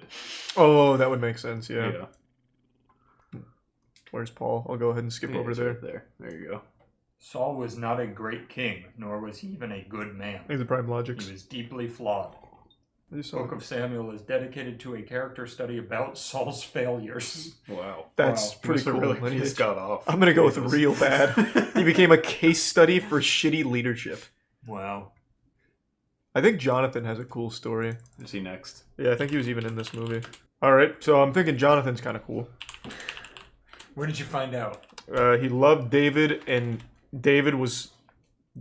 S17: Oh, that would make sense. Yeah.
S3: Yeah.
S17: Where's Paul? I'll go ahead and skip over
S3: he's
S17: there.
S3: right there you go.
S8: Saul was not a great king, nor was he even a good man.
S17: He's the Prime Logics.
S8: He was deeply flawed.
S17: He's so
S8: Book of Samuel is dedicated to a character study about Saul's failures.
S3: Wow.
S17: That's pretty cool.
S3: Really
S17: lineage.
S3: pissed God off.
S17: I'm gonna go with
S3: Jesus.
S17: real bad. He became a case study for shitty leadership.
S8: Wow.
S17: I think Jonathan has a cool story.
S3: Is he next?
S17: Yeah, I think he was even in this movie. All right, so I'm thinking Jonathan's kind of cool.
S8: Where did you find out?
S17: He loved David, and David was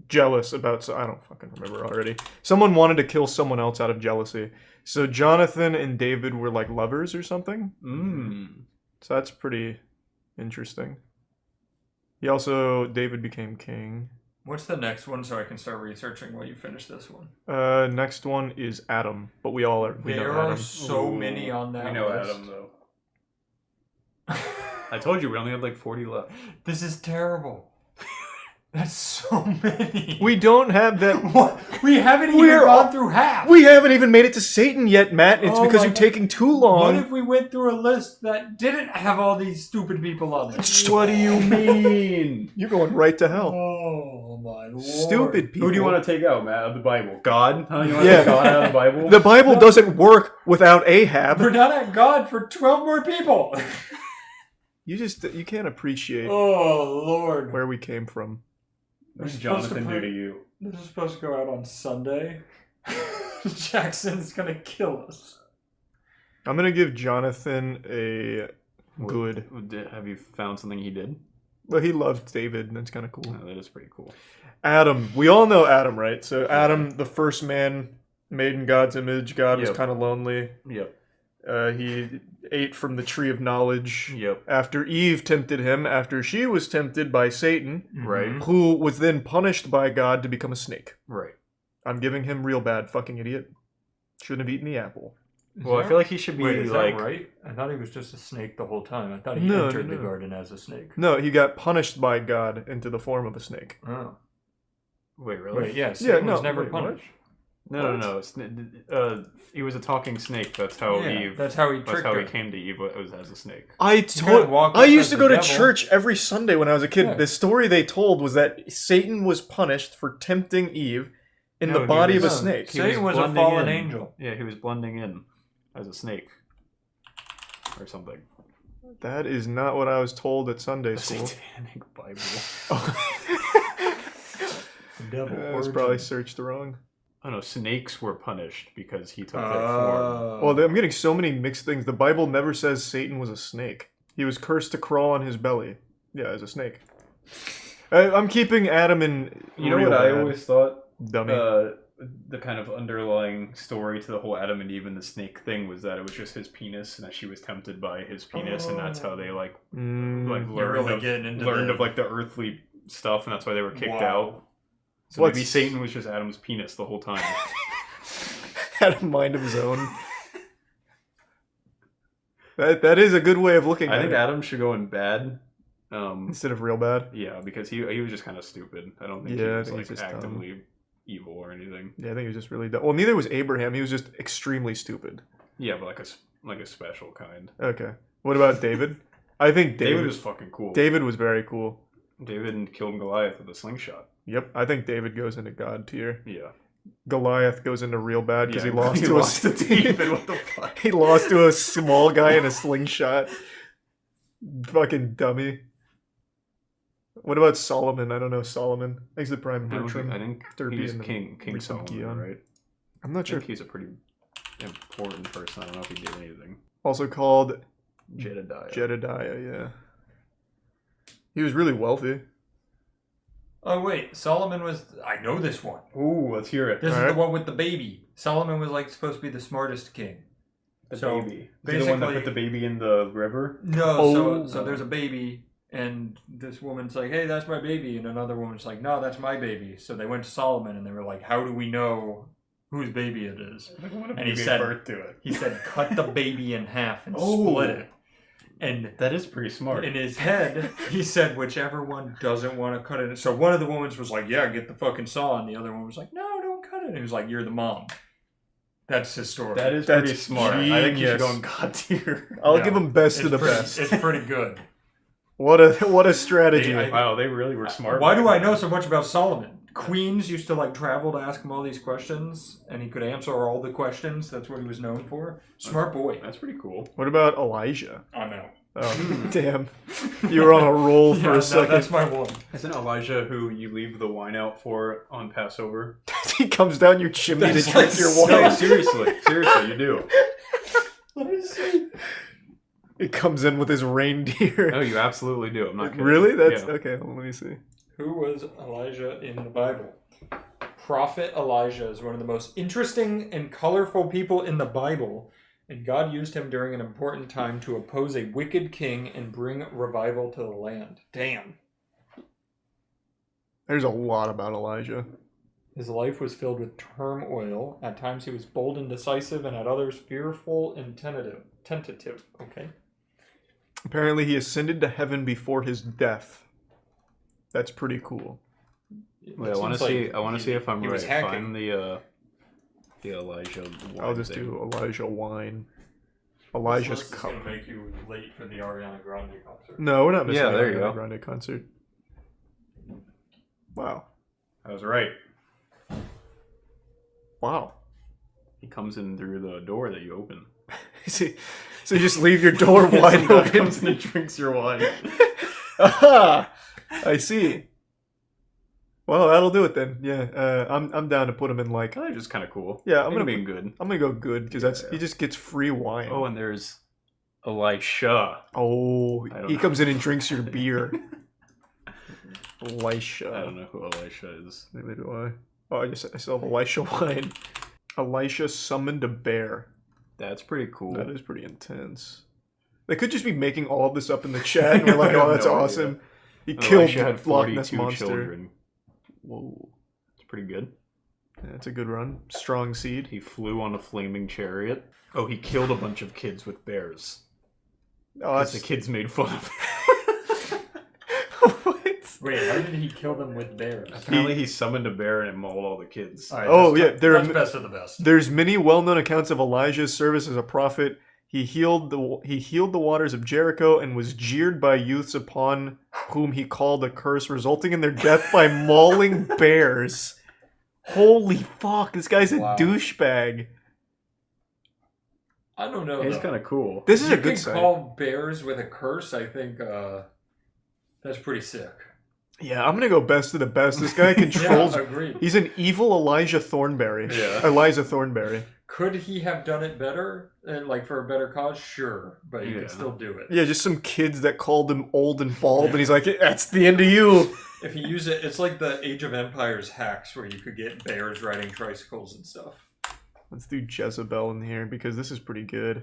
S17: jealous about. I don't fucking remember already. Someone wanted to kill someone else out of jealousy. So Jonathan and David were like lovers or something. So that's pretty interesting. David became king.
S8: What's the next one so I can start researching while you finish this one?
S17: Next one is Adam, but we know
S8: There are
S17: Adam.
S8: so many on that
S3: We know
S8: list.
S3: Adam though. I told you we only have like 40 left.
S8: This is terrible. That's so many.
S17: We don't have that.
S8: What? We haven't even gone through half.
S17: We haven't even made it to Satan yet, Matt. It's
S8: Oh
S17: because
S8: my
S17: you're
S8: God.
S17: taking too long.
S8: What if we went through a list that didn't have all these stupid people on it?
S17: What do you mean? You're going right to hell.
S8: Oh my lord.
S17: Stupid people.
S3: Who do you want to take out, Matt, of the Bible? God? Huh? You want to
S17: Yeah.
S3: take God out of the Bible?
S17: The Bible doesn't work without Ahab.
S8: We're not at God for 12 more people.
S17: You can't appreciate
S8: Oh lord.
S17: where we came from.
S3: What did
S8: supposed to
S3: Jonathan do
S8: put-
S3: to you?
S8: This is supposed to go out on Sunday. Jackson's gonna kill us.
S17: I'm gonna give Jonathan a good.
S3: Have you found something he did?
S17: But he loved David, and that's kind of cool.
S3: Oh, that is pretty cool.
S17: Adam, we all know Adam, right? So Adam, the first man made in God's image. God was
S3: Yep.
S17: kind of lonely.
S3: Yep.
S17: He ate from the tree of knowledge.
S3: Yep.
S17: After Eve tempted him, after she was tempted by Satan,
S3: Right.
S17: who was then punished by God to become a snake.
S3: Right.
S17: I'm giving him real bad, fucking idiot. Shouldn't have eaten the apple.
S3: Well, I feel like he should be
S8: Wait, is
S3: like
S8: that right? I thought he was just a snake the whole time. I thought he
S17: No,
S8: entered
S17: no.
S8: the garden as a snake.
S17: No, he got punished by God into the form of a snake.
S8: Oh.
S3: Wait, really?
S8: Wait, yeah, Satan was never
S17: wait, what?
S8: punished.
S3: No. He was a talking snake. That's how
S8: Yeah,
S3: Eve.
S8: that's how he
S3: That's
S8: tricked
S3: how
S8: her.
S3: he came to Eve. Was as a snake.
S17: I
S8: walk
S17: used
S8: up
S17: to
S8: as
S17: go
S8: the
S17: to
S8: devil.
S17: church every Sunday when I was a kid.
S8: Yeah.
S17: The story they told was that Satan was punished for tempting Eve in
S3: No,
S17: the
S3: he
S17: body of a
S3: was-
S17: snake.
S3: he
S8: Satan was a
S3: blending
S8: fallen
S3: in.
S8: angel.
S3: Yeah, he was blending in as a snake or something.
S17: That is not what I was told at Sunday school.
S3: Satanic Bible.
S8: Devil.
S17: I was probably searched wrong.
S3: Oh no, snakes were punished because he took their
S8: Oh.
S3: form.
S17: Well, I'm getting so many mixed things. The Bible never says Satan was a snake. He was cursed to crawl on his belly. Yeah, as a snake. I'm keeping Adam in.
S3: You know
S17: real
S3: what I
S17: bad.
S3: always thought?
S17: Dummy.
S3: The kind of underlying story to the whole Adam and Eve and the snake thing was that it was just his penis and that she was tempted by his penis and that's how they like
S17: Mm.
S8: You're
S3: learned
S8: really getting into
S3: learned
S8: the-
S3: of like the earthly stuff and that's why they were kicked
S8: Wow.
S3: out. So
S17: What's-
S3: maybe Satan was just Adam's penis the whole time.
S17: Had a mind of his own. That is a good way of looking
S3: I
S17: at
S3: think
S17: it.
S3: Adam should go in bad.
S17: Instead of real bad.
S3: Yeah, because he was just kind of stupid. I don't think
S17: Yeah, I
S3: he was
S17: think
S3: like
S17: he's just dumb.
S3: actively evil or anything.
S17: Yeah, I think he was just really dumb. Well, neither was Abraham. He was just extremely stupid.
S3: Yeah, but like a special kind.
S17: Okay. What about David? I think
S3: David was fucking cool.
S17: David was very cool.
S3: David killed Goliath with a slingshot.
S17: Yep, I think David goes into God tier.
S3: Yeah.
S17: Goliath goes into real bad because
S3: Yeah,
S17: he lost
S3: he
S17: to
S3: lost
S17: a
S3: to David, what the fuck?
S17: He lost to a small guy in a slingshot. Fucking dummy. What about Solomon? I don't know Solomon. He's the prime
S3: I don't
S17: Bertram.
S3: think- I think
S17: Derby
S3: he's
S17: and
S3: King
S17: recent
S3: Solomon,
S17: Gion.
S3: right?
S17: I'm not
S3: I
S17: sure.
S3: think he's a pretty important person. I don't know if he did anything.
S17: Also called
S3: Jedediah.
S17: Jedediah, yeah. He was really wealthy.
S4: Oh wait, Solomon was. I know this one.
S3: Ooh, let's hear it.
S4: This is
S17: Alright.
S4: the one with the baby. Solomon was like supposed to be the smartest king.
S3: The
S4: So,
S3: baby. Is he the one that put the baby in the river?
S4: No, so there's a baby, and this woman's like, "Hey, that's my baby," and another woman's like, "No, that's my baby." So they went to Solomon, and they were like, "How do we know whose baby it is?" And he said,
S3: birth to it.
S4: "He said, cut the baby in half and
S3: Oh.
S4: split it." And
S3: that is pretty smart.
S4: In his head, he said, "Whichever one doesn't want to cut it." So one of the women was like, "Yeah, get the fucking saw," and the other one was like, "No, don't cut it." And he was like, "You're the mom." That's his story.
S3: That is pretty smart. I think you should go in God tier.
S17: I'll give him best
S4: it's
S17: of the
S4: pretty-
S17: best.
S4: It's pretty good.
S17: What a strategy.
S3: Wow, they really were smart.
S4: Why do I know so much about Solomon? Queens used to like travel to ask him all these questions, and he could answer all the questions. That's what he was known for. Smart boy.
S3: That's pretty cool.
S17: What about Elijah?
S4: I know.
S17: Oh, damn. You were on a roll for a second.
S4: That's my one.
S3: Isn't Elijah who you leave the wine out for on Passover?
S17: He comes down your chimney to
S3: That's
S17: drink
S3: like
S17: your
S3: so-
S17: wine.
S3: seriously, you do.
S17: Let me see. It comes in with his reindeer.
S3: No, you absolutely do. I'm not kidding.
S17: Really? That's
S3: Yeah.
S17: okay. Well, let me see.
S4: Who was Elijah in the Bible? Prophet Elijah is one of the most interesting and colorful people in the Bible, and God used him during an important time to oppose a wicked king and bring revival to the land. Damn.
S17: There's a lot about Elijah.
S4: His life was filled with turmoil. At times he was bold and decisive, and at others fearful and tentative. Okay.
S17: Apparently, he ascended to heaven before his death. That's pretty cool.
S3: Wait, I want to see. I want to see if I'm
S4: he
S3: right.
S4: was hacking.
S3: Find the Elijah. Wine
S17: I'll just
S3: thing.
S17: do Elijah wine. Elijah's
S4: This list is
S17: cup.
S4: gonna make you late for the Ariana Grande concert.
S17: No, we're not missing
S3: Yeah,
S17: the
S3: there you
S17: Ariana
S3: go.
S17: Grande concert. Wow.
S3: I was right.
S17: Wow.
S3: He comes in through the door that you open.
S17: See, so you just leave your door wide
S3: Some guy
S17: open.
S3: comes in and drinks your wine.
S17: Aha! I see. Well, that'll do it then. Yeah, I'm down to put him in like.
S3: Elijah's kind of cool.
S17: Yeah, I'm gonna
S3: be
S17: put-
S3: good.
S17: I'm gonna go good because that's he just gets free wine.
S3: Oh, and there's Elisha.
S17: Oh,
S3: I don't
S17: he
S3: know.
S17: comes in and drinks your beer. Elisha.
S3: I don't know who Elisha is.
S17: Neither do I. Oh, I still have Elisha wine. Elisha summoned a bear.
S3: That's pretty cool.
S17: That is pretty intense. They could just be making all of this up in the chat, and we're like,
S3: I have
S17: "Oh, that's
S3: no idea.
S17: awesome." He killed
S3: Elisha had
S17: Loch Ness
S3: 42
S17: monster.
S3: children. Whoa, it's pretty good.
S17: Yeah, that's a good run. Strong seed.
S3: He flew on a flaming chariot. Oh, he killed a bunch of kids with bears.
S17: Oh,
S3: Because
S17: that's
S3: the kids made fun of him.
S4: Wait, how did he kill them with bears?
S3: Apparently, he summoned a bear and it mauled all the kids.
S4: All right,
S17: Oh
S4: that's-
S17: yeah, there
S4: that's
S17: are
S4: best of the best.
S17: There's many well-known accounts of Elijah's service as a prophet. He healed the waters of Jericho and was jeered by youths upon whom he called a curse, resulting in their death by mauling bears. Holy fuck! This guy's a
S4: Wow.
S17: douchebag.
S4: I don't know.
S3: He's
S4: though.
S3: kind of cool.
S17: This is
S4: You
S17: a good
S4: could
S17: site.
S4: call bears with a curse. I think that's pretty sick.
S17: Yeah, I'm gonna go best of the best. This guy controls.
S4: Yeah, agreed.
S17: He's an evil Elijah Thornberry.
S3: Yeah.
S17: Eliza Thornberry.
S4: Could he have done it better, like for a better cause? Sure, but he
S3: Yeah.
S4: could still do it.
S17: Yeah, just some kids that called him old and bald, and he's like, "That's the end of you."
S4: If you use it, it's like the Age of Empires hacks where you could get bears riding tricycles and stuff.
S17: Let's do Jezebel in here because this is pretty good.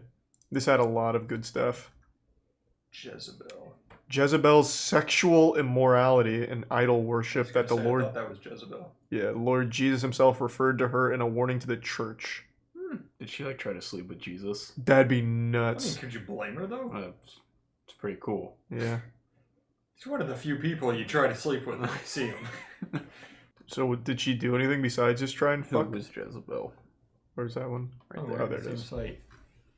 S17: This had a lot of good stuff.
S4: Jezebel.
S17: Jezebel's sexual immorality and idol worship that the
S4: I
S17: Lord,
S4: thought that was Jezebel.
S17: yeah, Lord Jesus himself referred to her in a warning to the church.
S3: Did she like try to sleep with Jesus?
S17: That'd be
S4: I mean,
S17: nuts.
S4: could you blame her though?
S3: It's pretty cool.
S17: Yeah.
S4: He's one of the few people you try to sleep with when you see him.
S17: So did she do anything besides just try and
S3: Who
S17: fuck?
S3: was Jezebel?
S17: Where's that one?
S3: Right
S4: we're
S3: there.
S17: Oh, there it
S4: on the
S17: is.
S4: same site.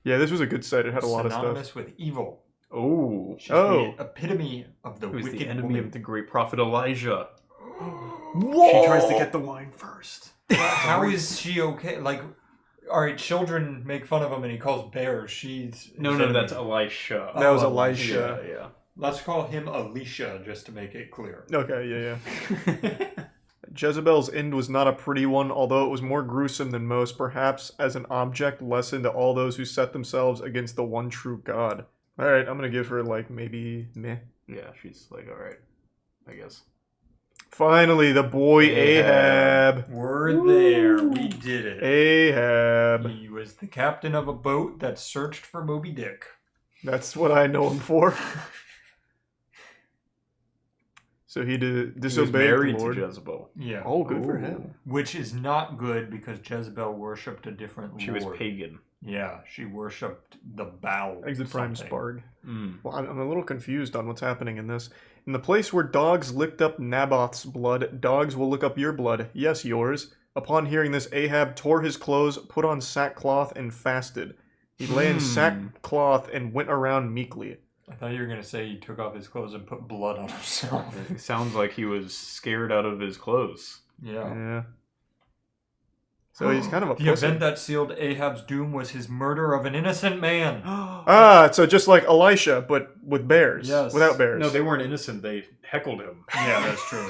S17: Yeah, this was a good site. It had a lot of
S4: Synonymous
S17: stuff.
S4: with evil.
S3: Oh,
S4: She's
S17: Oh.
S4: the epitome of the
S3: who's
S4: wicked
S3: the enemy
S4: woman.
S3: of the great prophet Elijah?
S17: Whoa!
S3: She tries to get the wine first.
S4: How is she okay? Like, all right, children make fun of him, and he calls bears. She's
S3: No,
S4: his
S3: no,
S4: enemy.
S3: that's Elisha.
S17: That was
S4: Oh,
S17: Elisha.
S3: Yeah.
S4: Let's call him Alicia just to make it clear.
S17: Okay, yeah. Jezebel's end was not a pretty one, although it was more gruesome than most, perhaps as an object lesson to all those who set themselves against the one true God. Alright, I'm gonna give her, like, maybe meh.
S3: Yeah, she's like, alright, I guess.
S17: Finally, the boy Ahab.
S4: We're there. We did it.
S17: Ahab.
S4: He was the captain of a boat that searched for Moby Dick.
S17: That's what I know him for. So he disobeyed
S3: married
S17: the Lord.
S3: to Jezebel.
S4: Yeah.
S17: Oh, good for him.
S4: Which is not good because Jezebel worshipped a different
S3: She
S4: lord.
S3: was pagan.
S4: Yeah, she worshipped the Baal.
S17: Exit Prime
S4: something.
S17: Sparg.
S3: Mm.
S17: Well, I'm a little confused on what's happening in this. In the place where dogs licked up Naboth's blood, dogs will lick up your blood. Yes, yours. Upon hearing this, Ahab tore his clothes, put on sackcloth, and fasted. He lay in sackcloth and went around meekly.
S4: I thought you were going to say he took off his clothes and put blood on himself.
S3: It sounds like he was scared out of his clothes.
S4: Yeah.
S17: So he's kind of a
S4: The
S17: pussy.
S4: event that sealed Ahab's doom was his murder of an innocent man.
S17: So just like Elisha, but with bears.
S4: Yes.
S17: Without bears.
S3: No, they weren't innocent. They heckled him.
S4: Yeah, that's true.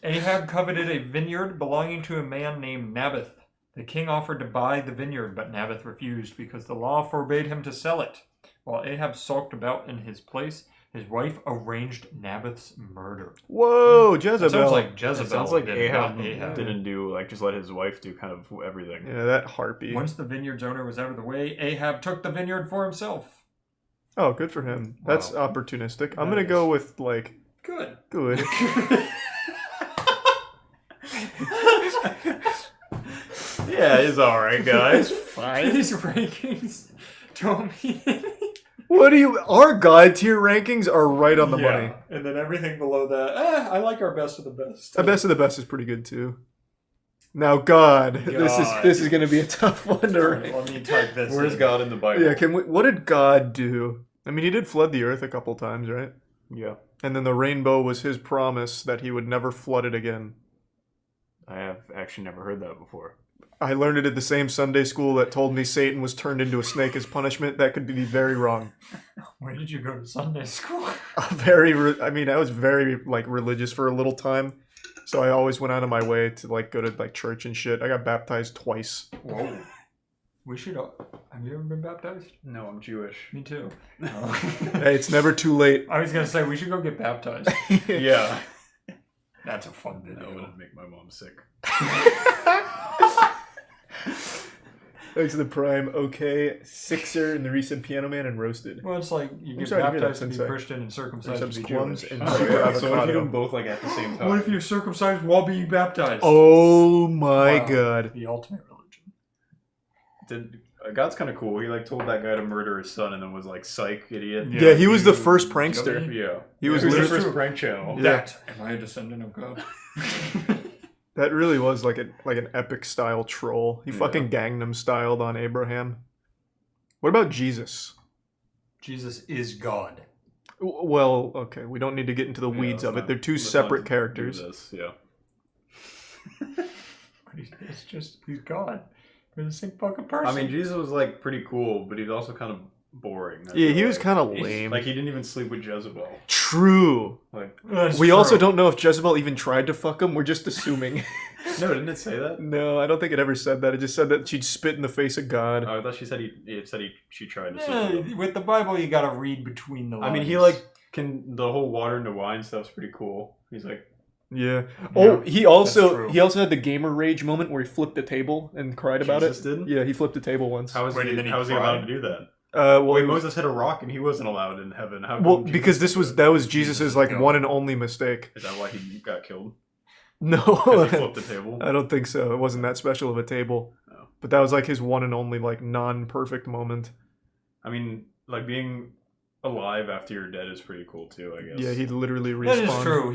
S4: Ahab coveted a vineyard belonging to a man named Naboth. The king offered to buy the vineyard, but Naboth refused because the law forbade him to sell it. While Ahab sulked about in his place, his wife arranged Naboth's murder.
S17: Whoa, Jezebel.
S4: That sounds like Jezebel.
S3: It sounds like
S4: did,
S3: Ahab,
S4: not Ahab
S3: didn't do, like, just let his wife do kind of everything.
S17: Yeah, that harpy.
S4: Once the vineyard's owner was out of the way, Ahab took the vineyard for himself.
S17: Oh, good for him. That's opportunistic. I'm
S4: That
S17: gonna
S4: is.
S17: go with, like...
S4: Good.
S17: Good.
S3: Yeah, it's alright, guys.
S17: Fine.
S4: These rankings don't mean anything.
S17: What do you... Our God tier rankings are right on the money.
S4: And then everything below that, I like our best of the best.
S17: The best of the best is pretty good, too. Now, God. This is gonna be a tough one to rank.
S4: Let me type this.
S3: Where's God in the Bible?
S17: Yeah, what did God do? I mean, he did flood the earth a couple times, right?
S3: Yeah.
S17: And then the rainbow was his promise that he would never flood it again.
S3: I have actually never heard that before.
S17: I learned it at the same Sunday school that told me Satan was turned into a snake as punishment. That could be very wrong.
S4: Where did you go to Sunday school?
S17: I was very, like, religious for a little time. So I always went out of my way to, like, go to, like, church and shit. I got baptized twice.
S4: Whoa. We should. Have you ever been baptized?
S3: No, I'm Jewish.
S4: Me too.
S17: Hey, it's never too late.
S4: I was gonna say we should go get baptized.
S3: Yeah.
S4: That's a fun video.
S3: That would make my mom sick.
S17: Thanks to the Prime. Okay, Sixer and the recent Piano Man and Roasted.
S4: Well, it's like you
S17: I'm
S4: get
S17: sorry to hear
S4: baptized to
S17: that,
S4: be
S17: Sensei.
S4: Christian and circumcised to be
S17: Plums
S4: Jewish.
S17: and
S3: So
S17: super
S3: what if you do
S17: avocado.
S3: them both, like, at the same time?
S4: What if you're circumcised while being baptized?
S17: Oh my
S4: Wow.
S17: God.
S4: The ultimate religion.
S3: God's kind of cool. He, like, told that guy to murder his son and then was like, psych, idiot.
S17: Yeah, he was the first prankster.
S3: Yeah.
S17: He was
S3: the
S17: literally-
S3: first prank channel.
S17: Yeah.
S4: Am I a descendant of God?
S17: That really was like an epic style troll. He fucking Gangnam styled on Abraham. What about Jesus?
S4: Jesus is God.
S17: Well, okay, we don't need to get into the weeds of it. They're two separate characters.
S3: Yeah.
S4: It's just he's God. They're the same fucking person.
S3: I mean, Jesus was, like, pretty cool, but he's also kind of boring. I
S17: Yeah,
S3: feel
S17: he was
S3: like.
S17: kind of lame.
S3: Like, he didn't even sleep with Jezebel.
S17: True.
S3: Like,
S17: We also don't know if Jezebel even tried to fuck him. We're just assuming.
S3: No, didn't it say that?
S17: No, I don't think it ever said that. It just said that she'd spit in the face of God.
S3: Oh, I thought she said she tried to sleep
S4: Yeah,
S3: with him.
S4: with the Bible, you gotta read between the lines.
S3: I mean, he, like, the whole water into wine stuff's pretty cool. He's like,
S17: Yeah. Oh,
S4: Yeah,
S17: he
S4: that's
S17: also
S4: true.
S17: had the gamer rage moment where he flipped the table and cried about
S3: Jesus
S17: it.
S3: did?
S17: Yeah, he flipped the table once.
S3: how was
S4: Wait,
S3: he
S4: then he
S3: allowed
S4: cried?
S3: to do that?
S17: Well,
S3: Wait,
S17: it was-
S3: Moses hit a rock and he wasn't allowed in heaven. How
S17: well,
S3: come Jesus
S17: because that was Jesus's like
S4: God.
S17: one and only mistake.
S3: Is that why he got killed?
S17: No,
S3: Because he flipped the table?
S17: I don't think so. It wasn't that special of a table.
S3: No.
S17: But that was like his one and only like non-perfect moment.
S3: I mean, like, being alive after you're dead is pretty cool too, I guess.
S17: Yeah, he literally respawned.
S4: that is true.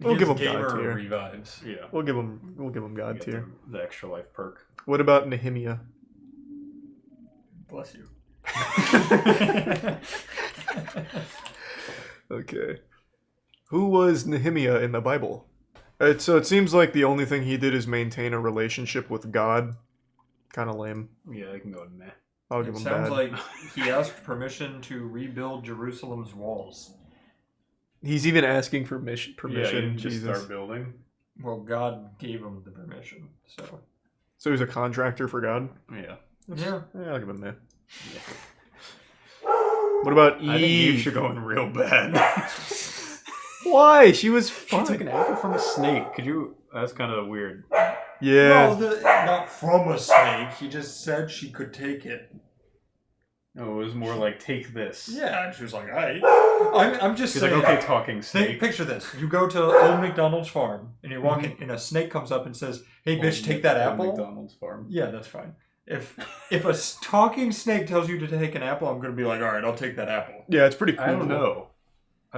S17: We'll give him
S4: gamer
S17: God tier.
S4: revives.
S3: Yeah.
S17: We'll give him God
S3: Get
S17: tier.
S3: the extra life perk.
S17: What about Nehemiah?
S4: Bless you.
S17: Okay. Who was Nehemiah in the Bible? So it seems like the only thing he did is maintain a relationship with God. Kind of lame.
S3: Yeah, I can go meh.
S17: I'll give
S4: It
S17: him
S4: sounds
S17: bad.
S4: like he asked permission to rebuild Jerusalem's walls.
S17: He's even asking for permission.
S3: Yeah, you didn't just
S17: Jesus.
S3: start building.
S4: Well, God gave him the permission, so.
S17: So he's a contractor for God?
S3: Yeah.
S4: Yeah.
S17: I'll give him that. What about Eve?
S3: I think Eve should go in real bad.
S17: Why? She was fine.
S3: She took an apple from a snake. Could you? That's kind of weird.
S17: Yeah.
S4: No, not from a snake. He just said she could take it.
S3: No, it was more like, take this.
S4: Yeah, and she was like, I'm just
S3: She's
S4: saying.
S3: like, okay, talking snake.
S4: Picture this. You go to Old McDonald's farm, and you're walking, and a snake comes up and says, hey, bitch, take that apple.
S3: Old McDonald's farm.
S4: Yeah, that's fine. If a talking snake tells you to take an apple, I'm going to be like, all right, I'll take that apple.
S17: Yeah, it's pretty cool.
S3: I don't know.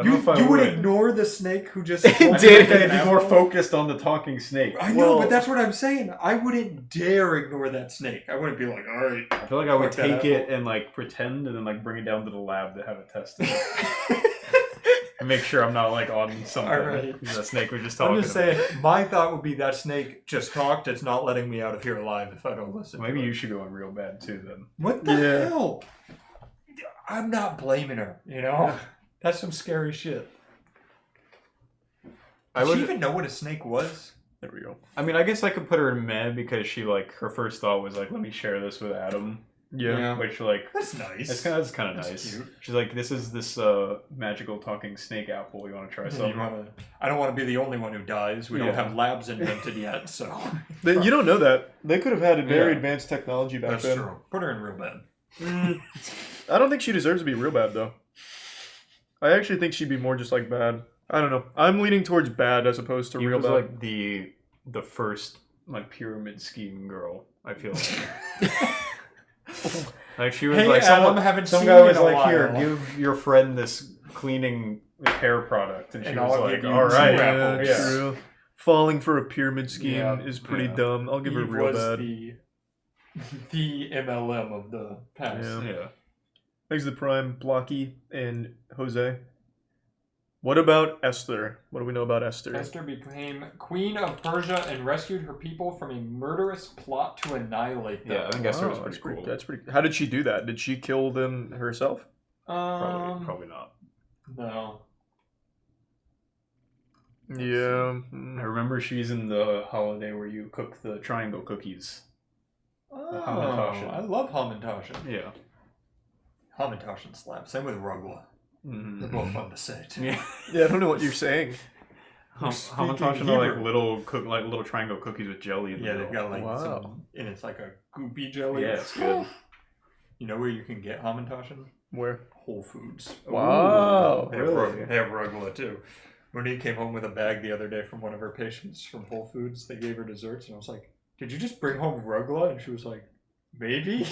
S4: You would ignore the snake who just
S3: did be more focused on the talking snake.
S4: I know, but that's what I'm saying. I wouldn't dare ignore that snake. I wouldn't be like, all right.
S3: I feel like I would
S4: fuck that
S3: take it
S4: apple.
S3: and like pretend, and then like bring it down to the lab to have it tested. And make sure I'm not like on something.
S4: All right.
S3: That snake was just talking.
S4: I'm just saying, my thought would be that snake just talked. It's not letting me out of here alive if I don't listen.
S3: Maybe
S4: to
S3: you
S4: it.
S3: should go in real bad too then.
S4: What the hell? I'm not blaming her. You know, that's some scary shit. Did she even know what a snake was?
S17: There we go.
S3: I mean, I guess I could put her in meh because she like her first thought was like, let me share this with Adam.
S17: Yeah.
S3: Which like
S4: that's nice.
S3: That's kind of nice.
S4: Cute.
S3: She's like, this is this magical talking snake apple. You want to try some?
S4: I don't want to be the only one who dies. We don't have labs invented yet, so.
S17: You don't know that. They could have had a very advanced technology back
S4: That's
S17: then.
S4: true. Put her in real bad.
S17: I don't think she deserves to be real bad, though. I actually think she'd be more just like bad. I don't know. I'm leaning towards bad as opposed to
S3: He
S17: real
S3: was
S17: bad.
S3: like the first like pyramid scheme girl. I feel like. Like she was
S4: Hey,
S3: like
S4: Adam,
S3: someone,
S4: haven't
S3: some
S4: seen
S3: guy
S4: you
S3: was
S4: in a
S3: like, here,
S4: while."
S3: give your friend this cleaning hair product, and she
S4: And
S3: was
S4: I'll
S3: like,
S4: give you
S3: all
S4: two
S3: right,
S4: apples.
S3: yeah.
S17: True. Falling for a pyramid scheme
S3: Yeah,
S17: is pretty
S3: yeah.
S17: dumb. I'll give her
S4: Eve
S17: real
S4: was
S17: bad.
S4: the MLM of the past.
S3: Yeah.
S17: Thanks to Prime, Blocky, and Jose. What about Esther? What do we know about Esther?
S4: Esther became queen of Persia and rescued her people from a murderous plot to annihilate them.
S3: Yeah, I think Esther was
S17: Wow,
S3: pretty cool.
S17: That's pretty. How did she do that? Did she kill them herself?
S3: Probably not.
S4: No.
S17: Yeah.
S3: I remember she's in the holiday where you cook the triangle cookies.
S4: Oh,
S3: Hamantaschen.
S4: I love Hamantaschen.
S3: Yeah.
S4: Hamantaschen slap. Same with Rugla. They're both fun to say too.
S3: Yeah.
S17: Yeah, I don't know what you're saying.
S3: Hamantaschen are like little triangle cookies with jelly in the
S4: Yeah,
S3: middle.
S4: they've got like
S17: Wow.
S4: some, and it's like a goopy jelly.
S3: Yeah, it's good.
S4: You know where you can get Hamantaschen?
S17: Where?
S4: Whole Foods.
S17: Wow,
S4: They have Rugla too. Monique came home with a bag the other day from one of her patients from Whole Foods. They gave her desserts, and I was like, "Did you just bring home Rugla?" And she was like, "Maybe."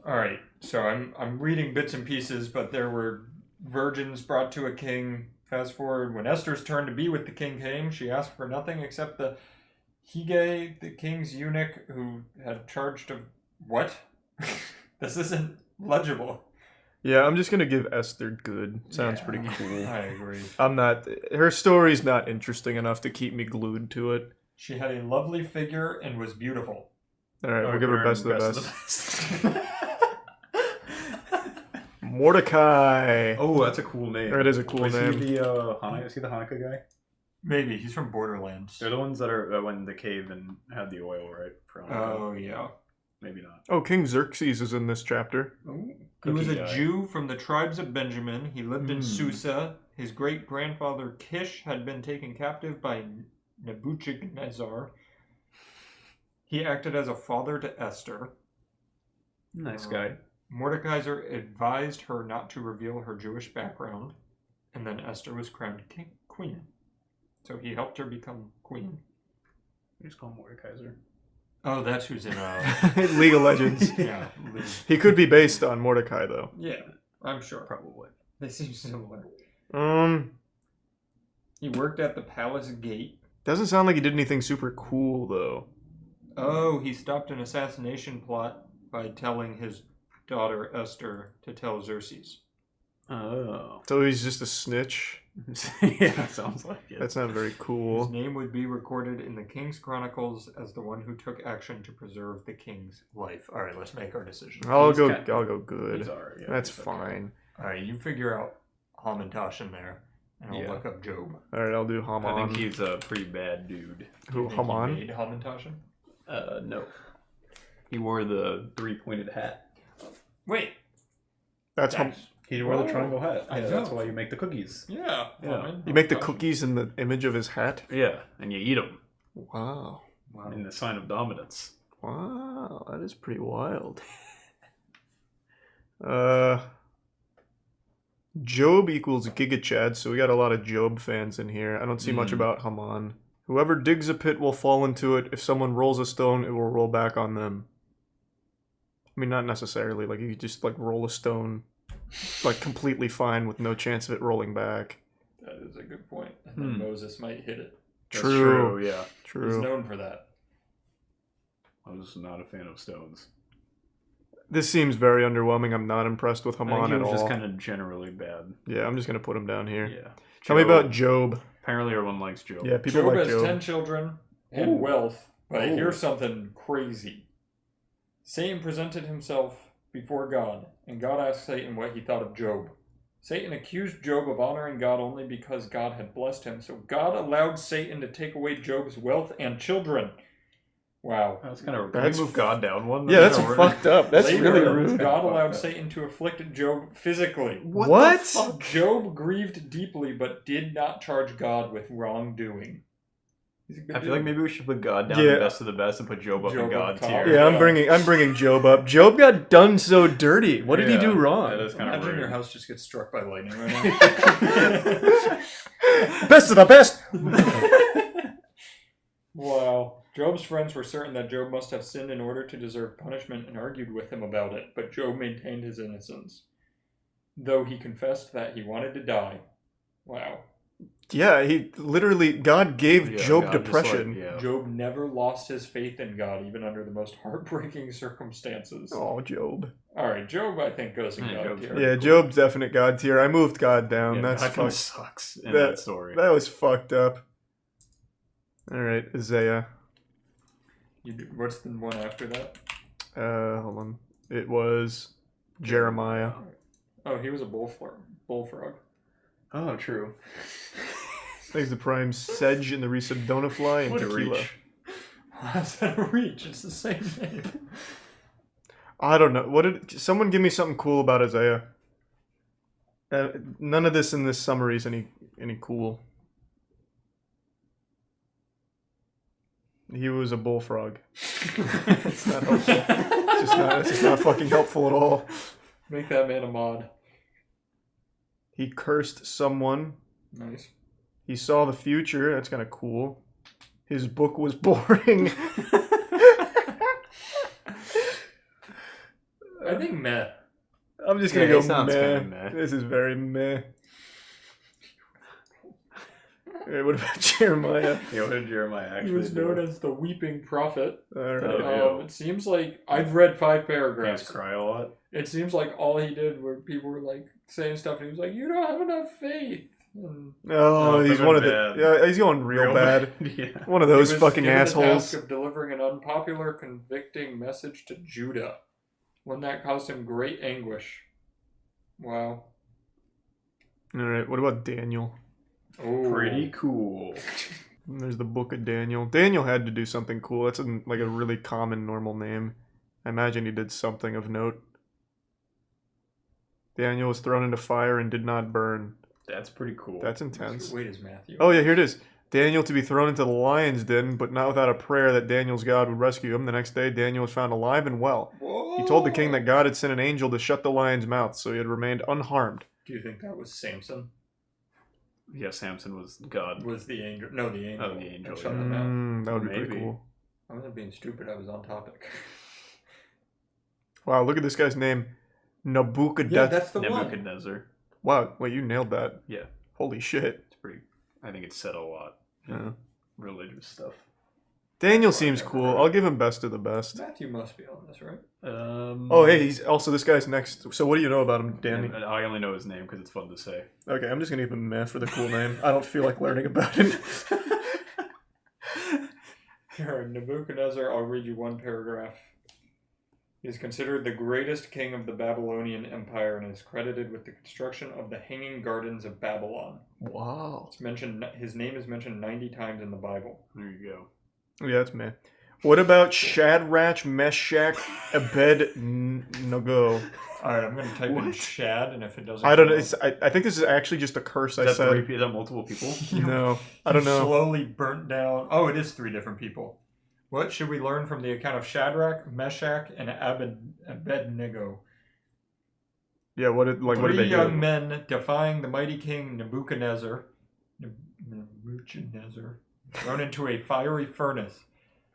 S4: All right, so I'm reading bits and pieces, but there were virgins brought to a king. Fast forward, when Esther's turn to be with the king came, she asked for nothing except the Hige, the king's eunuch, who had charged of what? This isn't legible.
S17: Yeah, I'm just gonna give Esther good. Sounds pretty cool.
S4: I agree.
S17: I'm not. Her story's not interesting enough to keep me glued to it.
S4: She had a lovely figure and was beautiful.
S17: All right, we'll give her best of the best. Mordecai.
S3: Oh, that's a cool name.
S17: That is a cool
S3: Was
S17: name.
S3: He the is he the Hanukkah guy?
S4: Maybe he's from Borderlands.
S3: They're the ones that are went in the cave and had the oil, right? For Hanukkah.
S4: Oh yeah.
S3: Maybe not.
S17: Oh, King Xerxes is in this chapter.
S4: He was a
S3: guy.
S4: Jew from the tribes of Benjamin. He lived in Susa. His great-grandfather Kish had been taken captive by Nebuchadnezzar. He acted as a father to Esther.
S3: Nice guy.
S4: Mordecai advised her not to reveal her Jewish background, and then Esther was crowned queen. So he helped her become queen.
S3: We just call him Mordekaiser.
S4: Oh, that's who's in
S17: League of Legends.
S4: Yeah.
S17: He could be based on Mordecai though.
S4: Yeah, I'm sure.
S3: Probably.
S4: They seem similar.
S17: He
S4: worked at the palace gate.
S17: Doesn't sound like he did anything super cool though.
S4: Oh, he stopped an assassination plot by telling his daughter Esther to tell Xerxes.
S3: Oh.
S17: So he's just a snitch.
S3: Yeah, that sounds like it.
S17: That's not very cool.
S4: His name would be recorded in the King's Chronicles as the one who took action to preserve the king's life. All right, let's make our decision.
S17: I'll go good.
S3: He's alright, yeah,
S17: That's
S3: he's okay.
S17: fine.
S4: All right, you figure out Hamantaschen there. And I'll look up Job.
S17: All right, I'll do Haman.
S3: I think he's a pretty bad dude.
S17: Who, Haman?
S4: Made Hamantashen?
S3: No. He wore the 3-pointed hat.
S4: Wait.
S17: That's
S3: He wore the triangle hat.
S4: I
S3: Yeah,
S4: know.
S3: that's why you make the cookies.
S4: Yeah.
S17: You make the cookies in the image of his hat?
S3: Yeah, and you eat them.
S17: Wow.
S3: In the sign of dominance.
S17: Wow, that is pretty wild. Job equals Giga Chad, so we got a lot of Job fans in here. I don't see much about Haman. Whoever digs a pit will fall into it. If someone rolls a stone, it will roll back on them. I mean, not necessarily. Like, you could just, like, roll a stone, like, completely fine with no chance of it rolling back.
S4: That is a good point. And then Moses might hit it.
S3: That's true, yeah.
S17: True.
S4: He's known for that.
S3: I was not a fan of stones.
S17: This seems very underwhelming. I'm not impressed with
S3: I think
S17: Haman
S3: he
S17: at
S3: was
S17: all.
S3: just kind of generally bad.
S17: Yeah, I'm just going to put him down here.
S3: Yeah.
S17: Tell me about Job.
S3: Apparently everyone likes Job.
S17: Yeah, people
S4: Job
S17: like
S4: has
S17: Job.
S4: 10 children and wealth, but
S17: Ooh.
S4: here's something crazy. Satan presented himself before God, and God asked Satan what he thought of Job. Satan accused Job of honoring God only because God had blessed him, so God allowed Satan to take away Job's wealth and children. Wow.
S3: That's kind of...
S17: That's
S3: Can we move God down one?
S17: Yeah, that's fucked up. That's
S4: Later,
S17: really rude.
S4: God allowed Satan to afflict Job physically.
S17: What?
S4: Job grieved deeply, but did not charge God with wrongdoing.
S3: I feel like maybe we should put God down
S17: Yeah.
S3: the best of the best and put Job up in
S4: Job
S3: God
S4: up top.
S3: tier.
S17: Yeah, I'm bringing Job up. Job got done so dirty. What did he do wrong?
S3: That is kind of
S4: Imagine
S3: rude.
S4: your house just gets struck by lightning right now.
S17: Best of the best.
S4: Wow. Job's friends were certain that Job must have sinned in order to deserve punishment and argued with him about it, but Job maintained his innocence, though he confessed that he wanted to die. Wow.
S17: Yeah, he literally, God gave Job
S3: God just,
S17: depression.
S4: Job never lost his faith in God, even under the most heartbreaking circumstances.
S17: Oh, Job.
S4: Alright, Job, I think, goes in God
S3: Job's
S4: tier.
S17: Yeah, Job's definite God tier. I moved God down.
S3: Yeah,
S17: That's
S3: that kind of
S17: fucked.
S3: sucks in that story.
S17: That was fucked up. Alright, Isaiah.
S4: What's the one after that?
S17: Hold on. It was Jeremiah.
S4: Oh, he was a bullfrog.
S3: Oh, true.
S17: There's the prime sedge in the Reese of Donafly and
S3: What a
S17: tequila.
S3: reach.
S4: How's that a reach? It's the same name.
S17: I don't know. What did someone give me something cool about Isaiah? None of this in this summary is any cool. He was a bullfrog. It's not helpful. It's just not fucking helpful at all.
S4: Make that man a mod.
S17: He cursed someone.
S4: Nice.
S17: He saw the future. That's kind of cool. His book was boring.
S4: I think meh.
S17: I'm just gonna
S3: Yeah,
S17: go
S3: it sounds
S17: meh.
S3: kinda meh.
S17: This is very meh. Hey, what about Jeremiah?
S3: Yeah, what did Jeremiah
S4: He
S3: actually
S4: was
S3: do?
S4: known as the weeping prophet.
S17: Alright.
S4: It seems like I've read 5
S3: He
S4: paragraphs.
S3: just cry a lot.
S4: It seems like all he did were people were like saying stuff, and he was like, "You don't have enough faith." And
S17: Oh, he's
S3: fucking
S17: one of
S3: bad.
S17: the. Yeah, he's going real bad.
S3: Yeah.
S17: One of those
S4: he was
S17: fucking
S4: given the
S17: assholes.
S4: task of delivering an unpopular, convicting message to Judah, one that caused him great anguish. Wow.
S17: All right. What about Daniel?
S4: Oh,
S3: Pretty cool.
S17: And there's the Book of Daniel. Daniel had to do something cool. That's like a really common, normal name. I imagine he did something of note. Daniel was thrown into fire and did not burn.
S3: That's pretty cool.
S17: That's intense.
S4: Wait, is Matthew?
S17: Oh yeah, here it is. Daniel to be thrown into the lion's den, but not without a prayer that Daniel's God would rescue him. The next day, Daniel was found alive and well.
S4: Whoa.
S17: He told the king that God had sent an angel to shut the lion's mouth, so he had remained unharmed.
S4: Do you think that was Samson?
S3: Yeah, Samson was God.
S4: Was the angel? No, the angel.
S3: Oh, the angel,
S4: that shut
S3: yeah.
S4: them out.
S17: That would be
S3: Maybe.
S17: pretty cool.
S4: I wasn't being stupid. I was on topic.
S17: Wow, look at this guy's name. Nebuchadnezzar.
S4: Yeah, that's the one.
S3: Nebuchadnezzar.
S17: Wow, wait, you nailed that.
S3: Yeah.
S17: Holy shit.
S3: It's pretty. I think it said a lot.
S17: Yeah.
S3: Religious stuff.
S17: Daniel seems cool. I'll give him best of the best.
S4: Matthew must be on this, right?
S17: Oh, hey, he's also this guy's next. So what do you know about him, Danny?
S3: I only know his name because it's fun to say.
S17: Okay, I'm just gonna give him meh for the cool name. I don't feel like learning about him.
S4: Here, Nebuchadnezzar, I'll read you one paragraph. He is considered the greatest king of the Babylonian Empire and is credited with the construction of the Hanging Gardens of Babylon.
S17: Wow.
S4: It's mentioned. His name is mentioned 90 times in the Bible.
S3: There you go.
S17: Yeah, that's me. What about Shadrach, Meshach, Abednego?
S4: All right, I'm going to type in Shad, and if it doesn't,
S17: I don't know. I think this is actually just a curse.
S3: Is that multiple people?
S17: No, I don't know.
S4: Slowly burnt down. Oh, it is 3 different people. What should we learn from the account of Shadrach, Meshach, and Abednego?
S17: Yeah, what did they do?
S4: Young men defying the mighty king Nebuchadnezzar, thrown into a fiery furnace.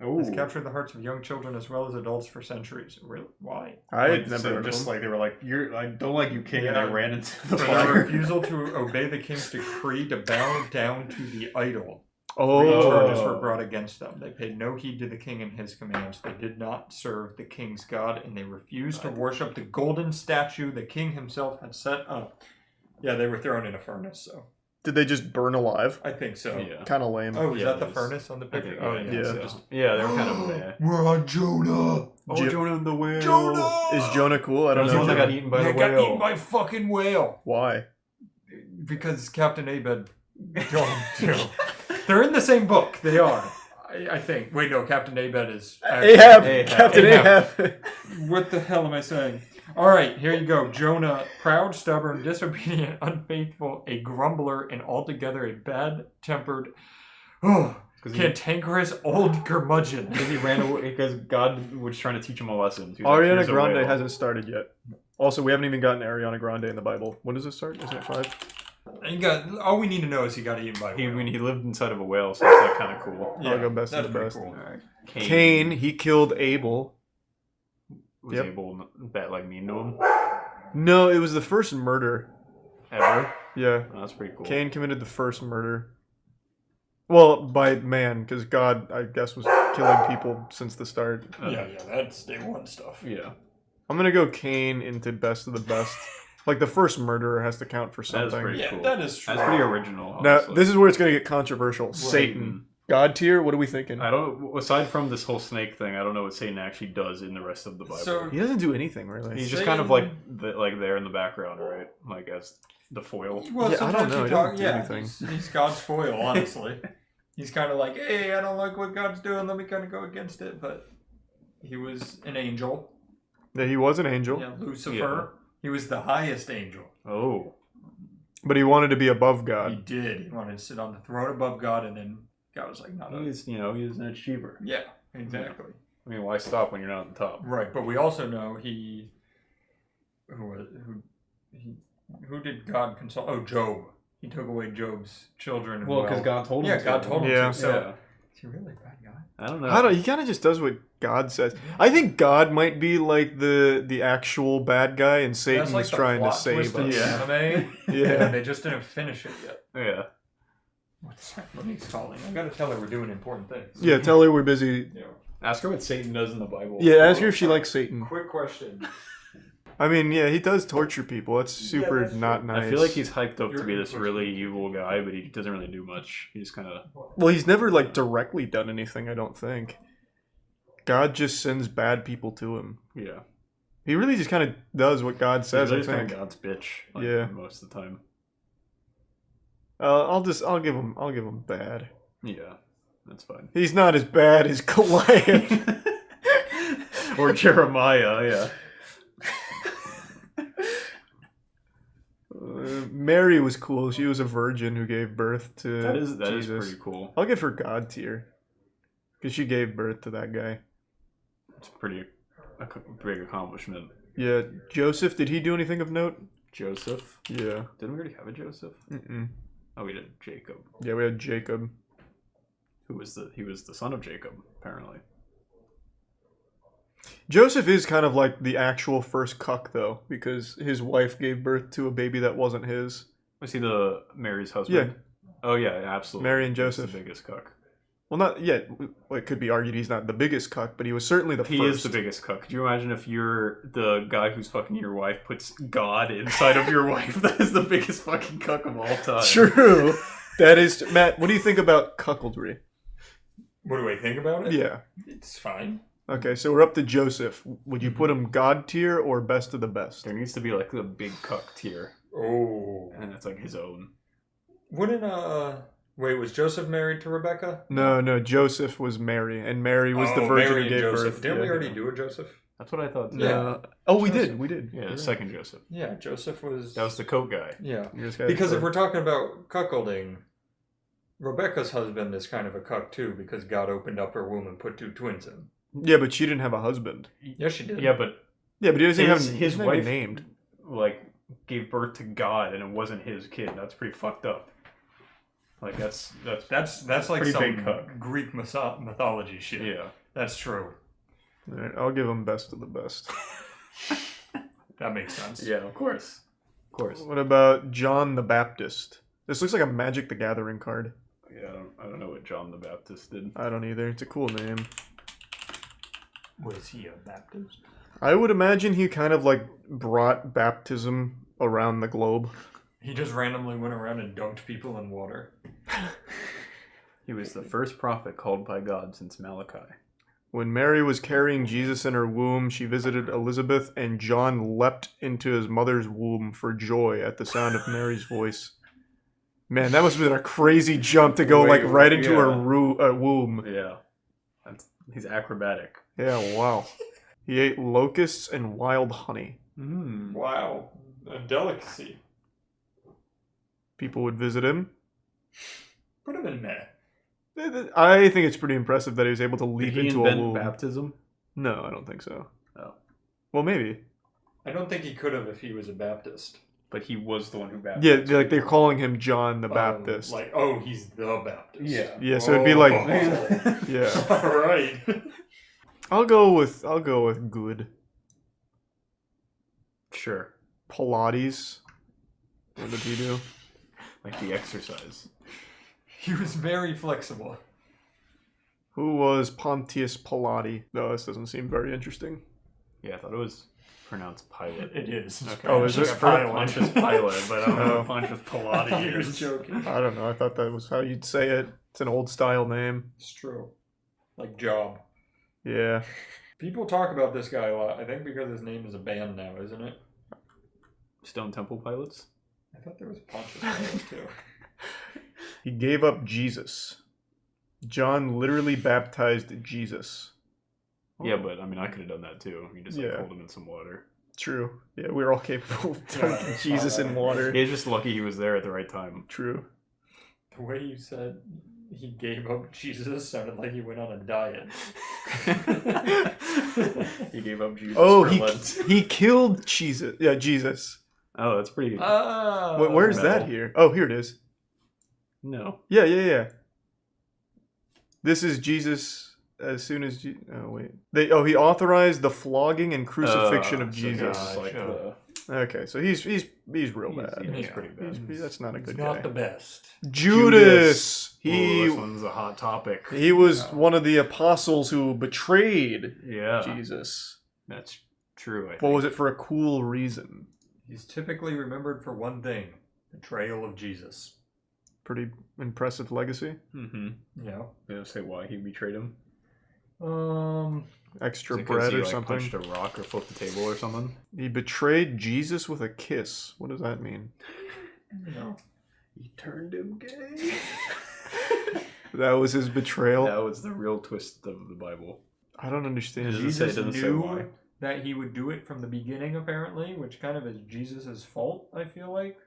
S4: Has captured the hearts of young children as well as adults for centuries. Really? Why?
S17: I've never heard
S3: just
S17: of
S3: like they were like, I don't like you, king, and
S4: Yeah.
S3: they ran into the
S4: For
S3: fire.
S4: their refusal to obey the king's decree to bow down to the idol.
S17: Oh.
S4: 3 charges were brought against them. They paid no heed to the king and his commands. They did not serve the king's God, and they refused to worship the golden statue the king himself had set up. Yeah, they were thrown in a furnace, so.
S17: Did they just burn alive?
S4: I think so.
S3: Yeah.
S17: Kind of lame.
S4: Oh, is that the furnace on the picture? Oh, yeah.
S17: Yeah.
S4: So just,
S3: Yeah, they were kind of meh.
S4: we're on Jonah!
S3: Jonah and the whale.
S4: Jonah!
S17: Is Jonah cool? I don't
S3: That was
S17: know.
S3: the one that got eaten by the
S4: Got
S3: whale.
S4: eaten by a fucking whale!
S17: Why?
S4: Because Captain Abed told him to. They're in the same book. They are. I think. Wait, no. Captain Abed is...
S17: Ahab! Captain Ahab!
S4: What the hell am I saying? Alright, here you go. Jonah, proud, stubborn, disobedient, unfaithful, a grumbler, and altogether a bad-tempered, cantankerous old curmudgeon.
S3: Because he ran away, because God was trying to teach him a lesson. He was like,
S17: Ariana
S3: "Here's a
S17: Grande
S3: whale."
S17: hasn't started yet. Also, we haven't even gotten Ariana Grande in the Bible. When does it start? Isn't it 5?
S4: All we need to know is he got eaten by a whale.
S3: He lived inside of a whale, so it's like kind of cool.
S17: I'll go best
S4: that's
S17: of the
S4: pretty
S17: best.
S4: cool.
S3: Alright.
S17: Cain, he killed Abel.
S3: Was Abel that like mean to him?
S17: No, it was the first murder.
S3: Ever?
S17: Yeah.
S3: Oh, that's pretty cool.
S17: Cain committed the first murder. Well, by man, because God, I guess, was killing people since the start.
S4: Yeah, that's day one stuff.
S3: Yeah.
S17: I'm gonna go Cain into best of the best. Like, the first murderer has to count for something.
S3: That is pretty cool.
S4: that is true.
S3: That's pretty original.
S17: Now,
S3: honestly.
S17: this is where it's gonna get controversial. Satan. God tier, what are we thinking?
S3: I don't. Aside from this whole snake thing, I don't know what Satan actually does in the rest of the Bible.
S4: So-
S17: He doesn't do anything, really.
S3: He's just kind of like there in the background, right? Like as the foil.
S4: Well,
S17: Yeah, I don't
S4: sometimes
S17: know.
S4: you
S17: He
S4: talk,
S17: doesn't do
S4: yeah,
S17: anything.
S4: he's God's foil, honestly. He's kind of like, hey, I don't like what God's doing. Let me kind of go against it. But he was an angel.
S17: Yeah, he was an angel.
S4: Yeah, Lucifer.
S3: Yeah.
S4: He was the highest angel.
S3: Oh.
S17: But he wanted to be above
S4: He
S17: God.
S4: did. He wanted to sit on the throne above God, and then God was like, no.
S3: He's he's an achiever.
S4: Yeah, exactly.
S3: I mean, why stop when you're not at the top?
S4: Right, but we also know who did God consult? Oh, Job. He took away Job's children. and
S3: Well, because
S4: wealth.
S3: God told him.
S4: Yeah,
S3: to.
S4: God told him
S17: Yeah.
S4: to. So
S3: Yeah.
S4: is he really a bad guy?
S3: I don't know.
S17: He kind of just does what God says. I think God might be like the actual bad guy, and Satan's
S4: That's like the
S17: trying to
S4: plot
S17: save
S4: twist in
S17: us.
S4: the anime.
S17: Yeah.
S4: They just didn't finish it yet.
S3: Yeah.
S4: What's that? He's calling. I gotta tell her we're doing important things.
S17: Yeah, tell her we're busy.
S4: Yeah.
S3: Ask her what Satan does in the Bible.
S17: Yeah, ask her if she likes Satan.
S4: Quick question.
S17: I mean, yeah, he does torture people. That's super
S4: that's
S17: not
S4: true.
S17: nice.
S3: I feel like he's hyped up to be this really evil guy, but he doesn't really do much. He just kind of.
S17: Well, he's never like directly done anything. I don't think. God just sends bad people to him.
S3: Yeah.
S17: He really just kind of does what God says. I
S3: He's kind
S17: think.
S3: of God's bitch. Like,
S17: Yeah.
S3: Most of the time.
S17: I'll give him bad.
S3: Yeah, that's fine.
S17: He's not as bad as Goliath.
S3: Or Jeremiah, yeah.
S17: Mary was cool. She was a virgin who gave birth to
S3: That is
S17: Jesus.
S3: pretty cool.
S17: I'll give her God tier. Because she gave birth to that guy.
S3: It's a pretty big accomplishment.
S17: Yeah, Joseph, did he do anything of note?
S3: Joseph?
S17: Yeah.
S3: Didn't we already have a Joseph?
S17: Mm-mm.
S3: Oh, we did Jacob.
S17: Yeah, we had Jacob.
S3: He was the son of Jacob, apparently.
S17: Joseph is kind of like the actual first cuck, though, because his wife gave birth to a baby that wasn't his.
S3: Was he the Mary's husband?
S17: Yeah.
S3: Oh, yeah, absolutely.
S17: Mary and
S3: He's
S17: Joseph.
S3: the biggest cuck.
S17: Well, not yet. Well, it could be argued he's not the biggest cuck, but he was certainly the
S3: He
S17: first.
S3: is the biggest cuck. Could you imagine if you're the guy who's fucking your wife puts God inside of your wife? That is the biggest fucking cuck of all time.
S17: True. That is... Matt, what do you think about cuckoldry?
S4: What do I think about it?
S17: Yeah.
S4: It's fine.
S17: Okay, so we're up to Joseph. Would you put him God tier or best of the best?
S3: There needs to be like the big cuck tier.
S4: Oh.
S3: And that's like his own.
S4: Wouldn't, wait, was Joseph married to Rebecca?
S17: No, Joseph was Mary, and Mary was the virgin
S4: Mary
S17: who gave
S4: and Joseph.
S17: birth.
S4: Didn't we
S17: Yeah.
S4: already do a Joseph?
S3: That's what I thought. Too.
S17: Yeah. Oh, we
S4: Joseph.
S17: did. We did.
S3: Yeah,
S17: You're
S3: the second Joseph.
S4: Yeah, Joseph was...
S3: That was the coat guy.
S4: Yeah.
S17: This guy's
S4: Because if
S17: the-
S4: we're talking about cuckolding, Rebecca's husband is kind of a cuck too, because God opened up her womb and put 2 twins in.
S17: Yeah, but she didn't have a husband.
S4: Yes, she did.
S3: Yeah, but
S17: he doesn't have
S3: his
S17: not
S3: wife
S17: even named.
S3: like gave birth to God, and it wasn't his kid. That's pretty fucked up. Like that's
S4: like
S3: pretty
S4: some
S3: big cuck.
S4: Greek mythology shit.
S3: Yeah,
S4: that's true.
S17: All right, I'll give him best of the best.
S4: That makes sense.
S3: Yeah, of course.
S17: What about John the Baptist? This looks like a Magic the Gathering card.
S3: Yeah, I don't know what John the Baptist did.
S17: I don't either. It's a cool name.
S4: Was he a Baptist?
S17: I would imagine he kind of like brought baptism around the globe.
S4: He just randomly went around and dunked people in water.
S3: He was the first prophet called by God since Malachi.
S17: When Mary was carrying Jesus in her womb, she visited Elizabeth, and John leapt into his mother's womb for joy at the sound of Mary's voice. Man, that must have been a crazy jump to go right into her womb.
S3: Yeah, he's acrobatic.
S17: Yeah, wow. He ate locusts and wild honey.
S4: Wow, a delicacy.
S17: People would visit him.
S4: Put him in there.
S17: I think it's pretty impressive that he was able to leap
S3: Did he
S17: into a
S3: invent
S17: womb.
S3: baptism?
S17: No, I don't think so.
S3: Oh.
S17: Well, maybe.
S4: I don't think he could have if he was a Baptist.
S3: But he was the one who baptized.
S17: Yeah, they're calling him John the Baptist.
S4: He's the Baptist.
S3: Yeah.
S17: Yeah, so it'd be like,
S4: Oh.
S17: yeah.
S4: All right.
S17: I'll go with good.
S3: Sure.
S17: Pilates. What did he do?
S3: Like the exercise.
S4: He was very flexible.
S17: Who was Pontius Pilate? No, this doesn't seem very interesting.
S3: Yeah, I thought it was pronounced Pilate.
S4: It is.
S3: Okay.
S17: Oh, is it?
S3: Pontius Pilate, but I don't know
S17: Oh.
S3: if Pontius Pilate
S4: He was
S3: is.
S4: joking.
S17: I don't know. I thought that was how you'd say it. It's an old style name.
S4: It's true. Like Job.
S17: Yeah.
S4: People talk about this guy a lot. I think because his name is a band now, isn't it?
S3: Stone Temple Pilots?
S4: I thought there was Pontius Pilate too.
S17: He gave up Jesus. John literally baptized Jesus.
S3: Yeah, but I mean, I could have done that too. You just
S17: Yeah.
S3: hold him in some water.
S17: True. Yeah, we're all capable of dunking Jesus in water.
S3: He's just lucky he was there at the right time.
S17: True.
S4: The way you said he gave up Jesus sounded like he went on a diet.
S3: He gave up Jesus.
S17: Oh,
S3: for Lent.
S17: he killed Jesus. Yeah, Jesus.
S3: Oh, that's pretty.
S17: Where's that
S3: metal.
S17: here? Oh, here it is.
S3: No.
S17: Yeah. This is Jesus as soon as... oh, wait. He authorized the flogging and crucifixion of
S3: So
S17: Jesus.
S3: it's like the-
S17: Okay, so he's real bad.
S3: He's pretty bad.
S17: That's not a good
S4: Not
S17: guy.
S4: the best.
S17: Judas.
S3: Ooh,
S17: He
S3: this one's a hot topic.
S17: he was one of the apostles who betrayed
S3: Yeah.
S17: Jesus.
S3: That's true, I think.
S17: What was it for a cool reason?
S4: He's typically remembered for one thing: betrayal of Jesus.
S17: Pretty impressive legacy.
S3: Mm-hmm.
S4: Yeah.
S3: They don't say why he betrayed him.
S17: Extra
S3: Is it 'cause
S17: bread
S3: he,
S17: or
S3: like,
S17: something.
S3: punched a rock or flipped the table or something.
S17: He betrayed Jesus with a kiss. What does that mean?
S4: No.
S3: He turned him gay.
S17: That was his betrayal.
S3: That was the real twist of the Bible.
S17: I don't understand.
S4: Jesus
S3: doesn't say
S4: knew
S3: why.
S4: that he would do it from the beginning, apparently, which kind of is Jesus' fault, I feel like.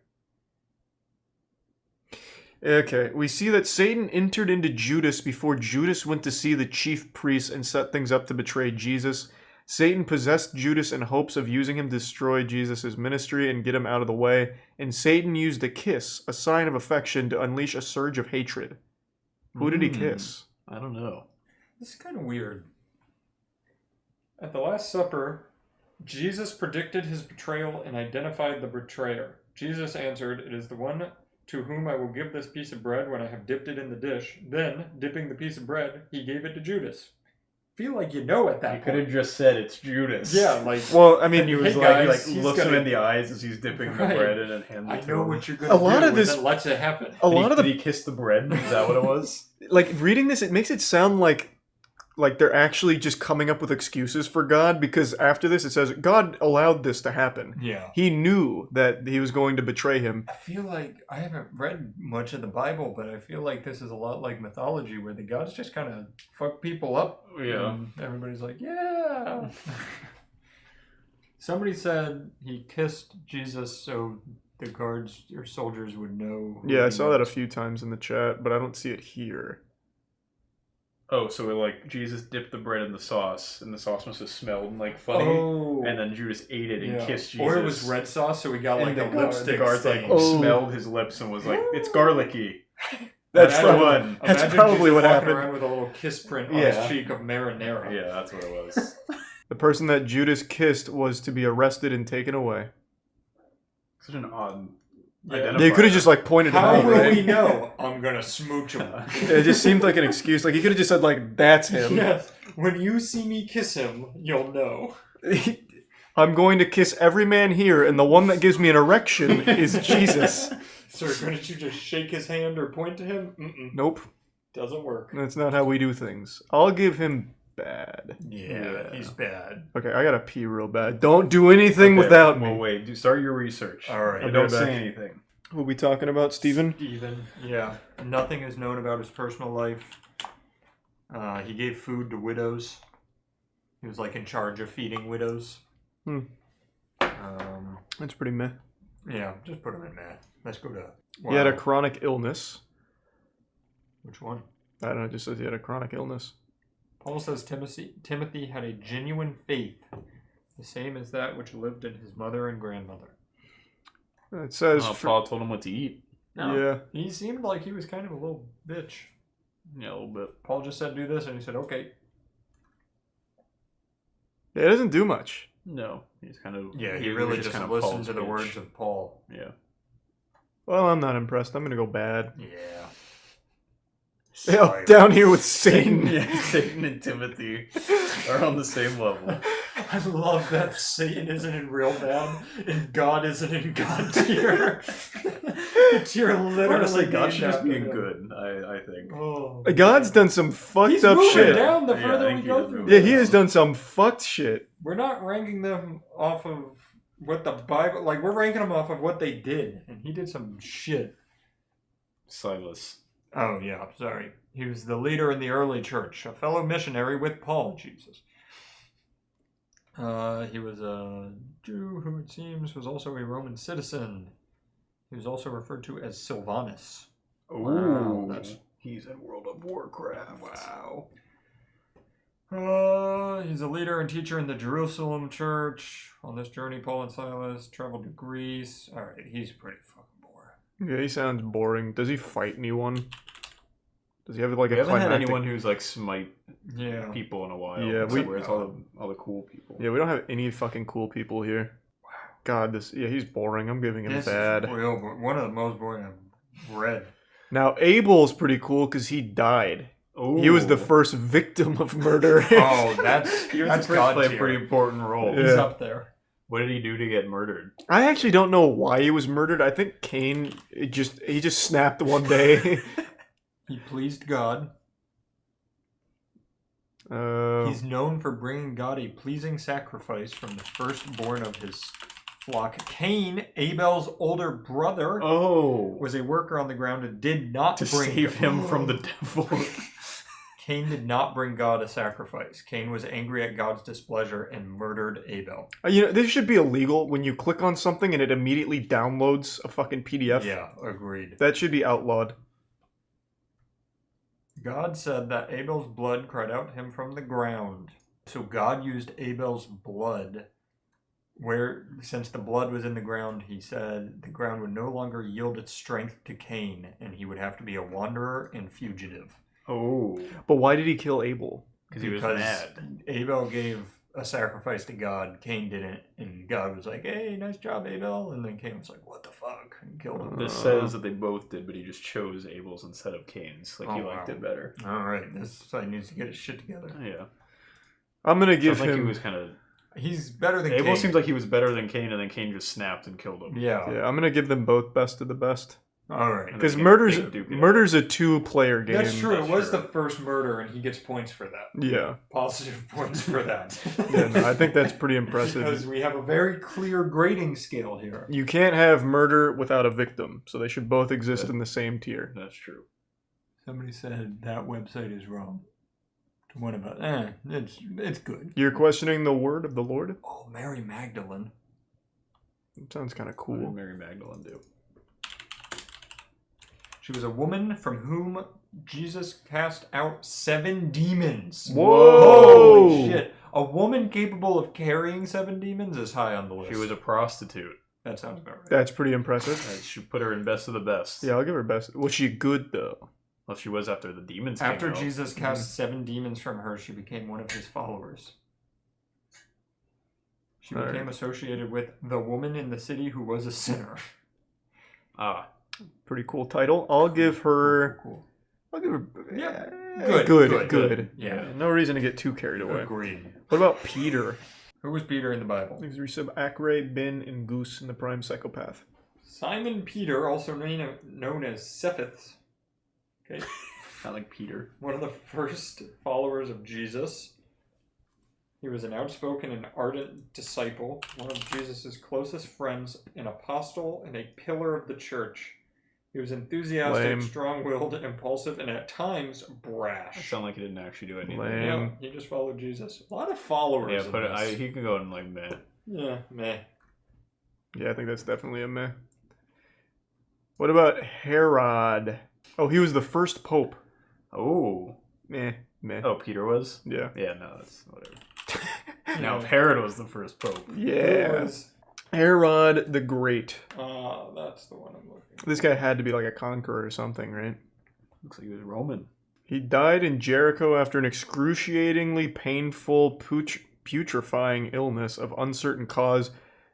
S17: Okay, we see that Satan entered into Judas before Judas went to see the chief priests and set things up to betray Jesus. Satan possessed Judas in hopes of using him to destroy Jesus' ministry and get him out of the way, and Satan used a kiss, a sign of affection, to unleash a surge of hatred. Who did he kiss?
S3: I don't know.
S4: This is kind of weird. At the Last Supper, Jesus predicted his betrayal and identified the betrayer. Jesus answered, "It is the one to whom I will give this piece of bread when I have dipped it in the dish." Then, dipping the piece of bread, he gave it to Judas. Feel like you know at that
S3: You
S4: point.
S3: could have just said it's Judas.
S4: Yeah, like...
S17: Well, I mean,
S3: And he was
S4: hey
S3: like,
S4: guys,
S3: he
S4: he's
S3: looks him
S4: gonna-
S3: in the eyes as he's dipping the
S4: Right.
S3: bread in and hands it
S4: I
S3: to
S4: know
S3: him.
S4: what you're
S17: A
S4: going to
S17: lot
S4: do,
S17: of this-
S4: and then lets it happen.
S17: A lot of
S3: Did
S17: the
S3: he kiss the bread? Is that what it was?
S17: like reading this, it makes it sound like like they're actually just coming up with excuses for God, because after this it says God allowed this to happen.
S4: Yeah.
S17: He knew that he was going to betray him.
S4: I feel like I haven't read much of the Bible, but I feel like this is a lot like mythology, where the gods just kind of fuck people up.
S3: Yeah.
S4: And everybody's like, yeah. Somebody said he kissed Jesus so the guards or soldiers would know.
S17: Yeah, I saw that a few times in the chat, but I don't see it here.
S3: Oh, so like Jesus dipped the bread in the sauce, and the sauce must have smelled like funny, and then Judas ate it and kissed Jesus.
S4: Or it was red sauce, so we got like
S3: and
S4: a lipstick.
S3: The guards like smelled his lips and was like, "It's garlicky."
S17: That's
S4: Imagine
S17: probably
S4: Jesus
S17: what
S4: walking
S17: happened.
S4: around with a little kiss print on his cheek of marinara.
S3: Yeah, that's what it was.
S17: The person that Judas kissed was to be arrested and taken away.
S3: Such an odd.
S17: They could have just like pointed him
S4: How
S17: out,
S4: will
S17: right?
S4: we know? I'm gonna smooch him.
S17: It just seemed like an excuse. Like he could have just said like, "That's him."
S4: Yes. When you see me kiss him, you'll know.
S17: I'm going to kiss every man here, and the one that gives me an erection is Jesus.
S4: Sir, couldn't you just shake his hand or point to him? Mm-mm.
S17: Nope.
S4: Doesn't work.
S17: That's not how we do things. I'll give him bad.
S4: Yeah, he's bad.
S17: Okay, I gotta pee real bad. Don't do anything without me.
S3: Well, wait. Start your research.
S4: All right.
S3: And don't say anything.
S17: What are we talking about, Steven?
S4: Steven, yeah. Nothing is known about his personal life. He gave food to widows. He was like in charge of feeding widows.
S17: That's pretty meh.
S4: Yeah, just put him in meh. Let's go to...
S17: He had a chronic illness.
S4: Which one?
S17: I don't know, it just says he had a chronic illness.
S4: Paul says Timothy had a genuine faith, the same as that which lived in his mother and grandmother.
S17: It says...
S3: Paul told him what to eat.
S4: No,
S17: Yeah.
S4: He seemed like he was kind of a little bitch.
S3: Yeah, a little bit.
S4: Paul just said do this, and he said, okay.
S17: Yeah, it doesn't do much.
S3: No, he's kind of...
S4: Yeah, he really just
S3: kind of
S4: listened
S3: Paul's
S4: to the
S3: bitch.
S4: words of Paul.
S3: Yeah.
S17: Well, I'm not impressed. I'm gonna go bad.
S4: Yeah.
S17: Oh, down here with Satan.
S3: Yeah, Satan and Timothy are on the same level.
S4: I love that Satan isn't in real bad and God isn't in God tier. You're literally
S3: Honestly, God should just be
S4: being
S3: good, I think.
S4: Oh.
S17: God's done some fucked
S4: He's
S17: up
S4: moving
S17: shit.
S4: down the
S3: Yeah,
S4: further
S3: I
S4: we
S3: think
S4: go
S3: he is
S4: through.
S3: moving
S17: Yeah, he has done some fucked shit.
S4: We're not ranking them off of what the Bible... Like, we're ranking them off of what they did. And he did some shit.
S3: Silas.
S4: Oh, yeah, sorry. He was the leader in the early church, a fellow missionary with Paul, Jesus. He was a Jew who, it seems, was also a Roman citizen. He was also referred to as Silvanus.
S3: Ooh,
S4: that's...
S3: he's in World of Warcraft.
S4: Wow. He's a leader and teacher in the Jerusalem church. On this journey, Paul and Silas traveled to Greece. Alright, he's pretty fucking boring.
S17: Yeah, he sounds boring. Does he fight anyone? Does he have like
S3: We
S17: a
S3: haven't had
S17: climactic...
S3: anyone who's like smite people in a while.
S17: Yeah,
S3: where it's all the cool people.
S17: Yeah, we don't have any fucking cool people here. Wow. God, he's boring. I'm giving him
S4: This
S17: bad.
S4: is real, but one of the most boring I've read.
S17: Now, Abel's pretty cool because he died.
S3: Ooh.
S17: He was the first victim of murder.
S4: Oh, that's God
S3: played a
S4: tier.
S3: pretty important role.
S4: He's up there.
S3: What did he do to get murdered?
S17: I actually don't know why he was murdered. I think Cain he just snapped one day.
S4: He pleased God. He's known for bringing God a pleasing sacrifice from the firstborn of his flock. Cain, Abel's older brother, was a worker on the ground and did not
S3: save him from the devil.
S4: Cain did not bring God a sacrifice. Cain was angry at God's displeasure and murdered Abel.
S17: This should be illegal when you click on something and it immediately downloads a fucking PDF.
S4: Yeah, agreed.
S17: That should be outlawed.
S4: God said that Abel's blood cried out to him from the ground. So God used Abel's blood, since the blood was in the ground, he said the ground would no longer yield its strength to Cain, and he would have to be a wanderer and fugitive.
S3: Oh.
S17: But why did he kill Abel?
S3: Because he was mad.
S4: Abel gave a sacrifice to God, Cain didn't, and God was like, hey, nice job, Abel, and then Cain was like, what the fuck, and killed him.
S3: This says that they both did, but he just chose Abel's instead of Cain's. Like, he liked it better.
S4: Alright, this guy needs to get his shit together.
S3: Yeah.
S17: I'm gonna give
S3: Sounds
S17: him...
S3: like he was kind of...
S4: He's better than
S3: Abel
S4: Cain.
S3: seems like he was better than Cain, and then Cain just snapped and killed him.
S4: Yeah.
S17: Yeah, I'm gonna give them both best of the best.
S4: All right.
S1: Because murder's a 2-player game.
S4: That's true. It was the first murder, and he gets points for that.
S1: Yeah.
S4: Positive points for that.
S1: Yeah, no, I think that's pretty impressive.
S4: Because we have a very clear grading scale here.
S1: You can't have murder without a victim, so they should both exist in the same tier.
S3: That's true.
S4: Somebody said that website is wrong. What about it's good.
S1: You're questioning the word of the Lord?
S4: Oh, Mary Magdalene.
S1: That sounds kind of cool.
S3: What did Mary Magdalene do?
S4: She was a woman from whom Jesus cast out 7 demons.
S1: Whoa!
S4: Holy shit. A woman capable of carrying 7 demons is high on the list.
S3: She was a prostitute.
S4: That sounds about right.
S1: That's pretty impressive.
S3: She put her in best of the best.
S1: Yeah, I'll give her best. Was she good, though?
S3: Well, she was after the demons
S4: After
S3: came out.
S4: Jesus cast 7 demons from her, she became one of his followers. She became associated with the woman in the city who was a sinner.
S3: Ah.
S1: Pretty cool title. I'll give her... I'll give her...
S4: Yeah.
S1: Good.
S4: Yeah.
S1: No reason to get too carried away.
S4: Agreed.
S1: What about Peter?
S4: Who was Peter in the Bible?
S1: He's Resub, Acre, Bin, and Goose in the Prime Psychopath.
S4: Simon Peter, also known as Cephas. Okay.
S3: Not like Peter.
S4: One of the first followers of Jesus. He was an outspoken and ardent disciple, one of Jesus' closest friends, an apostle, and a pillar of the church. He was enthusiastic,
S1: Lame.
S4: strong-willed, impulsive, and at times brash.
S3: That sounded like he didn't actually do anything.
S1: Lame.
S4: Yeah, he just followed Jesus. A lot of followers.
S3: Yeah,
S4: in
S3: but
S4: this.
S3: he can go in like meh.
S4: Yeah, meh.
S1: Yeah, I think that's definitely a meh. What about Herod? Oh, he was the first pope.
S3: Oh.
S1: Meh.
S3: Oh, Peter was?
S1: Yeah.
S3: Yeah, no, that's whatever. Now, if Herod was the first pope.
S1: Yeah. Herod the Great.
S4: That's the one I'm looking for.
S1: This guy had to be like a conqueror or something, right?
S3: Looks like he was Roman.
S1: He died in Jericho after an excruciatingly painful, putrefying illness of uncertain cause,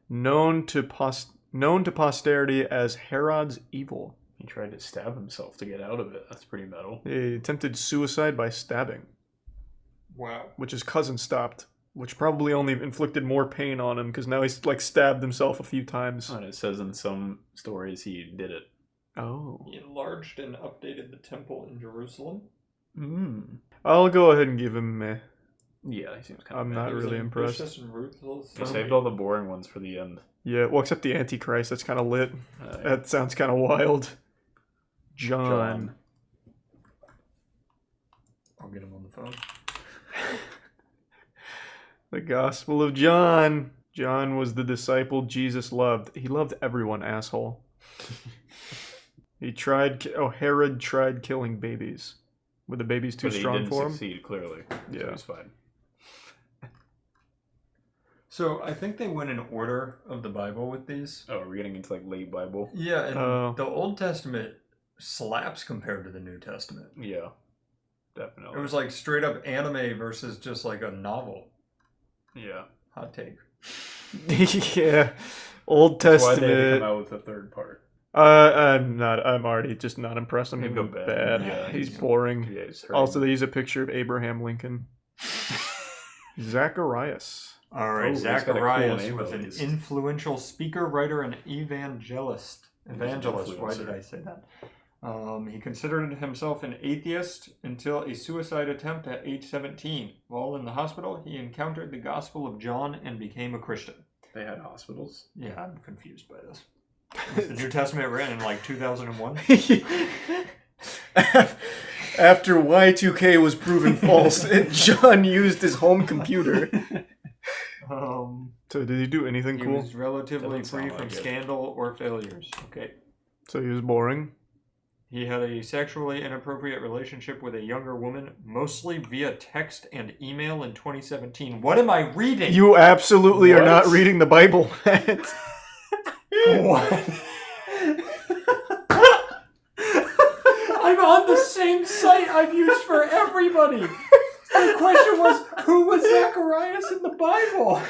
S1: known to posterity as Herod's evil.
S3: He tried to stab himself to get out of it. That's pretty metal.
S1: He attempted suicide by stabbing.
S4: Wow.
S1: Which his cousin stopped, which probably only inflicted more pain on him because now he's like stabbed himself a few times.
S3: And it says in some stories he did it.
S1: Oh.
S4: He enlarged and updated the temple in Jerusalem.
S1: I'll go ahead and give him meh.
S3: Yeah, he seems kind of
S1: I'm not really impressed.
S4: Ambitious and ruthless.
S3: He saved all the boring ones for the end.
S1: Yeah, well, except the Antichrist. That's kind of lit. That sounds kind of wild. John.
S4: I'll get him on the phone.
S1: The Gospel of John. John was the disciple Jesus loved. He loved everyone, asshole. Herod tried killing babies. Were the babies too strong for him?
S3: He didn't succeed, clearly.
S1: Yeah.
S3: So he's fine.
S4: So I think they went in order of the Bible with these.
S3: Oh, are we getting into like late Bible?
S4: Yeah, and the Old Testament slaps compared to the New Testament.
S3: Yeah, definitely.
S4: It was like straight up anime versus just like a novel.
S3: Yeah.
S4: Hot take.
S1: Yeah. Old
S3: That's
S1: Testament.
S3: why they had to come out with a third part.
S1: I'm already just not impressed. I'm
S3: He'd
S1: gonna
S3: go
S1: go
S3: bad.
S1: bad.
S3: Yeah,
S1: he's boring.
S3: Yeah, he's
S1: Also, they use a picture of Abraham Lincoln. Zacharias.
S4: All right,
S3: he's got a cool
S4: Zacharias
S3: name,
S4: was
S3: at
S4: an
S3: least.
S4: influential speaker, writer, and evangelist. Evangelist, why
S3: influencer.
S4: did I say that? He considered himself an atheist until a suicide attempt at age 17. While in the hospital, he encountered the Gospel of John and became a Christian.
S3: They had hospitals?
S4: Yeah, I'm confused by this. Was the New Testament written in like 2001?
S1: After Y2K was proven false, John used his home computer. So did he do anything
S4: He
S1: cool?
S4: was relatively
S3: Doesn't
S4: free
S3: sound
S4: from
S3: like it.
S4: scandal or failures. Okay.
S1: So he was boring.
S4: He had a sexually inappropriate relationship with a younger woman, mostly via text and email in 2017. What am I reading?
S1: You absolutely are not
S4: What?
S1: reading the Bible.
S4: What? I'm on the same site I've used for everybody. The question was, who was Zacharias in the Bible?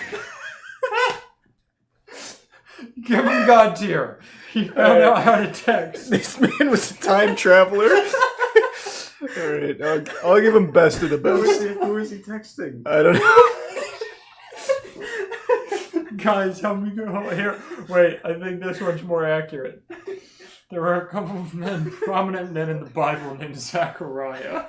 S4: Give him God tier. He found out how to text.
S1: This man was a time traveler. Alright, I'll give him best of the best.
S3: Who is he texting?
S1: I don't know.
S4: Guys, help me go here. Wait, I think this one's more accurate.
S8: There were a couple of prominent men in the Bible named Zechariah.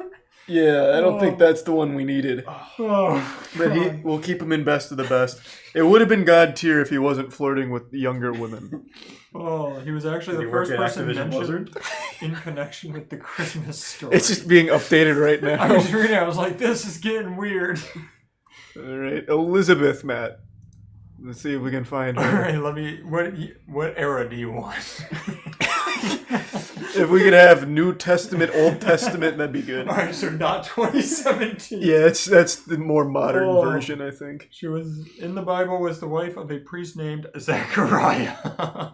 S17: Yeah, I don't think that's the one we needed.
S8: Oh,
S17: But we'll keep him in best of the best. It would have been God tier if he wasn't flirting with younger women.
S8: Oh, he was actually
S4: Did
S8: the
S4: he work
S8: first
S4: at
S8: person
S4: Activision
S8: mentioned
S4: Blizzard?
S8: in connection with the Christmas story.
S17: It's just being updated right now.
S8: I was reading, I was like, this is getting weird.
S17: Alright, Elizabeth, Matt. Let's see if we can find her.
S8: Alright, let me, what era do you want?
S17: If we could have New Testament, Old Testament, that'd be good.
S8: Alright, so not 2017.
S17: Yeah, that's the more modern version, I think.
S8: She was, in the Bible, was the wife of a priest named Zechariah.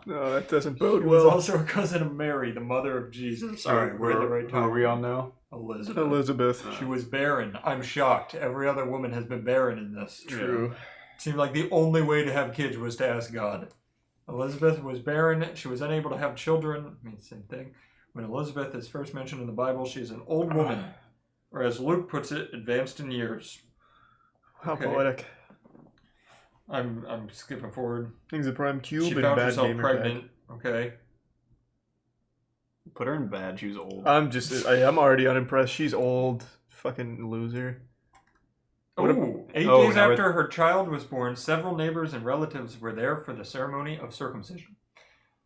S17: No, that doesn't bode
S8: She was
S17: well.
S8: also a cousin of Mary, the mother of Jesus. Alright, we're in the right
S4: Who
S8: time.
S4: are we on now?
S8: Elizabeth. She was barren. I'm shocked. Every other woman has been barren in this.
S17: True.
S8: It seemed like the only way to have kids was to ask God. Elizabeth was barren. She was unable to have children. I mean, same thing. When Elizabeth is first mentioned in the Bible, she is an old woman. Or as Luke puts it, advanced in years.
S17: How poetic.
S8: I'm skipping forward.
S17: Things a prime cube
S8: She
S17: and
S8: found
S17: bad
S8: herself
S17: gamer
S8: pregnant.
S17: tag.
S8: Okay.
S3: Put her in bad. She was old.
S17: I'm already unimpressed. She's old. Fucking loser.
S8: Oh, 8 days after her child was born, several neighbors and relatives were there for the ceremony of circumcision.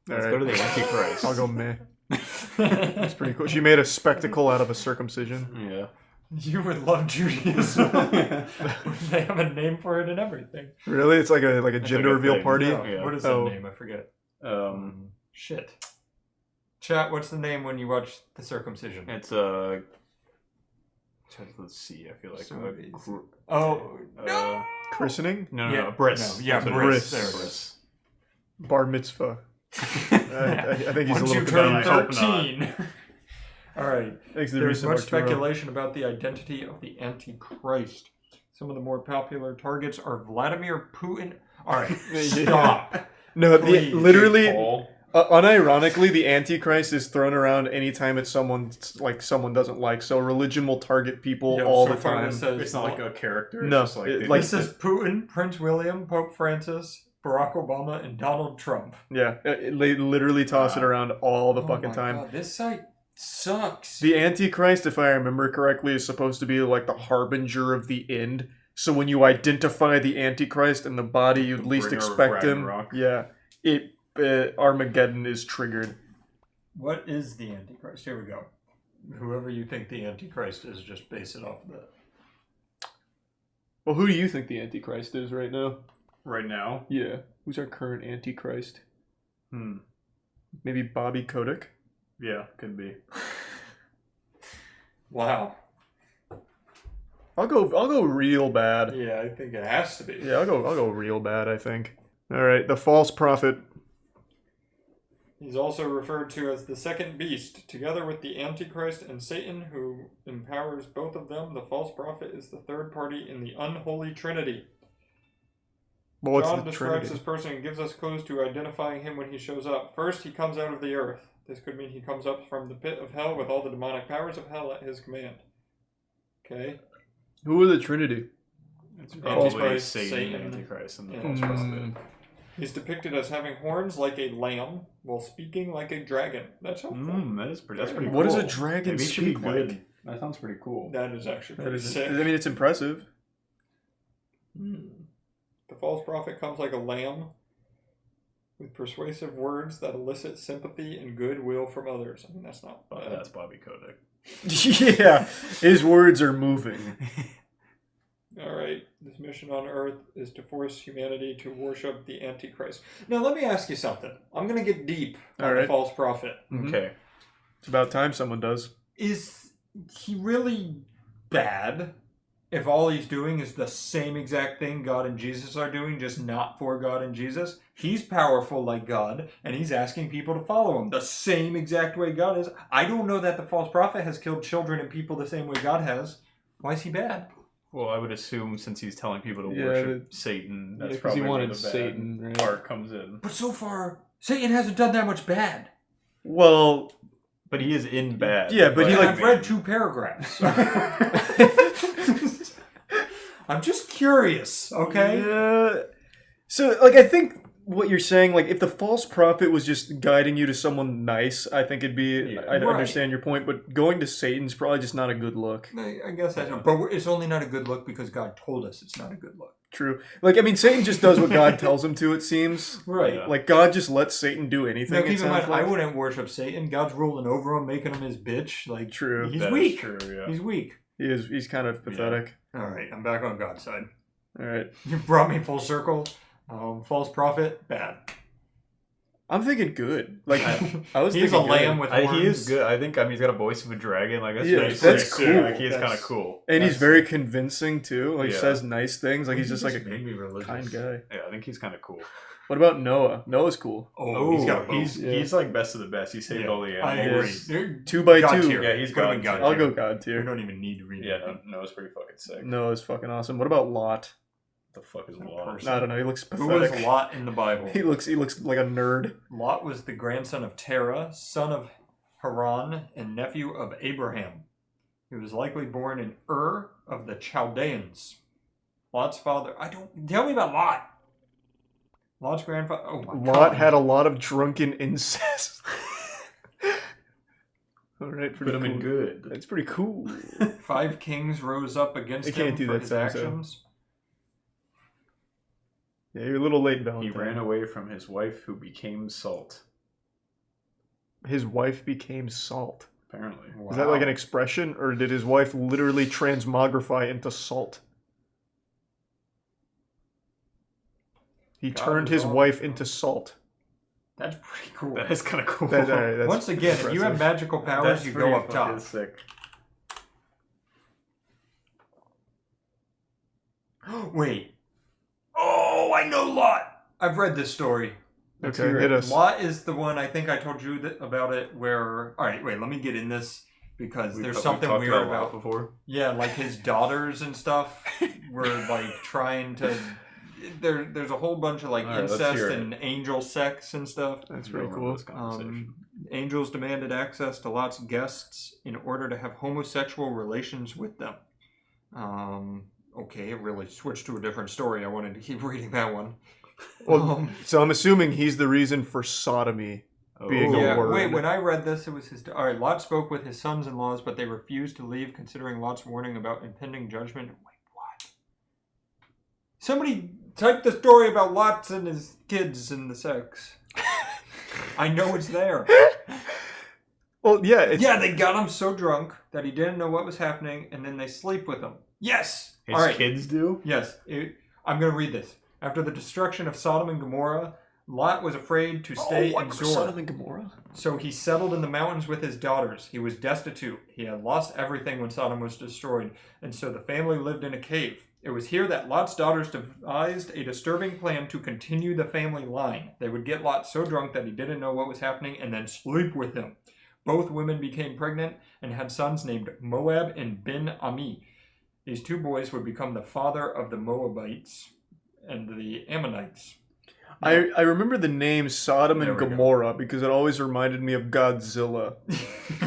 S3: Let's go to the Antichrist.
S17: I'll go meh. That's pretty cool. She made a spectacle out of a circumcision.
S3: Yeah.
S8: You would love Judaism. They have a name for it and everything.
S17: Really? It's like a gender reveal party?
S8: Yeah. What is that name? I forget. Shit. Chat, what's the name when you watch the circumcision?
S3: It's let's see. I feel like
S8: no.
S17: Christening?
S3: No, bris.
S8: No, yeah, bris. There it is.
S17: Bar mitzvah. I think he's
S8: Once
S17: a little
S8: you turn
S17: confused.
S8: 13. All right.
S17: Thanks to the
S8: There's
S17: recent
S8: much
S17: Arturo.
S8: speculation about the identity of the Antichrist. Some of the more popular targets are Vladimir Putin. All right, stop.
S17: No,
S8: Please.
S17: literally, unironically, the Antichrist is thrown around anytime it's someone doesn't like. So religion will target people all the time.
S4: It's not like a character. It's
S17: No,
S4: just like,
S8: This is Putin, Prince William, Pope Francis, Barack Obama, and Donald Trump.
S17: Yeah, they literally toss it around all the fucking time.
S8: God, this site sucks.
S17: The Antichrist, if I remember correctly, is supposed to be like the harbinger of the end. So when you identify the Antichrist in the body you'd least
S4: bringer of
S17: expect him,
S4: Ragnarok.
S17: Armageddon is triggered.
S8: What is the Antichrist? Here we go. Whoever you think the Antichrist is, just base it off of that.
S17: Well, who do you think the Antichrist is right now?
S4: Right now?
S17: Yeah. Who's our current Antichrist? Maybe Bobby Kotick?
S4: Yeah, could be.
S8: Wow.
S17: I'll go real bad.
S8: Yeah, I think it has to be.
S17: Yeah, I'll go real bad, I think. Alright, the false prophet.
S8: He's also referred to as the second beast. Together with the Antichrist and Satan, who empowers both of them, the false prophet is the third party in the unholy trinity.
S17: Well, what's
S8: John
S17: the
S8: describes
S17: Trinity?
S8: this person and gives us clues to identifying him when he shows up. First, he comes out of the earth. This could mean he comes up from the pit of hell with all the demonic powers of hell at his command. Okay.
S17: Who are the Trinity?
S3: It's probably
S8: Antichrist,
S3: Satan, Antichrist, and the
S8: yeah.
S3: false prophet.
S8: He's depicted as having horns like a lamb while speaking like a dragon. That's helpful.
S3: That's pretty cool.
S17: What does a dragon
S3: Maybe it should be
S17: speak
S3: good.
S17: like?
S4: That sounds pretty cool.
S8: That is actually
S17: That
S8: pretty
S17: is,
S8: sick.
S17: I mean, it's impressive.
S8: The false prophet comes like a lamb with persuasive words that elicit sympathy and goodwill from others. I mean, that's not bad.
S3: That's Bobby Kotick.
S17: Yeah, his words are moving.
S8: All right, this mission on Earth is to force humanity to worship the Antichrist. Now, let me ask you something. I'm going to get deep on the
S17: right.
S8: false prophet.
S3: Okay.
S17: It's about time someone does.
S8: Is he really bad if all he's doing is the same exact thing God and Jesus are doing, just not for God and Jesus? He's powerful like God, and he's asking people to follow him the same exact way God is. I don't know that the false prophet has killed children and people the same way God has. Why is he bad?
S3: Well, I would assume since he's telling people to
S17: Yeah,
S3: worship Satan, that's
S17: 'cause he
S3: probably where
S17: wanted
S3: the bad
S17: Satan, right?
S3: part comes in.
S8: But so far, Satan hasn't done that much bad.
S17: Well,
S3: but he is in bad.
S17: Yeah, but he
S8: I've read 2 paragraphs. I'm just curious, okay?
S17: Yeah. So, like, I think what you're saying, like if the false prophet was just guiding you to someone nice, I think it'd be. I'd understand your point, but going to Satan's probably just not a good look.
S8: I guess that's but it's only not a good look because God told us it's not a good look.
S17: True. Like I mean, Satan just does what God tells him to. It seems
S8: Right.
S17: Like God just lets Satan do anything.
S8: Now keep in mind, I wouldn't worship Satan. God's ruling over him, making him his bitch. Like
S17: true.
S8: He's
S17: That
S8: weak.
S17: is true, yeah.
S8: He's weak.
S17: He is. He's kind of pathetic.
S8: All right, I'm back on God's side.
S17: All right.
S8: You brought me full circle. False prophet, bad.
S17: I'm thinking good. Like I was
S8: He's
S17: thinking
S8: a lamb
S17: good.
S8: with horns.
S3: He is good. I think he's got a voice of a dragon. Like that's
S17: Yeah,
S3: pretty
S17: that's
S3: sick.
S17: cool.
S3: Like, he is kind of cool.
S17: And he's very convincing too. Like he
S3: Yeah.
S17: says nice things. Like he's
S3: He
S17: just like
S3: just
S17: a
S3: made me religious.
S17: kind guy.
S3: Yeah, I think he's kind of cool.
S17: What about Noah? Noah's cool.
S3: Oh,
S8: he's got a boat.
S3: he's like best of the best. He saved all the
S8: I
S3: animals.
S8: agree.
S17: 2x2.
S8: God tier.
S3: Yeah, he's
S8: Put him
S3: God
S8: in
S3: tier.
S17: I'll go God tier.
S8: We don't even need to read it.
S3: Yeah, no, it's pretty fucking sick.
S17: Noah's fucking awesome. What about Lot?
S3: The fuck is Lot?
S17: I don't know. He looks
S8: Who
S17: pathetic.
S8: was Lot in the Bible?
S17: He looks like a nerd.
S8: Lot was the grandson of Terah, son of Haran, and nephew of Abraham. He was likely born in Ur of the Chaldeans. Lot's father. Tell me about Lot. Lot's grandfather. Oh my God.
S17: Lot had a lot of drunken incest. All right,
S3: Put him in good.
S17: That's pretty cool.
S8: 5 kings rose up against
S17: They can't
S8: him
S17: do
S8: for
S17: that
S8: his
S17: song, so.
S8: actions.
S17: Yeah, you're a little late, Valentine.
S3: He ran away from his wife, who became salt.
S17: His wife became salt.
S3: Apparently.
S17: Is that like an expression, or did his wife literally transmogrify into salt? He turned his wife into salt.
S8: That's pretty cool.
S3: That is kind of cool.
S17: All right, that's
S8: Once again, if you have
S17: impressive.
S8: magical powers,
S3: That's
S8: you
S3: pretty
S8: go up
S3: fucking
S8: top.
S3: Sick.
S8: Wait. Oh, I know Lot. I've read this story.
S17: Okay, hit us.
S8: Lot is the one, I think I told you about it, where... All right, wait, let me get in this, because there's something
S3: talked
S8: weird
S3: about Lot
S8: about...
S3: before.
S8: Yeah, like his daughters and stuff were, like, trying to... There's a whole bunch of, like,
S3: All right, let's
S8: incest
S3: hear it.
S8: and angel sex and stuff.
S17: That's pretty
S3: Remember
S17: cool.
S3: this conversation.
S8: Angels demanded access to Lot's guests in order to have homosexual relations with them. Okay, it really switched to a different story. I wanted to keep reading that one.
S17: Well, so I'm assuming he's the reason for sodomy being a word.
S8: Wait, when I read this, it was his... All right, Lot spoke with his sons-in-laws, but they refused to leave, considering Lot's warning about impending judgment. Wait, what? Somebody type the story about Lot and his kids and the sex. I know it's there.
S17: Well, yeah.
S8: Yeah, they got him so drunk that he didn't know what was happening, and then they sleep with him. Yes!
S3: His
S8: All right.
S3: kids do?
S8: Yes. I'm going to read this. After the destruction of Sodom and Gomorrah, Lot was afraid to stay in Zoar.
S17: Sodom and Gomorrah?
S8: So he settled in the mountains with his daughters. He was destitute. He had lost everything when Sodom was destroyed, and so the family lived in a cave. It was here that Lot's daughters devised a disturbing plan to continue the family line. They would get Lot so drunk that he didn't know what was happening and then sleep with him. Both women became pregnant and had sons named Moab and Ben-Ami. These 2 boys would become the father of the Moabites and the Ammonites.
S17: I remember the name Sodom and
S8: There we go.
S17: Gomorrah because it always reminded me of Godzilla.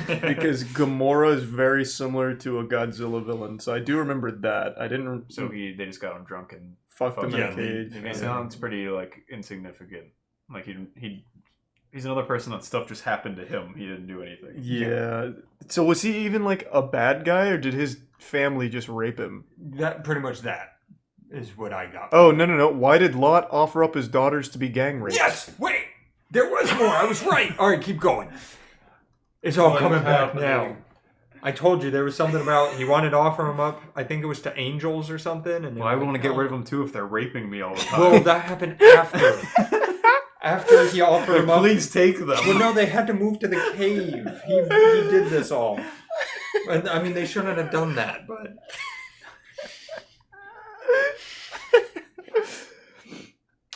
S17: Because Gomorrah is very similar to a Godzilla villain, so I do remember that. I didn't.
S3: So they just got him drunk and
S17: fucked him in a
S3: him.
S17: cage.
S3: It sounds pretty like insignificant. Like he's another person that stuff just happened to him. He didn't do anything.
S17: Yeah. So was he even like a bad guy, or did his family just rape him?
S8: That pretty much that is what I got.
S17: Oh no! Why did Lot offer up his daughters to be gang raped?
S8: Yes! Wait! There was more! I was right! Alright, keep going. It's all coming back now. I told you there was something about he wanted to offer them up. I think it was to angels or something. And
S3: Well, I want to get rid of them too if they're raping me all the time.
S8: Well, that happened after. After he offered them up.
S3: Please take them.
S8: Well, no, they had to move to the cave. He did this all. And, I mean, they shouldn't have done that, but...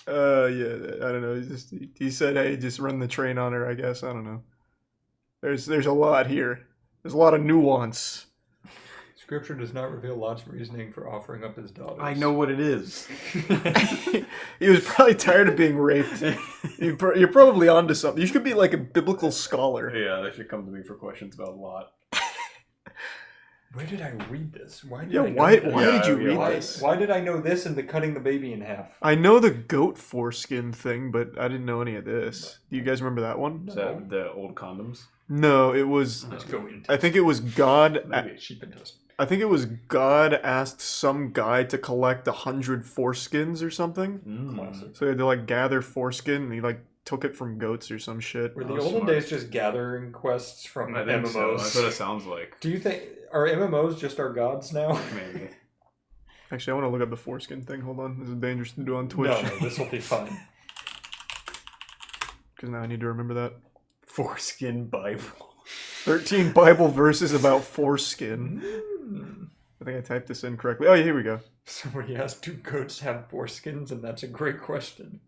S17: Yeah, I don't know. He said, "Hey, just run the train on her." I guess I don't know. There's a lot here. There's a lot of nuance.
S8: Scripture does not reveal Lot's reasoning for offering up his daughters.
S3: I know what it is.
S17: He was probably tired of being raped. You're probably onto something. You should be like a biblical scholar.
S3: Yeah, they should come to me for questions about Lot.
S8: Where did I read this? Why did
S17: Yeah,
S8: I know
S17: why
S8: this?
S17: did you read this?
S8: Why did I know this and the cutting the baby in half?
S17: I know the goat foreskin thing, but I didn't know any of this. Do you guys remember that one?
S3: Is that the old condoms?
S17: No, it was.
S8: Let's go into
S17: I think it was God.
S8: Maybe a sheep and toast.
S17: I think it was God asked some guy to collect 100 foreskins or something.
S8: Classic.
S17: So he had to like gather foreskin, and he like took it from goats or some shit.
S8: Were the olden days just gathering quests from
S3: I think
S8: MMOs?
S3: so. That's what it sounds like.
S8: Do you think are MMOs just our gods now?
S3: Maybe.
S17: Actually, I want to look up the foreskin thing. Hold on, this is dangerous to do on Twitch.
S8: No, this will be fun.
S17: Because now I need to remember that.
S3: Foreskin Bible.
S17: 13 Bible verses about foreskin. I think I typed this in correctly. Oh, yeah, here we go.
S8: Somebody asked, do goats have foreskins? And that's a great question.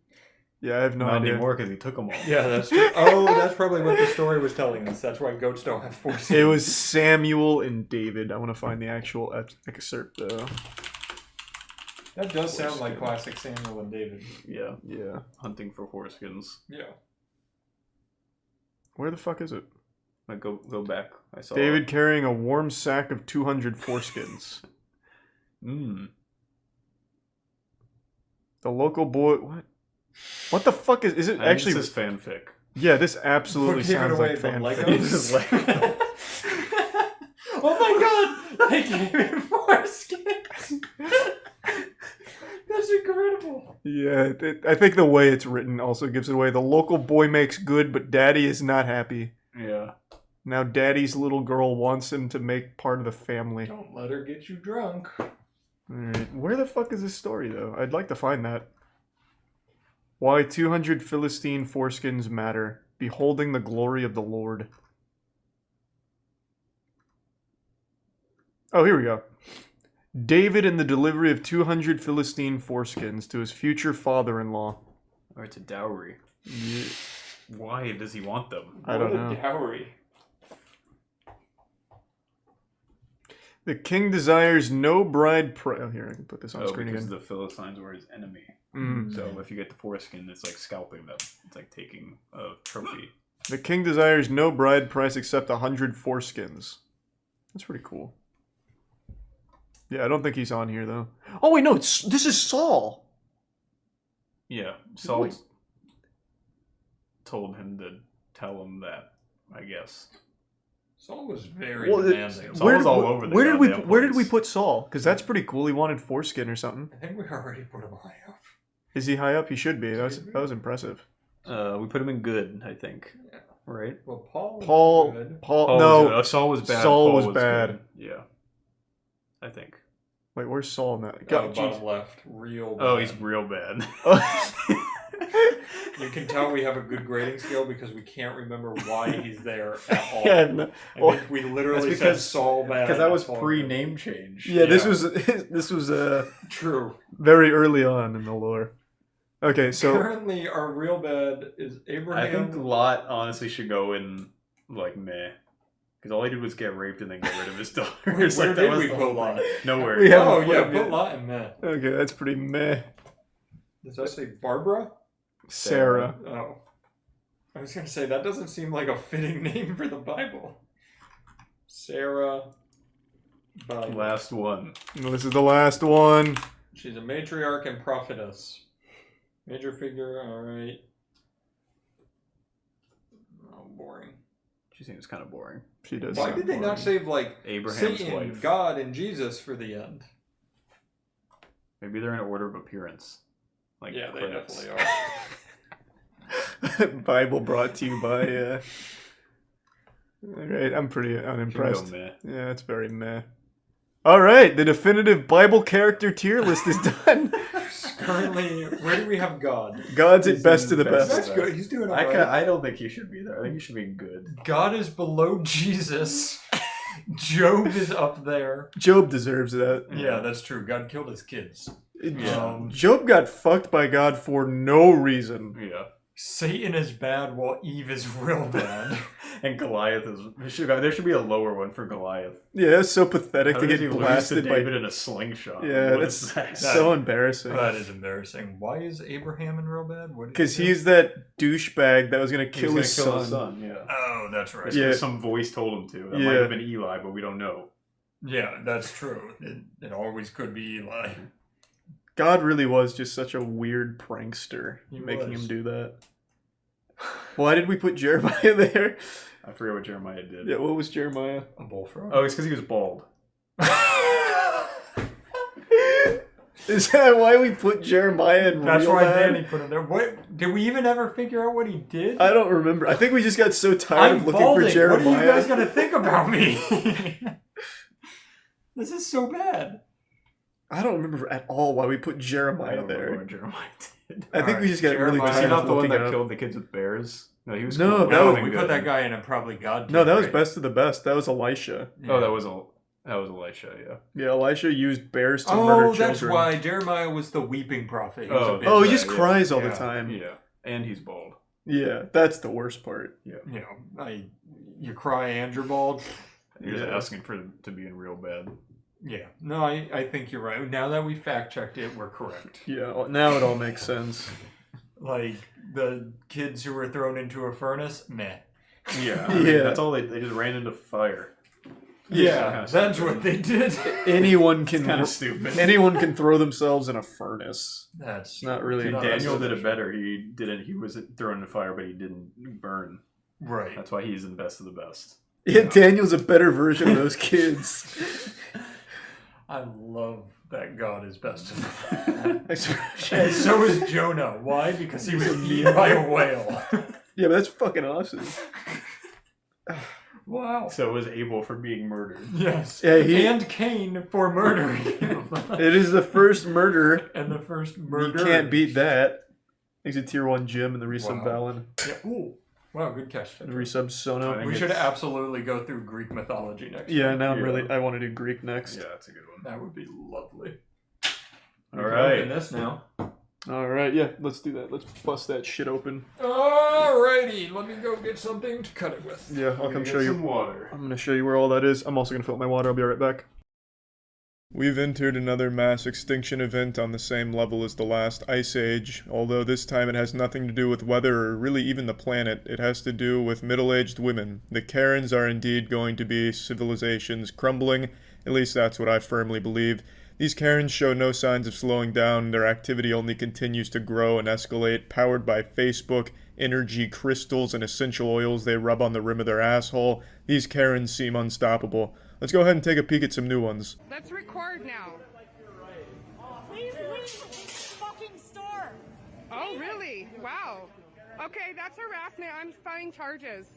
S17: Yeah, I have no
S3: Not
S17: idea.
S3: anymore because he took them all.
S8: Yeah, that's true. Oh, that's probably what the story was telling us. That's why goats don't have foreskins.
S17: It was Samuel and David. I want to find the actual excerpt, though.
S8: That does sound like classic Samuel and David.
S3: Yeah.
S17: Yeah.
S3: Hunting for foreskins.
S8: Yeah.
S17: Where the fuck is it?
S3: Like, go back. I saw
S17: David carrying a warm sack of 200 foreskins.
S3: Mm.
S17: The local boy... What? What the fuck is it?
S3: I
S17: Actually,
S3: think this is fanfic.
S17: Yeah, this absolutely
S8: What gave it
S17: sounds
S8: away,
S17: like
S8: the
S17: fanfic.
S8: Legos? Oh my god! They gave him foreskins! That's incredible.
S17: Yeah, I think the way it's written also gives it away. The local boy makes good, but daddy is not happy.
S3: Yeah.
S17: Now daddy's little girl wants him to make part of the family.
S8: Don't let her get you drunk.
S17: Alright, where the fuck is this story, though? I'd like to find that. Why 200 Philistine foreskins matter. Beholding the glory of the Lord. Oh, here we go. David and the delivery of 200 Philistine foreskins to his future father-in-law.
S3: Or it's a dowry.
S17: Yeah.
S3: Why does he want them?
S17: I don't know.
S8: What a dowry.
S17: The king desires no bride Oh, here, I can put this on screen
S3: because
S17: again.
S3: the Philistines were his enemy.
S17: Mm.
S3: So if you get the foreskin, it's like scalping them. It's like taking a trophy.
S17: The king desires no bride price except 100 foreskins. That's pretty cool. Yeah, I don't think he's on here, though. Oh, wait, no, this is Saul.
S3: Yeah, Saul told him to tell him that, I guess.
S8: Saul was very
S17: Well,
S8: demanding.
S3: Saul was all over the
S17: where did we
S3: place.
S17: put Saul? Because that's pretty cool. He wanted foreskin or something.
S8: I think we already put him high up.
S17: Is he high up? He should be. That was impressive.
S3: We put him in good, I think.
S8: Yeah.
S3: Right?
S8: Well, Paul was
S17: Paul.
S8: good.
S3: Paul
S17: No,
S3: was Saul was bad.
S17: Saul
S3: Paul
S17: was bad.
S3: good. Yeah. I think.
S17: Wait, where's Saul now?
S8: Bottom left. Real bad.
S3: Oh, he's real bad.
S8: You can tell we have a good grading scale because we can't remember why he's there at all.
S17: Yeah, no,
S8: I think we literally said Saul bad.
S3: Because that was
S8: Paul
S3: pre-name change.
S17: Yeah, this was
S8: true.
S17: very early on in the lore. Okay, so
S8: Currently, our real bad is Abraham.
S3: I think Lot honestly should go in like meh. Because all he did was get raped and then get rid of his daughter.
S8: Where
S3: It's like, that
S8: did
S3: was
S8: we
S3: the
S8: put
S3: whole
S8: Lot?
S3: thing. Nowhere.
S17: We haven't
S8: Oh
S17: put
S8: yeah,
S17: him
S8: put
S17: yet.
S8: Lot and meh.
S17: Okay, that's pretty meh.
S8: Does that say Barbara?
S17: Sarah.
S8: Oh. I was going to say, that doesn't seem like a fitting name for the Bible. Sarah. Bible.
S3: Last one.
S17: No, this is the last one.
S8: She's a matriarch and prophetess. Major figure, alright. Oh, boring.
S3: She seems kind of boring.
S17: She does.
S8: Why
S17: sound
S8: did they
S17: boring.
S8: not save, like,
S3: Abraham's
S8: Satan,
S3: wife.
S8: God, and Jesus for the end?
S3: Maybe they're in order of appearance. Like
S8: Yeah, they
S3: credits.
S8: definitely are.
S17: Bible brought to you by. Alright, I'm pretty unimpressed.
S3: Should go meh.
S17: Yeah, it's very meh. Alright, the definitive Bible character tier list is done.
S8: Currently, where do we have God?
S17: God's at
S3: He's
S17: best
S3: in
S17: to the best.
S8: That's good. He's doing
S3: I,
S8: alright.
S3: I don't think he should be there. I think he should be good.
S8: God is below Jesus. Job is up there.
S17: Job deserves that.
S8: Yeah, that's true. God killed his kids.
S17: Job got fucked by God for no reason.
S3: Yeah.
S8: Satan is bad while Eve is real bad.
S3: And Goliath is. There should be a lower one for Goliath.
S17: Yeah, that's so pathetic
S3: How
S17: to
S3: does he
S17: get
S3: lose
S17: blasted
S3: to
S17: by.
S3: David in a slingshot?
S17: Yeah,
S3: What
S17: that's
S3: is that?
S17: so embarrassing.
S8: That is embarrassing. Why is Abraham in real bad?
S17: Because he's that douchebag that was gonna kill, his, son.
S3: Yeah.
S8: Oh, that's right.
S3: It's
S17: Yeah.
S3: 'cause some voice told him to. That
S17: Yeah.
S3: might have been Eli, but we don't know.
S8: Yeah, that's true. It always could be Eli.
S17: God really was just such a weird prankster, making
S8: was.
S17: him do that. Why did we put Jeremiah there?
S3: I forget what Jeremiah did.
S17: Yeah, what was Jeremiah?
S8: A bullfrog.
S3: Oh, it's because he was bald.
S17: Is that why we put Jeremiah in
S8: That's
S17: real
S8: why
S17: bad?
S8: Danny put him there. What? Did we even ever figure out what he did?
S17: I don't remember. I think we just got so tired of looking
S8: balding.
S17: for Jeremiah.
S8: What are you guys gonna think about me? This is so bad.
S17: I don't remember at all why we put Jeremiah there.
S3: What Jeremiah did.
S17: I think we just got really
S3: Was he
S17: tired
S3: not
S17: of
S3: the one
S17: looking
S3: that
S17: up.
S3: killed the kids with bears? No, he was.
S17: No,
S3: cool.
S17: that was-
S8: We put that guy in a probably God.
S17: No, that was
S8: right?
S17: best of the best. That was Elisha.
S3: Oh, that was Elisha. Yeah.
S17: Yeah, Elisha used bears to
S8: Oh,
S17: murder
S8: that's
S17: children.
S8: why Jeremiah was the weeping prophet. He was a
S17: Oh,
S8: bitch.
S17: he just
S3: yeah.
S17: cries all the
S8: Yeah.
S17: time.
S3: Yeah, and he's bald.
S17: Yeah, that's the worst part.
S3: Yeah.
S8: You know, you cry and you're bald.
S3: You're just asking for it to be in real bad.
S8: Yeah. No, I think you're right. Now that we fact checked it, we're correct.
S17: Yeah, now it all makes sense.
S8: Like the kids who were thrown into a furnace, meh.
S3: Yeah.
S17: Yeah.
S3: That's all they just ran into fire.
S8: Yeah, that's what they did.
S17: Anyone can
S3: Kind of stupid.
S17: Anyone can throw themselves in a furnace.
S8: That's
S17: not really.
S3: Daniel did it better. He didn't. He was thrown in fire, but he didn't burn.
S8: Right.
S3: That's why he's the best of the best.
S17: Yeah, Daniel's a better version of those kids.
S8: I love that God is best of
S17: And
S8: and so is Jonah. Why? Because he was eaten by a whale.
S17: Yeah, but that's fucking awesome.
S8: Wow.
S3: So was Abel for being murdered.
S8: Yes.
S17: Yeah,
S8: and Cain for murdering him.
S17: It is the first murder.
S8: And the first murder.
S17: You can't beat that. He's a tier 1 Jim and the resub Valen.
S8: Yeah. Ooh. Wow, good catch.
S17: The resub Sono.
S8: We should absolutely go through Greek mythology next.
S17: Yeah,
S8: time.
S17: now I want to do Greek next.
S3: Yeah, that's a good one.
S8: That would be lovely.
S3: All
S8: We can
S3: right.
S8: open this now.
S17: Alright, yeah, let's do that. Let's bust that shit open.
S8: Alrighty, let me go get something to cut it with.
S17: Yeah, I'll come show you.
S3: Water.
S17: I'm gonna show you where all that is. I'm also gonna fill up my water. I'll be right back. We've entered another mass extinction event on the same level as the last ice age, although this time it has nothing to do with weather or really even the planet. It has to do with middle-aged women. The Karens are indeed going to be civilization's crumbling. At least that's what I firmly believe. These Karens show no signs of slowing down. Their activity only continues to grow and escalate, powered by Facebook, energy crystals, and essential oils they rub on the rim of their asshole. These Karens seem unstoppable. Let's go ahead and take a peek at some new ones.
S11: Let's record now.
S20: Please leave the fucking store.
S11: Oh, really? Wow. Okay, that's harassment. I'm filing charges.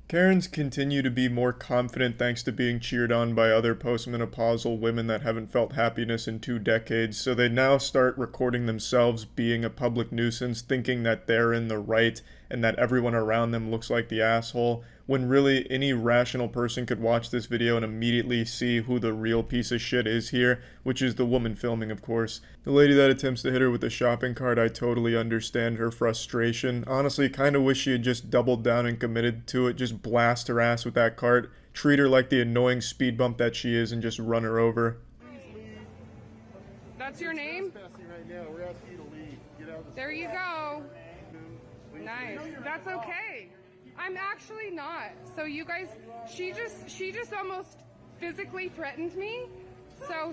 S17: Karens continue to be more confident thanks to being cheered on by other postmenopausal women that haven't felt happiness in 2 decades, so they now start recording themselves being a public nuisance, thinking that they're in the right and that everyone around them looks like the asshole, when really any rational person could watch this video and immediately see who the real piece of shit is here, which is the woman filming, of course. The lady that attempts to hit her with the shopping cart, I totally understand her frustration. Honestly, kinda wish she had just doubled down and committed to it, just blast her ass with that cart, treat her like the annoying speed bump that she is, and just run her over.
S11: That's your name? There you go. Nice. That's okay. I'm actually not. So you guys, she just almost physically threatened me. So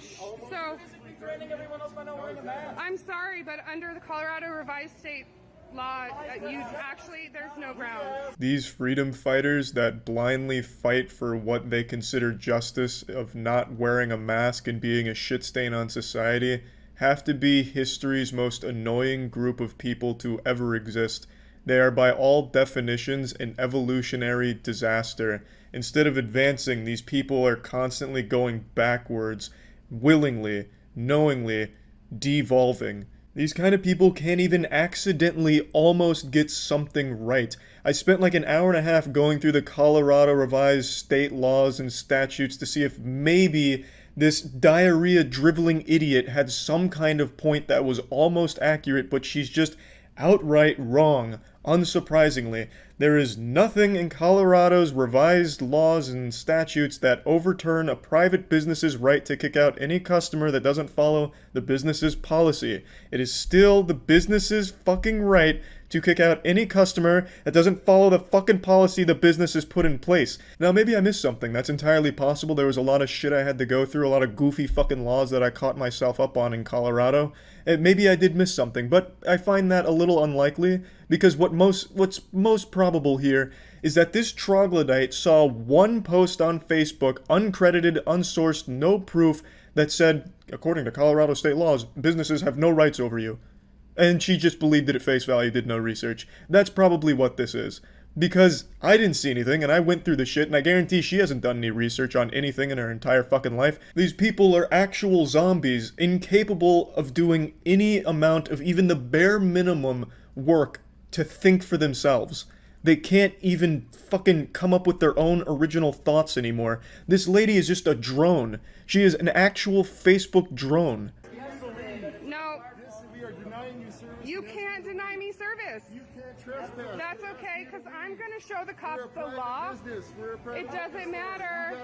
S11: I'm sorry, but under the Colorado Revised State Law, there's no grounds.
S17: These freedom fighters that blindly fight for what they consider justice of not wearing a mask and being a shit stain on society have to be history's most annoying group of people to ever exist. They are by all definitions an evolutionary disaster. Instead of advancing, these people are constantly going backwards, willingly, knowingly, devolving. These kind of people can't even accidentally almost get something right. I spent like an hour and a half going through the Colorado Revised State laws and statutes to see if maybe this diarrhea-driveling idiot had some kind of point that was almost accurate, but she's just outright wrong. Unsurprisingly, there is nothing in Colorado's revised laws and statutes that overturn a private business's right to kick out any customer that doesn't follow the business's policy. It is still the business's fucking right to kick out any customer that doesn't follow the fucking policy the business has put in place. Now, maybe I missed something. That's entirely possible. There was a lot of shit I had to go through, a lot of goofy fucking laws that I caught myself up on in Colorado. And maybe I did miss something, but I find that a little unlikely, because what's most probable here is that this troglodyte saw one post on Facebook, uncredited, unsourced, no proof, that said, according to Colorado state laws, businesses have no rights over you. And she just believed it at face value, did no research. That's probably what this is. Because I didn't see anything, and I went through the shit, and I guarantee she hasn't done any research on anything in her entire fucking life. These people are actual zombies, incapable of doing any amount of even the bare minimum work to think for themselves. They can't even fucking come up with their own original thoughts anymore. This lady is just a drone. She is an actual Facebook drone.
S11: No. You can't deny me service. You can't trespass. That's okay, because I'm going to show the cops the law. It doesn't matter.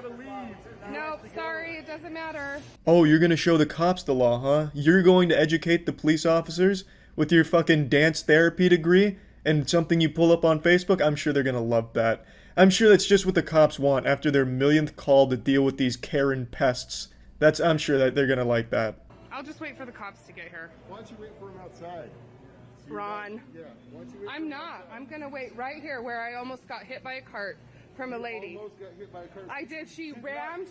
S11: Nope, sorry, it doesn't matter.
S17: Oh, you're gonna show the cops the law, huh? You're going to educate the police officers with your fucking dance therapy degree and something you pull up on Facebook? I'm sure they're gonna love that. I'm sure that's just what the cops want after their millionth call to deal with these Karen pests. I'm sure that they're gonna like that.
S11: I'll just wait for the cops to get here.
S21: Why don't you wait for him outside?
S11: Ron.
S21: Yeah, why don't you wait
S11: I'm not. I'm going to wait right here where I almost got hit by a cart from a lady.
S21: Almost got hit by a cart.
S11: I did. She rammed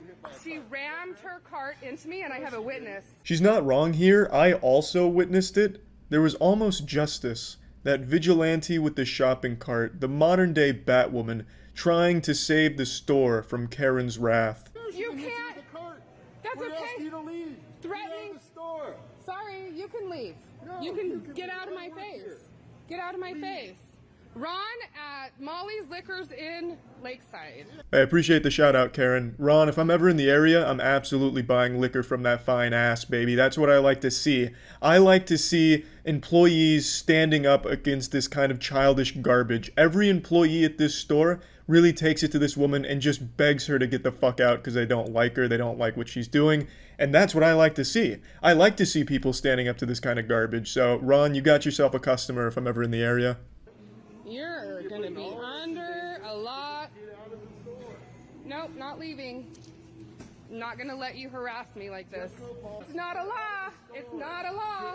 S11: her cart into me, and I have a witness.
S17: She's not wrong here. I also witnessed it. There was almost justice. That vigilante with the shopping cart, the modern day Batwoman, trying to save the store from Karen's wrath.
S11: You can't. That's
S21: We're
S11: okay.
S21: asking you to leave.
S11: Threatening.
S21: Get out of the store.
S11: Sorry, you can leave.
S21: No,
S11: you can get out of my face. Get out of my face. Ron at Molly's Liquors in Lakeside.
S17: I appreciate the shout out, Karen. Ron, if I'm ever in the area, I'm absolutely buying liquor from that fine ass, baby. That's what I like to see. I like to see employees standing up against this kind of childish garbage. Every employee at this store really takes it to this woman and just begs her to get the fuck out because they don't like her, they don't like what she's doing. And that's what I like to see. I like to see people standing up to this kind of garbage. So, Ron, you got yourself a customer if I'm ever in the area.
S11: You're gonna be under a lot. Nope, not leaving. I'm not gonna let you harass me like this. It's not a law. It's not a law.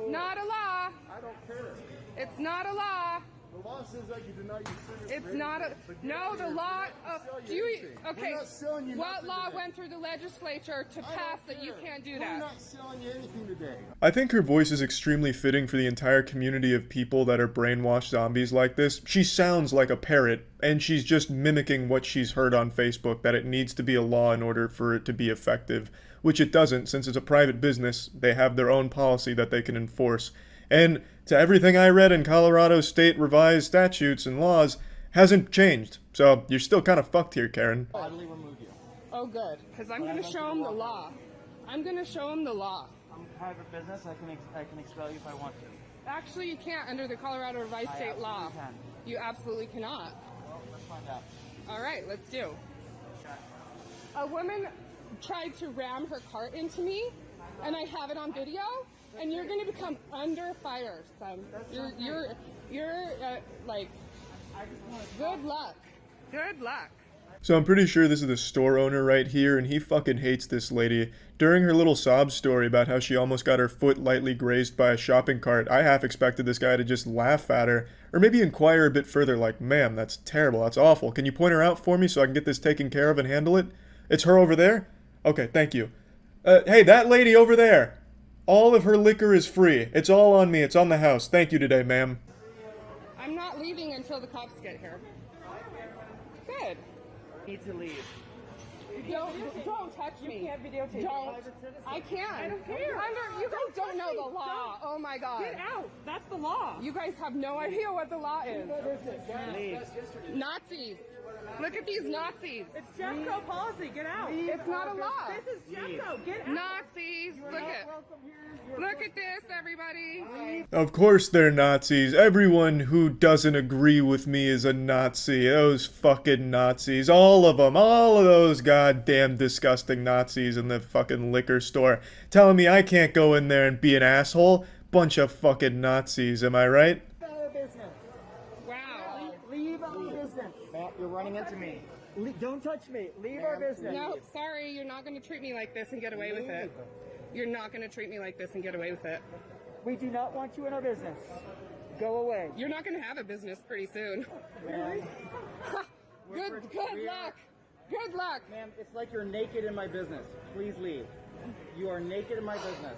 S11: Not a law.
S21: I don't care.
S11: It's not a law.
S21: The law says that you deny your service.
S11: It's not a no. The law. Do you okay?
S21: We're not selling you
S11: What
S21: nothing
S11: law
S21: today.
S11: went through the legislature to pass that you can't do that?
S21: We're not selling you anything today.
S17: I think her voice is extremely fitting for the entire community of people that are brainwashed zombies like this. She sounds like a parrot, and she's just mimicking what she's heard on Facebook, that it needs to be a law in order for it to be effective, which it doesn't. Since it's a private business, they have their own policy that they can enforce. And to everything I read in Colorado state revised statutes and laws, hasn't changed. So you're still kind of fucked here, Karen.
S11: Oh, good, because I'm going to show him the law. I'm going to show him the law.
S12: I'm a private business. I can expel you if I want to.
S11: Actually, you can't under the Colorado revised state law.
S12: Can.
S11: You absolutely cannot.
S12: Well, let's find out.
S11: All right, let's do. A woman tried to ram her cart into me, and I have it on video. And you're going to become under fire, son. You're like, good luck. Good luck.
S17: So I'm pretty sure this is the store owner right here, and he fucking hates this lady. During her little sob story about how she almost got her foot lightly grazed by a shopping cart, I half expected this guy to just laugh at her, or maybe inquire a bit further like, ma'am, that's terrible, that's awful. Can you point her out for me so I can get this taken care of and handle it? It's her over there? Okay, thank you. Hey, that lady over there! All of her liquor is free. It's all on me. It's on the house. Thank you today, ma'am.
S11: I'm not leaving until the cops get here. Good.
S12: Need to leave.
S11: Don't touch me.
S12: You can't videotape.
S11: Don't. I can't. I don't care. You guys don't know the law. Oh my God.
S12: Get out. That's the law.
S11: You guys have no idea what the law is.
S12: Leave.
S11: Nazis. Look at these Nazis.
S12: It's Jeffco policy. Get out.
S11: It's not a law.
S12: This is Jeffco. Get out.
S11: Nazis. Look at this, everybody.
S17: Of course they're Nazis. Everyone who doesn't agree with me is a Nazi. Those fucking Nazis. All of them. All of those goddamn disgusting Nazis in the fucking liquor store. Telling me I can't go in there and be an asshole. Bunch of fucking Nazis, am I right?
S14: running into me. Don't touch me. Leave our business.
S11: No, sorry, you're not going to treat me like this and get away with it. You're not going to treat me like this and get away with it.
S14: We do not want you in our business. Go away.
S11: You're not going to have a business pretty soon.
S14: Ma'am.
S11: Good luck. Good luck.
S14: Ma'am, it's like you're naked in my business. Please leave. You are naked in my business.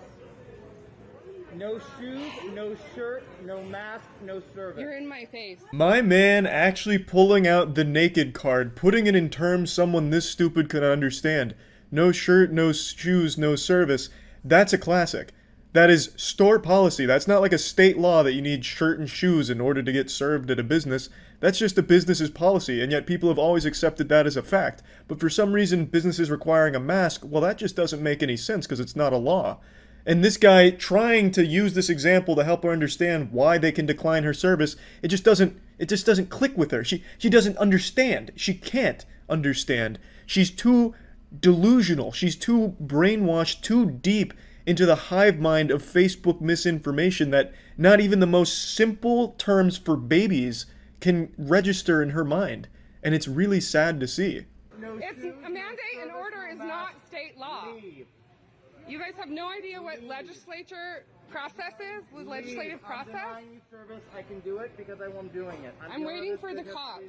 S14: No shoes, no shirt, no mask, no service.
S11: You're in my face.
S17: My man actually pulling out the naked card, putting it in terms someone this stupid could understand. No shirt, no shoes, no service. That's a classic. That is store policy. That's not like a state law that you need shirt and shoes in order to get served at a business. That's just a business's policy, and yet people have always accepted that as a fact. But for some reason, businesses requiring a mask, well, that just doesn't make any sense because it's not a law. And this guy trying to use this example to help her understand why they can decline her service, it just doesn't click with her. She doesn't understand. She can't understand. She's too delusional. She's too brainwashed, too deep into the hive mind of Facebook misinformation that not even the most simple terms for babies can register in her mind. And it's really sad to see.
S11: It's a mandate and order is not state law. You guys have no idea what legislature process is, the legislative process?
S14: Service, I can do it because I'm doing it.
S11: I'm waiting for the cops.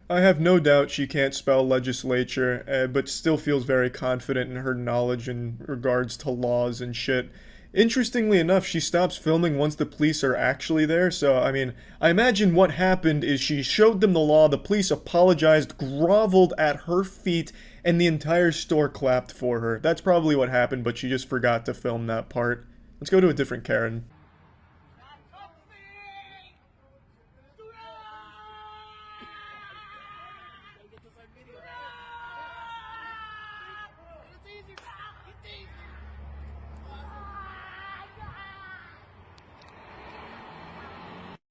S17: I have no doubt she can't spell legislature, but still feels very confident in her knowledge in regards to laws and shit. Interestingly enough, she stops filming once the police are actually there, so, I mean, I imagine what happened is she showed them the law, the police apologized, groveled at her feet, and the entire store clapped for her. That's probably what happened, but she just forgot to film that part. Let's go to a different Karen.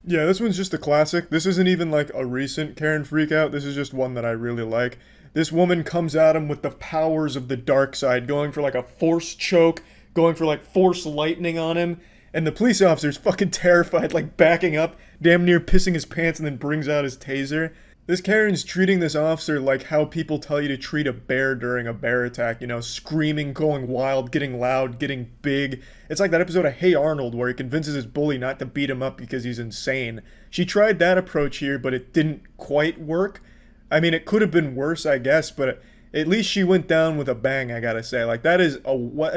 S17: Yeah, this one's just a classic. This isn't even like a recent Karen Freakout. This is just one that I really like. This woman comes at him with the powers of the dark side, going for like a force choke, going for like force lightning on him. And the police officer's fucking terrified, like backing up, damn near pissing his pants, and then brings out his taser. This Karen's treating this officer like how people tell you to treat a bear during a bear attack, you know, screaming, going wild, getting loud, getting big. It's like that episode of Hey Arnold where he convinces his bully not to beat him up because he's insane. She tried that approach here, but it didn't quite work. I mean, it could have been worse, I guess, but at least she went down with a bang, I gotta say. Like, that's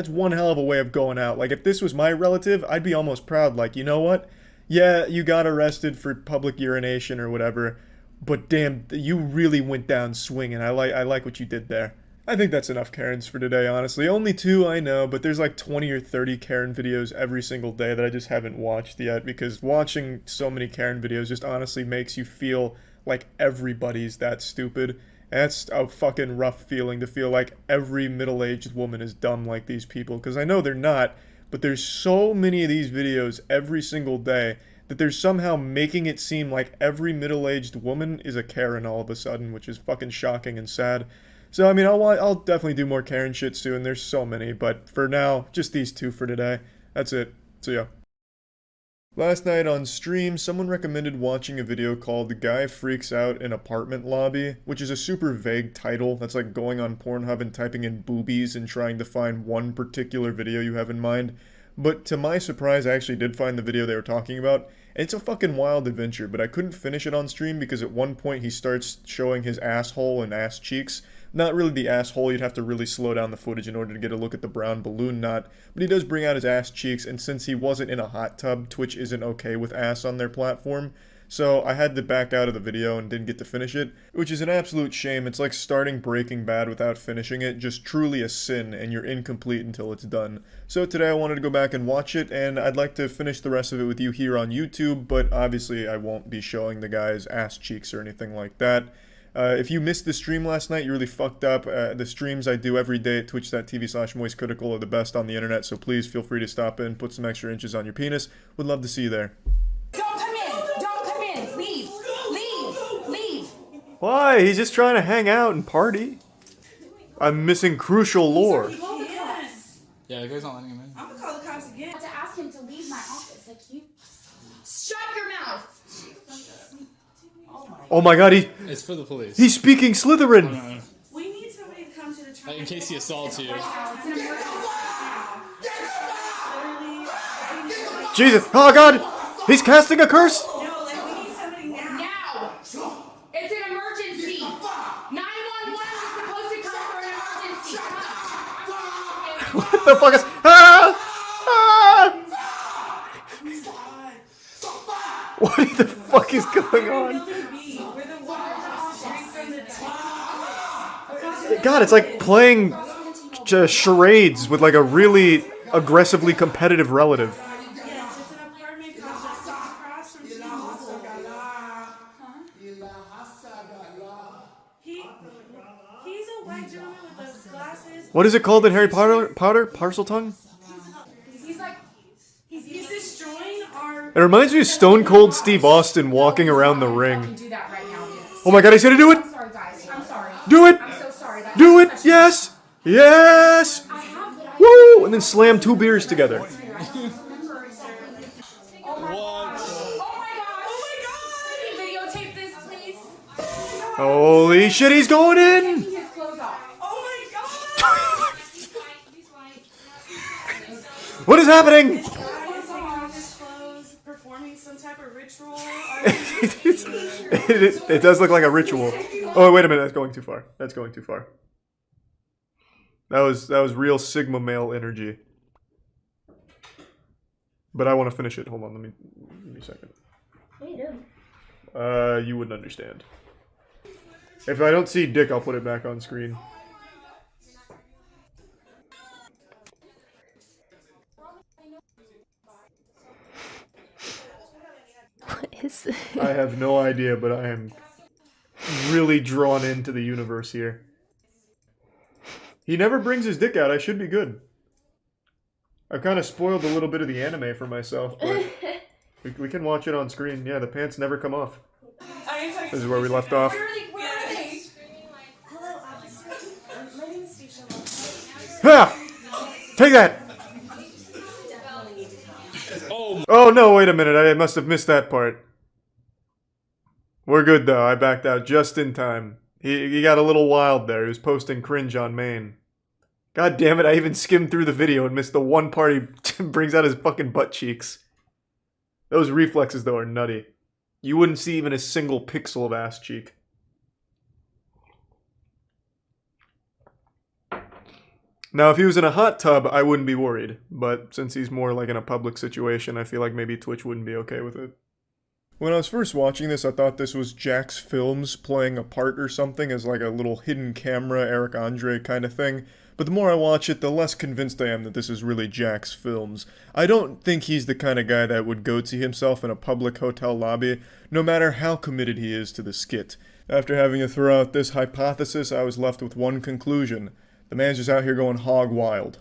S17: one hell of a way of going out. Like, if this was my relative, I'd be almost proud. Like, you know what? Yeah, you got arrested for public urination or whatever, but damn, you really went down swinging. I like what you did there. I think that's enough Karens for today, honestly. Only 2, I know, but there's like 20 or 30 Karen videos every single day that I just haven't watched yet, because watching so many Karen videos just honestly makes you feel like everybody's that stupid. And that's a fucking rough feeling, to feel like every middle-aged woman is dumb like these people, because I know they're not, but there's so many of these videos every single day that they're somehow making it seem like every middle-aged woman is a Karen all of a sudden, which is fucking shocking and sad. So, I mean, I'll definitely do more Karen shit soon. There's so many, but for now, just these 2 for today. That's it. See ya. Last night on stream, someone recommended watching a video called "The Guy Freaks Out in Apartment Lobby," which is a super vague title. That's like going on Pornhub and typing in boobies and trying to find one particular video you have in mind. But to my surprise, I actually did find the video they were talking about. It's a fucking wild adventure, but I couldn't finish it on stream because at one point he starts showing his asshole and ass cheeks. Not really the asshole, you'd have to really slow down the footage in order to get a look at the brown balloon knot, but he does bring out his ass cheeks, and since he wasn't in a hot tub, Twitch isn't okay with ass on their platform, so I had to back out of the video and didn't get to finish it, which is an absolute shame. It's like starting Breaking Bad without finishing it, just truly a sin, and you're incomplete until it's done. So today I wanted to go back and watch it, and I'd like to finish the rest of it with you here on YouTube, but obviously I won't be showing the guy's ass cheeks or anything like that. If you missed the stream last night, you really fucked up. The streams I do every day at twitch.tv/moistcritical are the best on the internet, so please feel free to stop in, put some extra inches on your penis. Would love to see you there.
S20: Don't come in! Don't come in! Leave! Leave! Leave!
S17: Why? He's just trying to hang out and party. I'm missing crucial lore.
S20: Yes!
S22: Yeah, the guy's not letting him in.
S20: I'm gonna call the cops again. To ask him to leave my office. Like, you... Shut your mouth! Oh my
S17: Oh my god,
S5: It's for the police.
S17: he's speaking Slytherin!
S12: We need somebody to come to the truck.
S5: In case he assaults you.
S17: Jesus, oh god! He's casting a curse!
S12: No, like we need somebody now.
S22: Now! It's an emergency! 911 is supposed to come for an emergency!
S17: What the fuck is... Ah! Ah! What the fuck is going on? God, it's like playing charades with like a really aggressively competitive relative.
S12: He's a white gentleman with the glasses.
S17: What is it called in Harry Potter? Parseltongue?
S12: He's destroying our.
S17: It reminds me of Stone Cold Steve Austin walking around the ring. Oh my god, he's gonna do it!
S22: I'm sorry, guys. I'm sorry.
S17: Do it!
S22: I'm so sorry.
S17: Do it! Yes! Yes! Woo! And then slam 2 beers together.
S22: Videotape this, please.
S17: Holy shit, he's going in!
S22: His clothes off.
S17: What is happening?
S12: Performing some type of ritual.
S17: It does look like a ritual. Oh, wait a minute, that's going too far. That's going too far. That was real Sigma male energy. But I want to finish it. Hold on, let me a second. You wouldn't understand. If I don't see dick, I'll put it back on screen.
S23: What is this?
S17: I have no idea, but I am really drawn into the universe here. He never brings his dick out. I should be good. I've kind of spoiled a little bit of the anime for myself, but we can watch it on screen. Yeah, the pants never come off. This is where we left off. Ha! Take that! Oh no, wait a minute. I must have missed that part. We're good though. I backed out just in time. He got a little wild there. He was posting cringe on main. God damn it, I even skimmed through the video and missed the one part he brings out his fucking butt cheeks. Those reflexes though are nutty. You wouldn't see even a single pixel of ass cheek. Now, if he was in a hot tub, I wouldn't be worried. But since he's more like in a public situation, I feel like maybe Twitch wouldn't be okay with it. When I was first watching this, I thought this was Jack's Films playing a part or something as like a little hidden camera Eric Andre kind of thing. But the more I watch it, the less convinced I am that this is really Jack's Films. I don't think he's the kind of guy that would goatee himself in a public hotel lobby, no matter how committed he is to the skit. After having to throw out this hypothesis, I was left with one conclusion. The man's just out here going hog wild.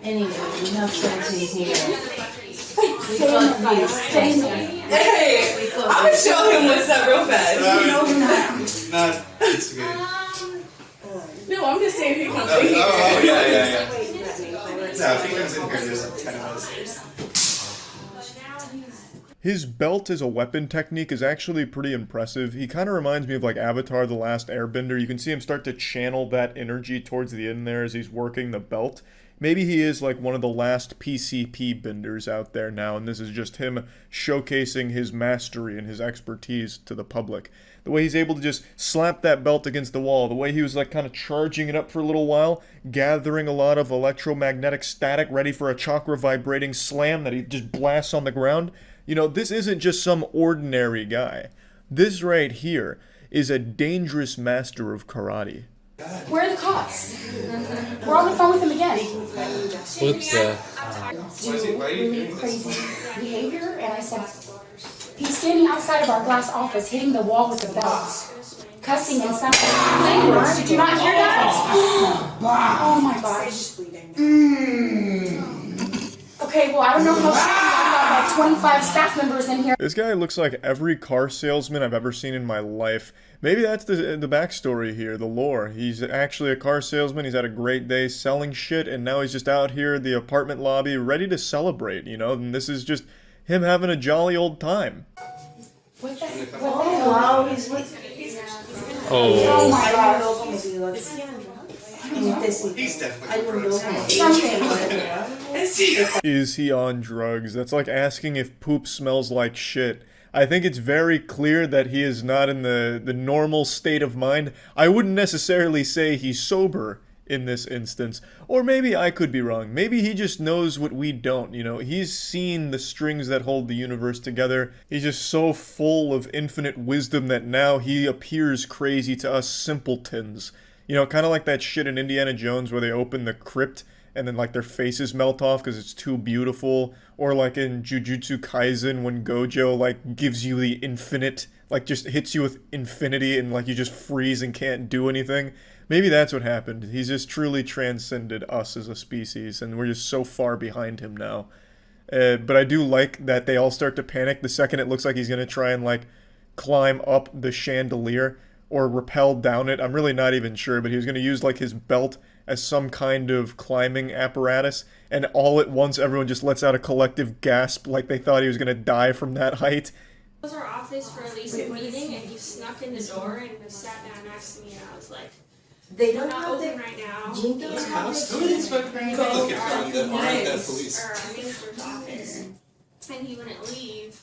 S22: Anyway, enough friends in here.
S12: Hey, I'm gonna show him what's up real fast.
S24: Not, it's good.
S12: No, I'm just saying if he comes in here.
S24: Oh, yeah. No, if he comes in here, there's like 10 of us.
S17: His belt as a weapon technique is actually pretty impressive. He kind of reminds me of like Avatar: The Last Airbender. You can see him start to channel that energy towards the end there as he's working the belt. Maybe he is like one of the last PCP benders out there now, and this is just him showcasing his mastery and his expertise to the public. The way he's able to just slap that belt against the wall, the way he was like kind of charging it up for a little while, gathering a lot of electromagnetic static ready for a chakra vibrating slam that he just blasts on the ground. You know, this isn't just some ordinary guy. This right here is a dangerous master of karate.
S22: Where are the cops? We're on the phone with him again.
S5: Whoops.
S22: Really crazy behavior, and I said, he's standing outside of our glass office, hitting the wall with the belt, cussing and something language. Did you not hear that? Oh my gosh. Okay, well, I don't know how I've got like 25 staff members in here.
S17: This guy looks like every car salesman I've ever seen in my life. Maybe that's the backstory here, the lore. He's actually a car salesman, he's had a great day selling shit, and now he's just out here in the apartment lobby ready to celebrate, you know? And this is just him having a jolly old time.
S22: What the heck?
S24: Oh, wow, he's
S22: Oh my gosh.
S13: He's
S17: Is he on drugs? That's like asking if poop smells like shit. I think it's very clear that he is not in the normal state of mind. I wouldn't necessarily say he's sober in this instance. Or maybe I could be wrong. Maybe he just knows what we don't, you know? He's seen the strings that hold the universe together. He's just so full of infinite wisdom that now he appears crazy to us simpletons. You know, kind of like that shit in Indiana Jones where they open the crypt and then like their faces melt off because it's too beautiful. Or like in Jujutsu Kaisen when Gojo like gives you the infinite, like just hits you with infinity and like you just freeze and can't do anything. Maybe that's what happened. He's just truly transcended us as a species and we're just so far behind him now. But I do like that they all start to panic the second it looks like he's going to try and like climb up the chandelier or rappel down it. I'm really not even sure, but he was going to use like his belt as some kind of climbing apparatus, and all at once everyone just lets out a collective gasp like they thought he was going to die from that height.
S9: It was our office for a leasing meeting, and he snuck in the door and sat down next to me, and I was like,
S24: They
S9: "We're
S24: don't
S9: not
S24: have
S9: open
S24: the
S9: right now.
S24: Jenkins house.
S9: Our manager's office," and he wouldn't leave.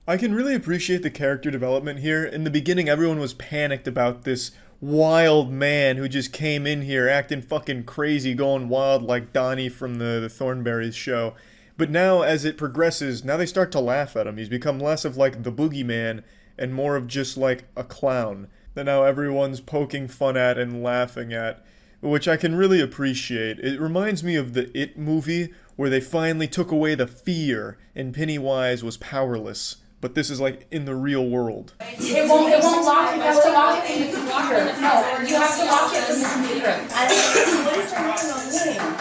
S17: I can really appreciate the character development here. In the beginning, everyone was panicked about this wild man who just came in here acting fucking crazy, going wild like Donnie from the Thornberrys show. But now, as it progresses, now they start to laugh at him. He's become less of like the boogeyman and more of just like a clown that now everyone's poking fun at and laughing at, which I can really appreciate. It reminds me of the It movie where they finally took away the fear and Pennywise was powerless. But this is like in the real world.
S22: It won't lock it. You have to lock it from the computer. No, you have to lock it from the computer.
S24: What is going on?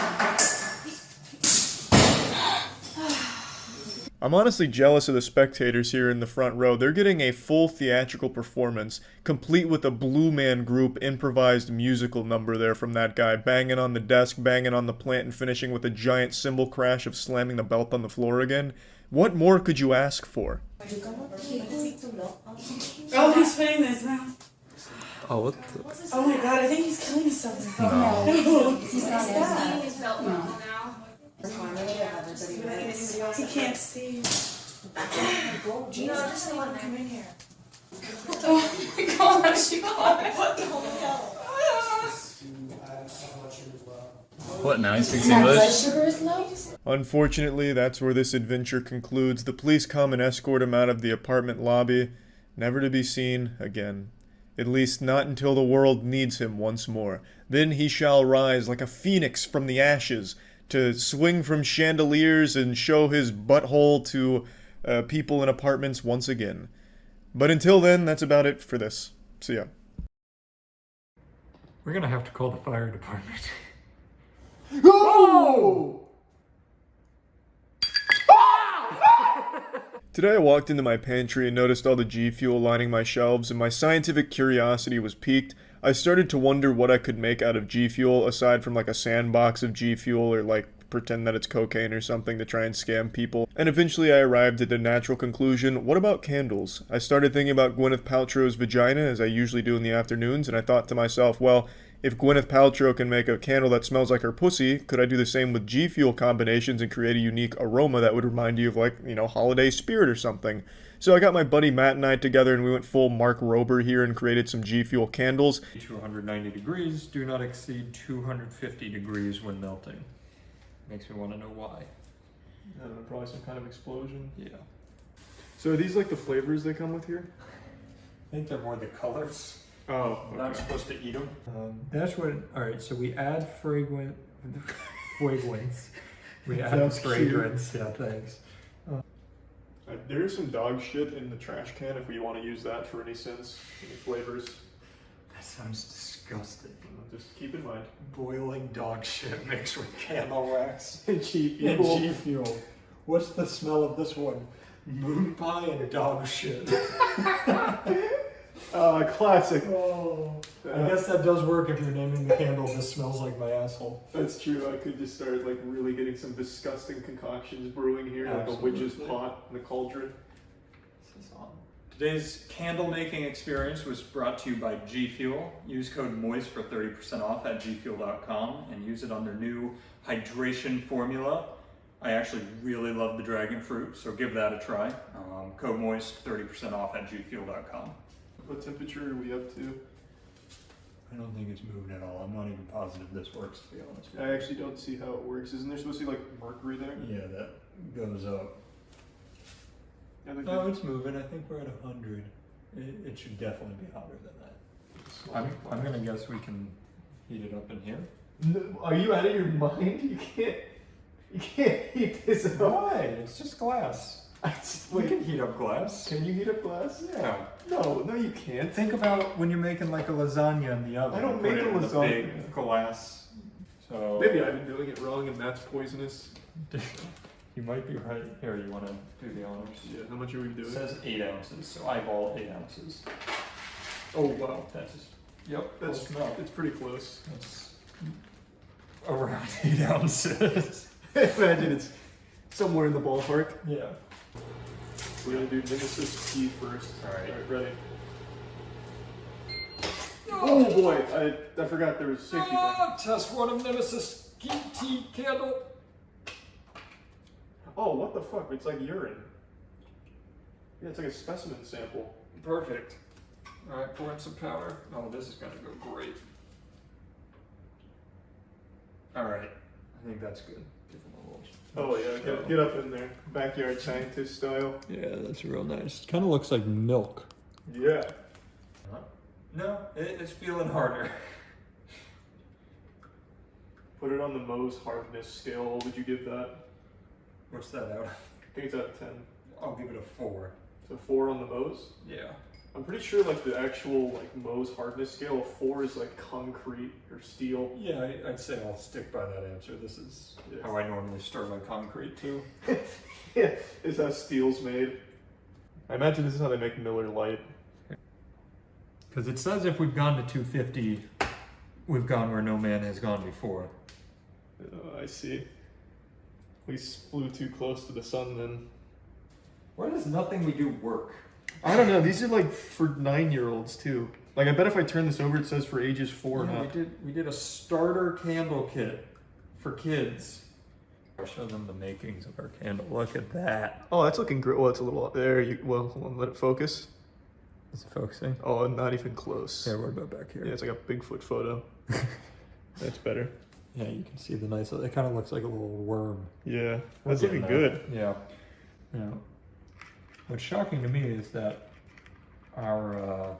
S17: I'm honestly jealous of the spectators here in the front row. They're getting a full theatrical performance, complete with a Blue Man Group improvised musical number there from that guy, banging on the desk, banging on the plant, and finishing with a giant cymbal crash of slamming the belt on the floor again. What more could you ask for?
S24: Oh, he's putting this now.
S5: Oh, what the?
S24: Oh my god, I think he's killing himself.
S5: No.
S24: He's not
S9: Seeing his belt buckle now.
S24: He can't see.
S9: No, just let him come in here.
S24: Oh my gosh, you got it. What the hell?
S5: What, now he speaks
S22: My blood
S5: English?
S22: sugar is low.
S17: Unfortunately, that's where this adventure concludes. The police come and escort him out of the apartment lobby, never to be seen again. At least not until the world needs him once more. Then he shall rise like a phoenix from the ashes, to swing from chandeliers and show his butthole to people in apartments once again. But until then, that's about it for this. See ya.
S8: We're gonna have to call the fire department.
S17: Oh! Today I walked into my pantry and noticed all the G Fuel lining my shelves, and my scientific curiosity was piqued. I started to wonder what I could make out of G Fuel, aside from like a sandbox of G Fuel, or like pretend that it's cocaine or something to try and scam people. And eventually I arrived at a natural conclusion: what about candles? I started thinking about Gwyneth Paltrow's vagina, as I usually do in the afternoons, and I thought to myself, well, if Gwyneth Paltrow can make a candle that smells like her pussy, could I do the same with G Fuel combinations and create a unique aroma that would remind you of, like, you know, holiday spirit or something? So I got my buddy Matt and I together and we went full Mark Rober here and created some G Fuel candles.
S8: 290 degrees, do not exceed 250 degrees when melting. Makes me want to know why.
S17: I don't know, probably some kind of explosion.
S8: Yeah.
S17: So are these like the flavors they come with here?
S8: I think they're more the colors.
S17: Oh, okay.
S8: We're not supposed to eat them. That's what, alright, so we add fragrance. We add
S17: That's
S8: fragrance, yeah, thanks.
S17: There is some dog shit in the trash can if we want to use that for any sense, any flavors.
S8: That sounds disgusting.
S17: Just keep in mind.
S8: Boiling dog shit mixed with candle wax
S17: And G
S8: and
S17: Fuel.
S8: G Fuel. What's the smell of this one? Moon pie and dog shit.
S17: Classic.
S8: Oh, I guess that does work if you're naming the candle "This Smells Like My Asshole."
S17: That's true. I could just start like really getting some disgusting concoctions brewing here, like a witch's pot in the cauldron.
S8: This is on. Today's candle making experience was brought to you by G Fuel. Use code MOIST for 30% off at gfuel.com and use it on their new hydration formula. I actually really love the dragon fruit, so give that a try. Code MOIST, 30% off at gfuel.com.
S17: What temperature are we up to?
S8: I don't think it's moving at all. I'm not even positive this works, to be honest with you.
S17: I actually don't see how it works. Isn't there supposed to be like mercury there?
S8: Yeah, that goes up.
S17: Yeah,
S8: No, it's moving. I think we're at 100. It should definitely be hotter than that. I'm gonna guess we can heat it up in here.
S17: No, are you out of your mind? You can't heat this up.
S8: Why? It's just glass. We can heat up glass.
S17: Can you heat up glass?
S8: Yeah.
S17: No, you can't.
S8: Think about when you're making like a lasagna in the oven.
S17: I don't
S8: Put
S17: make
S8: it
S17: a
S8: in the
S17: lasagna.
S8: big glass. So
S17: Maybe I've been doing it wrong and that's poisonous.
S8: You might be right. Here, you want to do the honors?
S17: Yeah, how much are we doing?
S8: It says 8 ounces, so eyeball 8 ounces.
S17: Oh wow.
S8: That's just, yep,
S17: That's it's pretty close.
S8: That's around 8 ounces.
S17: Imagine it's somewhere in the ballpark.
S8: Yeah.
S17: We're gonna do Nemesis P first.
S8: Alright,
S17: ready. Oh boy, I forgot there was safety thing.
S8: Test one of Nemesis tea candle.
S17: Oh, what the fuck? It's like urine. Yeah, it's like a specimen sample.
S8: Perfect. Alright, pour in some powder. Oh, this is gonna go great. Alright, I think that's good. Give them a little.
S17: Oh yeah, get up in there. Backyard scientist style.
S8: Yeah, that's real nice. Kind of looks like milk.
S17: Yeah.
S8: No, it's feeling harder.
S17: Put it on the Mohs hardness scale. What would you give that?
S8: What's that out of?
S17: I think it's out of 10.
S8: I'll give it a 4.
S17: So 4 on the Mohs?
S8: Yeah.
S17: I'm pretty sure like the actual like Mohs hardness scale of 4 is like concrete or steel.
S8: Yeah, I'd say I'll stick by that answer. This is how I normally stir my concrete too.
S17: Yeah, is how steel's made. I imagine this is how they make Miller Lite.
S8: Because it says if we've gone to 250, we've gone where no man has gone before.
S17: Oh, I see. We flew too close to the sun then.
S8: Why does nothing we do work?
S17: I don't know. These are like for 9-year-olds too. Like I bet if I turn this over, it says for ages 4 and up.
S8: We did a starter candle kit for kids. I'll show them the makings of our candle. Look at that.
S17: Oh, that's looking great. Well, it's a little there. Well, hold on, let it focus.
S8: Is it focusing?
S17: Oh, not even close.
S8: Yeah, what about back here?
S17: Yeah, it's like a Bigfoot photo. That's better.
S8: Yeah, you can see the nice. It kind of looks like a little worm.
S17: Yeah, that's looking good.
S8: Yeah. Yeah. What's shocking to me is that our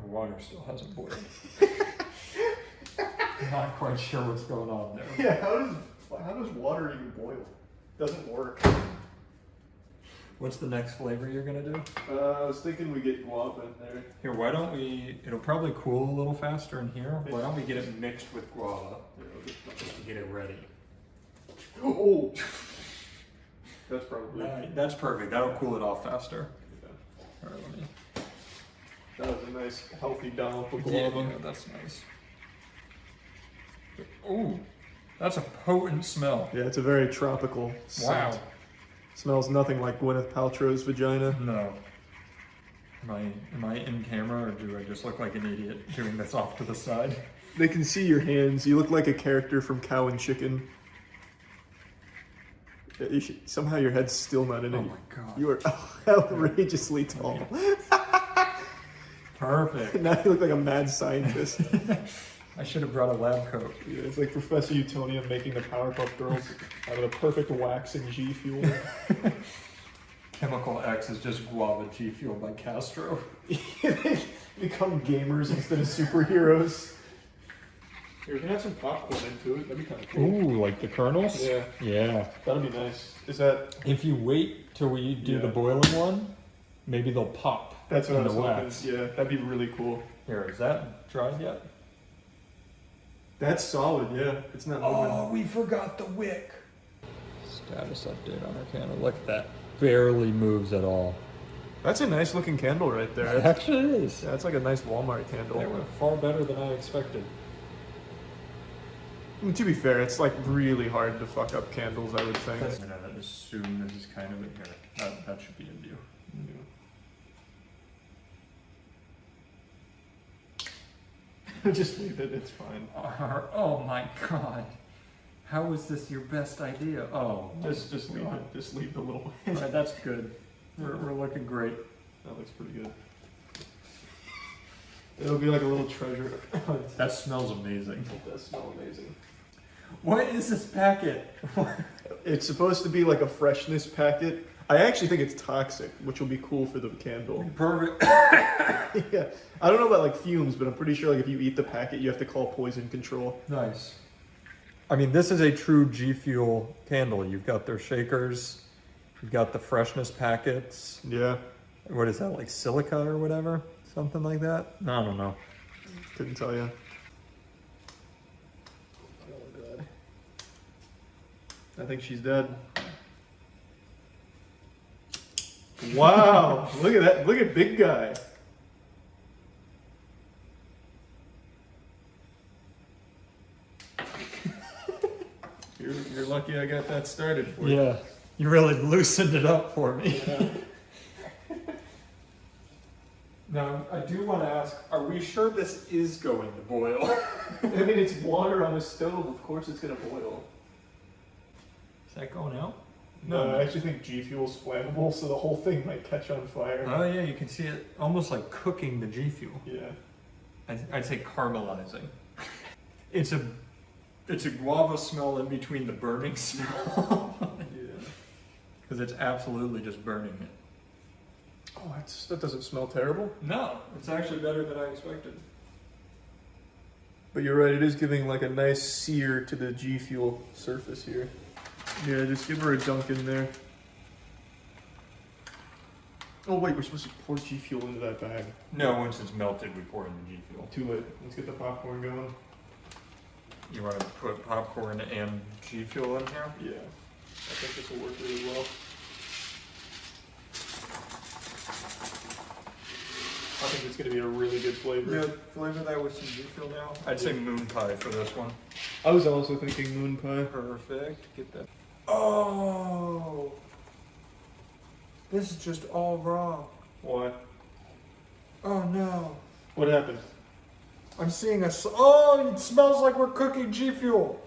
S8: water still hasn't boiled. Not quite sure what's going on there.
S17: Yeah, how does water even boil? Doesn't work.
S8: What's the next flavor you're gonna do?
S17: I was thinking we get guava in there.
S8: Here, why don't we? It'll probably cool a little faster in here. Why don't we get it mixed with guava just to get it ready?
S17: Oh. That's probably.
S8: That's perfect. That'll cool it off faster.
S17: Yeah.
S8: All right, let me.
S17: That was a nice, healthy dollop of
S8: Yeah,
S17: guava.
S8: yeah, that's nice. Ooh, that's a potent smell.
S17: Yeah, it's a very tropical
S8: Wow.
S17: scent. Smells nothing like Gwyneth Paltrow's vagina.
S8: No. Am I in camera or do I just look like an idiot doing this off to the side?
S17: They can see your hands. You look like a character from Cow and Chicken. Somehow your head's still not in it.
S8: Oh my god.
S17: You are outrageously tall.
S8: Perfect.
S17: Now you look like a mad scientist.
S8: I should have brought a lab coat.
S17: Yeah, it's like Professor Utonium making the Powerpuff Girls out of the perfect wax and G Fuel.
S8: Chemical X is just guava G Fuel by Castro.
S17: They become gamers instead of superheroes. Here, we can add some popcorn into it. That'd be kind of cool.
S8: Ooh, like the kernels?
S17: Yeah.
S8: Yeah.
S17: That'd be nice. Is that...
S8: If you wait till we do the boiling one, maybe they'll pop.
S17: That's what I was
S8: in the
S17: hoping.
S8: wax.
S17: Yeah, that'd be really cool.
S8: Here, is that dried yet?
S17: That's solid, yeah. It's not moving.
S8: Oh, we forgot the wick. Status update on our candle. Look at that. Barely moves at all.
S1: That's a nice looking candle right there.
S8: It actually is.
S1: Yeah, it's like a nice Walmart candle.
S8: They were far better than I expected.
S1: I mean, to be fair, it's like really hard to fuck up candles, I would think.
S8: I'm gonna assume this is kind of in here. That should be in view.
S1: Just leave it, it's fine.
S8: Oh my god. How is this your best idea? Oh,
S1: Just leave it. Just leave the little.
S8: Alright, that's good. We're looking great.
S1: That looks pretty good. It'll be like a little treasure.
S8: That smells amazing.
S1: It does smell amazing.
S8: What is this packet?
S1: It's supposed to be like a freshness packet. I actually think it's toxic, which will be cool for the candle.
S8: Perfect.
S1: Yeah. I don't know about like fumes, but I'm pretty sure like if you eat the packet, you have to call poison control.
S8: Nice. I mean, this is a true G Fuel candle. You've got their shakers. You've got the freshness packets.
S1: Yeah.
S8: What is that, like silica or whatever? Something like that? I don't know.
S1: Couldn't tell you. Oh god. I think she's dead. Wow. Look at that. Look at big guy. You're lucky I got that started for you.
S8: Yeah. You really loosened it up for me.
S1: Yeah.
S8: Now, I do want to ask, are we sure this is going to boil?
S1: I mean, it's water on a stove. Of course it's going to boil.
S8: Is that going out?
S1: No, I actually think G Fuel's flammable, so the whole thing might catch on fire.
S8: Oh yeah, you can see it almost like cooking the G Fuel.
S1: Yeah.
S8: I'd say caramelizing. It's a guava smell in between the burning smell.
S1: Yeah.
S8: Because it's absolutely just burning it.
S1: Oh, that doesn't smell terrible.
S8: No, it's actually better than I expected.
S1: But you're right, it is giving like a nice sear to the G Fuel surface here. Yeah, just give her a dunk in there. Oh wait, we're supposed to pour G Fuel into that bag.
S8: No, once it's melted, we pour in the G Fuel.
S1: Too late. Let's get the popcorn going.
S8: You want to put popcorn and G Fuel in here?
S1: Yeah. I think this will work really well. I think it's going to be a really good flavor.
S8: Yeah, flavor that with some G Fuel now. I'd say moon pie for this one.
S1: I was also thinking moon pie.
S8: Perfect. Get that. Oh! This is just all wrong.
S1: Why?
S8: Oh no.
S1: What happened?
S8: I'm seeing oh, it smells like we're cooking G Fuel.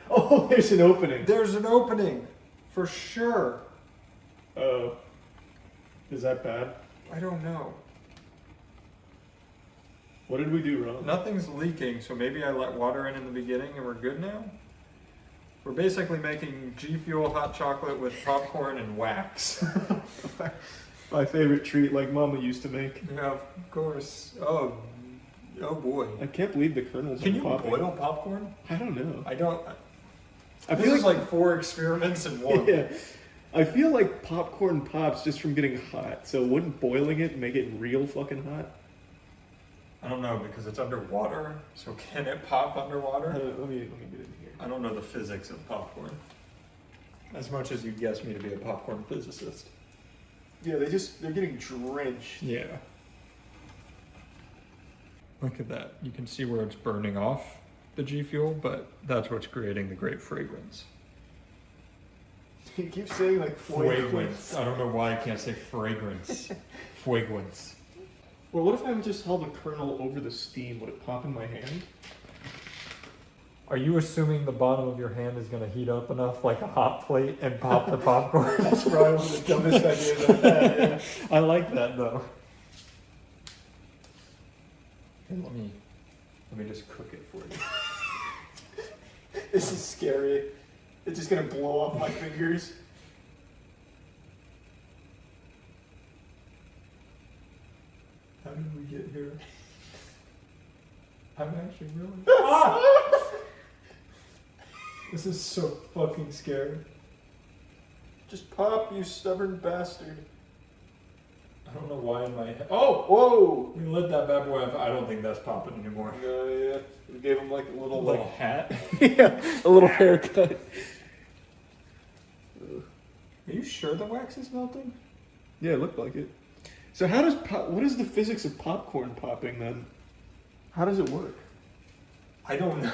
S1: Oh, there's an opening.
S8: There's an opening. For sure.
S1: Oh. Is that bad?
S8: I don't know.
S1: What did we do wrong?
S8: Nothing's leaking, so maybe I let water in the beginning and we're good now? We're basically making G Fuel hot chocolate with popcorn and wax.
S1: My favorite treat like Mama used to make.
S8: Yeah, of course. Oh boy.
S1: I can't believe the kernels
S8: Can
S1: are
S8: you
S1: popping.
S8: boil popcorn?
S1: I don't know.
S8: I feel like 4 experiments in one.
S1: Yeah. I feel like popcorn pops just from getting hot, so wouldn't boiling it make it real fucking hot?
S8: I don't know, because it's underwater, so can it pop underwater?
S1: Let me get in here.
S8: I don't know the physics of popcorn. As much as you'd guess me to be a popcorn physicist.
S1: Yeah, they're getting drenched.
S8: Yeah. Look at that. You can see where it's burning off the G Fuel, but that's what's creating the great fragrance.
S1: You keep saying like
S8: fragrance. I don't know why I can't say fragrance. Fragrance.
S1: Well, what if I would just held the kernel over the steam? Would it pop in my hand?
S8: Are you assuming the bottom of your hand is going to heat up enough like a hot plate and pop the popcorn?
S1: That's probably one of the dumbest ideas I've had. Yeah.
S8: I like that though. Here, let me just cook it for you.
S1: This is scary. It's just gonna blow off my fingers.
S8: How did we get here? I'm actually really... This is so fucking scary.
S1: Just pop, you stubborn bastard.
S8: I don't know why in my head... Oh!
S1: Whoa!
S8: We lit that bad boy up. I don't think that's popping anymore.
S1: Yeah. We gave him like a little
S8: hat?
S1: Yeah, a little haircut.
S8: Are you sure the wax is melting?
S1: Yeah, it looked like it.
S17: So how does what is the physics of popcorn popping then? How does it work?
S8: I don't know.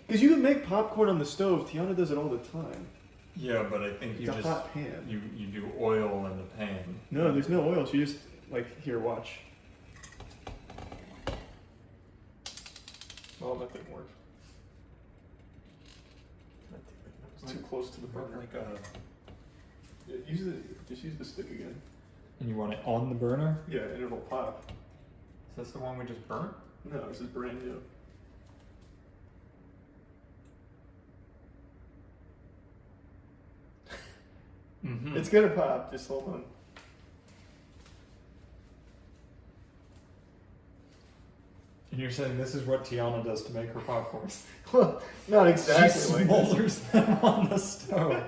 S17: Because you can make popcorn on the stove. Tiana does it all the time.
S8: Yeah, but I think you
S17: It's a
S8: just
S17: hot pan.
S8: you do oil in the pan.
S17: No, there's no oil. She just here, watch. Oh, that didn't work. It's too close to the burner. Just use the stick again.
S8: And you want it on the burner?
S17: Yeah, and it'll pop.
S8: Is this the one we just burnt?
S17: No, this is brand new.
S8: Mm-hmm.
S17: It's gonna pop. Just hold on.
S8: And you're saying this is what Tiana does to make her popcorn?
S17: Well, not exactly.
S8: She
S17: like
S8: smolders them on the stove.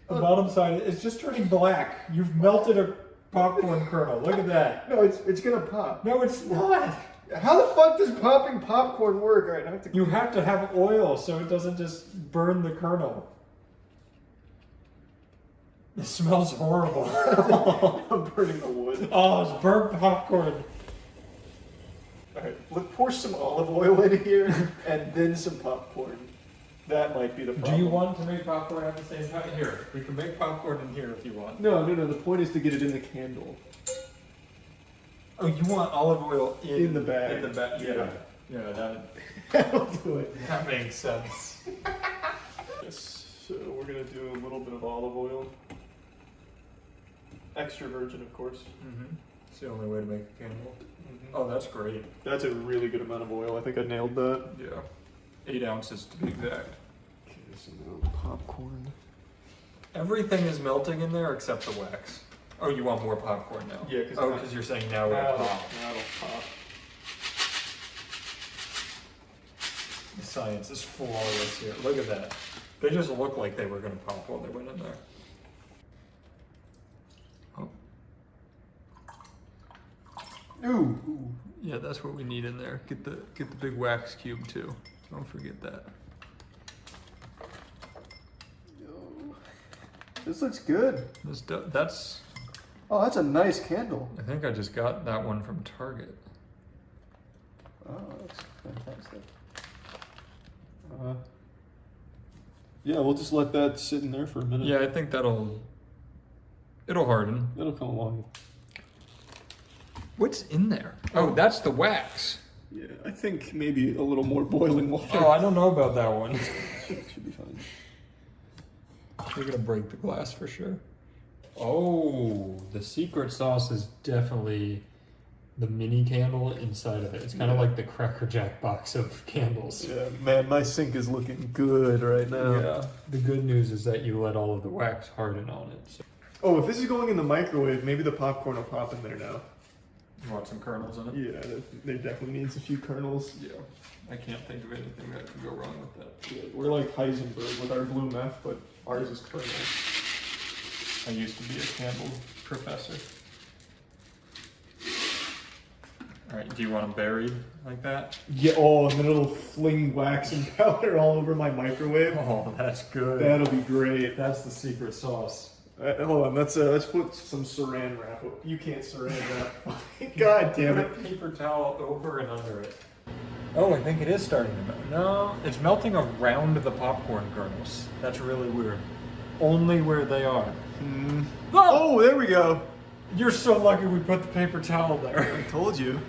S8: The bottom side is just turning black. You've melted a popcorn kernel. Look at that.
S17: No, it's gonna pop.
S8: No, it's not.
S17: How the fuck does popping popcorn work? All right, I have to.
S8: You have to have oil so it doesn't just burn the kernel. It smells horrible.
S17: I'm burning the wood.
S8: Oh, it's burnt popcorn.
S17: Alright, let's pour some olive oil in here and then some popcorn. That might be the problem.
S8: Do you want to make popcorn at the same time? Here, we can make popcorn in here if you want.
S17: No. The point is to get it in the candle.
S8: Oh, you want olive oil
S17: In the bag.
S8: In the bag.
S17: Yeah.
S8: Yeah,
S17: That'll do it.
S8: that makes sense.
S17: Yes, so we're gonna do a little bit of olive oil. Extra virgin, of course.
S8: Mm-hmm. It's the only way to make a candle. Mm-hmm. Oh, that's great.
S17: That's a really good amount of oil. I think I nailed that.
S8: Yeah. 8 ounces to be exact.
S17: Okay, some popcorn.
S8: Everything is melting in there except the wax. Oh, you want more popcorn now?
S17: Yeah,
S8: because you're saying now it'll pop.
S17: That'll pop.
S8: The science is flawless here. Look at that. They just look like they were going to pop while they went in there. Oh. Ooh. Yeah, that's what we need in there. Get the big wax cube too. Don't forget that.
S17: This looks good.
S8: That's.
S17: Oh, that's a nice candle.
S8: I think I just got that one from Target.
S17: Oh, that's fantastic. Yeah, we'll just let that sit in there for a minute.
S8: Yeah, I think it'll harden.
S17: It'll come along.
S8: What's in there? Oh, that's the wax.
S17: Yeah, I think maybe a little more boiling water.
S8: Oh, I don't know about that one.
S17: Should be fine.
S8: We're gonna break the glass for sure. Oh, the secret sauce is definitely the mini candle inside of it. It's kind of like the Cracker Jack box of candles.
S17: Yeah, man, my sink is looking good right now.
S8: Yeah. The good news is that you let all of the wax harden on it. So.
S17: Oh, if this is going in the microwave, maybe the popcorn will pop in there now.
S8: You want some kernels in it?
S17: Yeah, there definitely needs a few kernels.
S8: Yeah. I can't think of anything that could go wrong with that.
S17: Yeah, we're like Heisenberg with our blue meth, but ours is kernels.
S8: I used to be a candle professor. Alright, do you want them buried like that?
S17: Yeah, oh, and then it'll fling wax and powder all over my microwave.
S8: Oh, that's good.
S17: That'll be great.
S8: That's the secret sauce.
S17: Hold on, let's put some saran wrap. You can't saran wrap. God damn it.
S8: Put a paper towel over and under it. Oh, I think it is starting to melt. No, it's melting around the popcorn kernels. That's really weird. Only where they are.
S17: Oh, there we go.
S8: You're so lucky we put the paper towel there.
S17: I told you.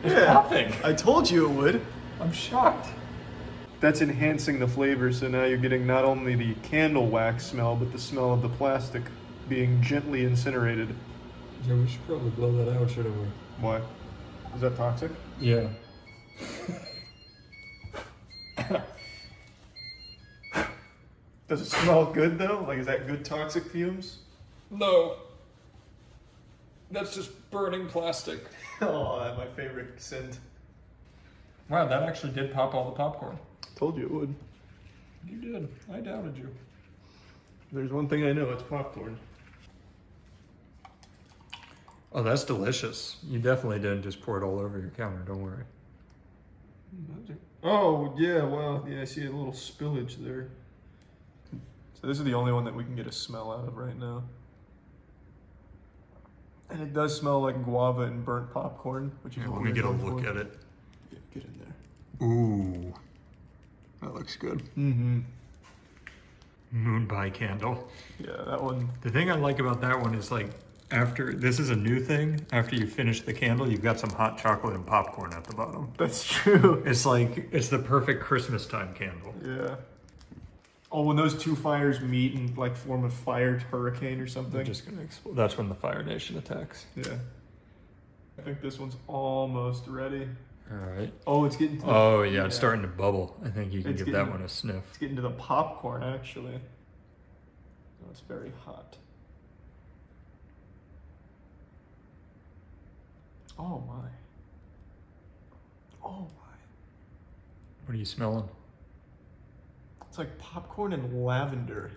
S8: It's popping.
S17: I told you it would.
S8: I'm shocked.
S17: That's enhancing the flavor, so now you're getting not only the candle wax smell, but the smell of the plastic being gently incinerated.
S8: Yeah, we should probably blow that out, shouldn't we?
S17: Why? Is that toxic?
S8: Yeah.
S17: Does it smell good though? Like, is that good toxic fumes?
S8: No. That's just burning plastic.
S17: Oh, that's my favorite scent.
S8: Wow, that actually did pop all the popcorn.
S17: Told you it would.
S8: You did. I doubted you.
S17: There's one thing I know, it's popcorn.
S8: Oh, that's delicious. You definitely didn't just pour it all over your counter, don't worry.
S17: Oh, yeah, wow. Yeah, I see a little spillage there. So this is the only one that we can get a smell out of right now. And it does smell like guava and burnt popcorn, which is
S4: Yeah,
S17: what
S4: let me
S17: we're
S4: get a
S17: going
S4: look
S17: for.
S4: at it.
S17: Yeah, get in there.
S4: Ooh. That looks good.
S17: Mm-hmm.
S4: Moon pie candle.
S17: Yeah, that one.
S4: The thing I like about that one is like, after, this is a new thing, after you finish the candle, you've got some hot chocolate and popcorn at the bottom.
S17: That's true.
S4: It's like, it's the perfect Christmas time candle.
S17: Yeah. Oh, when those two fires meet and like form a fired hurricane or something.
S4: They're just gonna explode. That's when the Fire Nation attacks.
S17: Yeah. I think this one's almost ready.
S4: All right.
S17: Oh, it's getting to the,
S4: Oh yeah, it's starting to bubble. I think you can
S17: It's
S4: give
S17: getting-
S4: that one a sniff.
S17: It's getting to the popcorn, actually. Oh, it's very hot. Oh my. Oh my.
S4: What are you smelling?
S17: It's like popcorn and lavender.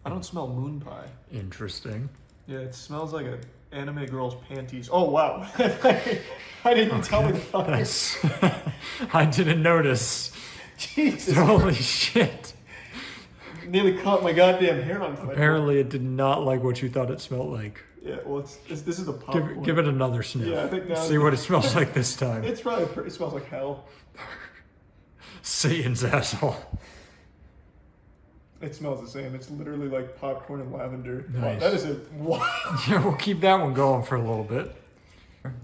S17: I don't smell moon pie.
S4: Interesting.
S17: Yeah, it smells like an anime girl's panties. Oh wow. I didn't tell the
S4: That's, I didn't notice.
S17: Jesus.
S4: Holy shit.
S17: Nearly caught my goddamn hair on fire.
S4: Apparently it did not like what you thought it smelled like.
S17: Yeah, well, this is the popcorn.
S4: Give it another sniff.
S17: Yeah, I think now.
S4: See what it smells like this time.
S17: It's probably it smells like hell.
S4: Satan's asshole.
S17: It smells the same. It's literally like popcorn and lavender. Wow,
S4: Nice.
S17: that is a wow.
S4: Yeah, we'll keep that one going for a little bit.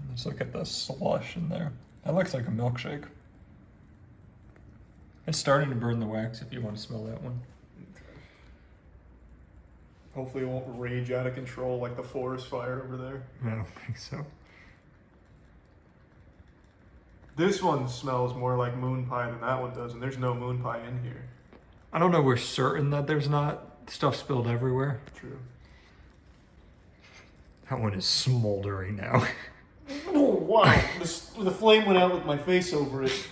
S4: Let's look at the slush in there. That looks like a milkshake. It's starting to burn the wax if you want to smell that one.
S17: Hopefully it won't rage out of control like the forest fire over there.
S4: I don't think so.
S17: This one smells more like moon pie than that one does, and there's no moon pie in here.
S4: I don't know, we're certain that there's not stuff spilled everywhere.
S17: True.
S4: That one is smoldering now.
S17: Oh wow! The flame went out with my face over it.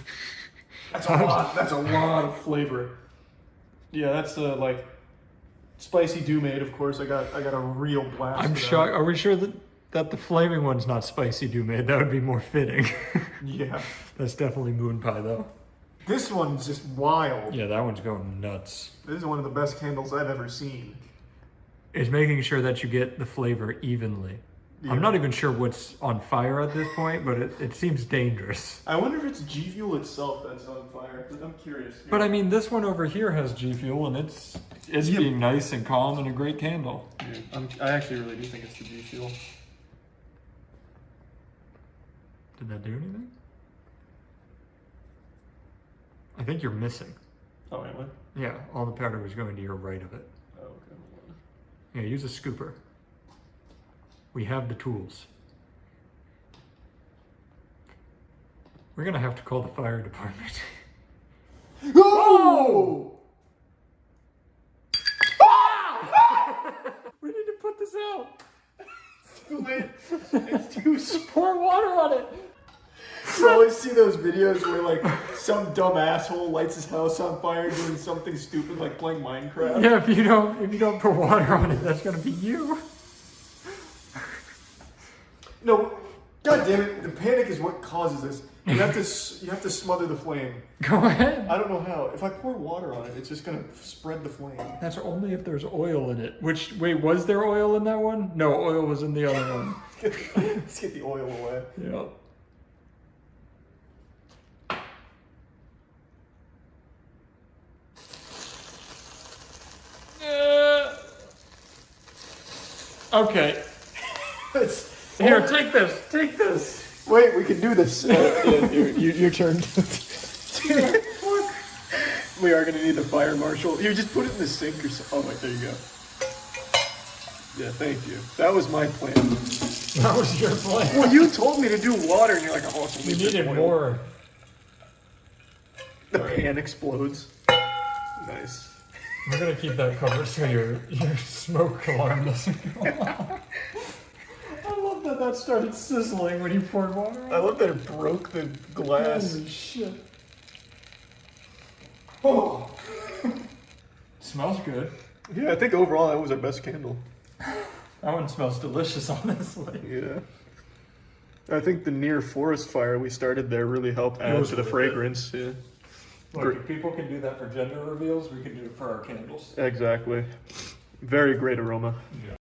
S17: That's a lot. That's a lot of flavor. Yeah, that's like spicy do-made. Of course, I got a real blast.
S4: I'm
S17: of that.
S4: shocked. Are we sure that the flaming one's not spicy do-made? That would be more fitting.
S17: Yeah.
S4: That's definitely moon pie though.
S17: This one's just wild.
S4: Yeah, that one's going nuts.
S17: This is one of the best candles I've ever seen.
S4: It's making sure that you get the flavor evenly.
S17: Yeah.
S4: I'm not even sure what's on fire at this point, but it seems dangerous.
S17: I wonder if it's G Fuel itself that's on fire. I'm curious.
S4: But I mean, this one over here has G Fuel, and it's being nice and calm and a great candle.
S17: Yeah, I actually really do think it's the G Fuel.
S4: Did that do anything? I think you're missing.
S17: Oh, am I?
S4: Yeah, all the powder was going to your right of it.
S17: Oh, okay.
S4: Yeah, use a scooper. We have the tools. We're gonna have to call the fire department.
S17: Oh!
S4: We need to put this out.
S17: It's too late. It's too
S4: Pour water on it.
S17: You always see those videos where like some dumb asshole lights his house on fire doing something stupid like playing Minecraft.
S4: Yeah, if you don't put water on it, that's gonna be you.
S17: No, god damn it! The panic is what causes this. You have to smother the flame.
S4: Go ahead.
S17: I don't know how. If I pour water on it, it's just gonna spread the flame.
S4: That's only if there's oil in it. Which, wait, was there oil in that one? No, oil was in the other one.
S17: Let's get the oil away.
S4: Yep. Okay. Here, take this. Take this.
S17: Wait, we can do this. Yeah, your turn. We are gonna need the fire marshal. You just put it in the sink or something. Oh, wait, there you go. Yeah, thank you. That was my plan.
S4: That was your plan.
S17: Well, you told me to do water, and you're like, oh,
S4: We needed more.
S17: The pan explodes. Nice.
S4: We're gonna keep that covered so your smoke alarm doesn't go off. I love that started sizzling when you poured water on it.
S17: I love that it broke the glass.
S4: Holy shit.
S17: Oh.
S4: Smells good.
S17: Yeah, I think overall that was our best candle.
S4: That one smells delicious, honestly.
S17: Yeah. I think the near forest fire we started there really helped add to the fragrance. Yeah.
S8: Look, if people can do that for gender reveals, we can do it for our candles.
S17: Exactly. Very great aroma. Yeah.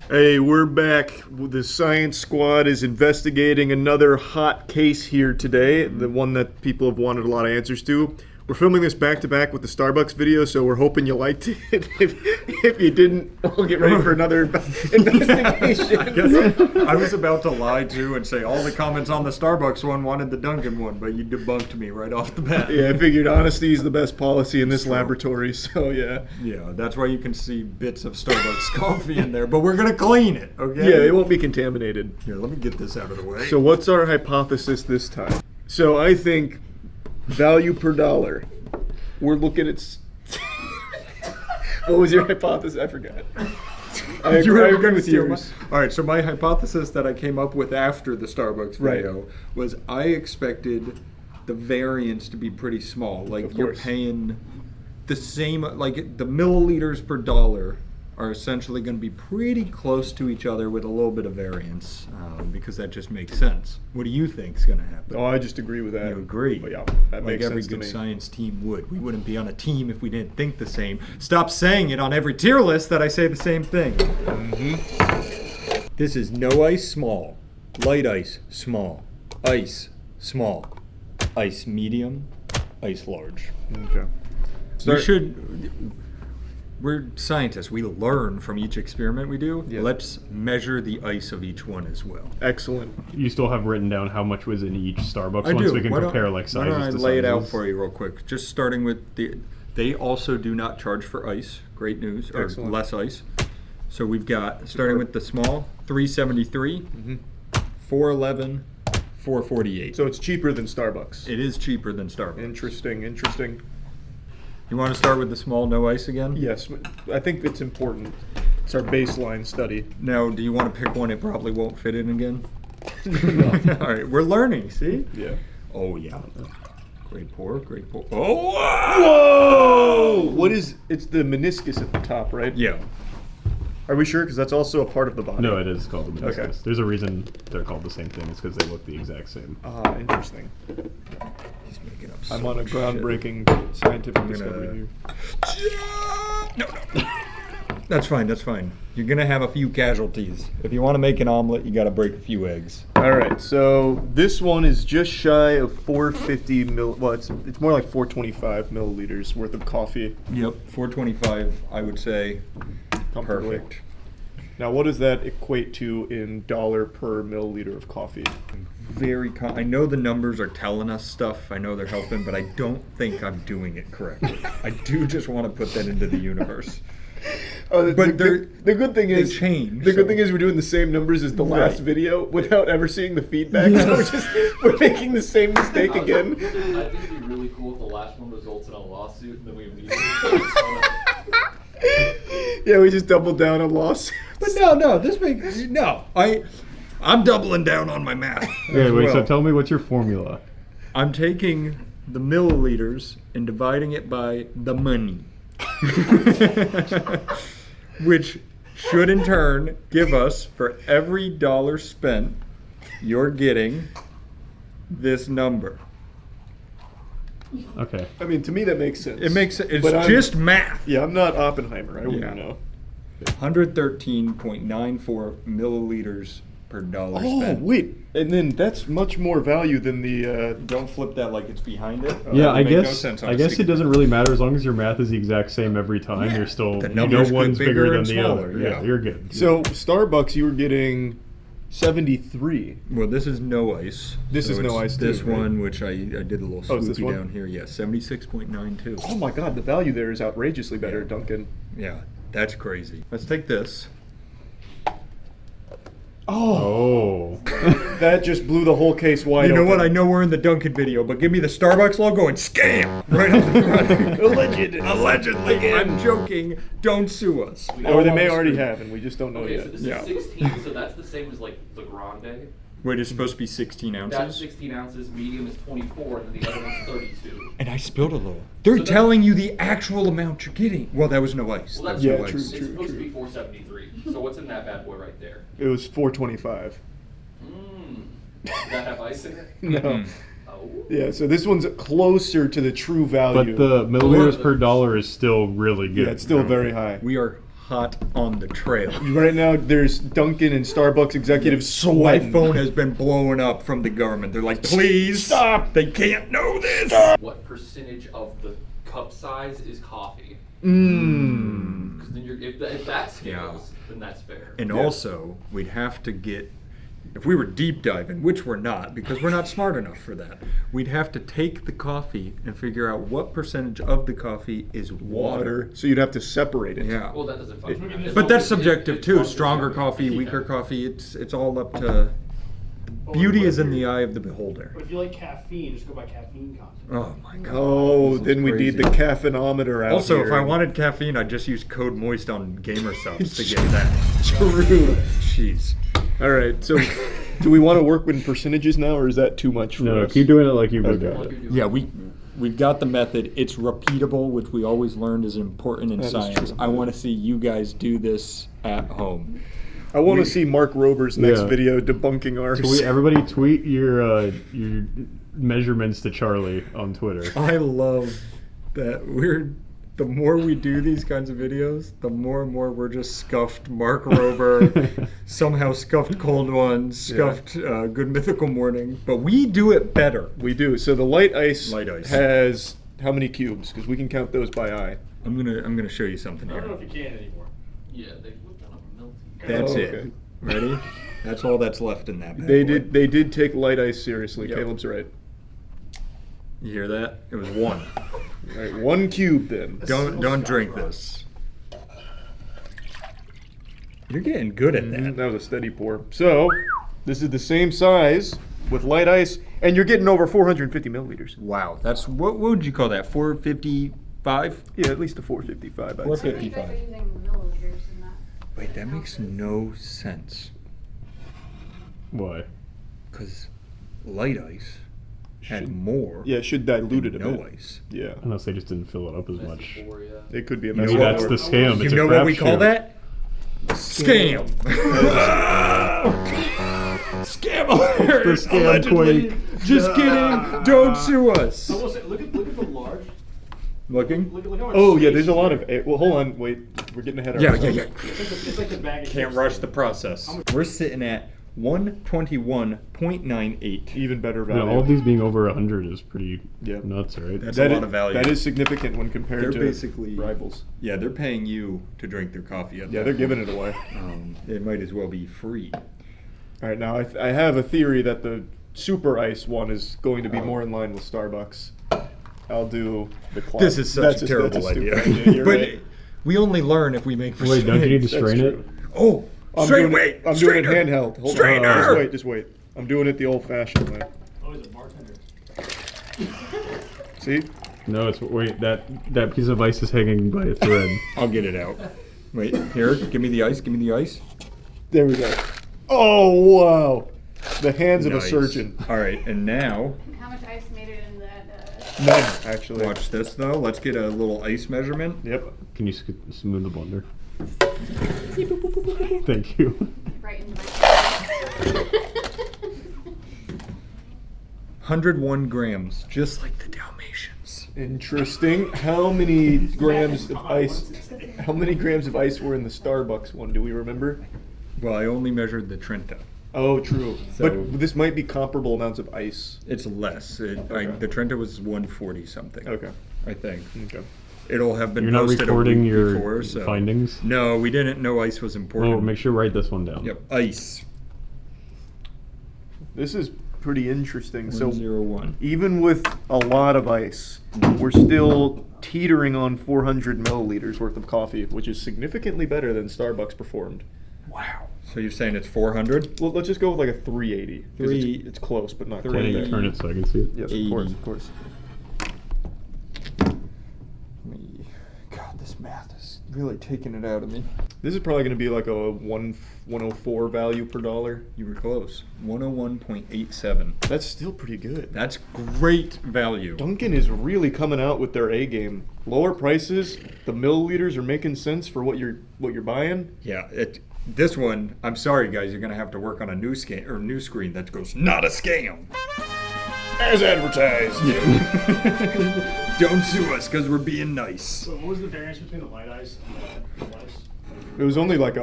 S17: Hey, we're back. The science squad is investigating another hot case here today, the one that people have wanted a lot of answers to. We're filming this back to back with the Starbucks video, so we're hoping you liked it. If you didn't, we'll get ready for another investigation.
S8: I was about to lie too and say all the comments on the Starbucks one wanted the Dunkin one, but you debunked me right off the bat.
S17: Yeah, I figured honesty is the best policy in this laboratory, so yeah.
S8: Yeah, that's why you can see bits of Starbucks coffee in there, but we're going to clean it, okay?
S17: Yeah, it won't be contaminated.
S8: Here, let me get this out of the way.
S17: So what's our hypothesis this time? So I think value per dollar. We're looking at... What was your hypothesis? I forgot. I agree with yours.
S8: All right, so my hypothesis that I came up with after the Starbucks video was I expected the variance to be pretty small. Like you're paying the same, like the milliliters per dollar are essentially going to be pretty close to each other with a little bit of variance because that just makes sense. What do you think is going to happen?
S17: Oh, I just agree with that.
S8: You agree?
S17: But yeah, that
S8: like
S17: makes
S8: every
S17: sense to
S8: good
S17: me.
S8: science team would. We wouldn't be on a team if we didn't think the same. Stop saying it on every tier list that I say the same thing. This is no ice small, light ice small, ice small, ice medium, ice large.
S17: Okay.
S8: We're scientists. We learn from each experiment we do. Yeah. Let's measure the ice of each one as well.
S17: Excellent.
S6: You still have written down how much was in each Starbucks one, so we can compare like sizes.
S8: Why don't I
S6: to
S8: lay it out
S6: sizes.
S8: for you real quick? Just starting with they also do not charge for ice. Great news. Or
S17: Excellent.
S8: less ice. So we've got, starting with the small, $3.73, $4.11, $4.48.
S17: So it's cheaper than Starbucks.
S8: It is cheaper than Starbucks.
S17: Interesting.
S8: You want to start with the small, no ice again?
S17: Yes, I think it's important. It's our baseline study.
S8: Now, do you want to pick one it probably won't fit in again? All right, we're learning, see?
S17: Yeah.
S8: Oh, yeah. Great pour.
S17: Oh, whoa! What is, it's the meniscus at the top, right?
S8: Yeah.
S17: Are we sure? Because that's also a part of the body.
S6: No, it is called the meniscus.
S17: Okay.
S6: There's a reason they're called the same thing. It's because they look the exact same.
S17: Ah, interesting.
S8: He's making up
S17: I'm on a groundbreaking scientific discovery here.
S8: No. That's fine. You're going to have a few casualties. If you want to make an omelet, you got to break a few eggs.
S17: All right, so this one is just shy of 450 well, it's more like 425 milliliters worth of coffee.
S8: Yep, 425, I would say. Perfect.
S17: Now, what does that equate to in dollar per milliliter of coffee?
S8: I know the numbers are telling us stuff. I know they're helping, but I don't think I'm doing it correctly. I do just want to put that into the universe.
S17: But the good thing is
S8: change.
S17: The good thing is we're doing the same numbers as the last video without ever seeing the feedback. So we're making the same mistake again.
S5: I think it'd be really cool if the last one results in a lawsuit and then we immediately
S17: Yeah, we just doubled down on loss.
S8: But no. I'm doubling down on my math.
S6: So tell me what's your formula?
S8: I'm taking the milliliters and dividing it by the money. Which should in turn give us, for every dollar spent, you're getting this number.
S6: Okay.
S17: I mean, to me that makes sense.
S8: It makes sense. It's just math.
S17: Yeah, I'm not Oppenheimer. I wouldn't know.
S8: 113.94 milliliters per dollar spent.
S17: Oh, wait. And then that's much more value than the...
S8: Don't flip that like it's behind it.
S6: Yeah, I guess it doesn't really matter as long as your math is the exact same every time. You're still, one's bigger than the other. Yeah, you're good.
S17: So Starbucks, you were getting 73.
S8: Well, this is no ice.
S17: This is no ice too,
S8: This
S17: right?
S8: one, which I did a little swoopy down here. Yeah, 76.92.
S17: Oh my God, the value there is outrageously better at Dunkin.
S8: Yeah, that's crazy. Let's take this.
S17: Oh. That just blew the whole case wide open.
S8: You know what? I know we're in the Dunkin video, but give me the Starbucks logo and scam right on the front. Allegedly. I'm joking. Don't sue us.
S17: Or they may already have, and we just don't know yet.
S5: So this is 16, so that's the same as like the Grande.
S8: Wait, it's supposed to be 16 ounces?
S5: That's 16 ounces, medium is 24, and then the other one's 32.
S8: And I spilled a little. They're telling you the actual amount you're getting. Well, that was no ice.
S5: Well, that's
S8: no
S5: true.
S8: ice.
S5: It's supposed to be 473. So what's in that bad boy right there?
S17: It was 425.
S5: Does that have ice in it?
S17: No. Yeah, so this one's closer to the true value.
S6: But the milliliters per dollar is still really good.
S17: Yeah, it's still very high.
S4: We are hot on the trail.
S17: Right now, there's Dunkin' and Starbucks executives
S4: My
S17: sweating.
S4: phone has been blowing up from the government. They're like, please stop. They can't know this.
S5: What percentage of the cup size is coffee?
S17: Mmm.
S5: Because then if that scales, then that's fair.
S4: And also, we'd have to get, if we were deep diving, which we're not, because we're not smart enough for that, we'd have to take the coffee and figure out what percentage of the coffee is water.
S17: So you'd have to separate it.
S4: Yeah.
S5: Well, that doesn't function.
S4: But that's subjective too. Stronger coffee, weaker coffee, it's all up to, beauty is in the eye of the beholder.
S10: But if you like caffeine, just go by caffeine content.
S4: Oh my god.
S17: Oh,
S4: This is
S17: then we need the
S4: crazy.
S17: caffeinometer out
S4: Also,
S17: here.
S4: if I wanted caffeine, I'd just use code MOIST on Gamer Subs to get that.
S17: True.
S4: Jeez.
S17: All right, so do we want to work with percentages now, or is that too much for
S6: No,
S17: us?
S6: keep doing it like you've been doing it.
S4: Yeah, we've got the method. It's repeatable, which we always learned is important in
S17: That is
S4: science.
S17: true.
S4: I want to see you guys do this at home.
S17: I want to see Mark Rober's next
S6: Yeah.
S17: video debunking ours.
S6: Everybody tweet your measurements to Charlie on Twitter.
S4: I love that the more we do these kinds of videos, the more and more we're just scuffed Mark Rober, somehow scuffed Cold One, scuffed Good Mythical Morning, but we do it better.
S17: We do. So the light ice,
S4: Light ice.
S17: has how many cubes? Because we can count those by eye.
S4: I'm gonna show you something
S10: I
S4: here.
S10: don't know if you can anymore.
S5: Yeah, they looked on a milk.
S4: That's
S17: Oh,
S4: it.
S17: okay.
S4: Ready? That's all that's left in that. bad
S17: They
S4: boy.
S17: did take light ice seriously.
S4: Yep.
S17: Caleb's right.
S4: You hear that? It was 1.
S17: All right, 1 cube then.
S4: Don't drink this. You're getting good at that.
S17: That was a steady pour. So this is the same size with light ice, and you're getting over 450 milliliters.
S4: Wow, that's what would you call that? 455?
S17: Yeah, at least a 455. I'd say.
S4: 455.
S22: using milliliters in that.
S4: Wait, that makes no sense.
S6: Why?
S4: Because light ice had more.
S17: Yeah, it should dilute it a
S4: no
S17: bit.
S4: ice.
S17: Yeah,
S6: Unless they just didn't fill it up as much.
S17: it could be a
S6: Maybe
S17: mess.
S6: that's the scam.
S4: You
S6: It's a
S4: know what we
S6: crapshoot.
S4: call that? Scam. Scam alert.
S6: The scam
S4: Allegedly.
S6: quake.
S4: Just kidding. Don't sue us.
S10: I will say, look at the large.
S4: Looking?
S10: Look how much
S17: Oh yeah,
S10: space
S17: there's a
S10: you
S17: lot
S10: get.
S17: of. Well, hold on, wait. We're getting ahead of
S4: Yeah,
S17: ourselves.
S4: yeah.
S10: It's like the bag of
S4: Can't
S10: chips.
S4: rush the process. We're sitting at 121.98.
S17: Even better
S6: You
S17: value.
S6: know, all these being over 100 is pretty
S17: Yeah.
S6: nuts, right?
S4: That's
S17: That
S4: a
S17: is-
S4: lot of value.
S17: That is significant when compared
S4: They're
S17: to
S4: basically
S17: rivals.
S4: Yeah, they're paying you to drink their coffee. At
S17: Yeah,
S4: that
S17: they're
S4: point.
S17: giving it away.
S4: It might as well be free.
S17: All right, now I have a theory that the super ice one is going to be more in line with Starbucks. I'll do the class.
S4: This is such a terrible idea.
S17: You're
S4: But
S17: right.
S4: we only learn if we make
S6: Wait, don't you need to
S17: That's
S6: strain
S17: true.
S6: it?
S4: Oh,
S17: I'm
S4: strain,
S17: doing it, I'm doing it handheld. Hold
S4: Strainer!
S17: on. Just wait. I'm doing it the old-fashioned way.
S10: Oh, he's a bartender.
S17: See?
S6: No, it's wait. That piece of ice is hanging by a thread.
S4: I'll get it out. Wait, here, give me the ice, give me the ice.
S17: There we go. Oh wow! The hands of a
S4: Nice.
S17: surgeon.
S4: All right, and now,
S22: How much ice made it in that?
S17: None, actually.
S4: watch this though. Let's get a little ice measurement.
S17: Yep.
S6: Can you smooth the blender? Thank you.
S22: Right in my.
S4: 101 grams, just like the Dalmatians.
S17: Interesting. How many grams of ice? How many grams of ice were in the Starbucks one? Do we remember?
S4: Well, I only measured the Trenta.
S17: Oh, true.
S4: So-
S17: But this might be comparable amounts of ice.
S4: It's less. The Trenta was 140 something.
S17: Okay.
S4: I think.
S17: Okay.
S4: It'll have been
S6: You're not
S4: posted
S6: recording
S4: a week
S6: your
S4: before, so.
S6: findings?
S4: No, we didn't know ice was important.
S6: Oh, make sure to write this one down.
S4: Yep, ice.
S17: This is pretty interesting. So
S4: 101.
S17: even with a lot of ice, we're still teetering on 400 milliliters worth of coffee, which is significantly better than Starbucks performed.
S4: Wow. So you're saying it's 400?
S17: Well, let's just go with like a 380. 'Cause
S4: Three-
S17: it's close, but not
S6: Can
S17: quite
S6: you
S17: there.
S6: turn it so I can see it?
S17: Yes,
S4: 80.
S17: of course, of course.
S4: God, this math is really taking it out of me.
S17: This is probably going to be like a 104 value per dollar.
S4: You were close. 101.87.
S17: That's still pretty good.
S4: That's great value.
S17: Dunkin is really coming out with their A game. Lower prices, the milliliters are making sense for what you're buying.
S4: Yeah, this one, I'm sorry guys, you're gonna have to work on a new screen that goes, not a scam.
S17: As advertised.
S4: Don't sue us because we're being nice.
S10: So what was the variance between the light ice and the full ice?
S17: It was only like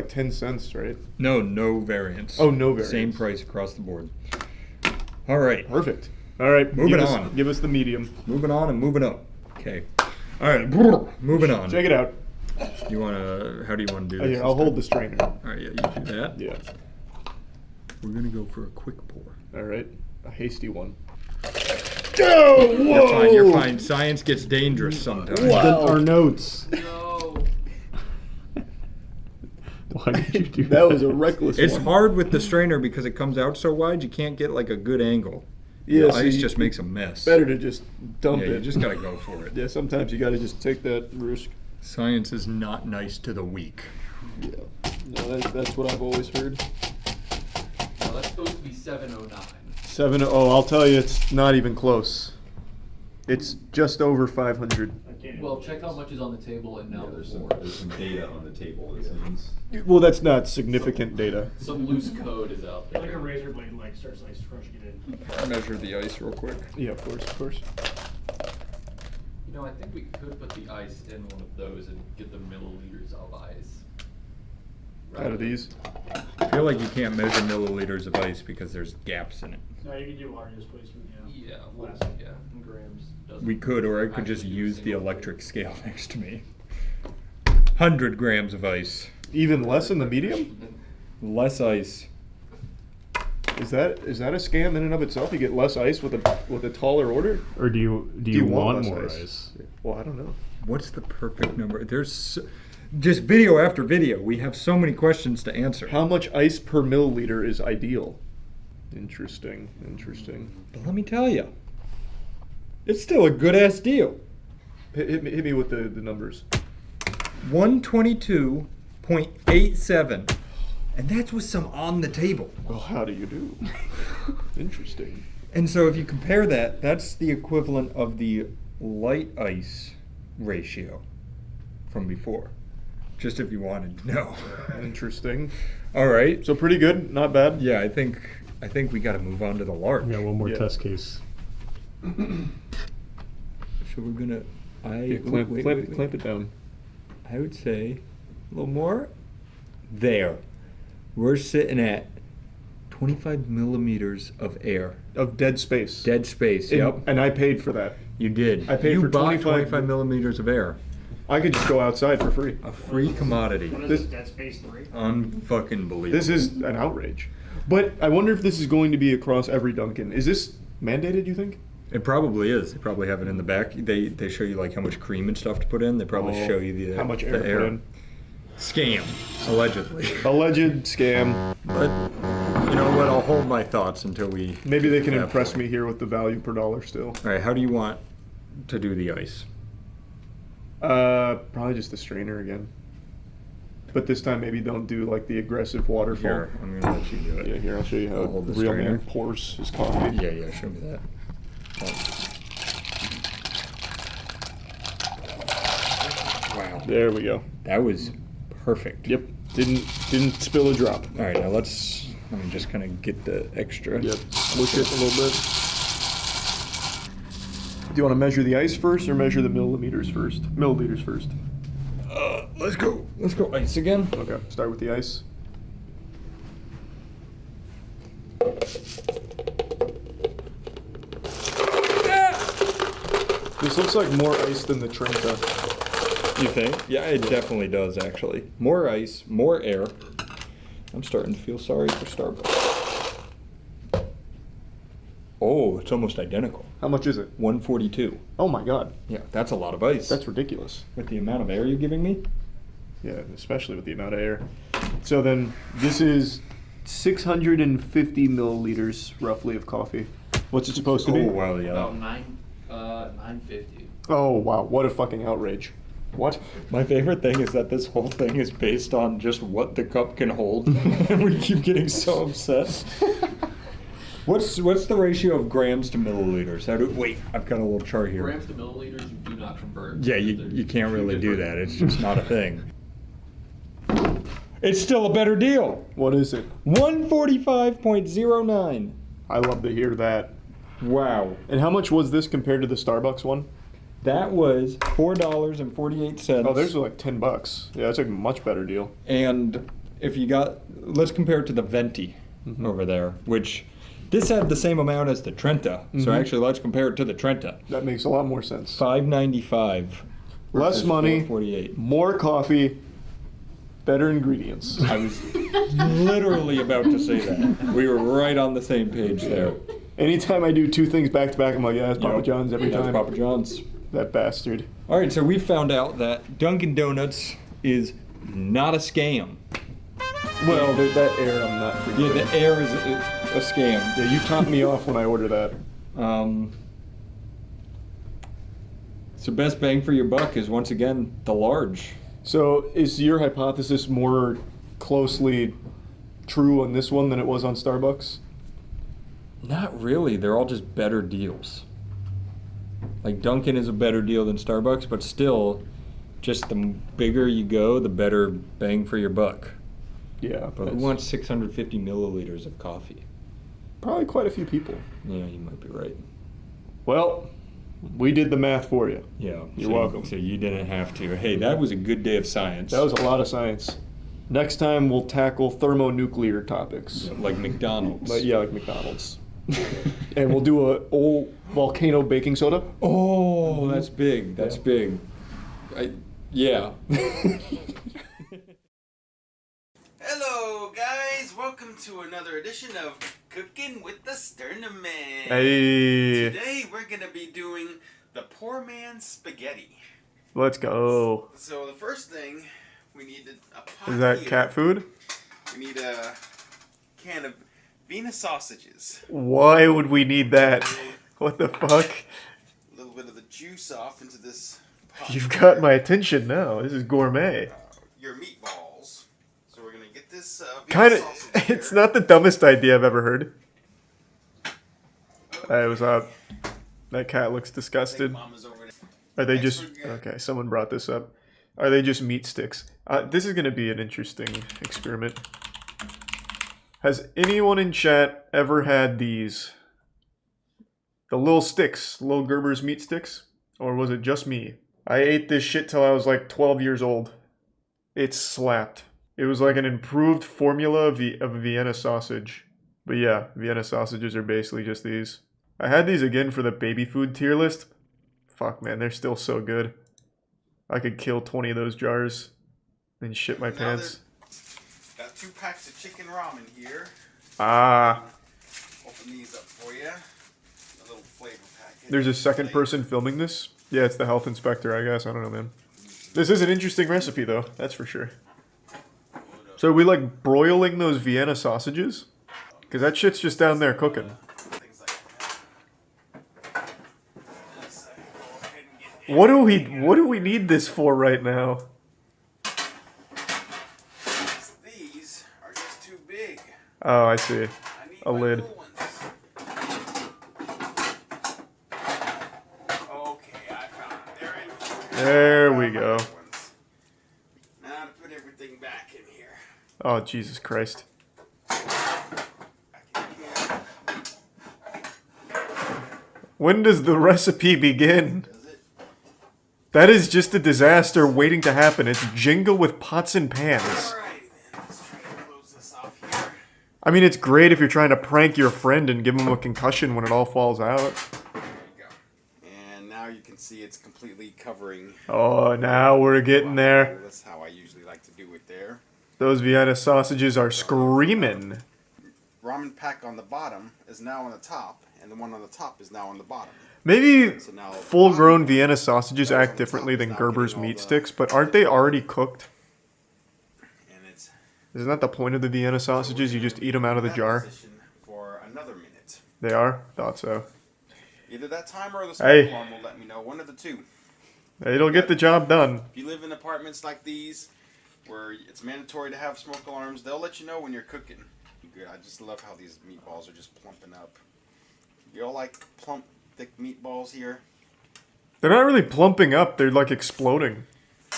S17: 10 cents, right?
S4: No variance.
S17: Oh, no variance.
S4: Same price across the board. All right.
S17: Perfect. All right,
S4: moving on.
S17: Give us the medium.
S4: Moving on and moving up. Okay. All right, moving on.
S17: Check it out.
S4: How do you want to do this?
S17: Yeah, I'll hold the strainer.
S4: All right, yeah, you do that.
S17: Yeah.
S4: We're gonna go for a quick pour.
S17: All right, a hasty one.
S4: Oh, whoa! You're fine. Science gets dangerous sometimes.
S6: Wow. Our notes.
S7: No.
S6: Why did you do that?
S17: That was a reckless one.
S4: It's hard with the strainer because it comes out so wide, you can't get like a good angle.
S17: Yeah,
S4: the ice just makes a mess.
S17: Better to just dump it.
S4: You just gotta go for it.
S17: Yeah, sometimes you gotta just take that risk.
S4: Science is not nice to the weak.
S17: Yeah, no, that's what I've always heard.
S7: No, that's supposed to be 709.
S17: Oh, I'll tell you, it's not even close. It's just over 500.
S7: Well, check how much is on the table, and now there's more.
S15: There's some data on the table, it seems.
S17: Well, that's not significant data.
S7: Some loose code is out there.
S10: Like a razor blade, like starts like crushing it in.
S4: Measure the ice real quick.
S17: Yeah, of course.
S7: You know, I think we could put the ice in one of those and get the milliliters of ice.
S17: Out of these?
S4: I feel like you can't measure milliliters of ice because there's gaps in it.
S10: No, you can do water displacement, yeah.
S7: Yeah, well, yeah, in grams.
S4: We could, or I could just use the electric scale next to me. 100 grams of ice.
S17: Even less in the medium?
S4: Less ice.
S17: Is that a scam in and of itself? You get less ice with a taller order?
S6: Or do you want more
S17: less
S6: ice?
S17: Well, I don't know.
S4: What's the perfect number? There's just video after video. We have so many questions to answer.
S17: How much ice per milliliter is ideal? Interesting.
S4: But let me tell you, it's still a good ass deal.
S17: Hit me with the numbers.
S4: 122.87, and that's with some on the table.
S17: Well, how do you do? Interesting.
S4: And so if you compare that, that's the equivalent of the light ice ratio from before. Just if you wanted to know.
S17: Interesting.
S4: All right.
S17: So pretty good, not bad.
S4: Yeah, I think we got to move on to the large.
S6: Yeah, one more test case.
S4: So we're gonna.
S17: Clamp it down.
S4: I would say a little more. There. We're sitting at 25 millimeters of air.
S17: Of dead space.
S4: Dead space, yep.
S17: And I paid for that.
S4: You did.
S17: I paid for
S4: 25 millimeters of air.
S17: I could just go outside for free.
S4: A free commodity.
S10: What is this, Dead Space 3?
S4: Unfucking believable.
S17: This is an outrage. But I wonder if this is going to be across every Dunkin'. Is this mandated, you think?
S4: It probably is. They probably have it in the back. They show you like how much cream and stuff to put in. They probably show you the
S17: how much air
S4: the
S17: to put in.
S4: Scam, allegedly.
S17: Alleged scam.
S4: But you know what? I'll hold my thoughts until we.
S17: Maybe they can impress me here with the value per dollar still.
S4: All right. How do you want to do the ice?
S17: Probably just the strainer again. But this time maybe don't do like the aggressive waterfall.
S4: Here, I'm gonna let you do it.
S17: Yeah, here I'll show you how a
S4: hold the
S17: real
S4: strainer.
S17: man pours his coffee.
S4: Yeah, show me that. Wow.
S17: There we go.
S4: That was perfect.
S17: Yep. Didn't spill a drop.
S4: All right, now let me just kind of get the extra.
S17: Yep. Smush it a little bit. Do you want to measure the ice first or measure the milliliters first?
S4: Let's go. Let's go ice again.
S17: Okay, start with the ice. This looks like more ice than the Trinta.
S4: You think? Yeah, it definitely does, actually. More ice, more air. I'm starting to feel sorry for Starbucks. Oh, it's almost identical.
S17: How much is it?
S4: 142.
S17: Oh my god.
S4: Yeah, that's a lot of ice.
S17: That's ridiculous.
S4: With the amount of air you're giving me?
S17: Yeah, especially with the amount of air. So then, this is 650 milliliters, roughly, of coffee. What's it supposed to be?
S4: Oh, wow, yeah.
S7: About 950.
S17: Oh, wow, what a fucking outrage. What?
S4: My favorite thing is that this whole thing is based on just what the cup can hold, and we keep getting so upset. What's the ratio of grams to milliliters? Wait, I've got a little chart here.
S7: Grams to milliliters, you do not convert.
S4: Yeah, you can't really do that. It's just not a thing. It's still a better deal.
S17: What is it?
S4: 145.09.
S17: I love to hear that.
S4: Wow.
S17: And how much was this compared to the Starbucks one?
S4: That was $4.48.
S17: Oh, there's like $10. Yeah, that's a much better deal.
S4: And if you got, let's compare it to the Venti over there, which this had the same amount as the Trenta. So actually, let's compare it to the Trenta.
S17: That makes a lot more sense.
S4: $5.95.
S17: Less money,
S4: $4.48.
S17: more coffee, better ingredients.
S4: I was literally about to say that. We were right on the same page there.
S17: Anytime I do two things back to back, I'm like, yeah, that's Papa John's every time.
S4: That's Papa John's.
S17: That bastard.
S4: All right, so we found out that Dunkin' Donuts is not a scam.
S17: Well, that air I'm not forgetting.
S4: Yeah, the air is a scam.
S17: Yeah, you taught me off when I order that.
S4: So best bang for your buck is once again the large.
S17: So is your hypothesis more closely true on this one than it was on Starbucks?
S4: Not really. They're all just better deals. Like Dunkin' is a better deal than Starbucks, but still, just the bigger you go, the better bang for your buck.
S17: Yeah.
S4: But who wants 650 milliliters of coffee?
S17: Probably quite a few people.
S4: Yeah, you might be right.
S17: Well, we did the math for you.
S4: Yeah.
S17: You're welcome.
S4: So you didn't have to. Hey, that was a good day of science.
S17: That was a lot of science. Next time we'll tackle thermonuclear topics.
S4: Yeah, like McDonald's.
S17: Like McDonald's. And we'll do a old volcano baking soda.
S4: Oh, that's big. That's big. Yeah.
S13: Hello, guys. Welcome to another edition of Cooking with the Sternaman.
S17: Hey.
S13: Today we're gonna be doing the poor man's spaghetti.
S17: Let's go.
S13: So the first thing we need a pot.
S17: Is that
S13: heater.
S17: cat food?
S13: We need a can of Venus sausages.
S17: Why would we need that? What the fuck?
S13: A little bit of the juice off into this pot.
S17: You've got my attention now. This is gourmet.
S13: Your meatballs. So we're gonna get this
S17: Kind
S13: Venus
S17: of.
S13: sausage here.
S17: It's not the dumbest idea I've ever heard. Hey, what's up? That cat looks disgusted. Are they just... Okay, someone brought this up. Are they just meat sticks? This is going to be an interesting experiment. Has anyone in chat ever had these? The little sticks, little Gerber's meat sticks? Or was it just me? I ate this shit till I was like 12 years old. It slapped. It was like an improved formula of a Vienna sausage. But yeah, Vienna sausages are basically just these. I had these again for the baby food tier list. Fuck man, they're still so good. I could kill 20 of those jars and shit my pants.
S13: Got 2 packs of chicken ramen here.
S17: Ah.
S13: Open these up for you. A little flavor packet.
S17: There's a second person filming this? Yeah, it's the health inspector, I guess. I don't know, man. This is an interesting recipe, though. That's for sure. So are we, like, broiling those Vienna sausages? Because that shit's just down there cooking. What do we need this for right now?
S13: These are just too big.
S17: Oh, I see. A lid.
S13: Okay, I found it.
S17: There we go.
S13: Now to put everything back in here.
S17: Oh, Jesus Christ. When does the recipe begin? That is just a disaster waiting to happen. It's Jenga with pots and pans. I mean, it's great if you're trying to prank your friend and give him a concussion when it all falls out.
S13: There you go. And now you can see it's completely covering.
S17: Oh, now we're getting there.
S13: That's how I usually like to do it there.
S17: Those Vienna sausages are screaming.
S13: Ramen pack on the bottom is now on the top, and the one on the top is now on the bottom.
S17: Maybe full-grown Vienna sausages act differently than Gerber's meat sticks, but aren't they already cooked? Isn't that the point of the Vienna sausages? You just eat them out of the jar?
S13: For another minute.
S17: They are? Thought so.
S13: Either that timer or the
S17: Hey.
S13: smoke alarm will let me know. One of the two.
S17: It'll get the job done.
S13: If you live in apartments like these, where it's mandatory to have smoke alarms, they'll let you know when you're cooking. Good. I just love how these meatballs are just plumping up. You all like plump, thick meatballs here?
S17: They're not really plumping up, they're like exploding.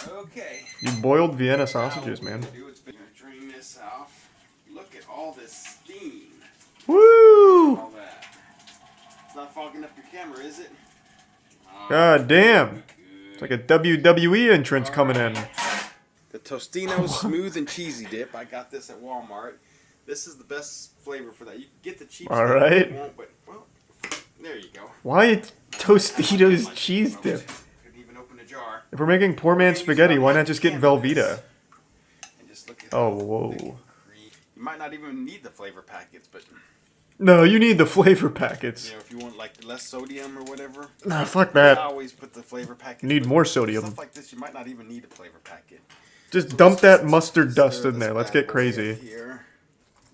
S13: Okay.
S17: You boiled Vienna sausages, man.
S13: Drain this off. Look at all this steam.
S17: Woo!
S13: All that. It's not fogging up your camera, is it?
S17: God damn. It's like a WWE entrance coming in.
S13: The Tostino Smooth and Cheesy Dip. I got this at Walmart. This is the best flavor for that. You can get the cheap
S17: All
S13: stuff
S17: right.
S13: if you want, but, well, there you go.
S17: Why Tostitos cheese dip?
S13: Couldn't even open a jar.
S17: If we're making poor man's spaghetti, why not just get Velveeta? Oh, whoa.
S13: You might not even need the flavor packets, but
S17: No, you need the flavor packets.
S13: you know, if you want like less sodium or whatever.
S17: Nah, fuck that.
S13: I always put the flavor packets.
S17: You need
S13: but
S17: more sodium.
S13: Stuff like this, you might not even need a flavor packet.
S17: Just dump that mustard dust in there. Let's get crazy.
S13: Here,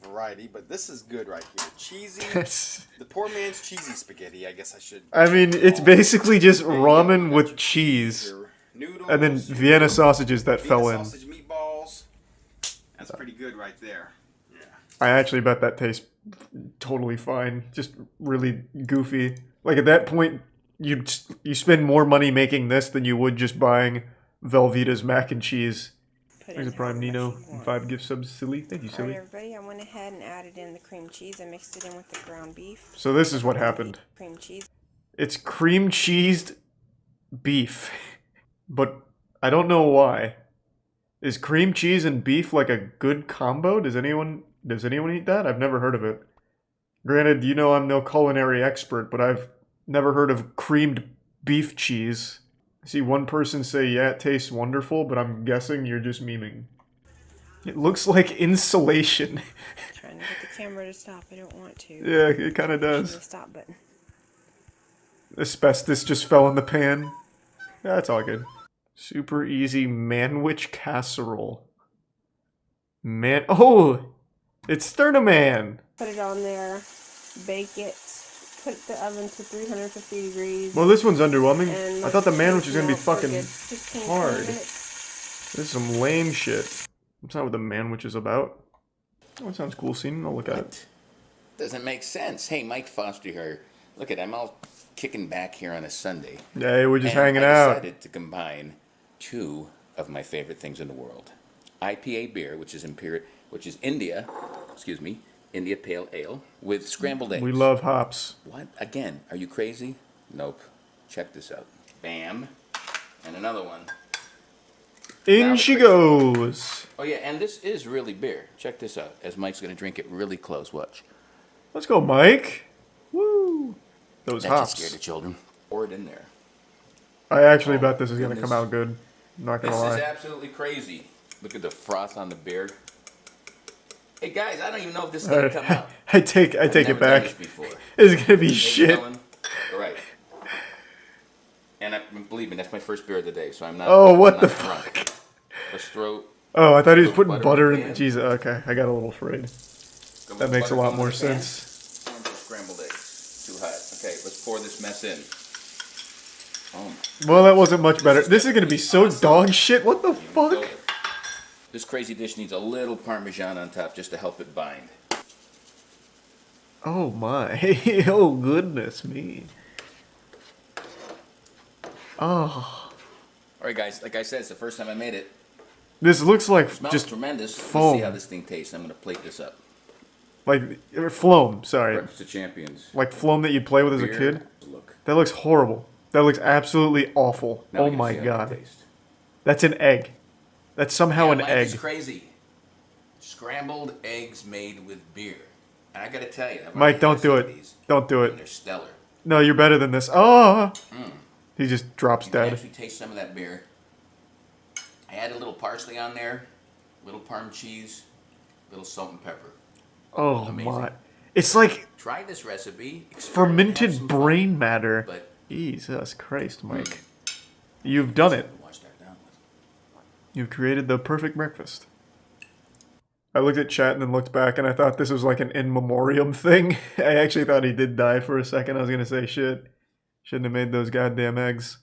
S13: variety, but this is good right here. Cheesy.
S17: Yes.
S13: The poor man's cheesy spaghetti. I guess I should.
S17: I mean, it's basically just ramen with cheese. And then Vienna sausages that fell in.
S13: Sausage meatballs. That's pretty good right there.
S17: I actually bet that tastes totally fine. Just really goofy. Like at that point, you spend more money making this than you would just buying Velveeta's mac and cheese. There's a Prime Nino and 5 gift subs, Silly. Thank you, Silly.
S2: Alright, everybody, I went ahead and added in the cream cheese. I mixed it in with the ground beef.
S17: So this is what happened.
S2: Cream cheese.
S17: It's cream cheesed beef. But I don't know why. Is cream cheese and beef like a good combo? Does anyone eat that? I've never heard of it. Granted, you know I'm no culinary expert, but I've never heard of creamed beef cheese. I see one person say, yeah, it tastes wonderful, but I'm guessing you're just memeing. It looks like insulation.
S2: Trying to get the camera to stop. I don't want to.
S17: Yeah, it kind of does.
S2: The stop button.
S17: Asbestos just fell in the pan. Yeah, it's all good. Super easy manwich casserole. Oh! It's Sternaman!
S2: Put it on there. Bake it. Put the oven to 350 degrees.
S17: Well, this one's underwhelming.
S2: And
S17: I thought the
S2: let
S17: manwich was gonna be
S2: melt for
S17: fucking
S2: good 15, 20
S17: hard.
S2: minutes.
S17: This is some lame shit. That's not what the manwich is about. Oh, it sounds cool, scene. I'll look at it.
S16: Doesn't make sense. Hey, Mike Foster here. Look at, I'm all kicking back here on a Sunday.
S17: Yeah, we're just hanging
S16: I
S17: out.
S16: decided to combine 2 of my favorite things in the world: IPA beer, which is India Pale Ale, with scrambled eggs.
S17: We love hops.
S16: What? Again? Are you crazy? Nope. Check this out. Bam, and another one.
S17: In she goes.
S16: Oh yeah, and this is really beer. Check this out. As Mike's gonna drink it really close. Watch.
S17: Let's go, Mike. Woo! Those
S16: That
S17: hops.
S16: just scared the children. Pour it in there.
S17: I actually bet this is gonna come out good. I'm not gonna
S16: This
S17: lie.
S16: is absolutely crazy. Look at the froth on the beer. Hey guys, I don't even know if this is gonna come out.
S17: I take
S16: I've
S17: it
S16: never done
S17: back.
S16: this before.
S17: It's gonna be
S16: Hey,
S17: shit.
S16: Ellen. All right. And believe me, that's my first beer of the day, so I'm not.
S17: Oh, what
S16: I'm
S17: the
S16: not drunk. Let's throw.
S17: Oh, I thought he was
S16: little
S17: putting butter in.
S16: pan.
S17: Jesus, okay, I got a little afraid.
S16: Go
S17: That
S16: with
S17: makes a
S16: butter
S17: lot
S16: in
S17: more
S16: the pan.
S17: sense.
S16: Orange or scrambled eggs. Too hot. Okay, let's pour this mess in. Oh.
S17: Well, that wasn't much better. This is gonna be so dog shit. What the fuck?
S16: This crazy dish needs a little Parmesan on top just to help it bind.
S17: Oh my! Oh goodness me! Oh.
S16: All right, guys. Like I said, it's the first time I made it.
S17: This looks like
S16: It smells
S17: just
S16: tremendous.
S17: foam.
S16: Let's see how this thing tastes. I'm gonna plate this up.
S17: Like phloem. Sorry.
S16: Breakfast of Champions.
S17: Like phloem that you play with as a
S16: Beer.
S17: kid.
S16: Look.
S17: That looks horrible. That looks absolutely awful.
S16: Now we
S17: Oh
S16: can
S17: my
S16: see how
S17: god.
S16: that tastes.
S17: That's an egg. That's somehow
S16: Yeah,
S17: an
S16: Mike
S17: egg.
S16: is crazy. Scrambled eggs made with beer. And I gotta tell you, I've
S17: Mike,
S16: already
S17: don't
S16: had
S17: do
S16: some
S17: it.
S16: of these,
S17: Don't do
S16: and
S17: it.
S16: they're stellar.
S17: No, you're better than this. Oh!
S16: Mm.
S17: He just drops
S16: You can
S17: dead.
S16: actually taste some of that beer. I added a little parsley on there, little parm cheese, little salt and pepper.
S17: Oh
S16: Amazing.
S17: my. It's like
S16: Try this recipe. experiment, have
S17: fermented
S16: some
S17: brain
S16: fun,
S17: matter.
S16: But
S17: Jesus Christ, Mike. You've done it.
S16: wash that down with.
S17: You've created the perfect breakfast. I looked at chat and then looked back and I thought this was like an in memoriam thing. I actually thought he did die for a second. I was gonna say shit. Shouldn't have made those goddamn eggs.